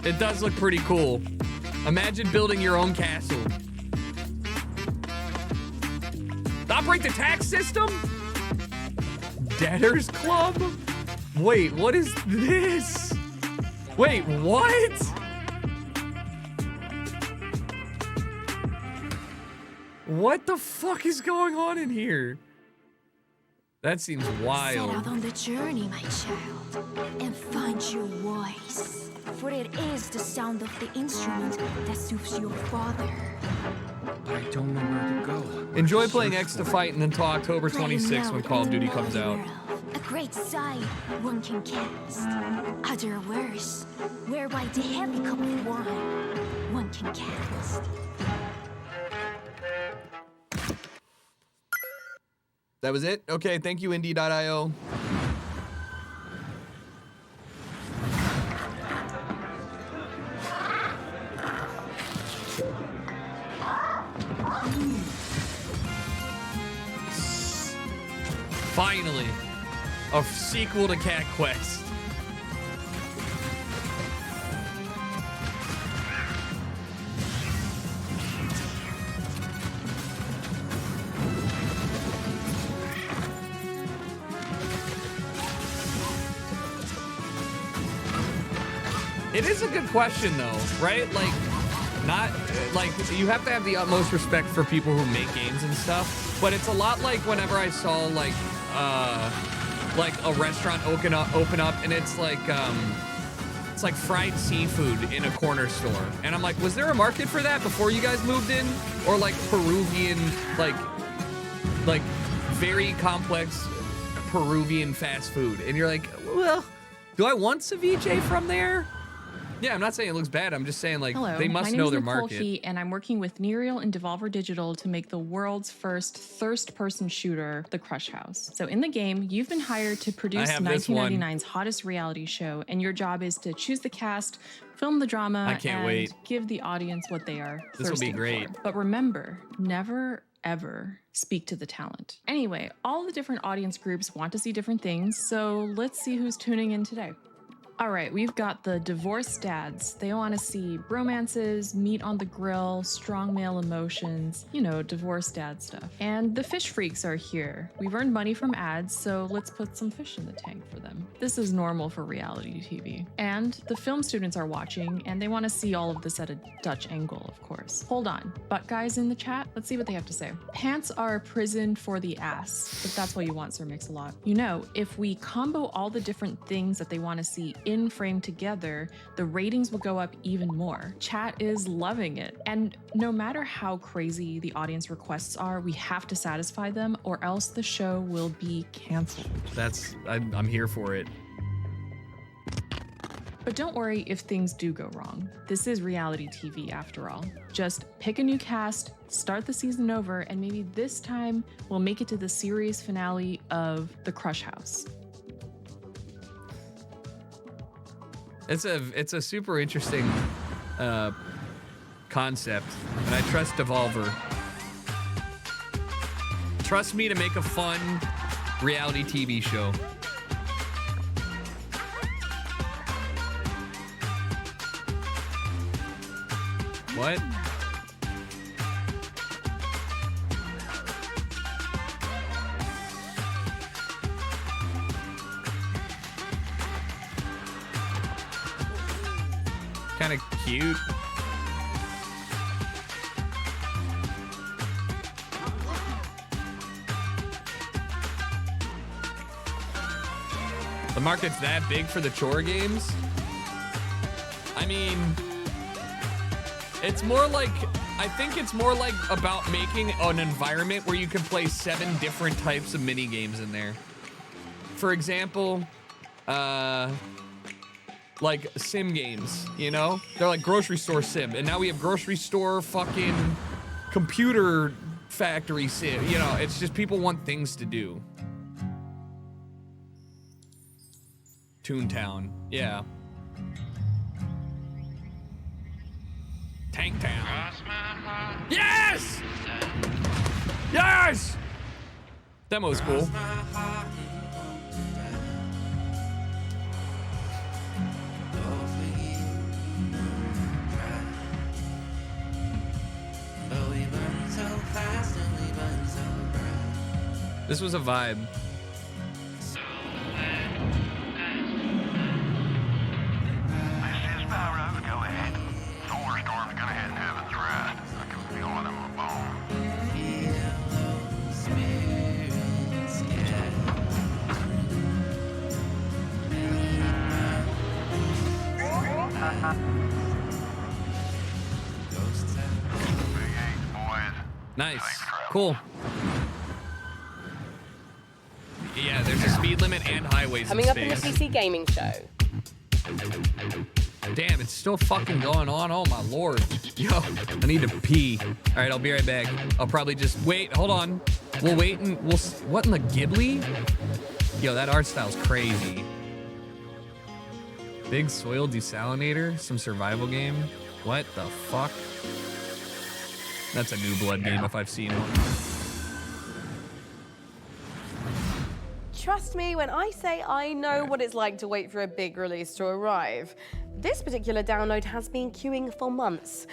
It does look pretty cool. Imagine building your own castle. Operate the tax system? Debtors Club? Wait, what is this? Wait, what? What the fuck is going on in here? That seems Set wild. out on the journey, my child, and find your voice. For it is the sound of the instrument that soothes your father. I don't know where to go. Enjoy playing X to Fight and until October 26th when Call of Duty comes out. A great sight one can cast. Other worse, whereby the heavy cup of wine one can cast. That was it? Okay, thank you, indie.io. Finally, a sequel to Cat Quest. It is a good question, though, right? Like, not like you have to have the utmost respect for people who make games and stuff, but it's a lot like whenever I saw like a restaurant open up and it's like fried seafood in a corner store, and I'm like, was there a market for that before you guys moved in? Or like Peruvian, like very complex Peruvian fast food, and you're like, well, do I want ceviche from there? Yeah, I'm not saying it looks bad. I'm just saying, like, Hello, they must my know name is their Nicole market. Key, and I'm working with Nereal and Devolver Digital to make the world's first first-person shooter, The Crush House. So in the game, you've been hired to produce have this one. 1999's hottest reality show, and your job is to choose the cast, film the drama, I can't and wait. give the audience what they are This will be thirsting great. for. But remember, never ever speak to the talent. Anyway, all the different audience groups want to see different things, so let's see who's tuning in today. All right, we've got the divorced dads. They want to see bromances, meat on the grill, strong male emotions, you know, divorced dad stuff. And the fish freaks are here. We've earned money from ads, so let's put some fish in the tank for them. This is normal for reality TV. And the film students are watching, and they want to see all of this at a Dutch angle, of course. Hold on, butt guys in the chat? Let's see what they have to say. Pants are a prison for the ass, if that's what you want, Sir Mix-a-Lot. You know, if we combo all the different things that they want to see in frame together, the ratings will go up even more. Chat is loving it. And no matter how crazy the audience requests are, we have to satisfy them or else the show will be canceled. I'm here for it. But don't worry if things do go wrong. This is reality TV after all. Just pick a new cast, start the season over, and maybe this time we'll make it to the series finale of The Crush House. It's a super interesting concept, and I trust Devolver. Trust me to make a fun reality TV show. What? Kind of cute. The market's that big for the chore games? I mean, it's more like, I think it's more like about making an environment where you can play 7 different types of mini games in there. For example, like sim games, you know? They're like grocery store sim, and now we have grocery store fucking computer factory sim. You know, it's just people want things to do. Toontown, yeah. Tank Town. Yes! Yes! Demo's cool. This was a vibe. Nice. Cool. Yeah, there's a speed limit and highways Coming in up in the space. PC Gaming Show. Damn, it's still fucking going on. Oh my lord. Yo, I need to pee. All right, I'll be right back. I'll probably just wait. Hold on. We'll wait and we'll see. What in the Ghibli? Yo, that art style's crazy. Big soil desalinator, some survival game. What the fuck? That's a New Blood game if I've seen one. Trust me when I say I know what it's like to wait for a big release to arrive. This particular download has been queuing for months.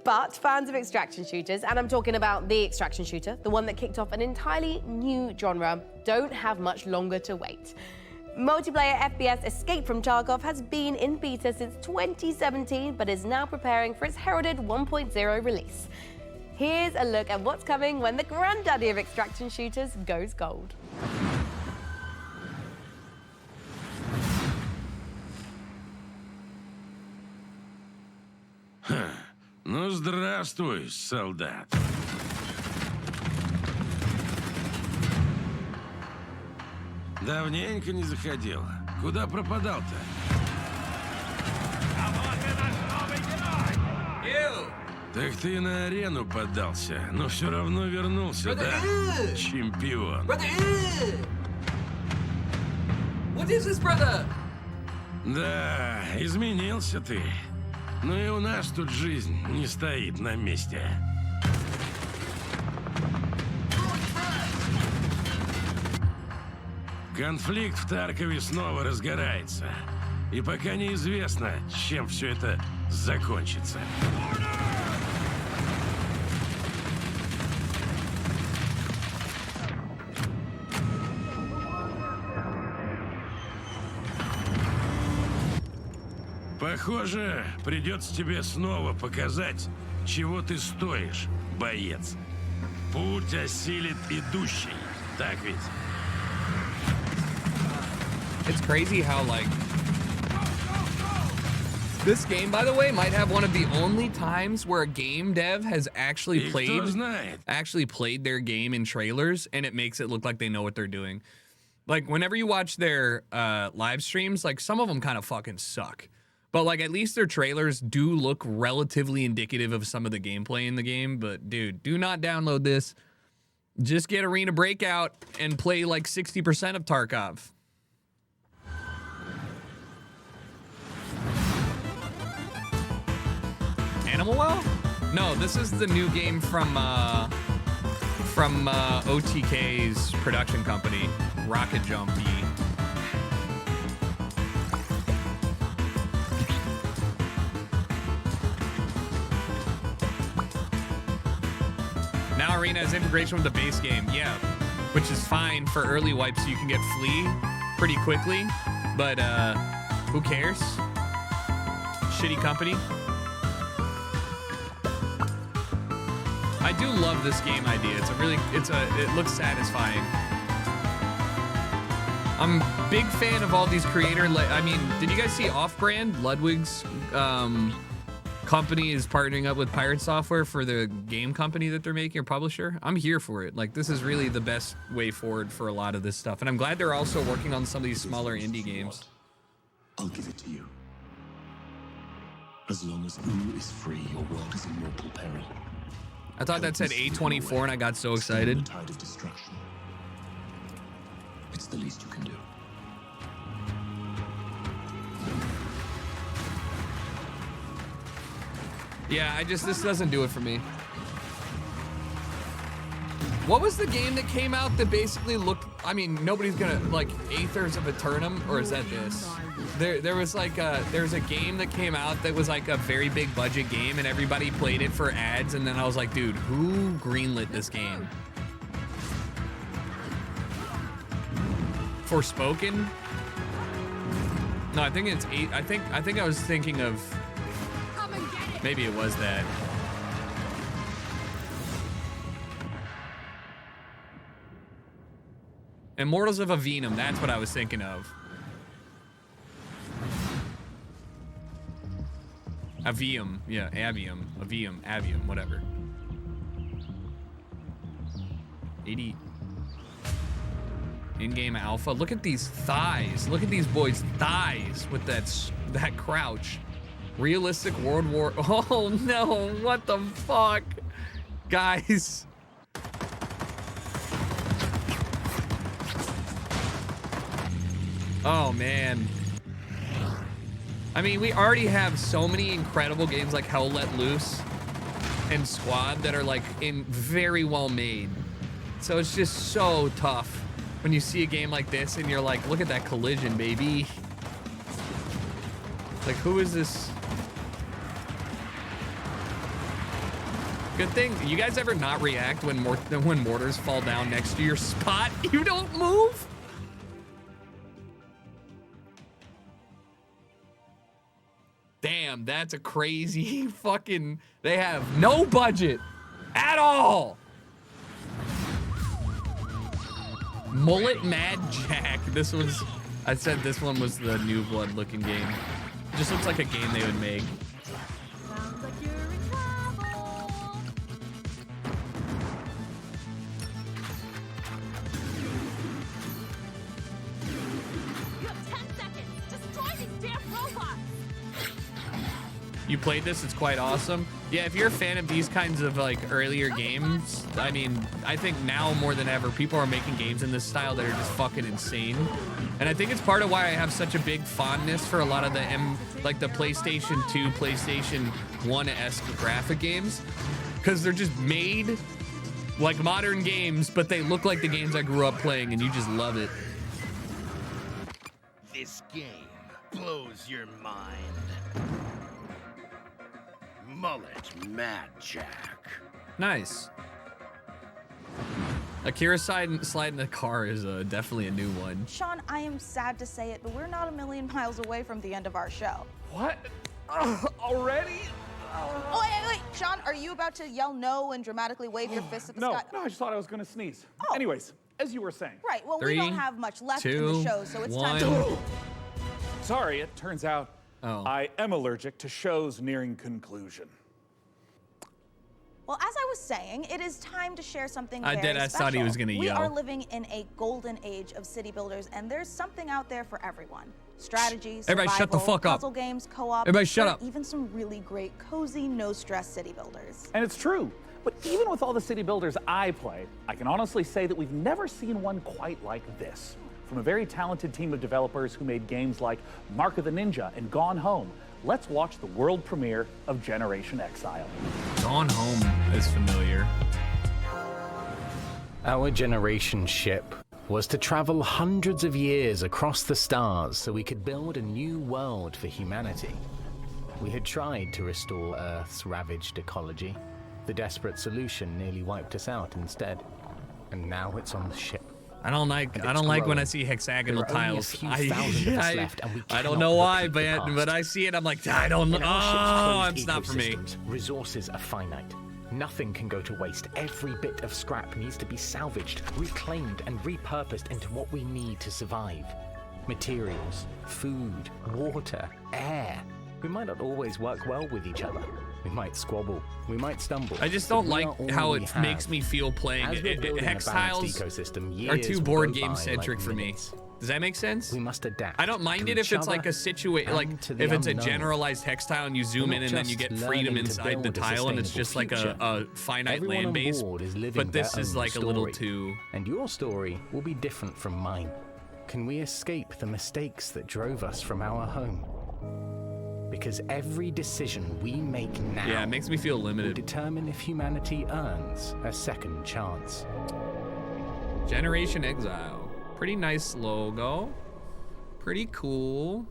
But fans of extraction shooters, and I'm talking about the extraction shooter, the one that kicked off an entirely new genre, don't have much longer to wait. Multiplayer FPS Escape from Tarkov has been in beta since 2017, but is now preparing for its heralded 1.0 release. Here's a look at what's coming when the granddaddy of extraction shooters goes gold. Ну, здравствуй, солдат. Давненько не заходил. Куда пропадал-то? Так ты на арену поддался, но все равно вернулся, да? Чемпион. What is this, brother? Да, изменился ты. Но и у нас тут жизнь не стоит на месте. Конфликт в Таркове снова разгорается. И пока неизвестно, чем все это закончится. Похоже, придется тебе снова показать, чего ты стоишь, боец. Путь осилит идущий, так ведь? It's crazy how, like, this game, by the way, might have one of the only times where a game dev has actually played their game in trailers, and it makes it look like they know what they're doing. Like, whenever you watch their live streams, like, some of them kind of fucking suck. But, like, at least their trailers do look relatively indicative of some of the gameplay in the game. But, dude, do not download this. Just get Arena Breakout and play, like, 60% of Tarkov. Animal Well? No, this is the new game from OTK's production company, Rocket Jumpy. Now Arena has integration with the base game, yeah, which is fine for early wipes so you can get Flea pretty quickly, but who cares? Shitty company. I do love this game idea. It looks satisfying. I'm a big fan of all these I mean, did you guys see Off-Brand? Ludwig's company is partnering up with Pirate Software for the game company that they're making, or publisher. I'm here for it. Like, this is really the best way forward for a lot of this stuff. And I'm glad they're also working on some of these smaller indie games. I'll give it to you. As long as Uru is free, your world is in mortal peril. I thought that said A24 and I got so excited. Tide of destruction. It's the least you can do. Yeah, this doesn't do it for me. What was the game that came out that basically looked, I mean, nobody's gonna, like, Aethers of Eternum, or is that this? There was like there's a game that came out that was like a very big budget game and everybody played it for ads, and then I was like, dude, who greenlit this game? Forspoken? No, I think it's I think I was thinking of, maybe it was that. Immortals of Avenum, that's what I was thinking of. Avium, yeah, Avium, whatever. 80. In-game alpha. Look at these thighs. Look at these boys' thighs with that crouch. Realistic World War. Oh no! What the fuck, guys? Oh man. I mean, we already have so many incredible games like Hell Let Loose and Squad that are like very well made. So it's just so tough when you see a game like this and you're like, look at that collision, baby. Like, who is this? Good thing. You guys ever not react when mortars fall down next to your spot? You don't move? Damn, that's a crazy fucking... They have no budget at all. Mullet Mad Jack. This was... I said this one was the New Blood looking game. It just looks like a game they would make. Sounds like you're in trouble. You have 10 seconds. Destroy these damn robots. You played this, it's quite awesome. Yeah, if you're a fan of these kinds of like earlier games, I mean, I think now more than ever, people are making games in this style that are just fucking insane. And I think it's part of why I have such a big fondness for a lot of the the PlayStation 2, PlayStation 1-esque graphic games. Because they're just made like modern games, but they look like the games I grew up playing, and you just love it. This game blows your mind. Mullet Mad Jack. Nice. Akira sliding the car is definitely a new one. Sean, I am sad to say it, but we're not a million miles away from the end of our show. What? Already? Oh, wait. Sean, are you about to yell no and dramatically wave your fist at the sky? No, I just thought I was gonna sneeze. Anyways, as you were saying. Right, well, 3, we don't have much left 2, in the show, so it's 1. time to... Sorry, it turns out I am allergic to shows nearing conclusion. Well, as I was saying, it is time to share something I very special. thought he was gonna We yell. are living in a golden age of city builders, and there's something out there for everyone. Strategy, survival, Everybody shut the fuck up. puzzle games, co-op. Everybody shut and up. Even some really great, cozy, no-stress city builders. And it's true. But even with all the city builders I play, I can honestly say that we've never seen one quite like this. From a very talented team of developers who made games like Mark of the Ninja and Gone Home, let's watch the world premiere of Generation Exile. Gone Home is familiar. Our generation ship was to travel hundreds of years across the stars so we could build a new world for humanity. We had tried to restore Earth's ravaged ecology. The desperate solution nearly wiped us out instead. And now it's on the ship. I don't like when I see hexagonal tiles. I I don't know why, but I see it, I'm like, I don't know. Oh, it's not for me. Resources are finite. Nothing can go to waste. Every bit of scrap needs to be salvaged, reclaimed, and repurposed into what we need to survive. Materials, food, water, air. We might not always work well with each other. We might squabble. We might stumble. I just don't like how it makes me feel playing. Hex tiles are too board game centric for me. Does that make sense? We must adapt. I don't mind it if it's like a situation, like if it's a generalized hex tile and you zoom in and then you get freedom inside the tile and it's just like a finite land base. But this is like a little too. And your story will be different from mine. Can we escape the mistakes that drove us from our home? Because every decision we make now it makes me feel limited. Will determine if humanity earns a second chance. Generation Exile. Pretty nice logo. Pretty cool.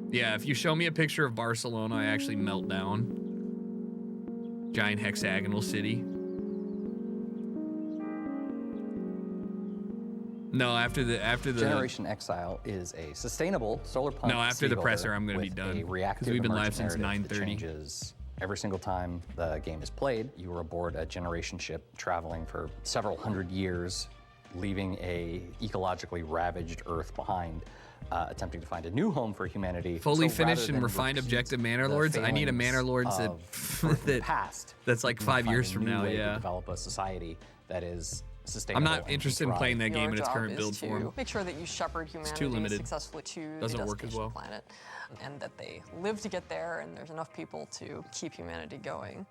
Yeah, if you show me a picture of Barcelona, I actually melt down. Giant hexagonal city. No, after the Generation Exile is a sustainable solar pump. No, after the presser, I'm gonna be done. Because we've been live since 9:30. Changes every single time the game is played. You are aboard a generation ship traveling for several hundred years leaving a ecologically ravaged Earth behind, attempting to find a new home for humanity. Fully So finished rather and than refined repeat objective Manor the Lords. I need a failings Manor Lords that, of the past, that's like we 5 find years a from new now. way to Yeah. develop a society that is I'm sustainable. not and interested in thrive. playing that game Your in its job current is build to form. make sure that you shepherd humanity limited. successfully to Doesn't the work as destination well. planet, and that they live to get there, and there's enough people to keep humanity going.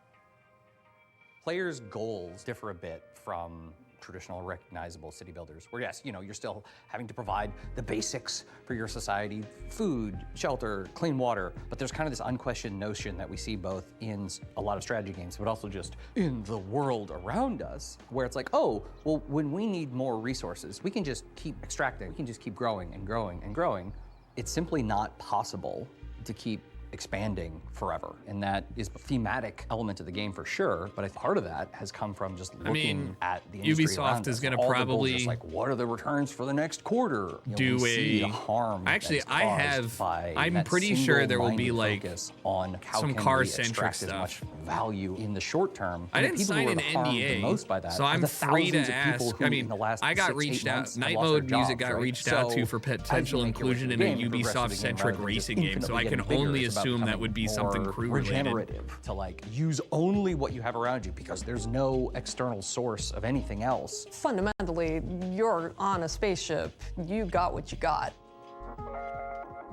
Players' goals differ a bit from traditional recognizable city builders, where yes, you know, you're still having to provide the basics for your society, food, shelter, clean water, but there's kind of this unquestioned notion that we see both in a lot of strategy games, but also just in the world around us, where it's like, oh, well, when we need more resources, we can just keep extracting, we can just keep growing and growing and growing. It's simply not possible to keep expanding forever. And that is a thematic element of the game for sure, but I think part of that has come from just looking at the industry around Ubisoft is us. going to All the goals are probably just like, what are the returns for the next quarter? You know, do we see a the harm actually that's I caused have by I'm that pretty sure there will be single-minded like focus on how some can car we centric extract stuff. as much value in the short term. I And the didn't people sign who are an harmed the NDA, most by that so are I'm the free to thousands of people ask. who I mean, in the last I got 6-8 reached out. months have Night lost their Mode Music jobs, got right? reached out to So, for as you potential make your way inclusion through in the a game, you progress through the game Ubisoft-centric rather than just racing game. So I infinitely can getting bigger. only It's about assume that becoming would be something more crew related. regenerative, to like use only what you have around you because there's no external source of anything else. Fundamentally, you're on a spaceship. You got what you got.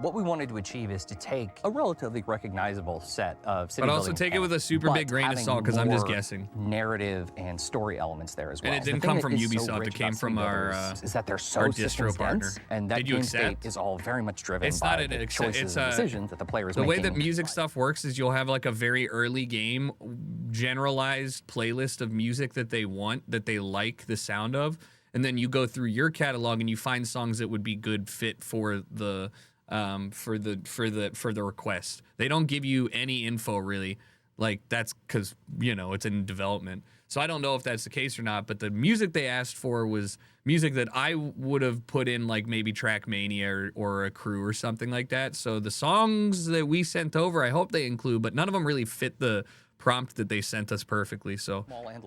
What we wanted to achieve is to take a relatively recognizable set of city But also building take it with a mechanics, super big but grain of having salt, 'cause I'm just more guessing. narrative and story elements there as well. And it The didn't thing come that from is so Ubisoft, rich it came about from city our, builders is that they're so our distro systems partner. dense, and that Did you game state accept? is all very much driven It's by not the an choices and decisions that the player is the making. way that music stuff works is you'll have like a very early game generalized playlist of music that they want, that they like the sound of, and then you go through your catalog and you find songs that would be good fit for the request. They don't give you any info really. Like that's because, you know, it's in development. So I don't know if that's the case or not, but the music they asked for was music that I would have put in like maybe Trackmania or a crew or something like that. So the songs that we sent over, I hope they include, but none of them really fit the prompt that they sent us perfectly. So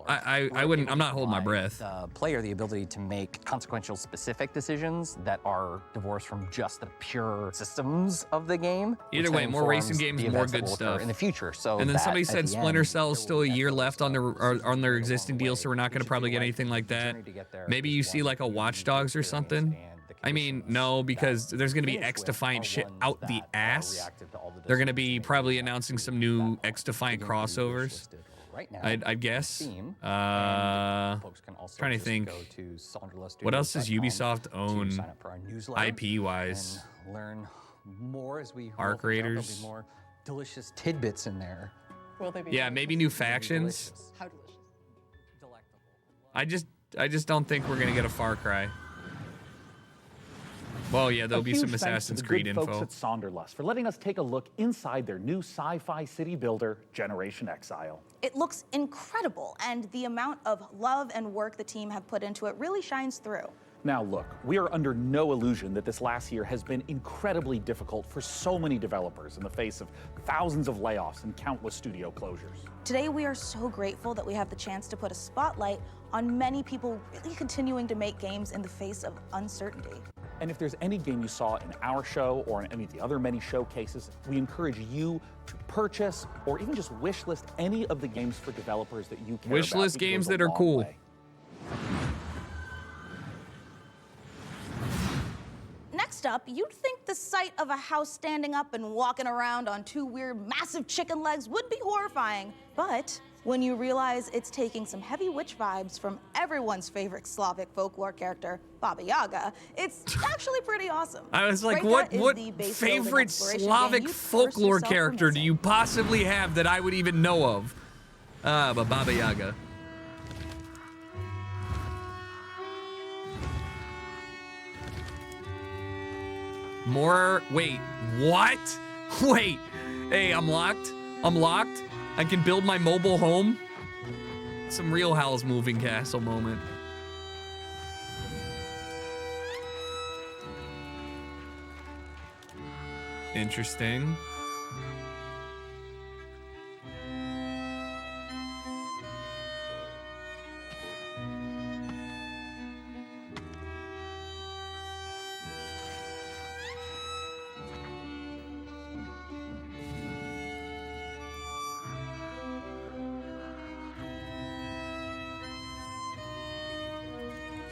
I wouldn't, I'm not holding my breath. The player the ability to make consequential specific decisions that are divorced from just the pure systems of the game. Either which way, then more racing informs games, the more events that good will occur stuff in the future. So and then that somebody at said the Splinter end, Cell's still a year left on their existing deal, so we're not going to probably get anything like that. Maybe you see like a Watch Dogs or something. I mean, no, because there's going to be X-Defiant shit out the ass. They're going to be probably announcing some new X-Defiant crossovers. I'd guess. Trying to think. What else does Ubisoft own IP-wise? Learn more as we Arc Raiders. There'll be more delicious tidbits in there. Will they be? Yeah, maybe new factions. How delicious. I just don't think we're gonna get a Far Cry. Well, yeah, there'll be some Assassin's Creed info. Folks at Sonderlust for letting us take a look inside their new sci-fi city builder, Generation Exile. It looks incredible, and the amount of love and work the team have put into it really shines through. Now look, we are under no illusion that this last year has been incredibly difficult for so many developers in the face of thousands of layoffs and countless studio closures. Today, we are so grateful that we have the chance to put a spotlight on many people really continuing to make games in the face of uncertainty. And if there's any game you saw in our show or in any of the other many showcases, we encourage you to purchase or even just wishlist any of the games for developers that you care about. Wishlist games that are cool. Next up, you'd think the sight of a house standing up and walking around on two weird, massive chicken legs would be horrifying. But when you realize it's taking some heavy witch vibes from everyone's favorite Slavic folklore character, Baba Yaga, it's actually pretty awesome. I was like, Breakout what is the base building favorite exploration Slavic game you'd folklore curse yourself for character do missing. you possibly have that I would even know of? But Baba Yaga. More, wait, what? Wait, hey, I'm locked. I can build my mobile home. Some real Howl's Moving Castle moment. Interesting.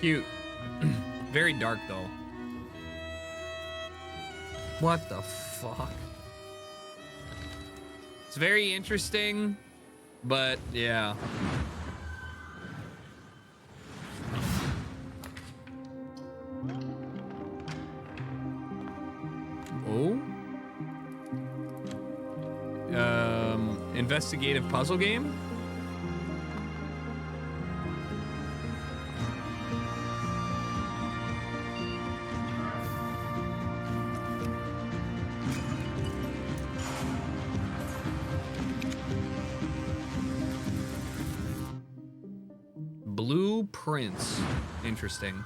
Cute. Very dark, though. What the fuck? It's very interesting, but yeah. Oh? Investigative puzzle game? Blueprints. Interesting.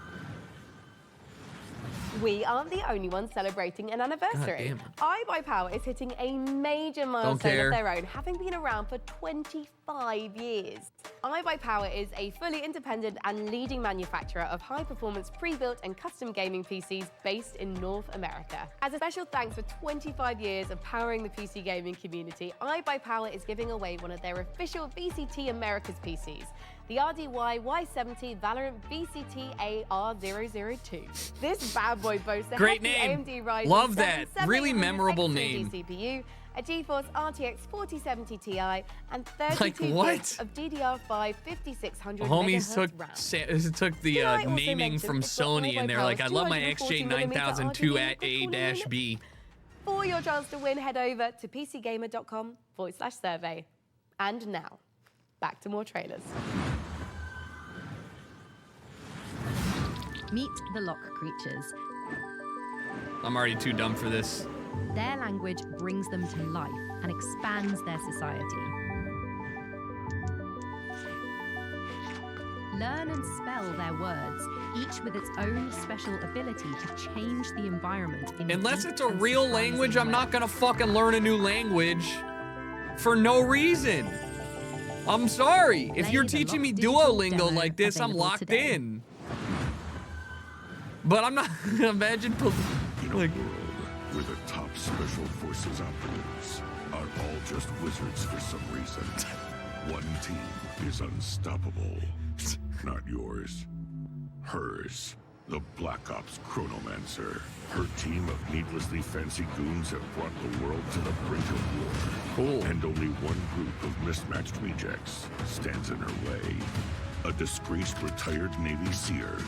We aren't the only ones celebrating an anniversary. iBuyPower is hitting a major milestone of their own, having been around for 25 years. iBuyPower is a fully independent and leading manufacturer of high-performance pre-built and custom gaming PCs based in North America. As a special thanks for 25 years of powering the PC gaming community, iBuyPower is giving away one of their official VCT Americas PCs, the RDY Y70 Valorant VCT AR002. This bad boy boasts a great hefty name. AMD Ryzen Love that. 7 Really memorable 7800 name. CPU, a GeForce RTX 4070 Ti, and 32 Like what? gigs of DDR5 5600 Homies megahertz RAM. took the naming from Sony, and they're like, I love my XJ9002A-B. For your chance to win, head over to pcgamer.com/survey. And now, back to more trailers. Meet the lock creatures. I'm already too dumb for this. Their language brings them to life and expands their society. Learn and spell their words, each with its own special ability to change the environment. Unless it's a real language, I'm not gonna fucking learn a new language for no reason. I'm sorry. If you're teaching me Duolingo like this, I'm locked in. But I'm not. Imagine. In a world where the top special forces operatives are all just wizards for some reason, one team is unstoppable. Not yours. Hers. The Black Ops Chronomancer. Her team of needlessly fancy goons have brought the world to the brink of war. Cool. And only one group of mismatched rejects stands in her way. A disgraced retired Navy seer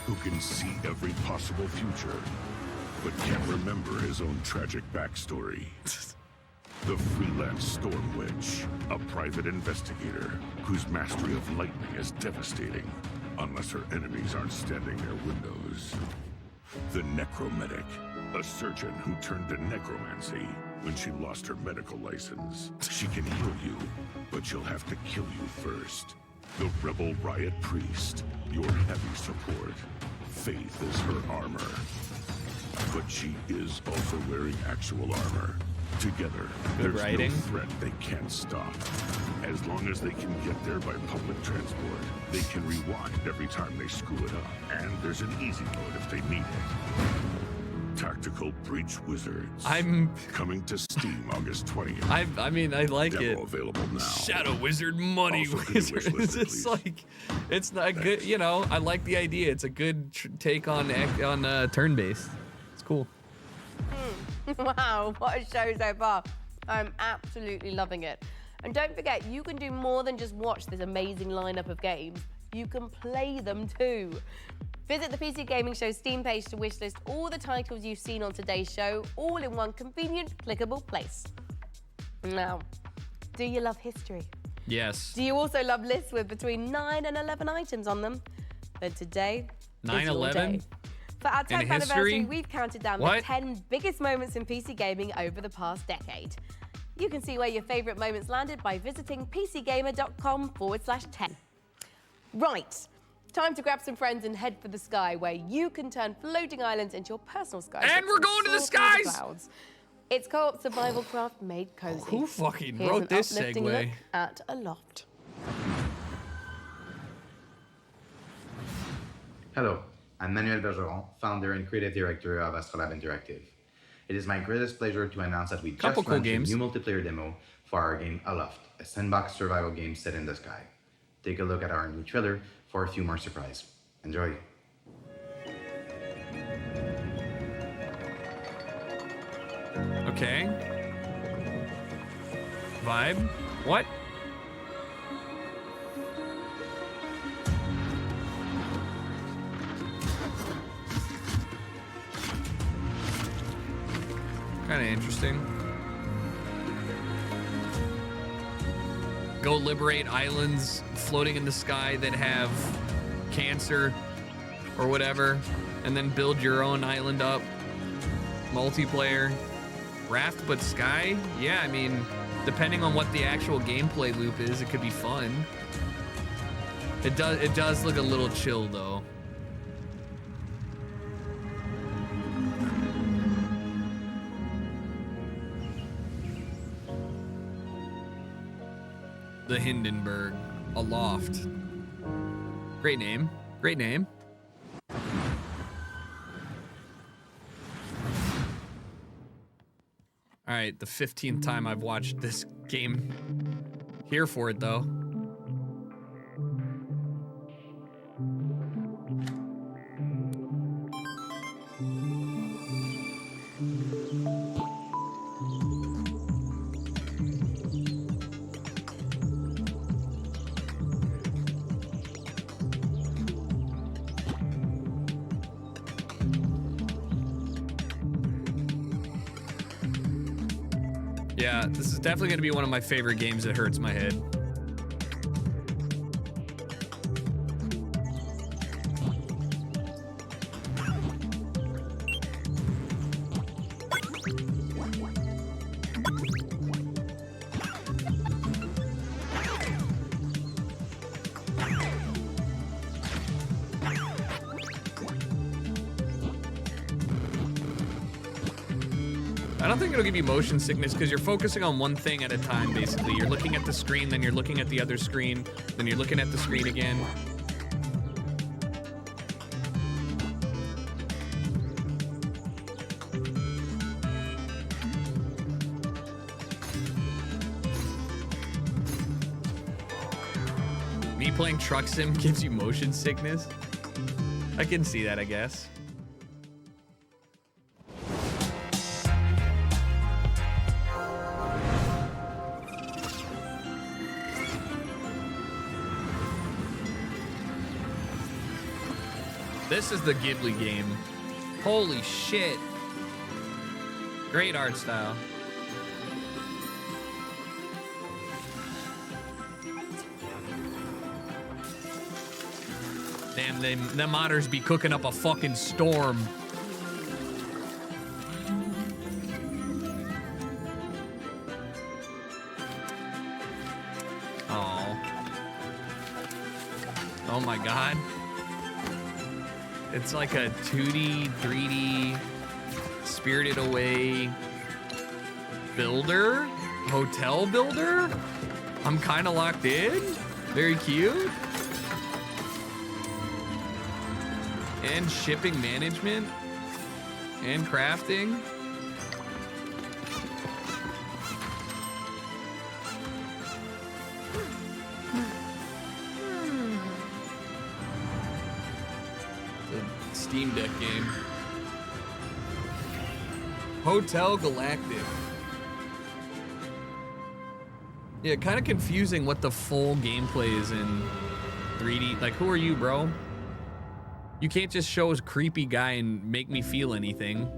who can see every possible future, but can't remember his own tragic backstory. The freelance Storm Witch, a private investigator whose mastery of lightning is devastating, unless her enemies aren't standing near windows. The Necromedic, a surgeon who turned to necromancy when she lost her medical license. She can heal you, but she'll have to kill you first. The Rebel Riot Priest, your heavy support. Faith is her armor. But she is also wearing actual armor. Together, Good there's writing. no threat they can't stop. As long as they can get there by public transport, they can rewind every time they screw it up. And there's an easy mode if they need it. Tactical Breach Wizards. I'm coming to Steam August 20th. I mean, I like Demo it. available now. Shadow Wizard Money Also, can you Wizard. wish list it, It's like, it's not good. You know, I like the idea. It's a good take on turn-based. It's cool. Wow, what a show so far. I'm absolutely loving it. And don't forget, you can do more than just watch this amazing lineup of games. You can play them too. Visit the PC Gaming Show Steam page to wishlist all the titles you've seen on today's show, all in one convenient, clickable place. Now, do you love history? Yes. Do you also love lists with between 9 and 11 items on them? Then today is your 9/11? day. For our 10th In anniversary, history? we've counted down What? the 10 biggest moments in PC gaming over the past decade. You can see where your favorite moments landed by visiting pcgamer.com/10. Right, time to grab some friends and head for the sky, where you can turn floating islands into your personal skies. And we're going to the skies! Clouds. It's co-op survival craft made cozy. Who fucking Here's wrote an this uplifting segue? look at Aloft. Hello, I'm Manuel Bergeron, founder and creative director of Astrolab Interactive. It is my greatest pleasure to announce that we just launched a new multiplayer demo for our game Aloft, a sandbox survival game set in the sky. Take a look at our new trailer for a few more surprises. Enjoy. Okay. Vibe. What? Kind of interesting. Go liberate islands floating in the sky that have cancer or whatever, and then build your own island up. Multiplayer. Raft but sky? Yeah, I mean, depending on what the actual gameplay loop is, it could be fun. It does look a little chill though. The Hindenburg, Aloft. Great name. Great name. All right, the 15th time I've watched this game. Here for it though. Yeah, this is definitely going to be one of my favorite games that hurts my head. I don't think it'll give you motion sickness because you're focusing on one thing at a time, basically. You're looking at the screen, then you're looking at the other screen, then you're looking at the screen again. Me playing Truck Sim gives you motion sickness? I can see that, I guess. This is the Ghibli game. Holy shit. Great art style. Damn, them otters be cooking up a fucking storm. Oh my god. It's like a 2D, 3D, Spirited Away builder, hotel builder. I'm kind of locked in. Very cute. And shipping management and crafting. Steam Deck game. Hotel Galactic. Yeah, kind of confusing what the full gameplay is in 3D. Like, who are you, bro? You can't just show us a creepy guy and make me feel anything.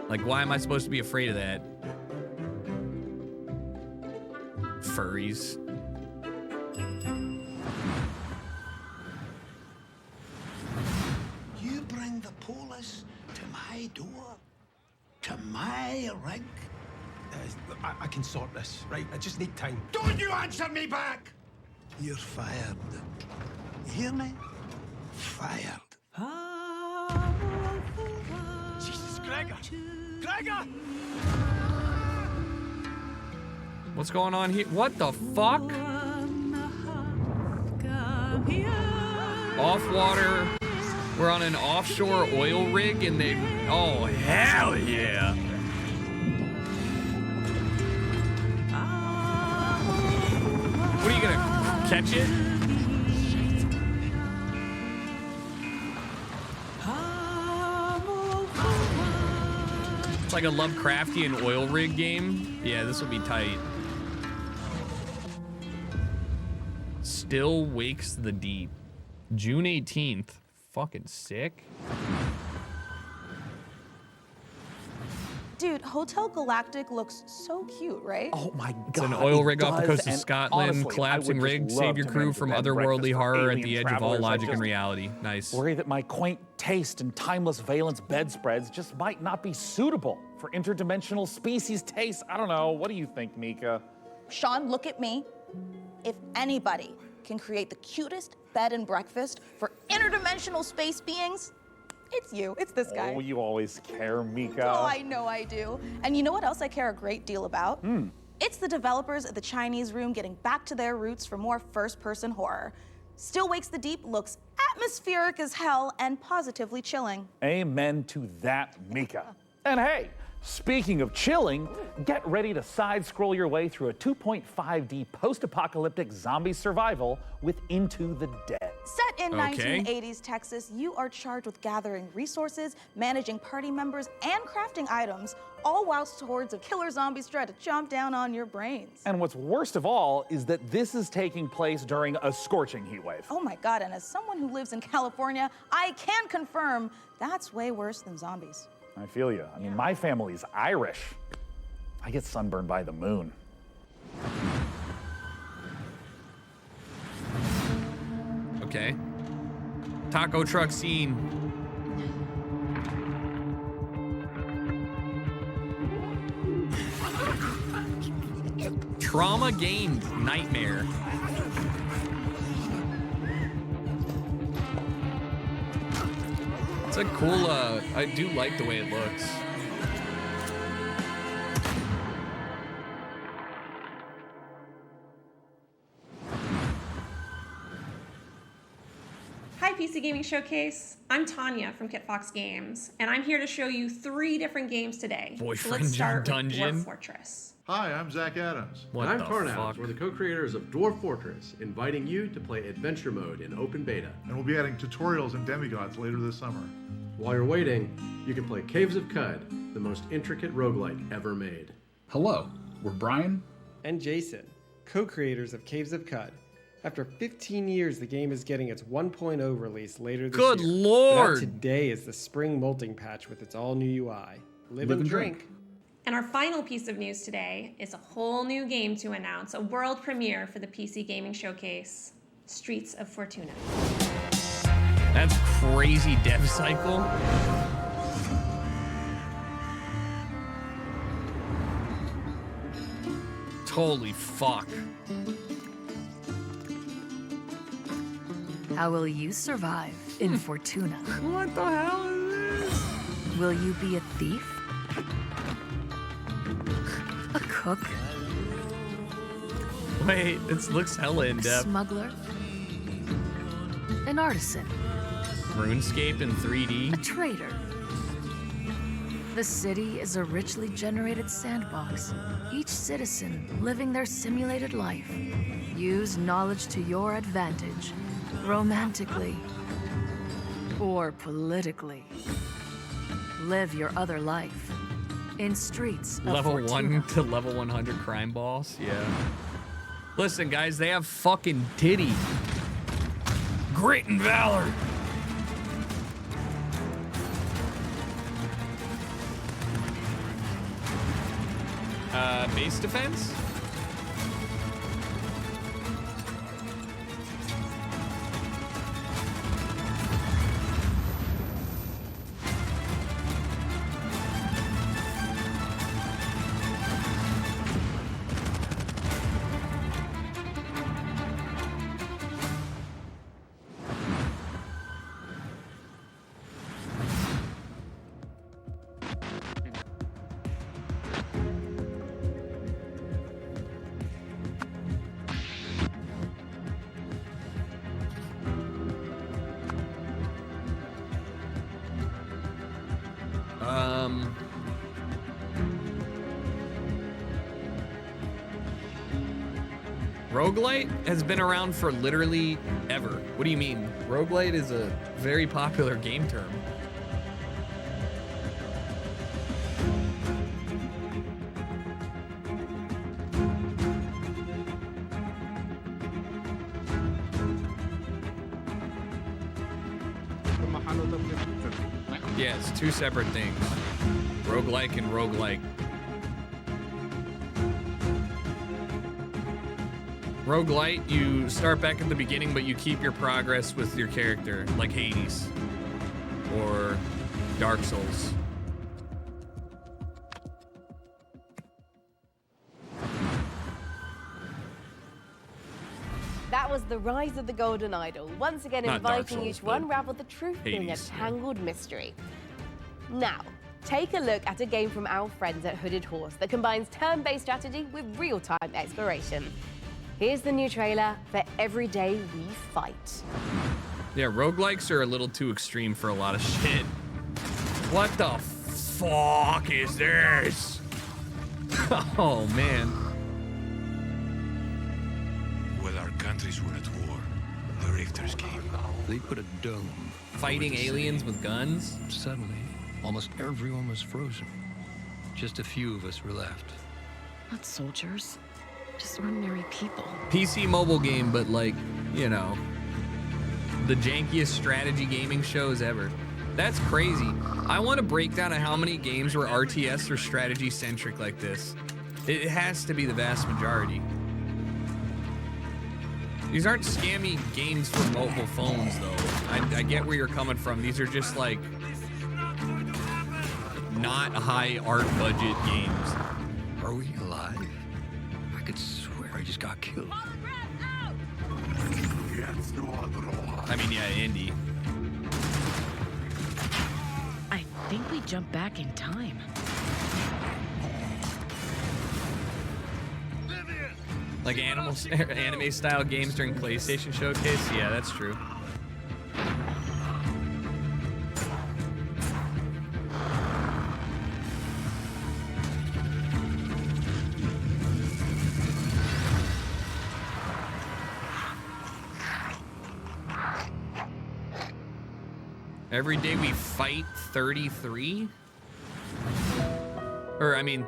Like, why am I supposed to be afraid of that? Furries. You bring the police to my door? To my rig? I can sort this, right? I just need time. Don't you answer me back! You're fired. You hear me? Fired. Jesus, Gregor! Gregor! What's going on here? What the fuck? Off water. We're on an offshore oil rig and they... Oh, hell yeah. What are you gonna catch it? it's like a Lovecraftian oil rig game, yeah, this will be tight. Still Wakes the Deep. June 18th. Fucking sick. Dude, Hotel Galactic looks so cute, right? Oh my god. It's an oil rig off the coast of and Scotland. honestly, Collapsing I would rig. just Save love your to crew manage from a bed and otherworldly breakfast for horror at alien the edge of all travelers. I logic and just reality. Nice. Worry that my quaint taste and timeless valence bedspreads just might not be suitable for interdimensional species tastes. I don't know. What do you think, Mika? Sean, look at me. If anybody can create the cutest bed and breakfast for interdimensional space beings, it's you. It's this guy. Oh, you always care, Mika. Oh, I know I do. And you know what else I care a great deal about? It's the developers at the Chinese Room getting back to their roots for more first-person horror. Still Wakes the Deep looks atmospheric as hell and positively chilling. Amen to that, Mika. And hey, speaking of chilling, get ready to side-scroll your way through a 2.5D post-apocalyptic zombie survival with Into the Dead. Set in 1980s Texas, you are charged with gathering resources, managing party members, and crafting items, all whilst hordes of killer zombies try to chomp down on your brains. And what's worst of all is that this is taking place during a scorching heat wave. Oh my God, and as someone who lives in California, I can confirm that's way worse than zombies. I feel you. I mean, my family's Irish. I get sunburned by the moon. Okay. Taco truck scene. Trauma gained nightmare. It's a cool, I do like the way it looks. Hi, PC Gaming Showcase. I'm Tanya from KitFox Games, and I'm here to show you 3 different games today. Boyfriend Let's start Dungeon. with Dwarf Fortress. Hi, I'm Zach Adams. What and I'm the Tornadoes. fuck? We're the co-creators of Dwarf Fortress, inviting you to play Adventure Mode in open beta. And we'll be adding tutorials and demigods later this summer. While you're waiting, you can play Caves of Cud, the most intricate roguelike ever made. Hello, we're Brian and Jason, co-creators of Caves of Cud. After 15 years, the game is getting its 1.0 release later this year. Good lord! But today is the spring molting patch with its all-new UI. Live and drink. And our final piece of news today is a whole new game to announce, a world premiere for the PC Gaming Showcase, Streets of Fortuna. That's crazy dev cycle. Holy fuck. How will you survive in Fortuna? What the hell is this? Will you be a thief? A cook? Wait, this looks hella in A depth. smuggler? An artisan? RuneScape in 3D? A trader? The city is a richly generated sandbox. Each citizen living their simulated life. Use knowledge to your advantage. Romantically. Or politically. Live your other life. In Streets of Level Fortuna. 1 to level 100 crime boss? Yeah. Listen, guys, they have fucking titty. Grit and valor. Base defense? Roguelite has been around for literally ever. What do you mean? Roguelite is a very popular game term. Yeah, it's two separate things. Roguelike and roguelike. Roguelite, you start back at the beginning, but you keep your progress with your character, like Hades or Dark Souls. That was The Rise of the Golden Idol, once again Not Dark inviting you Souls, to but unravel the truth in a Hades, yeah. tangled mystery. Now, take a look at a game from our friends at Hooded Horse that combines turn-based strategy with real-time exploration. Here's the new trailer for Every Day We Fight. Yeah, roguelikes are a little too extreme for a lot of shit. What the fuck is this? Oh, man. While our countries were at war, the Richters came. They put a dome. Fighting aliens with guns? Suddenly, almost everyone was frozen. Just a few of us were left. Not soldiers, just ordinary people. PC mobile game, but like, you know, the jankiest strategy gaming shows ever. That's crazy. I want to break down how many games were RTS or strategy centric like this. It has to be the vast majority. These aren't scammy games for mobile phones, though. I get where you're coming from. These are just like not high art budget games. Are we alive? I could swear I just got killed. I mean, yeah, Indy. I think we jumped back in time. Like anime style games during PlayStation Showcase? Yeah, that's true. Every Day We Fight 33? Or, I mean,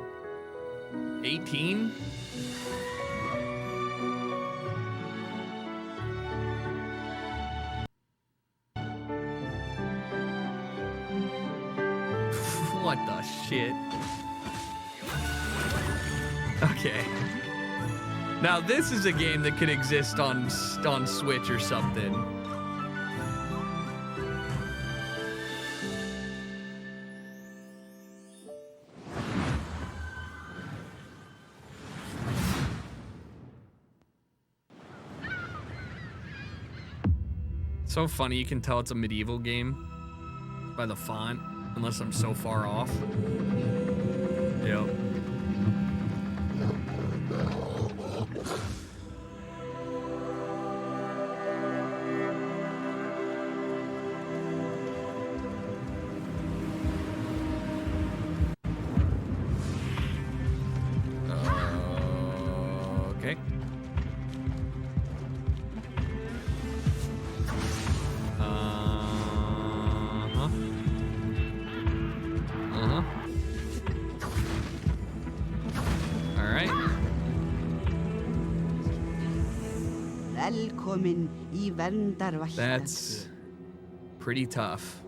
18? What the shit? Okay. Now this is a game that could exist on Switch or something. So funny, you can tell it's a medieval game by the font, unless I'm so far off. Yep. Okay. All right. Velkomin í verndarvættan. That's pretty tough.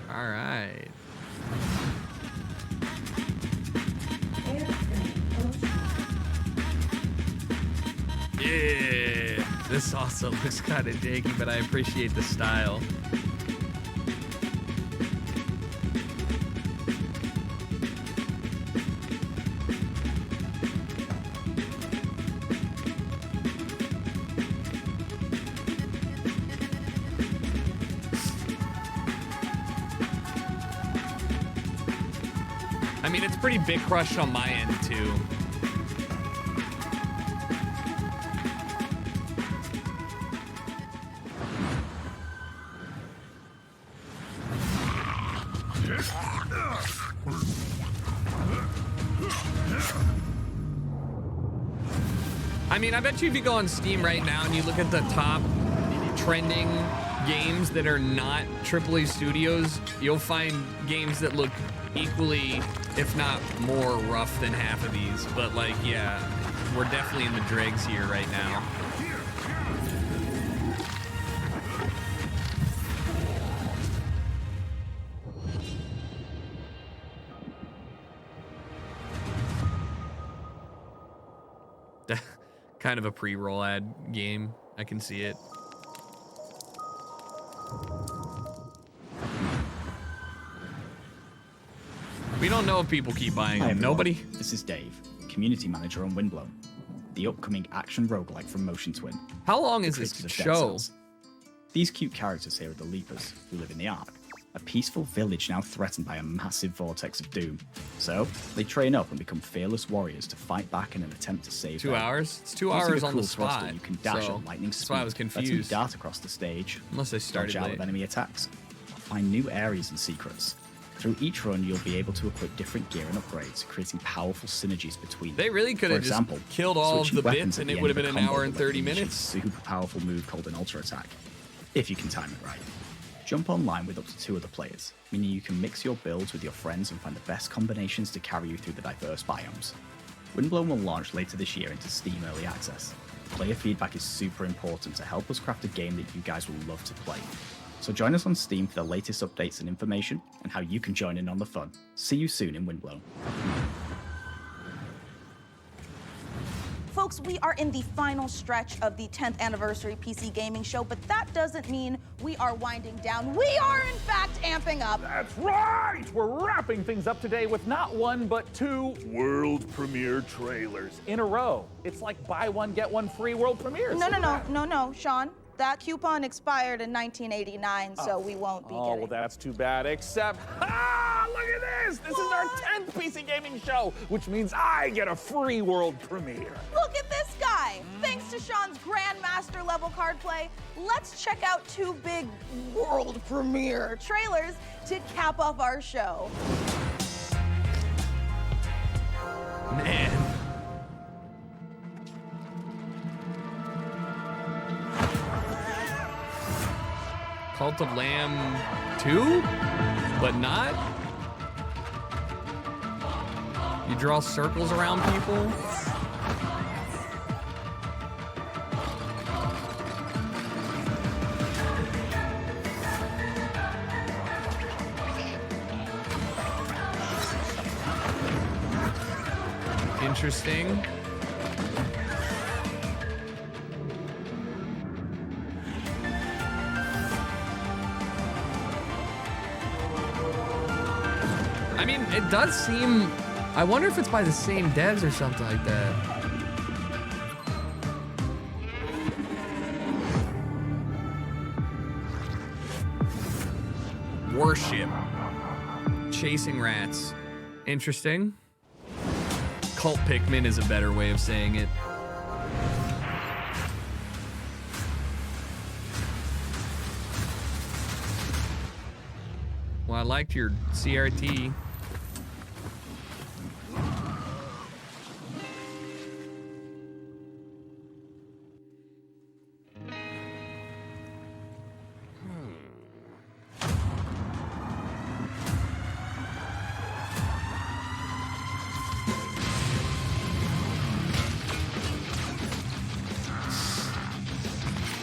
All right. Yeah, this also looks kind of janky, but I appreciate the style. I mean, it's pretty big crush on my end, too. I mean, I bet you if you go on Steam right now and you look at the top trending games that are not AAA studios, you'll find games that look equally, if not more rough than half of these. But like, yeah, we're definitely in the dregs here right now. kind of a pre-roll ad game. I can see it. We don't know if people keep buying Hi them. everyone. Nobody. This is Dave, community manager on Windblown, the upcoming action roguelike from Motion Twin. How long The is this creators of Dead show? Cells. These cute characters here are the Leapers, who live in the Ark, a peaceful village now threatened by a massive vortex of doom. So, they train up and become fearless warriors to fight back in an attempt to save 2 them. hours? It's 2 Using hours a on the cool thruster, spot, you can dash so at lightning that's speed. why I was Let them confused. dart across the stage. Unless I started dodge out late. of enemy attacks. Find new areas and secrets. Through each run, you'll be able to equip different gear and upgrades, creating powerful synergies between them. They really could For have just example, killed all of switching the weapons bits at and the it end would have of been a an combo hour and will 30 unleash a minutes. super powerful move called an ultra attack, if you can time it right. Jump online with up to 2 other players, meaning you can mix your builds with your friends and find the best combinations to carry you through the diverse biomes. Windblown will launch later this year into Steam Early Access. Player feedback is super important to help us craft a game that you guys will love to play. So join us on Steam for the latest updates and information, and how you can join in on the fun. See you soon in Windblown. Folks, we are in the final stretch of the 10th anniversary PC gaming show, but that doesn't mean we are winding down. We are, in fact, amping up. That's right! We're wrapping things up today with not 1, but 2 world premiere trailers in a row. It's like buy one, get one free world premieres. No, Sean. That coupon expired in 1989, so we won't be Oh, getting well, that's too bad, except, look at this! This is our 10th PC gaming show, which means I get a free world premiere. Look at this guy! Thanks to Sean's Grandmaster level card play, let's check out 2 big world premiere trailers to cap off our show. Man. Cult of Lamb 2? But not? You draw circles around people? Interesting. I mean, it does seem... I wonder if it's by the same devs or something like that. Worship. Chasing rats. Interesting. Cult Pikmin is a better way of saying it. Well, I liked your CRT.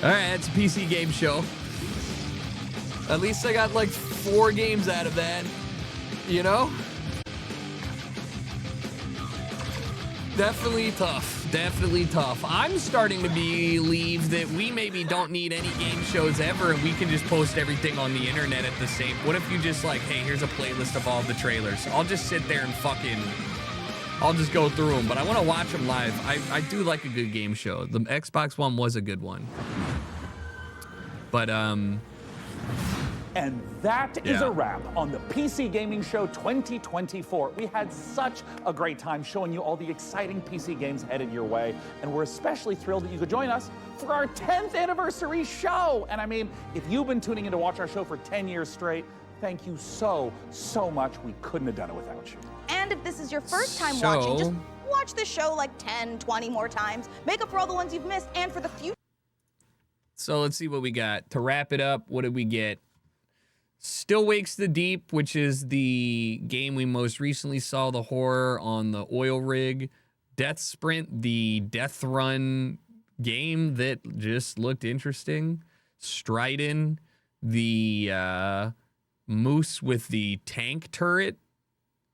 All right, it's a PC game show. At least I got like 4 games out of that, you know? Definitely tough, definitely tough. I'm starting to believe that we maybe don't need any game shows ever and we can just post everything on the internet at the same. What if you just like, hey, here's a playlist of all the trailers. I'll just sit there and I'll just go through them, but I want to watch them live. I do like a good game show. The Xbox One was a good one. But, And that is Yeah. a wrap on the PC Gaming Show 2024. We had such a great time showing you all the exciting PC games headed your way, and we're especially thrilled that you could join us for our 10th anniversary show. And I mean, if you've been tuning in to watch our show for 10 years straight, thank you so much. We couldn't have done it without you. And if this is your first time So- watching, just watch the show like 10, 20 more times. Make up for all the ones you've missed, and for the future. so let's see what we got. To wrap it up, what did we get? Still Wakes the Deep, which is the game we most recently saw, the horror on the oil rig. Death Sprint, the death run game that just looked interesting. Stridon, the moose with the tank turret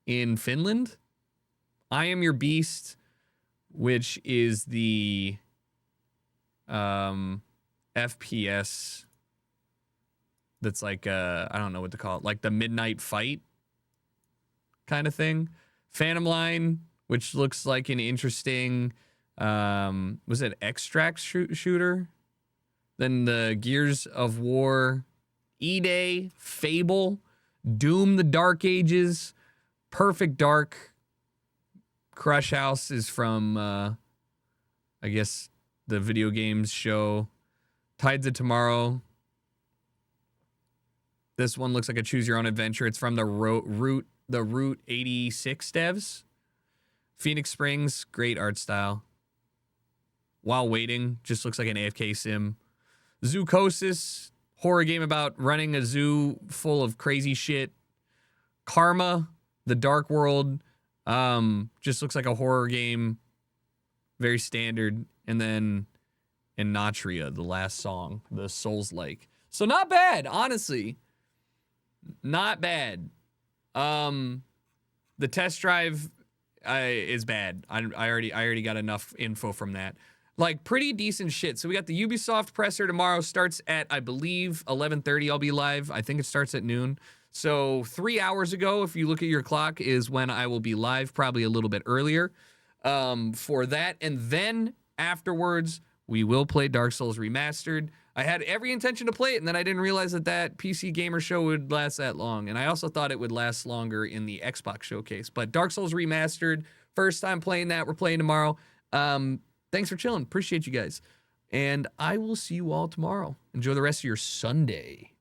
in Finland. I Am Your Beast, which is the FPS that's like I don't know what to call it, like the midnight fight kind of thing. Phantom Line, which looks like an interesting was it extract shooter? Then the Gears of War, E-Day, Fable, Doom the Dark Ages, Perfect Dark. Crush House is from I guess the video games show. Tides of Tomorrow. This one looks like a choose your own adventure. It's from the Route 86 devs. Phoenix Springs, great art style. While Waiting, just looks like an AFK sim. Zoocosis, horror game about running a zoo full of crazy shit. Karma, The Dark World, just looks like a horror game. Very standard. And then Inatria, the last song, the Souls-like. So not bad, honestly. Not bad. The test drive is bad. I already got enough info from that. Like, pretty decent shit. So we got the Ubisoft presser tomorrow. Starts at, I believe, 11:30. I'll be live. I think it starts at noon. So 3 hours ago, if you look at your clock, is when I will be live, probably a little bit earlier for that. And then afterwards, we will play Dark Souls Remastered. I had every intention to play it, and then I didn't realize that PC Gamer Show would last that long. And I also thought it would last longer in the Xbox Showcase. But Dark Souls Remastered, first time playing that. We're playing tomorrow. Thanks for chilling. Appreciate you guys. And I will see you all tomorrow. Enjoy the rest of your Sunday.